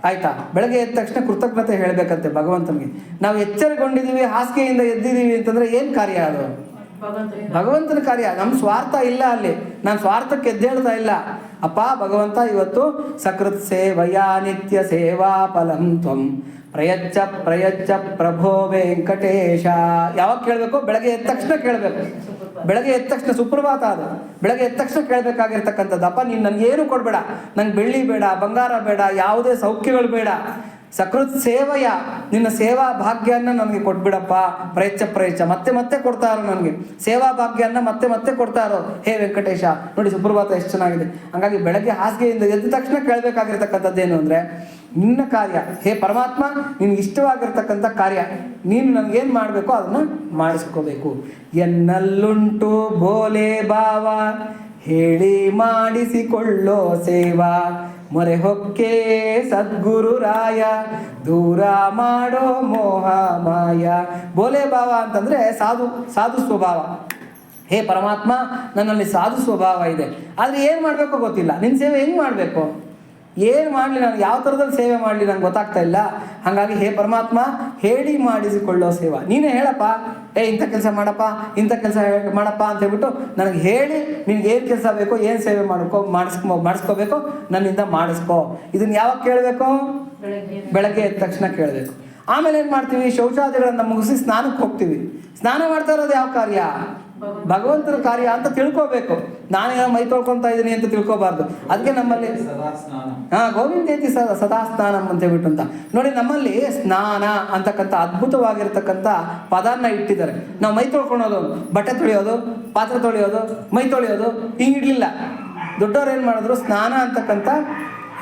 ಆಯ್ತಾ, ಬೆಳಗ್ಗೆ ಎದ್ದ ತಕ್ಷಣ ಕೃತಜ್ಞತೆ ಹೇಳಬೇಕಂತೆ ಭಗವಂತನಿಗೆ. ನಾವು ಎಚ್ಚರಗೊಂಡಿದ್ದೀವಿ, ಹಾಸಿಗೆಯಿಂದ ಎದ್ದಿದ್ದೀವಿ ಅಂತಂದರೆ ಏನು ಕಾರ್ಯ ಅದು? ಭಗವಂತನ ಕಾರ್ಯ. ನಮ್ಮ ಸ್ವಾರ್ಥ ಇಲ್ಲ ಅಲ್ಲಿ. ನಾನು ಸ್ವಾರ್ಥಕ್ಕೆ ಎದ್ದೇಳ್ತಾ ಇಲ್ಲ. ಅಪ್ಪ ಭಗವಂತ, ಇವತ್ತು ಸಕೃತ್ ಸೇವಯ ನಿತ್ಯ ಸೇವಾ ಫಲಂ ತ್ವಂ ಪ್ರಯಚ್ಛ ಪ್ರಭೋ ವೆಂಕಟೇಶ. ಯಾವಾಗ ಕೇಳಬೇಕು? ಬೆಳಗ್ಗೆ ಎದ್ದ ತಕ್ಷಣ ಕೇಳಬೇಕು. ಬೆಳಗ್ಗೆ ಎದ್ದ ತಕ್ಷಣ ಸುಪ್ರಭಾತ ಅದು. ಬೆಳಗ್ಗೆ ಎದ್ದ ತಕ್ಷಣ ಕೇಳಬೇಕಾಗಿರ್ತಕ್ಕಂಥದ್ದು, ಅಪ್ಪ ನೀನು ನನಗೇನು ಕೊಡಬೇಡ, ನಂಗೆ ಬೆಳ್ಳಿ ಬೇಡ, ಬಂಗಾರ ಬೇಡ, ಯಾವುದೇ ಸೌಖ್ಯಗಳು ಬೇಡ, ಸಕೃತ್ ಸೇವೆಯ ನಿನ್ನ ಸೇವಾ ಭಾಗ್ಯನ ನನಗೆ ಕೊಟ್ಬಿಡಪ್ಪ. ಪ್ರಯಚ್ಛ ಮತ್ತೆ ಮತ್ತೆ ಕೊಡ್ತಾ ಇರೋ ನನಗೆ ಸೇವಾ ಭಾಗ್ಯನ ಮತ್ತೆ ಮತ್ತೆ ಕೊಡ್ತಾ ಇರೋ ಹೇ ವೆಂಕಟೇಶ. ನೋಡಿ ಸುಪ್ರಭಾತ ಎಷ್ಟು ಚೆನ್ನಾಗಿದೆ. ಹಾಗಾಗಿ ಬೆಳಗ್ಗೆ ಹಾಸಿಗೆಯಿಂದ ಎದ್ದ ತಕ್ಷಣ ಕೇಳಬೇಕಾಗಿರ್ತಕ್ಕಂಥದ್ದೇನು ಅಂದರೆ, ನಿನ್ನ ಕಾರ್ಯ ಹೇ ಪರಮಾತ್ಮ, ನಿನ್ಗೆ ಇಷ್ಟವಾಗಿರ್ತಕ್ಕಂಥ ಕಾರ್ಯ, ನೀನು ನನಗೇನು ಮಾಡಬೇಕು ಅದನ್ನು ಮಾಡಿಸ್ಕೋಬೇಕು. ಎನ್ನಲ್ಲುಂಟು ಬೋಲೆ ಭಾವ ಹೇಳಿ ಮಾಡಿಸಿಕೊಳ್ಳೋ ಸೇವಾ, ಮೊರೆ ಹೊಕ್ಕೆ ಸದ್ಗುರು ರಾಯ ದೂರ ಮಾಡೋ ಮೋಹ ಮಾಯ. ಬೋಲೆ ಭಾವ ಅಂತಂದರೆ ಸಾಧು ಸ್ವಭಾವ. ಹೇ ಪರಮಾತ್ಮ, ನನ್ನಲ್ಲಿ ಸಾಧು ಸ್ವಭಾವ ಇದೆ, ಆದರೆ ಏನು ಮಾಡಬೇಕೋ ಗೊತ್ತಿಲ್ಲ. ನಿನ್ನ ಸೇವೆ ಹೆಂಗೆ ಮಾಡಬೇಕು, ಏನು ಮಾಡಲಿ, ನಾನು ಯಾವ ಥರದಲ್ಲಿ ಸೇವೆ ಮಾಡಲಿ ನಂಗೆ ಗೊತ್ತಾಗ್ತಾ ಇಲ್ಲ. ಹಾಗಾಗಿ ಹೇ ಪರಮಾತ್ಮ, ಹೇಳಿ ಮಾಡಿಸಿಕೊಳ್ಳೋ ಸೇವಾ, ನೀನೇ ಹೇಳಪ್ಪ, ಇಂಥ ಕೆಲಸ ಮಾಡಪ್ಪ, ಇಂಥ ಕೆಲಸ ಮಾಡಪ್ಪ ಅಂತ ಹೇಳ್ಬಿಟ್ಟು ನನಗೆ ಹೇಳಿ ನಿನ್ಗೆ ಏನು ಕೆಲಸ ಬೇಕೋ, ಏನು ಸೇವೆ ಮಾಡಿಸ್ಕೋಬೇಕು ನನ್ನಿಂದ ಮಾಡಿಸ್ಕೋ. ಇದನ್ನು ಯಾವಾಗ ಕೇಳಬೇಕು? ಬೆಳಗ್ಗೆ ಎದ್ದ ತಕ್ಷಣ ಕೇಳಬೇಕು. ಆಮೇಲೆ ಏನು ಮಾಡ್ತೀವಿ? ಶೌಚಾದಿಗಳನ್ನು ಮುಗಿಸಿ ಸ್ನಾನಕ್ಕೆ ಹೋಗ್ತೀವಿ. ಸ್ನಾನ ಮಾಡ್ತಾ ಇರೋದು ಯಾವ ಕಾರ್ಯ? ಭಗವಂತನ ಕಾರ್ಯ ಅಂತ ತಿಳ್ಕೋಬೇಕು. ನಾನೇನೋ ಮೈ ತೊಳ್ಕೊತಾ ಇದ್ದೀನಿ ಅಂತ ತಿಳ್ಕೊಬಾರ್ದು. ಅದಕ್ಕೆ ನಮ್ಮಲ್ಲಿ ಗೋವಿಂದೇತಿ ಸದಾ ಸ್ನಾನಂ ಅಂತ ಹೇಳ್ಬಿಟ್ಟು ಅಂತ ನೋಡಿ, ನಮ್ಮಲ್ಲಿ ಸ್ನಾನ ಅಂತಕ್ಕಂಥ ಅದ್ಭುತವಾಗಿರ್ತಕ್ಕಂಥ ಪದಾರ್ಥ ಇಟ್ಟಿದ್ದಾರೆ. ನಾವು ಮೈ ತೊಳ್ಕೊಳೋದು, ಬಟ್ಟೆ ತೊಳೆಯೋದು, ಪಾತ್ರೆ ತೊಳೆಯೋದು, ಮೈ ತೊಳೆಯೋದು ಹಿಂಗಿಡ್ಲಿಲ್ಲ. ದೊಡ್ಡವ್ರು ಏನು ಮಾಡಿದ್ರು? ಸ್ನಾನ ಅಂತಕ್ಕಂಥ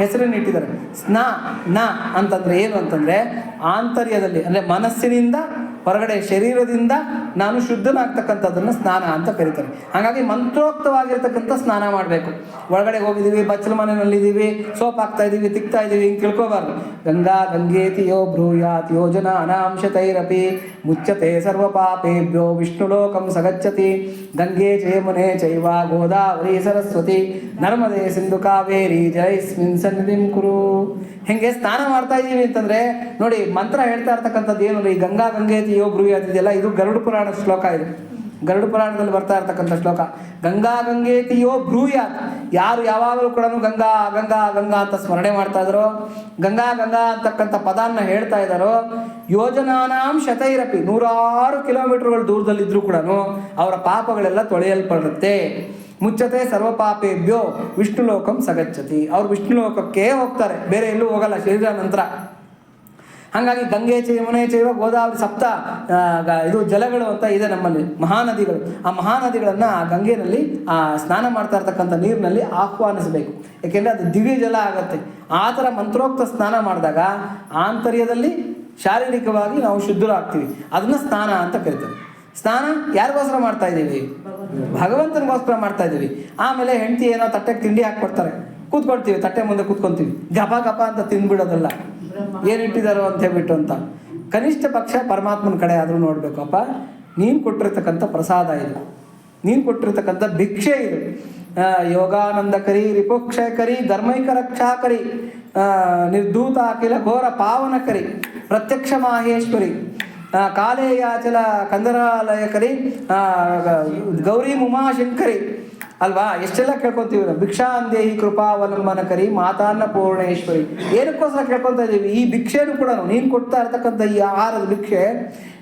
ಹೆಸರನ್ನು ಇಟ್ಟಿದ್ದಾರೆ. ಸ್ನಾನ ಅಂತಂದ್ರೆ ಏನು ಅಂತಂದ್ರೆ ಆಂತರ್ಯದಲ್ಲಿ, ಅಂದರೆ ಮನಸ್ಸಿನಿಂದ ಹೊರಗಡೆ ಶರೀರದಿಂದ ನಾನು ಶುದ್ಧನಾಗ್ತಕ್ಕಂಥದ್ದನ್ನು ಸ್ನಾನ ಅಂತ ಕರೀತಾರೆ. ಹಾಗಾಗಿ ಮಂತ್ರೋಕ್ತವಾಗಿರ್ತಕ್ಕಂಥ ಸ್ನಾನ ಮಾಡಬೇಕು. ಒಳಗಡೆ ಹೋಗಿದ್ದೀವಿ, ಬಚ್ಚಲ ಮನೆಯಲ್ಲಿದ್ದೀವಿ, ಸೋಪ್ ಹಾಕ್ತಾ ಇದ್ದೀವಿ, ತಿಕ್ತಾ ಇದ್ದೀವಿ, ಹಿಂಗೆ ತಿಳ್ಕೊಬಾರ್ದು. ಗಂಗಾ ಗಂಗೇತಿ ಯೋ ಬ್ರೂಯಾತ್ ಯೋಜನಾನಾಂ ಶತೈರಪಿ ಮುಚ್ಯತೆ ಸರ್ವ ಪಾಪೇಭ್ಯೋ ವಿಷ್ಣುಲೋಕಂ ಸಗಚ್ಚತಿ. ಗಂಗೆ ಚೇಮುನೆ ಚೈವ ಗೋದಾವರಿ ಸರಸ್ವತಿ ನರ್ಮದೆ ಸಿಂಧು ಕಾವೇರಿ ಜಲೈಸ್ಮಿನ್ ಸನ್ನಿಧಿಂ ಕುರು. ಹೆಂಗೆ ಸ್ನಾನ ಮಾಡ್ತಾ ಇದ್ದೀವಿ ಅಂತಂದರೆ ನೋಡಿ, ಮಂತ್ರ ಹೇಳ್ತಾ ಇರ್ತಕ್ಕಂಥದ್ದು ಏನು? ಈ ಗಂಗಾ ಗಂಗೇತಿ ಯೋ ಬ್ರೂಯಾತ್ ಇದೆಯಲ್ಲ, ಇದು ಗರುಡ ಪುರಾಣದ ಶ್ಲೋಕ. ಇದು ಗರುಡ ಪುರಾಣದಲ್ಲಿ ಬರ್ತಾ ಇರ್ತಕ್ಕಂಥ ಶ್ಲೋಕ. ಗಂಗಾ ಗಂಗೇತಿ ಯೋ ಬ್ರೂಯಾತ್, ಯಾರು ಯಾವಾಗಲೂ ಕೂಡ ಗಂಗಾ ಗಂಗಾ ಗಂಗಾ ಅಂತ ಸ್ಮರಣೆ ಮಾಡ್ತಾ ಇದ್ದಾರೋ, ಗಂಗಾ ಗಂಗಾ ಅಂತಕ್ಕಂಥ ಪದಾನ್ನ ಹೇಳ್ತಾ ಇದ್ದಾರೋ, ಯೋಜನಾನಾಂ ಶತೈರಪಿ, 100 ಕಿಲೋಮೀಟರ್ಗಳು ದೂರದಲ್ಲಿದ್ದರೂ ಕೂಡ ಅವರ ಪಾಪಗಳೆಲ್ಲ ತೊಳೆಯಲ್ಪಡುತ್ತೆ. ಮುಚ್ಚತೆ ಸರ್ವ ಪಾಪೇಭ್ಯೋ ವಿಷ್ಣು ಲೋಕಂ ಸಗಚ್ಚತಿ, ಅವ್ರು ವಿಷ್ಣು ಲೋಕಕ್ಕೆ ಹೋಗ್ತಾರೆ, ಬೇರೆ ಎಲ್ಲೂ ಹೋಗಲ್ಲ ಶರೀರ ನಂತರ. ಹಾಗಾಗಿ ಗಂಗೆ ಯಮುನೆ ಚೈವ ಗೋದಾವರಿ ಸಪ್ತ ಇದು ಜಲಗಳು ಅಂತ ಇದೆ ನಮ್ಮಲ್ಲಿ, ಮಹಾನದಿಗಳು. ಆ ಮಹಾನದಿಗಳನ್ನು ಆ ಗಂಗೆನಲ್ಲಿ ಸ್ನಾನ ಮಾಡ್ತಾ ಇರ್ತಕ್ಕಂಥ ನೀರಿನಲ್ಲಿ ಆಹ್ವಾನಿಸಬೇಕು. ಏಕೆಂದರೆ ಅದು ದಿವ್ಯ ಜಲ ಆಗುತ್ತೆ. ಆ ಥರ ಮಂತ್ರೋಕ್ತ ಸ್ನಾನ ಮಾಡಿದಾಗ ಆಂತರ್ಯದಲ್ಲಿ ಶಾರೀರಿಕವಾಗಿ ನಾವು ಶುದ್ಧರಾಗ್ತೀವಿ. ಅದನ್ನು ಸ್ನಾನ ಅಂತ ಕರಿತಾರೆ. ಸ್ನಾನ ಯಾರಿಗೋಸ್ಕರ ಮಾಡ್ತಾ ಇದ್ದೀವಿ? ಭಗವಂತನಿಗೋಸ್ಕರ ಮಾಡ್ತಾ ಇದ್ದೀವಿ. ಆಮೇಲೆ ಹೆಂಡತಿ ಏನೋ ತಟ್ಟೆಗೆ ತಿಂಡಿ ಹಾಕ್ಕೊಡ್ತಾರೆ, ಕೂತ್ಕೊಳ್ತೀವಿ, ತಟ್ಟೆ ಮುಂದೆ ಕೂತ್ಕೊತೀವಿ, ಗಪ ಗಪ ಅಂತ ತಿಂದ್ಬಿಡೋದಲ್ಲ, ಏನಿಟ್ಟಿದ್ದಾರೋ ಅಂತ ಹೇಳ್ಬಿಟ್ಟು ಅಂತ. ಕನಿಷ್ಠ ಪಕ್ಷ ಪರಮಾತ್ಮನ ಕಡೆ ಆದರೂ ನೋಡಬೇಕಪ್ಪ, ನೀನು ಕೊಟ್ಟಿರ್ತಕ್ಕಂಥ ಪ್ರಸಾದ ಇದು, ನೀನು ಕೊಟ್ಟಿರ್ತಕ್ಕಂಥ ಭಿಕ್ಷೆ ಇದು. ಯೋಗಾನಂದಕರಿ ರಿಪುಕ್ಷಯಕರಿ ಧರ್ಮೈಕ ರಕ್ಷಾಕರಿ ನಿರ್ಧೂತ ಅಖಿಲ ಘೋರ ಪಾವನಕರಿ ಪ್ರತ್ಯಕ್ಷ ಮಾಹೇಶ್ವರಿ ಕಾಲೇಯಾಚಲ ಕಂದರಾಲಯಕರಿ ಗೌರಿ ಉಮಾಶಂಕರಿ ಅಲ್ವಾ? ಎಷ್ಟೆಲ್ಲ ಕೇಳ್ಕೊತೀವಿ ನಾವು. ಭಿಕ್ಷಾ ಅಂದೇಹಿ ಕೃಪಾವಲಂಬನಕರಿ ಮಾತಾನ್ನ ಪೂರ್ಣೇಶ್ವರಿ. ಏನಕ್ಕೋಸ್ಕರ ಕೇಳ್ಕೊತಾ ಇದ್ದೀವಿ? ಈ ಭಿಕ್ಷೆನೂ ಕೂಡ ನೀನು ಕೊಡ್ತಾ ಇರ್ತಕ್ಕಂಥ ಈ ಆಹಾರದ ಭಿಕ್ಷೆ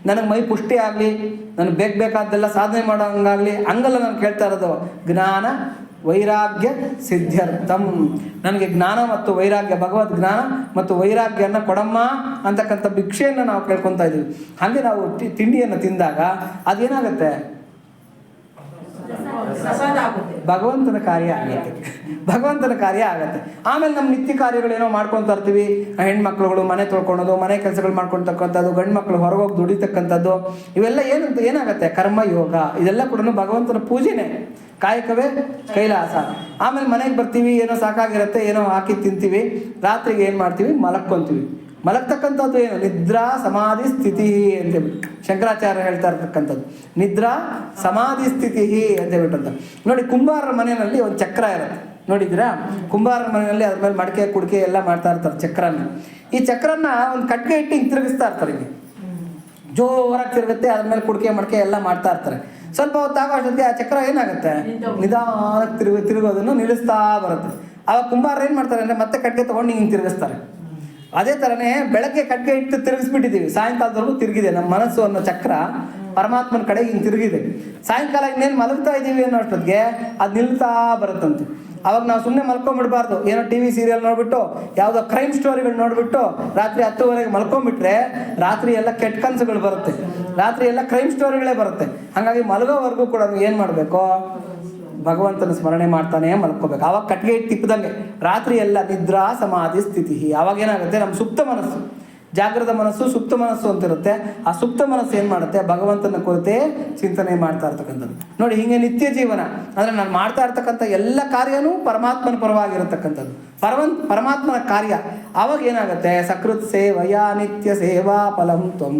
ನನಗೆ ಮೈ ಪುಷ್ಟಿ ಆಗಲಿ, ನನಗೆ ಬೇಕಾದ್ದೆಲ್ಲ ಸಾಧನೆ ಮಾಡೋ ಹಂಗಾಗಲಿ ಹಂಗಲ್ಲ ನಾನು ಕೇಳ್ತಾ ಇರೋದು. ಜ್ಞಾನ ವೈರಾಗ್ಯ ಸಿದ್ಧ್ಯರ್ಥಂ, ನನಗೆ ಜ್ಞಾನ ಮತ್ತು ವೈರಾಗ್ಯ, ಭಗವದ್ ಜ್ಞಾನ ಮತ್ತು ವೈರಾಗ್ಯನ ಕೊಡಮ್ಮ ಅಂತಕ್ಕಂಥ ಭಿಕ್ಷೆಯನ್ನು ನಾವು ಕೇಳ್ಕೊತಾ ಇದ್ದೀವಿ. ಹಾಗೆ ನಾವು ತಿಂಡಿಯನ್ನು ತಿಂದಾಗ ಅದೇನಾಗುತ್ತೆ? ಭಗವಂತನ ಕಾರ್ಯ ಆಗುತ್ತೆ, ಭಗವಂತನ ಕಾರ್ಯ ಆಗುತ್ತೆ. ಆಮೇಲೆ ನಮ್ಮ ನಿತ್ಯ ಕಾರ್ಯಗಳೇನೋ ಮಾಡ್ಕೊತಾ ಇರ್ತೀವಿ. ಹೆಣ್ಮಕ್ಳುಗಳು ಮನೆ ತೊಳ್ಕೊಳೋದು, ಮನೆ ಕೆಲಸಗಳು ಮಾಡ್ಕೊಳ್ತಕ್ಕಂಥದ್ದು, ಗಂಡು ಮಕ್ಕಳು ಹೊರಗೋಗಿ ದುಡಿತಕ್ಕಂಥದ್ದು, ಇವೆಲ್ಲ ಏನಾಗುತ್ತೆ? ಕರ್ಮಯೋಗ. ಇದೆಲ್ಲ ಕೂಡ ಭಗವಂತನ ಪೂಜೆನೇ, ಕಾಯಕವೇ ಕೈಲಾಸ. ಆಮೇಲೆ ಮನೆಗೆ ಬರ್ತೀವಿ, ಏನೋ ಸಾಕಾಗಿರುತ್ತೆ, ಏನೋ ಹಾಕಿ ತಿಂತೀವಿ, ರಾತ್ರಿಗೆ ಏನು ಮಾಡ್ತೀವಿ? ಮಲಕ್ಕೊಂತೀವಿ. ಮಲಗ್ತಕ್ಕಂಥದ್ದು ಏನು? ನಿದ್ರಾ ಸಮಾಧಿ ಸ್ಥಿತಿ ಅಂತೇಳಿ ಶಂಕರಾಚಾರ್ಯ ಹೇಳ್ತಾ ಇರ್ತಕ್ಕಂಥದ್ದು. ನಿದ್ರಾ ಸಮಾಧಿ ಸ್ಥಿತಿ ಅಂತ ಹೇಳ್ಬಿಟ್ಟಂತ ನೋಡಿ. ಕುಂಬಾರರ ಮನೆಯಲ್ಲಿ ಒಂದು ಚಕ್ರ ಇರುತ್ತೆ, ನೋಡಿದ್ದೀರಾ? ಕುಂಬಾರರ ಮನೆಯಲ್ಲಿ ಅದ್ರ ಮೇಲೆ ಮಡಕೆ ಕುಡಿಕೆ ಎಲ್ಲ ಮಾಡ್ತಾ ಇರ್ತಾರೆ ಚಕ್ರನ. ಈ ಚಕ್ರನ ಒಂದು ಕಟ್ಗೆ ಇಟ್ಟು ಹಿಂಗೆ ತಿರುಗಿಸ್ತಾ ಇರ್ತಾರೆ, ಹಿಂಗೆ ಜೋರಾಗಿ ತಿರುಗುತ್ತೆ. ಅದ್ರ ಮೇಲೆ ಕುಡಿಕೆ ಮಡಕೆ ಎಲ್ಲ ಮಾಡ್ತಾ ಇರ್ತಾರೆ. ಸ್ವಲ್ಪ ಹೊತ್ತಾಗೋ ಅಷ್ಟೊತ್ತಿಗೆ ಆ ಚಕ್ರ ಏನಾಗುತ್ತೆ? ನಿಧಾನಕ್ಕೆ ತಿರುಗೋದನ್ನು ನಿಲ್ಲಿಸ್ತಾ ಬರುತ್ತೆ. ಆವಾಗ ಕುಂಬಾರರು ಏನು ಮಾಡ್ತಾರೆ ಅಂದರೆ ಮತ್ತೆ ಕಟ್ಗೆ ತೊಗೊಂಡು ಹಿಂಗೆ ತಿರುಗಿಸ್ತಾರೆ. ಅದೇ ಥರನೇ ಬೆಳಗ್ಗೆ ಕಟ್ಗೆ ಇಟ್ಟು ತಿರುಗಿಸ್ಬಿಟ್ಟಿದ್ದೀವಿ, ಸಾಯಂಕಾಲದವರೆಗೂ ತಿರುಗಿದೆ ನಮ್ಮ ಮನಸ್ಸು ಅನ್ನೋ ಚಕ್ರ ಪರಮಾತ್ಮನ ಕಡೆಗೆ ಹಿಂಗೆ ತಿರುಗಿದೆ. ಸಾಯಂಕಾಲ ಇನ್ನೇನು ಮಲಗ್ತಾ ಇದ್ದೀವಿ ಅನ್ನೋ ಅಷ್ಟೊತ್ತಿಗೆ ಅದು ನಿಲ್ತಾ ಬರುತ್ತಂತೆ. ಅವಾಗ ನಾವು ಸುಮ್ಮನೆ ಮಲ್ಕೊಂಡ್ಬಿಡ್ಬಾರ್ದು. ಏನೋ ಟಿ ವಿ ಸೀರಿಯಲ್ ನೋಡ್ಬಿಟ್ಟು, ಯಾವುದೋ ಕ್ರೈಮ್ ಸ್ಟೋರಿಗಳು ನೋಡ್ಬಿಟ್ಟು ರಾತ್ರಿ 10:30 ಮಲ್ಕೊಂಡ್ಬಿಟ್ರೆ ರಾತ್ರಿ ಎಲ್ಲ ಕೆಟ್ಟ ಕನಸುಗಳು ಬರುತ್ತೆ, ರಾತ್ರಿ ಎಲ್ಲ ಕ್ರೈಮ್ ಸ್ಟೋರಿಗಳೇ ಬರುತ್ತೆ. ಹಾಗಾಗಿ ಮಲಗೋವರೆಗೂ ಕೂಡ ಏನು ಮಾಡಬೇಕು? ಭಗವಂತನ ಸ್ಮರಣೆ ಮಾಡ್ತಾನೆ ಮಲ್ಕೋಬೇಕು. ಆವಾಗ ಕಟ್ಗೆ ಇಟ್ಟು ತಿಪ್ಪದಂಗೆ ರಾತ್ರಿ ಎಲ್ಲ ನಿದ್ರಾ ಸಮಾಧಿ ಸ್ಥಿತಿ. ಆವಾಗ ಏನಾಗುತ್ತೆ? ನಮ್ಮ ಸುಪ್ತ ಮನಸ್ಸು, ಜಾಗೃತ ಮನಸ್ಸು, ಸುಪ್ತ ಮನಸ್ಸು ಅಂತಿರುತ್ತೆ. ಆ ಸುಪ್ತ ಮನಸ್ಸು ಏನು ಮಾಡುತ್ತೆ? ಭಗವಂತನ ಕುರಿತೇ ಚಿಂತನೆ ಮಾಡ್ತಾ ಇರ್ತಕ್ಕಂಥದ್ದು. ನೋಡಿ, ಹೀಗೆ ನಿತ್ಯ ಜೀವನ ಅಂದರೆ ನಾನು ಮಾಡ್ತಾ ಇರ್ತಕ್ಕಂಥ ಎಲ್ಲ ಕಾರ್ಯನೂ ಪರಮಾತ್ಮನ ಪರವಾಗಿರತಕ್ಕಂಥದ್ದು, ಪರಮಾತ್ಮನ ಕಾರ್ಯ. ಆವಾಗ ಏನಾಗುತ್ತೆ? ಸಕೃತ್ ಸೇವಯಾ ನಿತ್ಯ ಸೇವಾ ಫಲಂ ತ್ವಂ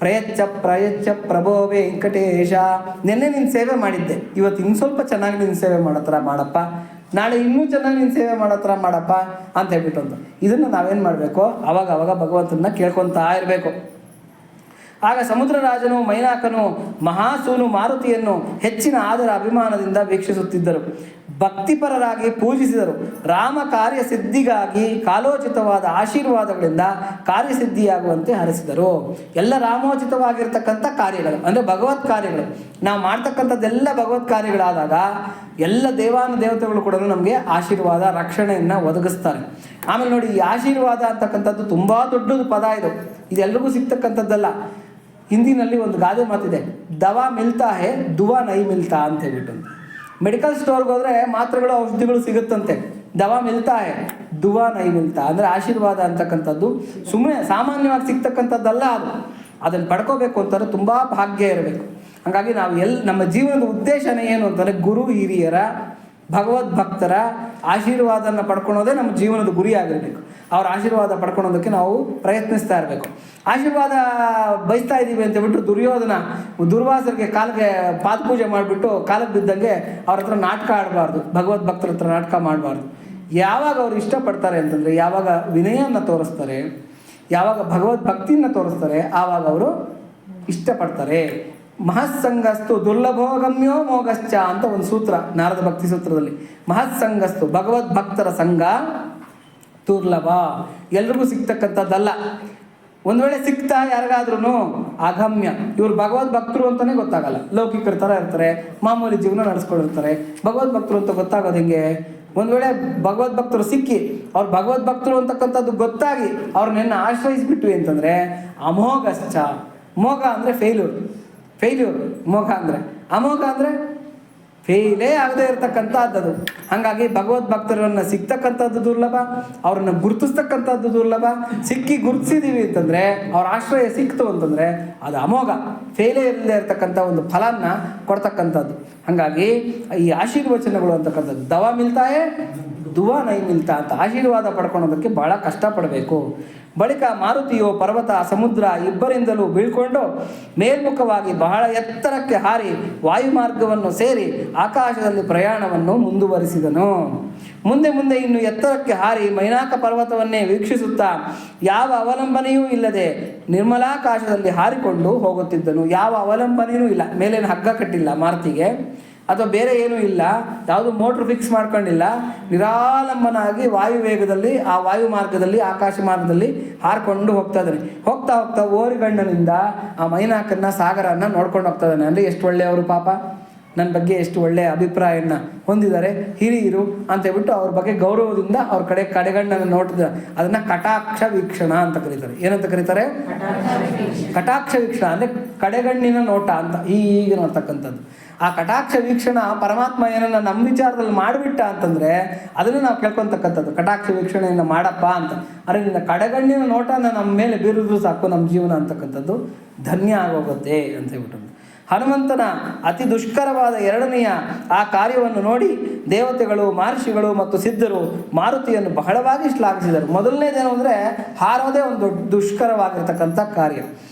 ಪ್ರಯಚ್ಛ ಪ್ರಭೋ ವೆಂಕಟೇಶ. ನಿನ್ನೆ ನೀನು ಸೇವೆ ಮಾಡಿದ್ದೆ, ಇವತ್ತು ಇನ್ನು ಸ್ವಲ್ಪ ಚೆನ್ನಾಗಿ ನೀನು ಸೇವೆ ಮಾಡೋ ಥರ ಮಾಡಪ್ಪ, ನಾಳೆ ಇನ್ನೂ ಚೆನ್ನಾಗಿ ನೀನು ಸೇವೆ ಮಾಡೋ ಥರ ಮಾಡಪ್ಪ ಅಂತ ಹೇಳ್ಬಿಟ್ಟು ಅಂತ. ಇದನ್ನು ನಾವೇನು ಮಾಡಬೇಕು? ಅವಾಗ ಭಗವಂತನ ಕೇಳ್ಕೊತಾ ಇರಬೇಕು. ಆಗ ಸಮುದ್ರರಾಜನು ಮೈನಾಕನು ಮಹಾಸೂನು ಮಾರುತಿಯನ್ನು ಹೆಚ್ಚಿನ ಆದರ ಅಭಿಮಾನದಿಂದ ವೀಕ್ಷಿಸುತ್ತಿದ್ದರು. ಭಕ್ತಿಪರರಾಗಿ ಪೂಜಿಸಿದರು. ರಾಮ ಕಾರ್ಯಸಿದ್ಧಿಗಾಗಿ ಕಾಲೋಚಿತವಾದ ಆಶೀರ್ವಾದಗಳಿಂದ ಕಾರ್ಯಸಿದ್ಧಿಯಾಗುವಂತೆ ಹರಿಸಿದರು. ಎಲ್ಲ ರಾಮೋಚಿತವಾಗಿರ್ತಕ್ಕಂಥ ಕಾರ್ಯಗಳು ಅಂದರೆ ಭಗವತ್ ಕಾರ್ಯಗಳು. ನಾವು ಮಾಡ್ತಕ್ಕಂಥದ್ದೆಲ್ಲ ಭಗವತ್ ಕಾರ್ಯಗಳಾದಾಗ ಎಲ್ಲ ದೇವಾನುದೇವತೆಗಳು ಕೂಡ ನಮಗೆ ಆಶೀರ್ವಾದ ರಕ್ಷಣೆಯನ್ನು ಒದಗಿಸ್ತಾರೆ. ಆಮೇಲೆ ನೋಡಿ, ಈ ಆಶೀರ್ವಾದ ಅಂತಕ್ಕಂಥದ್ದು ತುಂಬ ದೊಡ್ಡದು ಪದ ಇದೆಲ್ಲರಿಗೂ ಸಿಗ್ತಕ್ಕಂಥದ್ದಲ್ಲ. ಹಿಂದಿನಲ್ಲಿ ಒಂದು ಗಾದೆ ಮಾತಿದೆ, ದವಾ ಮಿಲ್ತಾ ಹೇ ದುವಾ ನೈ ಮಿಲ್ತಾ ಅಂತ ಹೇಳ್ಬಿಟ್ಟು. ಮೆಡಿಕಲ್ ಸ್ಟೋರ್ಗೆ ಹೋದರೆ ಮಾತ್ರೆಗಳು ಔಷಧಿಗಳು ಸಿಗುತ್ತಂತೆ. ದವಾ ಮಿಲ್ತಾ ಹೇ ದುವಾ ನೈ ಮಿಲ್ತಾ ಅಂದರೆ ಆಶೀರ್ವಾದ ಅಂತಕ್ಕಂಥದ್ದು ಸುಮ್ಮನೆ ಸಾಮಾನ್ಯವಾಗಿ ಸಿಗ್ತಕ್ಕಂಥದ್ದಲ್ಲ. ಅದನ್ನು ಪಡ್ಕೋಬೇಕು ಅಂತಂದರೆ ತುಂಬ ಭಾಗ್ಯ ಇರಬೇಕು. ಹಾಗಾಗಿ ನಾವು ನಮ್ಮ ಜೀವನದ ಉದ್ದೇಶನೇ ಏನು ಅಂತಂದರೆ ಗುರು ಹಿರಿಯರ ಭಗವದ್ಭಕ್ತರ ಆಶೀರ್ವಾದನ ಪಡ್ಕೊಳೋದೇ ನಮ್ಮ ಜೀವನದ ಗುರಿ ಆಗಿರಬೇಕು. ಅವ್ರ ಆಶೀರ್ವಾದ ಪಡ್ಕೊಳೋದಕ್ಕೆ ನಾವು ಪ್ರಯತ್ನಿಸ್ತಾ ಇರಬೇಕು. ಆಶೀರ್ವಾದ ಬಯಸ್ತಾ ಇದ್ದೀವಿ ಅಂತ ಹೇಳ್ಬಿಟ್ಟು ದುರ್ವಾಸರಿಗೆ ಕಾಲಿಗೆ ಪಾದಪೂಜೆ ಮಾಡಿಬಿಟ್ಟು ಕಾಲಕ್ಕೆ ಬಿದ್ದಂಗೆ ಅವ್ರ ಹತ್ರ ನಾಟಕ ಆಡಬಾರ್ದು, ಭಗವದ್ಭಕ್ತರ ಹತ್ರ ನಾಟಕ ಮಾಡಬಾರ್ದು. ಯಾವಾಗ ಅವ್ರು ಇಷ್ಟಪಡ್ತಾರೆ ಅಂತಂದರೆ, ಯಾವಾಗ ವಿನಯವನ್ನು ತೋರಿಸ್ತಾರೆ, ಯಾವಾಗ ಭಗವದ್ಭಕ್ತಿಯನ್ನು ತೋರಿಸ್ತಾರೆ, ಆವಾಗ ಅವರು ಇಷ್ಟಪಡ್ತಾರೆ. ಮಹತ್ಸಂಗಸ್ತು ದುರ್ಲಭೋಗಮ್ಯೋ ಮೋಗಶ್ಚ ಅಂತ ಒಂದು ಸೂತ್ರ ನಾರದ ಭಕ್ತಿ ಸೂತ್ರದಲ್ಲಿ. ಮಹತ್ಸಂಗಸ್ತು ಭಗವದ್ಭಕ್ತರ ಸಂಘ ದುರ್ಲಭ, ಎಲ್ರಿಗೂ ಸಿಗ್ತಕ್ಕಂಥದ್ದಲ್ಲ. ಒಂದು ವೇಳೆ ಸಿಗ್ತಾ ಯಾರಿಗಾದ್ರೂ ಅಗಮ್ಯ. ಇವ್ರು ಭಗವದ್ಭಕ್ತರು ಅಂತಲೇ ಗೊತ್ತಾಗಲ್ಲ, ಲೌಕಿಕರ ಥರ ಇರ್ತಾರೆ, ಮಾಮೂಲಿ ಜೀವನ ನಡೆಸ್ಕೊಂಡಿರ್ತಾರೆ. ಭಗವದ್ಭಕ್ತರು ಅಂತ ಗೊತ್ತಾಗೋದು ಹೆಂಗೆ? ಒಂದು ವೇಳೆ ಭಗವದ್ಭಕ್ತರು ಸಿಕ್ಕಿ ಅವ್ರು ಭಗವದ್ಭಕ್ತರು ಅಂತಕ್ಕಂಥದ್ದು ಗೊತ್ತಾಗಿ ಅವ್ರನ್ನೆನ್ನ ಆಶ್ರಯಿಸಿಬಿಟ್ವಿ ಅಂತಂದರೆ ಅಮೋಘಶ್ಚ. ಮೋಘ ಅಂದರೆ ಫೇಲ್ಯೂರ್, ಮೋಘ ಅಂದರೆ. ಅಮೋಘ ಅಂದರೆ ಫೇಲೇ ಆಗದೆ ಇರತಕ್ಕಂಥದ್ದು. ಹಾಗಾಗಿ ಭಗವದ್ಭಕ್ತರನ್ನು ಸಿಗ್ತಕ್ಕಂಥದ್ದು ದುರ್ಲಭ, ಅವ್ರನ್ನ ಗುರುತಿಸ್ತಕ್ಕಂಥದ್ದು ದುರ್ಲಭ. ಸಿಕ್ಕಿ ಗುರುತಿಸಿದೀವಿ ಅಂತಂದರೆ, ಅವ್ರ ಆಶ್ರಯ ಸಿಕ್ತು ಅಂತಂದರೆ ಅದು ಅಮೋಘ, ಫೇಲೇ ಇಲ್ಲದೆ ಇರತಕ್ಕಂಥ ಒಂದು ಫಲನ ಕೊಡ್ತಕ್ಕಂಥದ್ದು. ಹಾಗಾಗಿ ಈ ಆಶೀರ್ವಚನಗಳು ಅಂತಕ್ಕಂಥದ್ದು ದವಾ ಮಿಲ್ತಾಯೇ ದುವಾ ನೈ ಮಿಲ್ತಾ ಅಂತ ಆಶೀರ್ವಾದ ಪಡ್ಕೊಳೋದಕ್ಕೆ ಭಾಳ ಕಷ್ಟಪಡಬೇಕು. ಬಳಿಕ ಮಾರುತಿಯು ಪರ್ವತ ಸಮುದ್ರ ಇಬ್ಬರಿಂದಲೂ ಬೀಳ್ಕೊಂಡು ಮೇಲ್ಮುಖವಾಗಿ ಬಹಳ ಎತ್ತರಕ್ಕೆ ಹಾರಿ ವಾಯುಮಾರ್ಗವನ್ನು ಸೇರಿ ಆಕಾಶದಲ್ಲಿ ಪ್ರಯಾಣವನ್ನು ಮುಂದುವರಿಸಿದನು. ಮುಂದೆ ಇನ್ನು ಎತ್ತರಕ್ಕೆ ಹಾರಿ ಮೈನಾಕ ಪರ್ವತವನ್ನೇ ವೀಕ್ಷಿಸುತ್ತಾ ಯಾವ ಅವಲಂಬನೆಯೂ ಇಲ್ಲದೆ ನಿರ್ಮಲಾಕಾಶದಲ್ಲಿ ಹಾರಿಕೊಂಡು ಹೋಗುತ್ತಿದ್ದನು. ಯಾವ ಅವಲಂಬನೆಯೂ ಇಲ್ಲ, ಮೇಲೇನು ಹಗ್ಗ ಕಟ್ಟಿಲ್ಲ ಮಾರುತಿಗೆ, ಅಥವಾ ಬೇರೆ ಏನೂ ಇಲ್ಲ, ಯಾವುದು ಮೋಟ್ರ್ ಫಿಕ್ಸ್ ಮಾಡ್ಕೊಂಡಿಲ್ಲ. ನಿರಾಲಂಬನಾಗಿ ವಾಯುವೇಗದಲ್ಲಿ ಆ ವಾಯು ಮಾರ್ಗದಲ್ಲಿ ಆಕಾಶ ಮಾರ್ಗದಲ್ಲಿ ಹಾರಿಕೊಂಡು ಹೋಗ್ತಾ ಇದ್ದಾನೆ. ಹೋಗ್ತಾ ಓರಿಗಣ್ಣನಿಂದ ಆ ಮೈನಾಕನ್ನ ಸಾಗರನ್ನ ನೋಡ್ಕೊಂಡು ಹೋಗ್ತಾ ಇದ್ದಾನೆ. ಅಂದರೆ ಎಷ್ಟು ಒಳ್ಳೆಯವರು ಪಾಪ, ನನ್ನ ಬಗ್ಗೆ ಎಷ್ಟು ಒಳ್ಳೆಯ ಅಭಿಪ್ರಾಯನ ಹೊಂದಿದ್ದಾರೆ ಹಿರಿಯರು ಅಂತ ಹೇಳ್ಬಿಟ್ಟು ಅವ್ರ ಬಗ್ಗೆ ಗೌರವದಿಂದ ಅವ್ರ ಕಡೆಗಣ್ಣನ್ನು ನೋಡ್ತಿದ್ದಾರೆ. ಅದನ್ನು ಕಟಾಕ್ಷ ವೀಕ್ಷಣ ಅಂತ ಕರೀತಾರೆ. ಏನಂತ ಕರೀತಾರೆ? ಕಟಾಕ್ಷ ವೀಕ್ಷಣ ಅಂದರೆ ಕಡೆಗಣ್ಣಿನ ನೋಟ ಅಂತ ಈಗ ನೋಡ್ತಕ್ಕಂಥದ್ದು. ಆ ಕಟಾಕ್ಷ ವೀಕ್ಷಣ ಪರಮಾತ್ಮ ಏನನ್ನ ನಮ್ಮ ವಿಚಾರದಲ್ಲಿ ಮಾಡಿಬಿಟ್ಟ ಅಂತಂದರೆ ಅದನ್ನು ನಾವು ಕೇಳ್ಕೊತಕ್ಕಂಥದ್ದು. ಕಟಾಕ್ಷ ವೀಕ್ಷಣೆಯನ್ನು ಮಾಡಪ್ಪ ಅಂತ. ಅಂದರೆ ನಿನ್ನ ಕಡೆಗಣ್ಣಿನ ನೋಟನ ನಮ್ಮ ಮೇಲೆ ಬೀರಿದ್ರು ಸಾಕು, ನಮ್ಮ ಜೀವನ ಅಂತಕ್ಕಂಥದ್ದು ಧನ್ಯ ಆಗೋಗುತ್ತೆ ಅಂತ ಹೇಳ್ಬಿಟ್ಟು. ಹನುಮಂತನ ಅತಿ ದುಷ್ಕರವಾದ ಎರಡನೆಯ ಆ ಕಾರ್ಯವನ್ನು ನೋಡಿ ದೇವತೆಗಳು, ಮಹರ್ಷಿಗಳು ಮತ್ತು ಸಿದ್ಧರು ಮಾರುತಿಯನ್ನು ಬಹಳವಾಗಿ ಶ್ಲಾಘಿಸಿದರು. ಮೊದಲನೇದೇನು ಅಂದರೆ ಹಾರೋದೇ ಒಂದು ದೊಡ್ಡ ದುಷ್ಕರವಾಗಿರ್ತಕ್ಕಂಥ ಕಾರ್ಯ.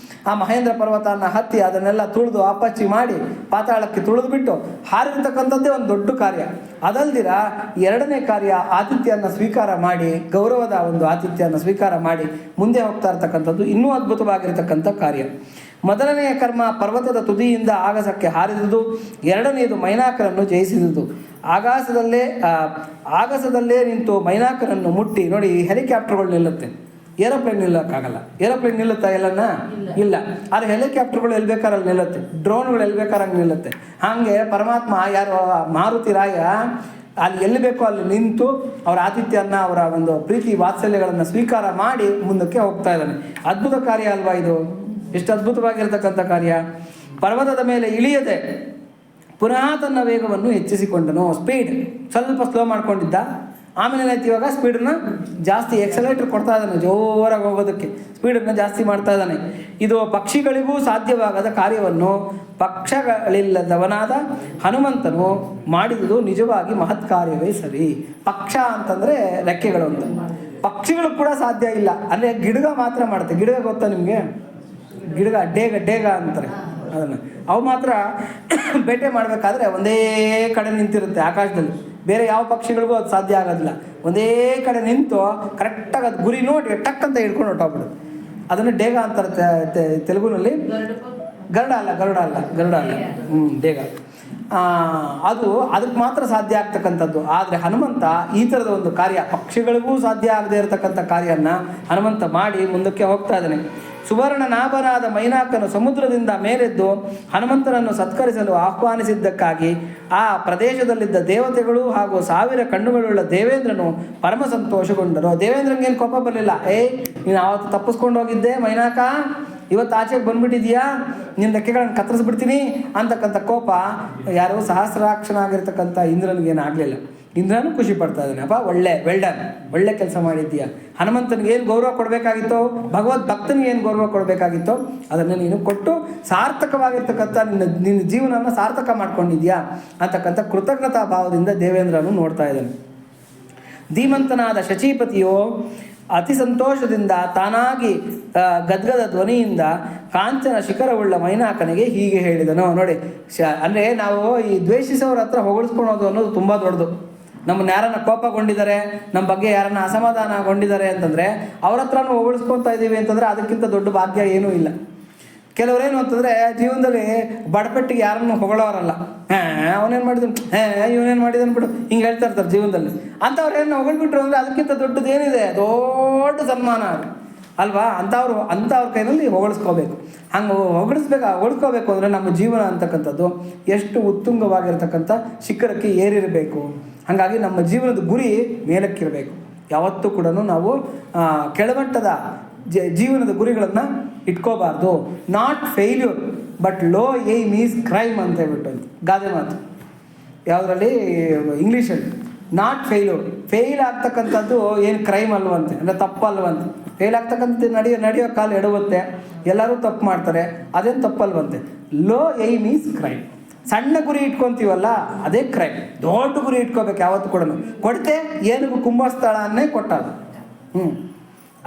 ಆ ಮಹೇಂದ್ರ ಪರ್ವತನ ಹತ್ತಿ ಅದನ್ನೆಲ್ಲ ತುಳಿದು ಅಪಚ್ಚಿ ಮಾಡಿ ಪಾತಾಳಕ್ಕೆ ತುಳಿದುಬಿಟ್ಟು ಹಾರಿರ್ತಕ್ಕಂಥದ್ದೇ ಒಂದು ದೊಡ್ಡ ಕಾರ್ಯ. ಅದಲ್ದಿರ ಎರಡನೇ ಕಾರ್ಯ ಆತಿಥ್ಯನ ಸ್ವೀಕಾರ ಮಾಡಿ, ಗೌರವದ ಒಂದು ಆತಿಥ್ಯನ ಸ್ವೀಕಾರ ಮಾಡಿ ಮುಂದೆ ಹೋಗ್ತಾ ಇರ್ತಕ್ಕಂಥದ್ದು ಇನ್ನೂ ಅದ್ಭುತವಾಗಿರ್ತಕ್ಕಂಥ ಕಾರ್ಯ. ಮೊದಲನೆಯ ಕರ್ಮ ಪರ್ವತದ ತುದಿಯಿಂದ ಆಗಸಕ್ಕೆ ಹಾರಿದುದು, ಎರಡನೆಯದು ಮೈನಾಕರನ್ನು ಜಯಿಸಿದುದು. ಆಗಸದಲ್ಲೇ ನಿಂತು ಮೈನಾಕರನ್ನು ಮುಟ್ಟಿ ನೋಡಿ. ಹೆಲಿಕಾಪ್ಟರ್ಗಳು ನಿಲ್ಲುತ್ತೆ, ಏರೋಪ್ಲೇನ್ ನಿಲ್ಲಕ್ಕಾಗಲ್ಲ. ಏರೋಪ್ಲೇನ್ ನಿಲ್ಲುತ್ತಾ ಎಲ್ಲನ್ನ? ಇಲ್ಲ. ಆದರೆ ಹೆಲಿಕಾಪ್ಟರ್ಗಳು ಎಲ್ಲಿ ಬೇಕಾರಲ್ಲಿ ನಿಲ್ಲುತ್ತೆ, ಡ್ರೋನ್ಗಳು ಎಲ್ಲಿ ಬೇಕಾರಂಗೆ ನಿಲ್ಲುತ್ತೆ. ಹಾಗೆ ಪರಮಾತ್ಮ ಯಾರು ಮಾರುತಿ ರಾಯ ಅಲ್ಲಿ ಎಲ್ಲಿ ಬೇಕೋ ಅಲ್ಲಿ ನಿಂತು ಅವರ ಆತಿಥ್ಯನ, ಅವರ ಒಂದು ಪ್ರೀತಿ ವಾತ್ಸಲ್ಯಗಳನ್ನು ಸ್ವೀಕಾರ ಮಾಡಿ ಮುಂದಕ್ಕೆ ಹೋಗ್ತಾ ಇದ್ದಾನೆ. ಅದ್ಭುತ ಕಾರ್ಯ ಅಲ್ವಾ ಇದು? ಎಷ್ಟು ಅದ್ಭುತವಾಗಿರ್ತಕ್ಕಂಥ ಕಾರ್ಯ. ಪರ್ವತದ ಮೇಲೆ ಇಳಿಯದೆ ಪುನಃ ತನ್ನ ವೇಗವನ್ನು ಹೆಚ್ಚಿಸಿಕೊಂಡನು. ಸ್ಪೀಡ್ ಸ್ವಲ್ಪ ಸ್ಲೋ ಮಾಡ್ಕೊಂಡಿದ್ದ, ಆಮೇಲೆ ಏನಾಯ್ತು, ಇವಾಗ ಸ್ಪೀಡನ್ನ ಜಾಸ್ತಿ ಎಕ್ಸಲೇಟರ್ ಕೊಡ್ತಾ ಇದ್ದಾನೆ, ಜೋರಾಗಿ ಹೋಗೋದಕ್ಕೆ ಸ್ಪೀಡನ್ನು ಜಾಸ್ತಿ ಮಾಡ್ತಾ ಇದ್ದಾನೆ. ಇದು ಪಕ್ಷಿಗಳಿಗೂ ಸಾಧ್ಯವಾಗದ ಕಾರ್ಯವನ್ನು ಪಕ್ಷಗಳಿಲ್ಲದವನಾದ ಹನುಮಂತನು ಮಾಡಿದುದು ನಿಜವಾಗಿ ಮಹತ್ ಕಾರ್ಯವೇ ಸರಿ. ಪಕ್ಷ ಅಂತಂದರೆ ರೆಕ್ಕೆಗಳು ಅಂತ. ಪಕ್ಷಿಗಳು ಕೂಡ ಸಾಧ್ಯ ಇಲ್ಲ. ಅಂದರೆ ಗಿಡಗ ಮಾತ್ರ ಮಾಡುತ್ತೆ. ಗಿಡಗ ಗೊತ್ತಾ ನಿಮಗೆ? ಗಿಡಗ ಡೇಗ ಅಂತಾರೆ ಅದನ್ನು. ಅವು ಮಾತ್ರ ಬೇಟೆ ಮಾಡಬೇಕಾದ್ರೆ ಒಂದೇ ಕಡೆ ನಿಂತಿರುತ್ತೆ ಆಕಾಶದಲ್ಲಿ. ಬೇರೆ ಯಾವ ಪಕ್ಷಿಗಳಿಗೂ ಅದು ಸಾಧ್ಯ ಆಗೋದಿಲ್ಲ. ಒಂದೇ ಕಡೆ ನಿಂತು ಕರೆಕ್ಟಾಗಿ ಅದು ಗುರಿ ನೋಡಿ ಟಕ್ ಅಂತ ಹಿಡ್ಕೊಂಡು ಹೊಟ್ಟೋಗ್ಬಿಡುತ್ತೆ. ಅದನ್ನು ಡೇಗ ಅಂತಾರೆ ತೆಲುಗುನಲ್ಲಿ. ಗರುಡ ಅಲ್ಲ ಡೇಗ. ಅದು ಅದಕ್ಕೆ ಮಾತ್ರ ಸಾಧ್ಯ ಆಗ್ತಕ್ಕಂಥದ್ದು. ಆದರೆ ಹನುಮಂತ ಈ ಥರದ ಒಂದು ಕಾರ್ಯ, ಪಕ್ಷಿಗಳಿಗೂ ಸಾಧ್ಯ ಆಗದೆ ಇರತಕ್ಕಂಥ ಕಾರ್ಯವನ್ನು ಹನುಮಂತ ಮಾಡಿ ಮುಂದಕ್ಕೆ ಹೋಗ್ತಾ ಇದ್ದಾನೆ. ಸುವರ್ಣ ನಾಭನಾದ ಮೈನಾಕನು ಸಮುದ್ರದಿಂದ ಮೇಲೆದ್ದು ಹನುಮಂತನನ್ನು ಸತ್ಕರಿಸಲು ಆಹ್ವಾನಿಸಿದ್ದಕ್ಕಾಗಿ ಆ ಪ್ರದೇಶದಲ್ಲಿದ್ದ ದೇವತೆಗಳು ಹಾಗೂ 1000 ಕಣ್ಣುಗಳುಳ್ಳ ದೇವೇಂದ್ರನು ಪರಮ ಸಂತೋಷಗೊಂಡರು. ದೇವೇಂದ್ರಂಗೇನು ಕೋಪ ಬರಲಿಲ್ಲ. ನೀನು ಆವತ್ತು ತಪ್ಪಿಸ್ಕೊಂಡು ಹೋಗಿದ್ದೆ ಮೈನಾಕ, ಇವತ್ತು ಆಚೆಗೆ ಬಂದ್ಬಿಟ್ಟಿದ್ಯಾ, ನಿನ್ನ ರೆಕ್ಕೆಗಳನ್ನು ಕತ್ತರಿಸ್ಬಿಡ್ತೀನಿ ಅಂತಕ್ಕಂಥ ಕೋಪ ಯಾರೋ ಸಹಸ್ರಾಕ್ಷನಾಗಿರ್ತಕ್ಕಂಥ ಇಂದ್ರನಿಗೇನು ಆಗಲಿಲ್ಲ. ಇಂದ್ರನೂ ಖುಷಿ ಪಡ್ತಾ ಇದ್ದಾನೆ. ಅಪ್ಪ ಒಳ್ಳೆ ಕೆಲಸ ಮಾಡಿದ್ದೀಯ. ಹನುಮಂತನಿಗೆ ಏನು ಗೌರವ ಕೊಡಬೇಕಾಗಿತ್ತೋ, ಭಗವದ್ ಭಕ್ತನಿಗೆ ಏನು ಗೌರವ ಕೊಡಬೇಕಾಗಿತ್ತೋ ಅದನ್ನು ನೀನು ಕೊಟ್ಟು ಸಾರ್ಥಕವಾಗಿರ್ತಕ್ಕಂಥ ನಿನ್ನ ಜೀವನವನ್ನು ಸಾರ್ಥಕ ಮಾಡ್ಕೊಂಡಿದ್ಯಾ ಅಂತಕ್ಕಂಥ ಕೃತಜ್ಞತಾ ಭಾವದಿಂದ ದೇವೇಂದ್ರನು ನೋಡ್ತಾ ಇದ್ದಾನೆ. ಧೀಮಂತನಾದ ಶಚೀಪತಿಯು ಅತಿ ಸಂತೋಷದಿಂದ ತಾನಾಗಿ ಗದ್ಗದ ಧ್ವನಿಯಿಂದ ಕಾಂಚನ ಶಿಖರವುಳ್ಳ ಮೈನಾಕನಿಗೆ ಹೀಗೆ ಹೇಳಿದನು. ನೋಡಿ, ಅಂದರೆ ನಾವು ಈ ದ್ವೇಷಿಸೋರ ಹತ್ರ ಹೊಗಳಿಸ್ಕೊಳೋದು ಅನ್ನೋದು ತುಂಬ ದೊಡ್ಡದು. ನಮ್ಮನ್ನು ಯಾರನ್ನ ಕೋಪಗೊಂಡಿದ್ದಾರೆ, ನಮ್ಮ ಬಗ್ಗೆ ಯಾರನ್ನ ಅಸಮಾಧಾನಗೊಂಡಿದ್ದಾರೆ ಅಂತಂದರೆ ಅವ್ರ ಹತ್ರನೂ ಹೊಗಳಿಸ್ಕೊತಾ ಇದ್ದೀವಿ ಅಂತಂದರೆ ಅದಕ್ಕಿಂತ ದೊಡ್ಡ ಭಾಗ್ಯ ಏನೂ ಇಲ್ಲ. ಕೆಲವರೇನು ಅಂತಂದರೆ ಜೀವನದಲ್ಲಿ ಬಡಪೆಟ್ಟಿಗೆ ಯಾರನ್ನು ಹೊಗಳೋರಲ್ಲ. ಅವನೇನು ಮಾಡಿದನು, ಇವನೇನು ಮಾಡಿದನು ಬಿಡು, ಹಿಂಗೆ ಹೇಳ್ತಾ ಇರ್ತಾರೆ ಜೀವನದಲ್ಲಿ. ಅಂಥವ್ರೇನು ಹೊಗಳ್ಬಿಟ್ರು ಅಂದರೆ ಅದಕ್ಕಿಂತ ದೊಡ್ಡದೇನಿದೆ, ದೊಡ್ಡ ಸನ್ಮಾನ ಅಲ್ವಾ? ಅಂಥವ್ರ ಕೈನಲ್ಲಿ ಹೊಗಳಿಸ್ಕೋಬೇಕು. ಹಂಗೆ ಹೊಗಳಿಸ್ಕೋಬೇಕು ಅಂದರೆ ನಮ್ಮ ಜೀವನ ಅಂತಕ್ಕಂಥದ್ದು ಎಷ್ಟು ಉತ್ತುಂಗವಾಗಿರ್ತಕ್ಕಂಥ ಶಿಖರಕ್ಕೆ ಏರಿರಬೇಕು. ಹಾಗಾಗಿ ನಮ್ಮ ಜೀವನದ ಗುರಿ ಮೇಲಕ್ಕಿರಬೇಕು. ಯಾವತ್ತೂ ಕೂಡ ನಾವು ಕೆಳಮಟ್ಟದ ಜೀವನದ ಗುರಿಗಳನ್ನು ಇಟ್ಕೋಬಾರ್ದು. Not failure but low aim is crime ಅಂತ ಹೇಳ್ಬಿಟ್ಟು ಗಾದೆ ಮಾತು. ಯಾವುದರಲ್ಲಿ? ಇಂಗ್ಲೀಷಲ್ಲಿ. ನಾಟ್ ಫೇಲ್ ಆಗ್ತಕ್ಕಂಥದ್ದು ಏನು ಕ್ರೈಮ್ ಅಲ್ವಂತೆ, ಅಂದರೆ ತಪ್ಪಲ್ವಂತೆ. ಫೇಲ್ ಆಗ್ತಕ್ಕಂಥ ನಡೆಯೋ ಕಾಲ ಎಡುವಂತೆ, ಎಲ್ಲರೂ ತಪ್ಪು ಮಾಡ್ತಾರೆ, ಅದೇನು ತಪ್ಪಲ್ವಂತೆ. Low aim is crime. ಸಣ್ಣ ಗುರಿ ಇಟ್ಕೊತೀವಲ್ಲ ಅದೇ ಕ್ರೈಮ್. ದೊಡ್ಡ ಗುರಿ ಇಟ್ಕೋಬೇಕು ಯಾವತ್ತು ಕೂಡ. ಕೊಡ್ತೆ ಏನಿಗೂ ಕುಂಭಸ್ಥಳನ್ನೇ ಕೊಟ್ಟಲ್ಲ.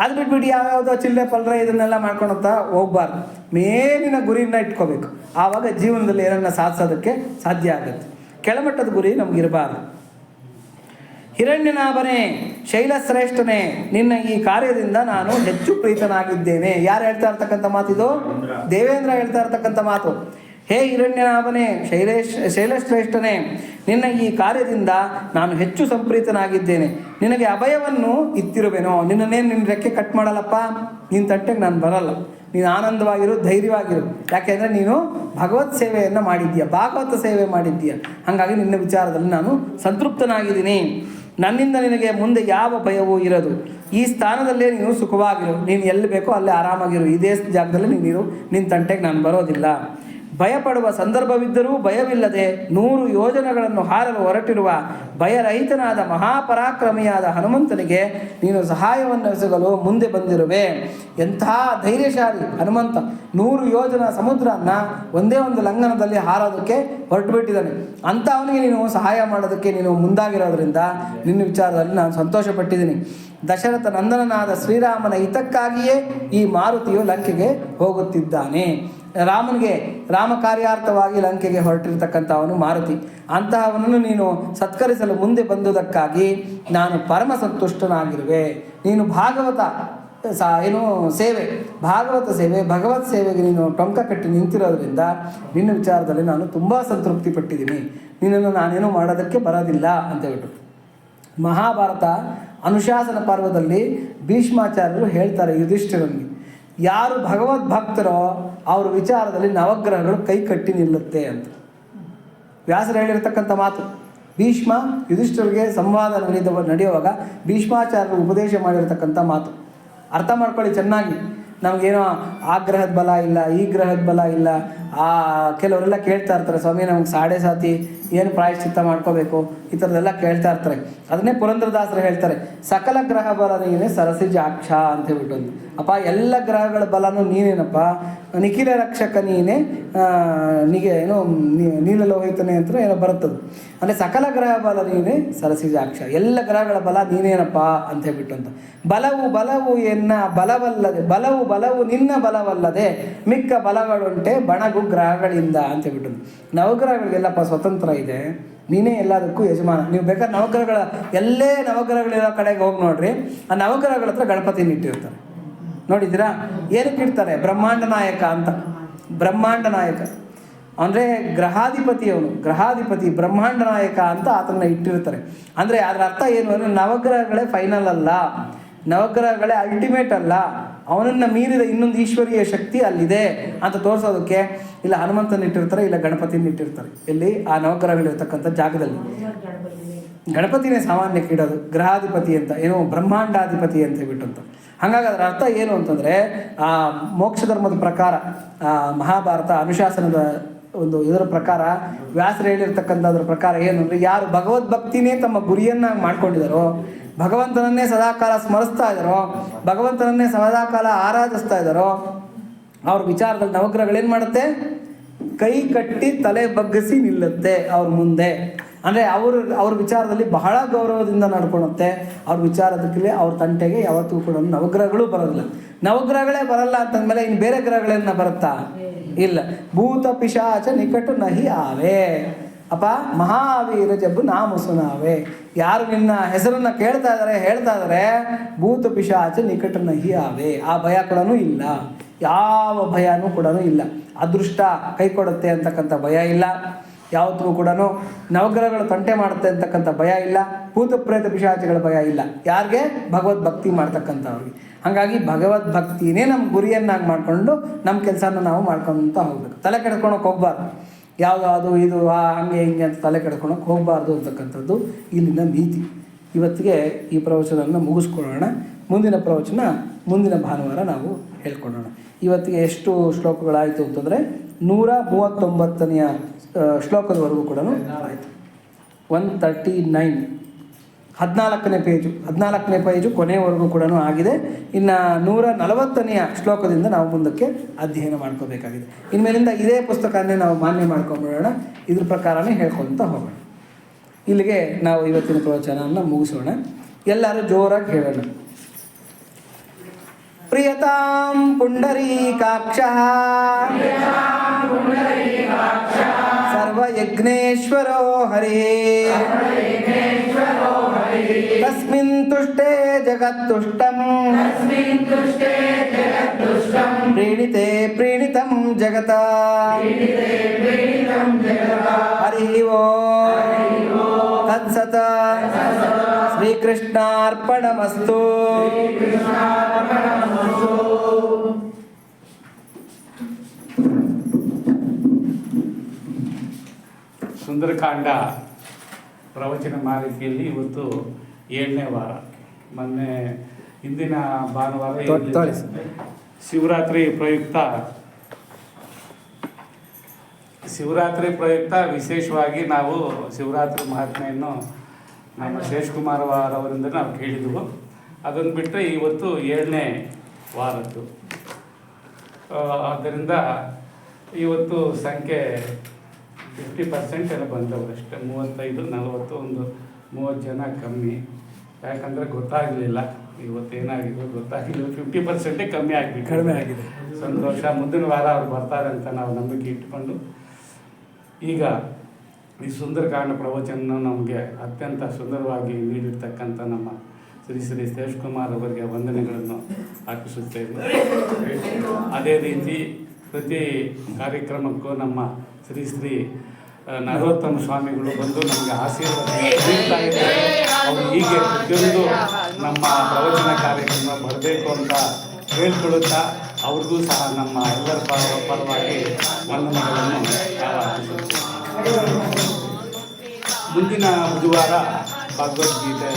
ಅದು ಬಿಟ್ಬಿಟ್ಟು ಯಾವ್ಯಾವುದೋ ಚಿಲ್ಲರೆ ಪಲ್ರೆ ಇದನ್ನೆಲ್ಲ ಮಾಡ್ಕೊಂಡು ಹೋಗ್ತಾ ಹೋಗ್ಬಾರ್ದು. ಮೇಲಿನ ಗುರಿನ ಇಟ್ಕೋಬೇಕು. ಆವಾಗ ಜೀವನದಲ್ಲಿ ಏನನ್ನ ಸಾಧಿಸೋದಕ್ಕೆ ಸಾಧ್ಯ ಆಗುತ್ತೆ. ಕೆಳಮಟ್ಟದ ಗುರಿ ನಮಗಿರಬಾರ್ದು. ಹಿರಣ್ಯನಾಭನೇ, ಶೈಲಶ್ರೇಷ್ಠನೇ, ನಿನ್ನ ಈ ಕಾರ್ಯದಿಂದ ನಾನು ಹೆಚ್ಚು ಪ್ರೀತನಾಗಿದ್ದೇನೆ. ಯಾರು ಹೇಳ್ತಾ ಇರ್ತಕ್ಕಂಥ ಮಾತಿದು? ದೇವೇಂದ್ರ ಹೇಳ್ತಾ ಇರ್ತಕ್ಕಂಥ ಮಾತು. ಹೇ ಹಿರಣ್ಯನಾಭನೇ, ಶೈಲಶ್ರೇಷ್ಠನೇ, ನಿನ್ನ ಈ ಕಾರ್ಯದಿಂದ ನಾನು ಹೆಚ್ಚು ಸಂಪ್ರೀತನಾಗಿದ್ದೇನೆ. ನಿನಗೆ ಅಭಯವನ್ನು ಇತ್ತಿರುವೆನೋ. ನಿನ್ನ ರೆಕ್ಕೆ ಕಟ್ ಮಾಡಲ್ಲಪ್ಪ, ನಿನ್ನ ತಟ್ಟೆಗೆ ನಾನು ಬರಲ್ಲ. ನೀನು ಆನಂದವಾಗಿರು, ಧೈರ್ಯವಾಗಿರು. ಯಾಕೆಂದರೆ ನೀನು ಭಗವತ್ ಸೇವೆಯನ್ನು ಮಾಡಿದ್ದೀಯ, ಭಾಗವತ ಸೇವೆ ಮಾಡಿದ್ದೀಯ. ಹಾಗಾಗಿ ನಿನ್ನ ವಿಚಾರದಲ್ಲಿ ನಾನು ಸಂತೃಪ್ತನಾಗಿದ್ದೀನಿ. ನನ್ನಿಂದ ನಿನಗೆ ಮುಂದೆ ಯಾವ ಭಯವೂ ಇರದು. ಈ ಸ್ಥಾನದಲ್ಲೇ ನೀನು ಸುಖವಾಗಿರು. ನೀನು ಎಲ್ಲಿ ಬೇಕೋ ಅಲ್ಲೇ ಆರಾಮಾಗಿರು. ಇದೇ ಜಾಗದಲ್ಲಿ ನೀನಿರು, ನಿನ್ನ ತಂಟೆಗೆ ನಾನು ಬರೋದಿಲ್ಲ. ಭಯಪಡುವ ಸಂದರ್ಭವಿದ್ದರೂ ಭಯವಿಲ್ಲದೆ 100 ಯೋಜನೆಗಳನ್ನು ಹಾರಲು ಹೊರಟಿರುವ ಭಯರಹಿತನಾದ ಮಹಾಪರಾಕ್ರಮಿಯಾದ ಹನುಮಂತನಿಗೆ ನೀನು ಸಹಾಯವನ್ನು ಎಸಗಲು ಮುಂದೆ ಬಂದಿರುವೆ. ಎಂಥ ಧೈರ್ಯಶಾಲಿ ಹನುಮಂತ! 100 ಯೋಜನ ಸಮುದ್ರನ ಒಂದೇ ಒಂದು ಲಂಘನದಲ್ಲಿ ಹಾರೋದಕ್ಕೆ ಹೊರಟುಬಿಟ್ಟಿದ್ದಾನೆ. ಅಂಥ ಅವನಿಗೆ ನೀನು ಸಹಾಯ ಮಾಡೋದಕ್ಕೆ ನೀನು ಮುಂದಾಗಿರೋದ್ರಿಂದ ನಿನ್ನ ವಿಚಾರದಲ್ಲಿ ನಾನು ಸಂತೋಷಪಟ್ಟಿದ್ದೀನಿ. ದಶರಥ ನಂದನನಾದ ಶ್ರೀರಾಮನ ಹಿತಕ್ಕಾಗಿಯೇ ಈ ಮಾರುತಿಯು ಲಂಕೆಗೆ ಹೋಗುತ್ತಿದ್ದಾನೆ. ರಾಮ ಕಾರ್ಯಾರ್ಥವಾಗಿ ಲಂಕೆಗೆ ಹೊರಟಿರ್ತಕ್ಕಂಥವನು ಮಾರುತಿ. ಅಂತಹವನನ್ನು ನೀನು ಸತ್ಕರಿಸಲು ಮುಂದೆ ಬಂದುದಕ್ಕಾಗಿ ನಾನು ಪರಮ ಸಂತುಷ್ಟನಾಗಿರುವೆ. ನೀನು ಭಾಗವತ ಸೇವೆ ಭಗವತ್ ಸೇವೆಗೆ ನೀನು ಟೊಂಕ ಕಟ್ಟಿ ನಿಂತಿರೋದ್ರಿಂದ ನಿನ್ನ ವಿಚಾರದಲ್ಲಿ ನಾನು ತುಂಬ ಸಂತೃಪ್ತಿ ಪಟ್ಟಿದ್ದೀನಿ. ನಿನ್ನನ್ನು ನಾನೇನು ಮಾಡೋದಕ್ಕೆ ಬರೋದಿಲ್ಲ ಅಂತ ಹೇಳ್ಬಿಟ್ಟು ಮಹಾಭಾರತ ಅನುಶಾಸನ ಪರ್ವದಲ್ಲಿ ಭೀಷ್ಮಾಚಾರ್ಯರು ಹೇಳ್ತಾರೆ ಯುಧಿಷ್ಠಿರನಿಗೆ, ಯಾರು ಭಗವದ್ ಭಕ್ತರೋ ಅವ್ರ ವಿಚಾರದಲ್ಲಿ ನವಗ್ರಹಗಳು ಕೈ ಕಟ್ಟಿ ನಿಲ್ಲುತ್ತೆ ಅಂತ ವ್ಯಾಸರು ಹೇಳಿರ್ತಕ್ಕಂಥ ಮಾತು. ಭೀಷ್ಮ ಯುಧಿಷ್ಠಿರಿಗೆ ಸಂವಾದ ನಡೆಯುವಾಗ ಭೀಷ್ಮಾಚಾರ್ಯರು ಉಪದೇಶ ಮಾಡಿರ್ತಕ್ಕಂಥ ಮಾತು ಅರ್ಥ ಮಾಡ್ಕೊಳ್ಳಿ ಚೆನ್ನಾಗಿ. ನಮಗೇನೋ ಆ ಗ್ರಹದ ಬಲ ಇಲ್ಲ, ಈ ಗ್ರಹದ ಬಲ ಇಲ್ಲ. ಕೆಲವರೆಲ್ಲ ಕೇಳ್ತಾ ಇರ್ತಾರೆ, ಸ್ವಾಮಿ ನಮ್ಗೆ ಸಾಡೆ ಸಾತಿ ಏನು ಪ್ರಾಯಶ್ಚಿತ್ತ ಮಾಡ್ಕೋಬೇಕು, ಈ ಥರದ್ದೆಲ್ಲ ಕೇಳ್ತಾ ಇರ್ತಾರೆ. ಅದನ್ನೇ ಪುರಂದರದಾಸರು ಹೇಳ್ತಾರೆ, ಸಕಲ ಗ್ರಹ ಬಲ ನೀನೇ ಸರಸಿಜಾಕ್ಷ ಅಂತ ಹೇಳ್ಬಿಟ್ಟು. ಅಪ್ಪ ಎಲ್ಲ ಗ್ರಹಗಳ ಬಲನೂ ನೀನೇನಪ್ಪ, ನಿಖಿಲ ರಕ್ಷಕ ನೀನೇ, ನೀಲಲೋಹಿತನೇ ಅಂತ ಏನೋ ಬರುತ್ತದು. ಅಂದರೆ ಸಕಲ ಗ್ರಹ ಬಲ ನೀನೇ ಸರಸಿಜಾಕ್ಷ, ಎಲ್ಲ ಗ್ರಹಗಳ ಬಲ ನೀನೇನಪ್ಪ ಅಂತ ಹೇಳ್ಬಿಟ್ಟು ಅಂತ. ಬಲವು ಎನ್ನ ಬಲವಲ್ಲದೆ, ಬಲವು ನಿನ್ನ ಬಲವಲ್ಲದೆ ಮಿಕ್ಕ ಬಲಗಳುಂಟೆ ಬಣಗು ಗ್ರಹಗಳಿಂದ ಅಂತ ಹೇಳ್ಬಿಟ್ಟು. ನವಗ್ರಹಗಳಿಗೆಲ್ಲಪ್ಪ ಸ್ವತಂತ್ರ ಇದೆ, ನೀನೇ ಎಲ್ಲದಕ್ಕೂ ಯಜಮಾನ. ನೀವು ಬೇಕಾದ್ರೆ ನವಗ್ರಹಗಳಿರೋ ಕಡೆಗೆ ಹೋಗಿ ನೋಡ್ರಿ, ಆ ನವಗ್ರಹಗಳ ಹತ್ರ ಗಣಪತಿನ ಇಟ್ಟಿರ್ತಾರೆ. ನೋಡಿದ್ದೀರಾ? ಏನಕ್ಕೆ ಇಡ್ತಾರೆ? ಬ್ರಹ್ಮಾಂಡ ನಾಯಕ ಅಂತ. ಬ್ರಹ್ಮಾಂಡ ನಾಯಕ ಅಂದರೆ ಗ್ರಹಾಧಿಪತಿ ಬ್ರಹ್ಮಾಂಡ ನಾಯಕ ಅಂತ ಆತನ ಇಟ್ಟಿರ್ತಾರೆ. ಅಂದರೆ ಅದರ ಅರ್ಥ ಏನು ಅಂದರೆ ನವಗ್ರಹಗಳೇ ಫೈನಲ್ ಅಲ್ಲ, ನವಗ್ರಹಗಳೇ ಅಲ್ಟಿಮೇಟ್ ಅಲ್ಲ, ಅವನನ್ನು ಮೀರಿದ ಇನ್ನೊಂದು ಈಶ್ವರೀಯ ಶಕ್ತಿ ಅಲ್ಲಿದೆ ಅಂತ ತೋರಿಸೋದಕ್ಕೆ ಇಲ್ಲ ಹನುಮಂತನ ಇಟ್ಟಿರ್ತಾರೆ, ಇಲ್ಲ ಗಣಪತಿನ ಇಟ್ಟಿರ್ತಾರೆ. ಎಲ್ಲಿ? ಆ ನವಗ್ರಹಗಳಿರ್ತಕ್ಕಂಥ ಜಾಗದಲ್ಲಿ. ಗಣಪತಿನೇ ಸಾಮಾನ್ಯಕ್ಕೆ ಇಡೋದು, ಗ್ರಹಾಧಿಪತಿ ಅಂತ, ಏನೋ ಬ್ರಹ್ಮಾಂಡಾಧಿಪತಿ ಅಂತ ಹೇಳ್ಬಿಟ್ಟು ಅಂತ. ಹಾಗಾಗಿ ಅದರ ಅರ್ಥ ಏನು ಅಂತಂದರೆ, ಆ ಮೋಕ್ಷ ಧರ್ಮದ ಪ್ರಕಾರ, ಮಹಾಭಾರತ ಅನುಶಾಸನದ ಒಂದು ಇದರ ಪ್ರಕಾರ, ವ್ಯಾಸರು ಹೇಳಿರ್ತಕ್ಕಂಥದ್ರ ಪ್ರಕಾರ ಏನು ಅಂದರೆ, ಯಾರು ಭಗವದ್ಭಕ್ತಿನೇ ತಮ್ಮ ಗುರಿಯನ್ನಾಗಿ ಮಾಡ್ಕೊಂಡಿದ್ದಾರೋ, ಭಗವಂತನನ್ನೇ ಸದಾಕಾಲ ಸ್ಮರಿಸ್ತಾ ಇದ್ದಾರೋ, ಭಗವಂತನನ್ನೇ ಸದಾಕಾಲ ಆರಾಧಿಸ್ತಾ ಇದ್ದಾರೋ, ಅವ್ರ ವಿಚಾರದಲ್ಲಿ ನವಗ್ರಹಗಳೇನು ಮಾಡುತ್ತೆ? ಕೈ ಕಟ್ಟಿ ತಲೆ ಬಗ್ಗಿಸಿ ನಿಲ್ಲುತ್ತೆ ಅವ್ರ ಮುಂದೆ. ಅಂದರೆ ಅವ್ರ ವಿಚಾರದಲ್ಲಿ ಬಹಳ ಗೌರವದಿಂದ ನಡ್ಕೊಳುತ್ತೆ. ಅವ್ರ ವಿಚಾರದಕ್ಕೆ ಅವ್ರ ತಂಟೆಗೆ ಯಾವತ್ತೂ ಕೂಡ ನವಗ್ರಹಗಳು ಬರೋದಿಲ್ಲ. ನವಗ್ರಹಗಳೇ ಬರಲ್ಲ ಅಂತಂದಮೇಲೆ ಇನ್ನು ಬೇರೆ ಗ್ರಹಗಳನ್ನ ಬರುತ್ತಾ? ಇಲ್ಲ. ಭೂತ ಪಿಶಾಚ ನಿಕಟ ನಹಿ ಆವೆ. ಅಪ್ಪ ಮಹಾವೀರ ಜಬ್ಬು ನಾಮುಸುನಾವೆ. ಯಾರು ನಿನ್ನ ಹೆಸರನ್ನು ಕೇಳ್ತಾ ಇದ್ದಾರೆ, ಹೇಳ್ತಾ ಇದ್ದಾರೆ, ಭೂತ ಪಿಶಾಚ ನಿಕಟ ನಹಿ ಆವೆ. ಆ ಭಯ ಕೂಡ ಇಲ್ಲ, ಯಾವ ಭಯನೂ ಕೂಡ ಇಲ್ಲ. ಅದೃಷ್ಟ ಕೈ ಕೊಡುತ್ತೆ ಅಂತಕ್ಕಂಥ ಭಯ ಇಲ್ಲ. ಯಾವತ್ತೂ ಕೂಡ ನವಗ್ರಹಗಳು ತಂಟೆ ಮಾಡುತ್ತೆ ಅಂತಕ್ಕಂಥ ಭಯ ಇಲ್ಲ. ಭೂತ ಪ್ರೇತ ಪಿಶಾಚಿಗಳ ಭಯ ಇಲ್ಲ. ಯಾರಿಗೆ? ಭಗವದ್ಭಕ್ತಿ ಮಾಡ್ತಕ್ಕಂಥವ್ರಿಗೆ. ಹಾಗಾಗಿ ಭಗವದ್ಭಕ್ತಿನೇ ನಮ್ಮ ಗುರಿಯನ್ನಾಗಿ ಮಾಡಿಕೊಂಡು ನಮ್ಮ ಕೆಲಸನ ನಾವು ಮಾಡ್ಕೊತ ಹೋಗ್ಬೇಕು. ತಲೆ ಕೆಡ್ಕೊಳಕ್ಕೆ ಹೋಗ್ಬಾರ್ದು. ಯಾವುದು ಇದು ಹಂಗೆ ಹಿಂಗೆ ಅಂತ ತಲೆ ಕೆಡ್ಕೊಳಕ್ಕೆ ಹೋಗಬಾರ್ದು ಅಂತಕ್ಕಂಥದ್ದು ಇಲ್ಲಿನ ನೀತಿ. ಇವತ್ತಿಗೆ ಈ ಪ್ರವಚನವನ್ನು ಮುಗಿಸ್ಕೊಳ್ಳೋಣ. ಮುಂದಿನ ಪ್ರವಚನ ಮುಂದಿನ ಭಾನುವಾರ ನಾವು ಹೇಳ್ಕೊಳ್ಳೋಣ. ಇವತ್ತಿಗೆ ಎಷ್ಟು ಶ್ಲೋಕಗಳಾಯಿತು ಅಂತಂದರೆ 139ನೇ ಶ್ಲೋಕದವರೆಗೂ ಕೂಡ ಆಯಿತು. 139 14ನೇ ಪೇಜು ಕೊನೆಯವರೆಗೂ ಕೂಡ ಆಗಿದೆ. ಇನ್ನು 140ನೇ ಶ್ಲೋಕದಿಂದ ನಾವು ಮುಂದಕ್ಕೆ ಅಧ್ಯಯನ ಮಾಡ್ಕೋಬೇಕಾಗಿದೆ. ಇನ್ಮೇಲಿಂದ ಇದೇ ಪುಸ್ತಕವನ್ನೇ ನಾವು ಮಾನ್ಯ ಮಾಡ್ಕೊಂಡ್ಬಿಡೋಣ. ಇದ್ರ ಪ್ರಕಾರನೇ ಹೇಳ್ಕೊತ ಹೋಗೋಣ. ಇಲ್ಲಿಗೆ ನಾವು ಇವತ್ತಿನ ಪ್ರವಚನವನ್ನು ಮುಗಿಸೋಣ. ಎಲ್ಲರೂ ಜೋರಾಗಿ ಹೇಳೋಣ. ಪ್ರಿಯತಾಂ ಪುಂಡರೀಕಾಕ್ಷಃ ಸರ್ವಯಜ್ಞೇಶ್ವರೋ ಹರಿಃ ತಸ್ಮಿನ್ ತುಷ್ಟೇ ಜಗತ್ತುಷ್ಟಂ ಪ್ರೀಣಿತೆ ಪ್ರೀಣಿತಂ ಜಗತ ಹರಿ ಓಂ ತತ್ಸತ್. ಶ್ರೀಕೃಷ್ಣಾರ್ಪಣಮಸ್ತು. ಸುಂದರಕಾಂಡ ಪ್ರವಚನ ಮಾಲಿಕೆಯಲ್ಲಿ ಇವತ್ತು 7ನೇ ವಾರ. ಮೊನ್ನೆ ಹಿಂದಿನ ಭಾನುವಾರ ಶಿವರಾತ್ರಿ ಪ್ರಯುಕ್ತ ವಿಶೇಷವಾಗಿ ನಾವು ಶಿವರಾತ್ರಿ ಮಹಾತ್ಮೆಯನ್ನು ನಮ್ಮ ಶೇಷಕುಮಾರ್ ಅವರಿಂದ ನಾವು ಕೇಳಿದೆವು. ಅದನ್ನು ಬಿಟ್ಟರೆ ಇವತ್ತು 7ನೇ ವಾರದ್ದು. ಆದ್ದರಿಂದ ಇವತ್ತು ಸಂಖ್ಯೆ 50% ಎಲ್ಲ ಬಂದವರು ಅಷ್ಟೇ. 35-40 ಒಂದು 30 ಜನ ಕಮ್ಮಿ. ಯಾಕಂದರೆ ಗೊತ್ತಾಗಲಿಲ್ಲ ಇವತ್ತೇನಾಗಿದೆ ಗೊತ್ತಾಗಲಿಲ್ಲ. 50% ಕಡಿಮೆ ಆಗಿದೆ. ಸಂತೋಷ. ಮುಂದಿನ ವಾರ ಅವ್ರು ಬರ್ತಾರೆ ಅಂತ ನಾವು ನಂಬಿಕೆ ಇಟ್ಕೊಂಡು ಈಗ ಈ ಸುಂದರಕಾಂಡ ಪ್ರವಚನ ನಮಗೆ ಅತ್ಯಂತ ಸುಂದರವಾಗಿ ನೀಡಿರ್ತಕ್ಕಂಥ ನಮ್ಮ ಶ್ರೀ ಶೇಷಕುಮಾರ್ ಅವರಿಗೆ ವಂದನೆಗಳನ್ನು ಅರ್ಪಿಸುತ್ತೇವೆ. ಅದೇ ರೀತಿ ಪ್ರತಿ ಕಾರ್ಯಕ್ರಮಕ್ಕೂ ನಮ್ಮ ಶ್ರೀ ನರೋತ್ತಮ ಸ್ವಾಮಿಗಳು ಬಂದು ನಮಗೆ ಆಶೀರ್ವಾದ ನೀಡ್ತಾ ಇದ್ದಾರೆ. ಅವರು ಹೀಗೆ ಪ್ರತಿಯೊಂದು ನಮ್ಮ ಪ್ರವಚನ ಕಾರ್ಯಕ್ರಮ ಬರಬೇಕು ಅಂತ ಹೇಳ್ಕೊಳ್ಳುತ್ತಾ ಅವ್ರಿಗೂ ಸಹ ನಮ್ಮ ಎಲ್ಲರ ಪರವಾಗಿ ವಂದನೆಗಳನ್ನು ನಾವು ಅರ್ಪಿಸುತ್ತೇವೆ. ಮುಂದಿನ ಬುಧವಾರ ಭಗವದ್ಗೀತೆ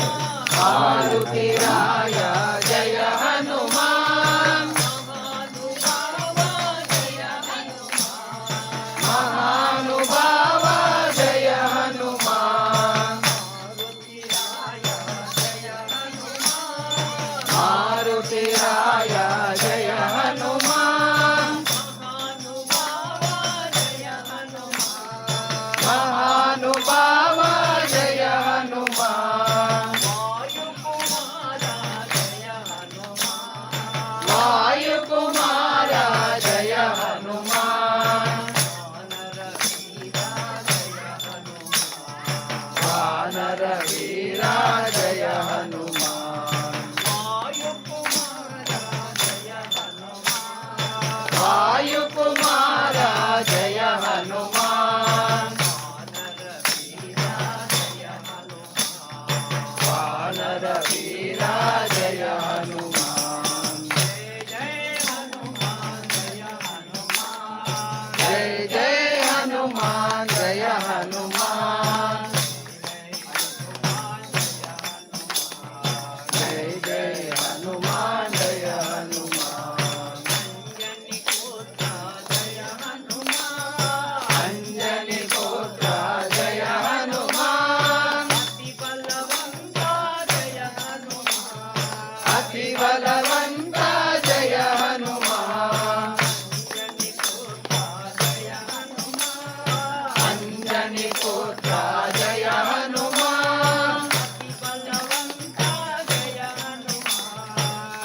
ವಾಯುಪುತ್ರ ಜಯ ಹನುಮಾನ್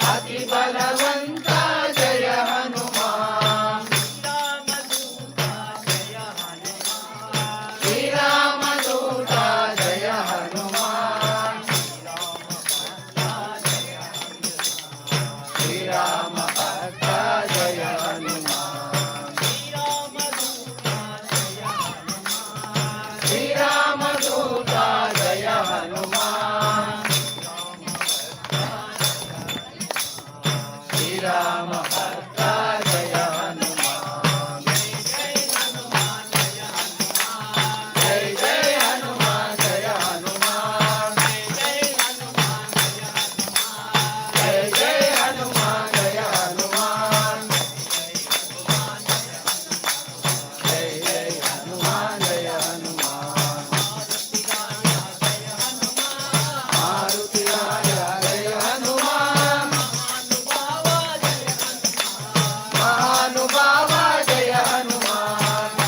ಅತಿ ಬಲವಂತ ಜಯ ಹನುಮಾನ್ ಶ್ರೀರಾಮದೂತ ಜಯ ಹನುಮಾನ್ ಶ್ರೀರಾಮ ಭಕ್ತ ಜಯ ಹನುಮಾನ್ ಶ್ರೀರಾಮದೂತ ಜಯ ಹನುಮಾನ್ ಶ್ರೀರಾಮ ಭಕ್ತ ಜಯ ಹನುಮಾನ್ ಜಯ ಜಯ ಹನುಮಾನ್ ಜಯ ಹನುಮಾನ್ ಜಯ ಜಯ ಹನುಮಾನ್ ಜಯ ಹನುಮಾನ್ ಜಯ ಜಯ ಹನುಮಾನ್ ಜಯ ಹನುಮಾನ್ ಮಾರುತಿ ರಾಯ ಜಯ ಹನುಮಾನ್ ಮಹಾನುಭಾವ ಜಯ ಹನುಮಾನ್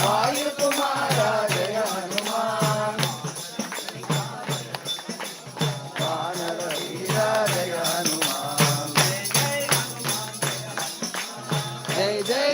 ವಾಯುಕುಮಾರ ಜಯ ಹನುಮಾನ್ ವಾನರ ವೀರ ಜಯ ಹನುಮಾನ್ ಜಯ ಜಯ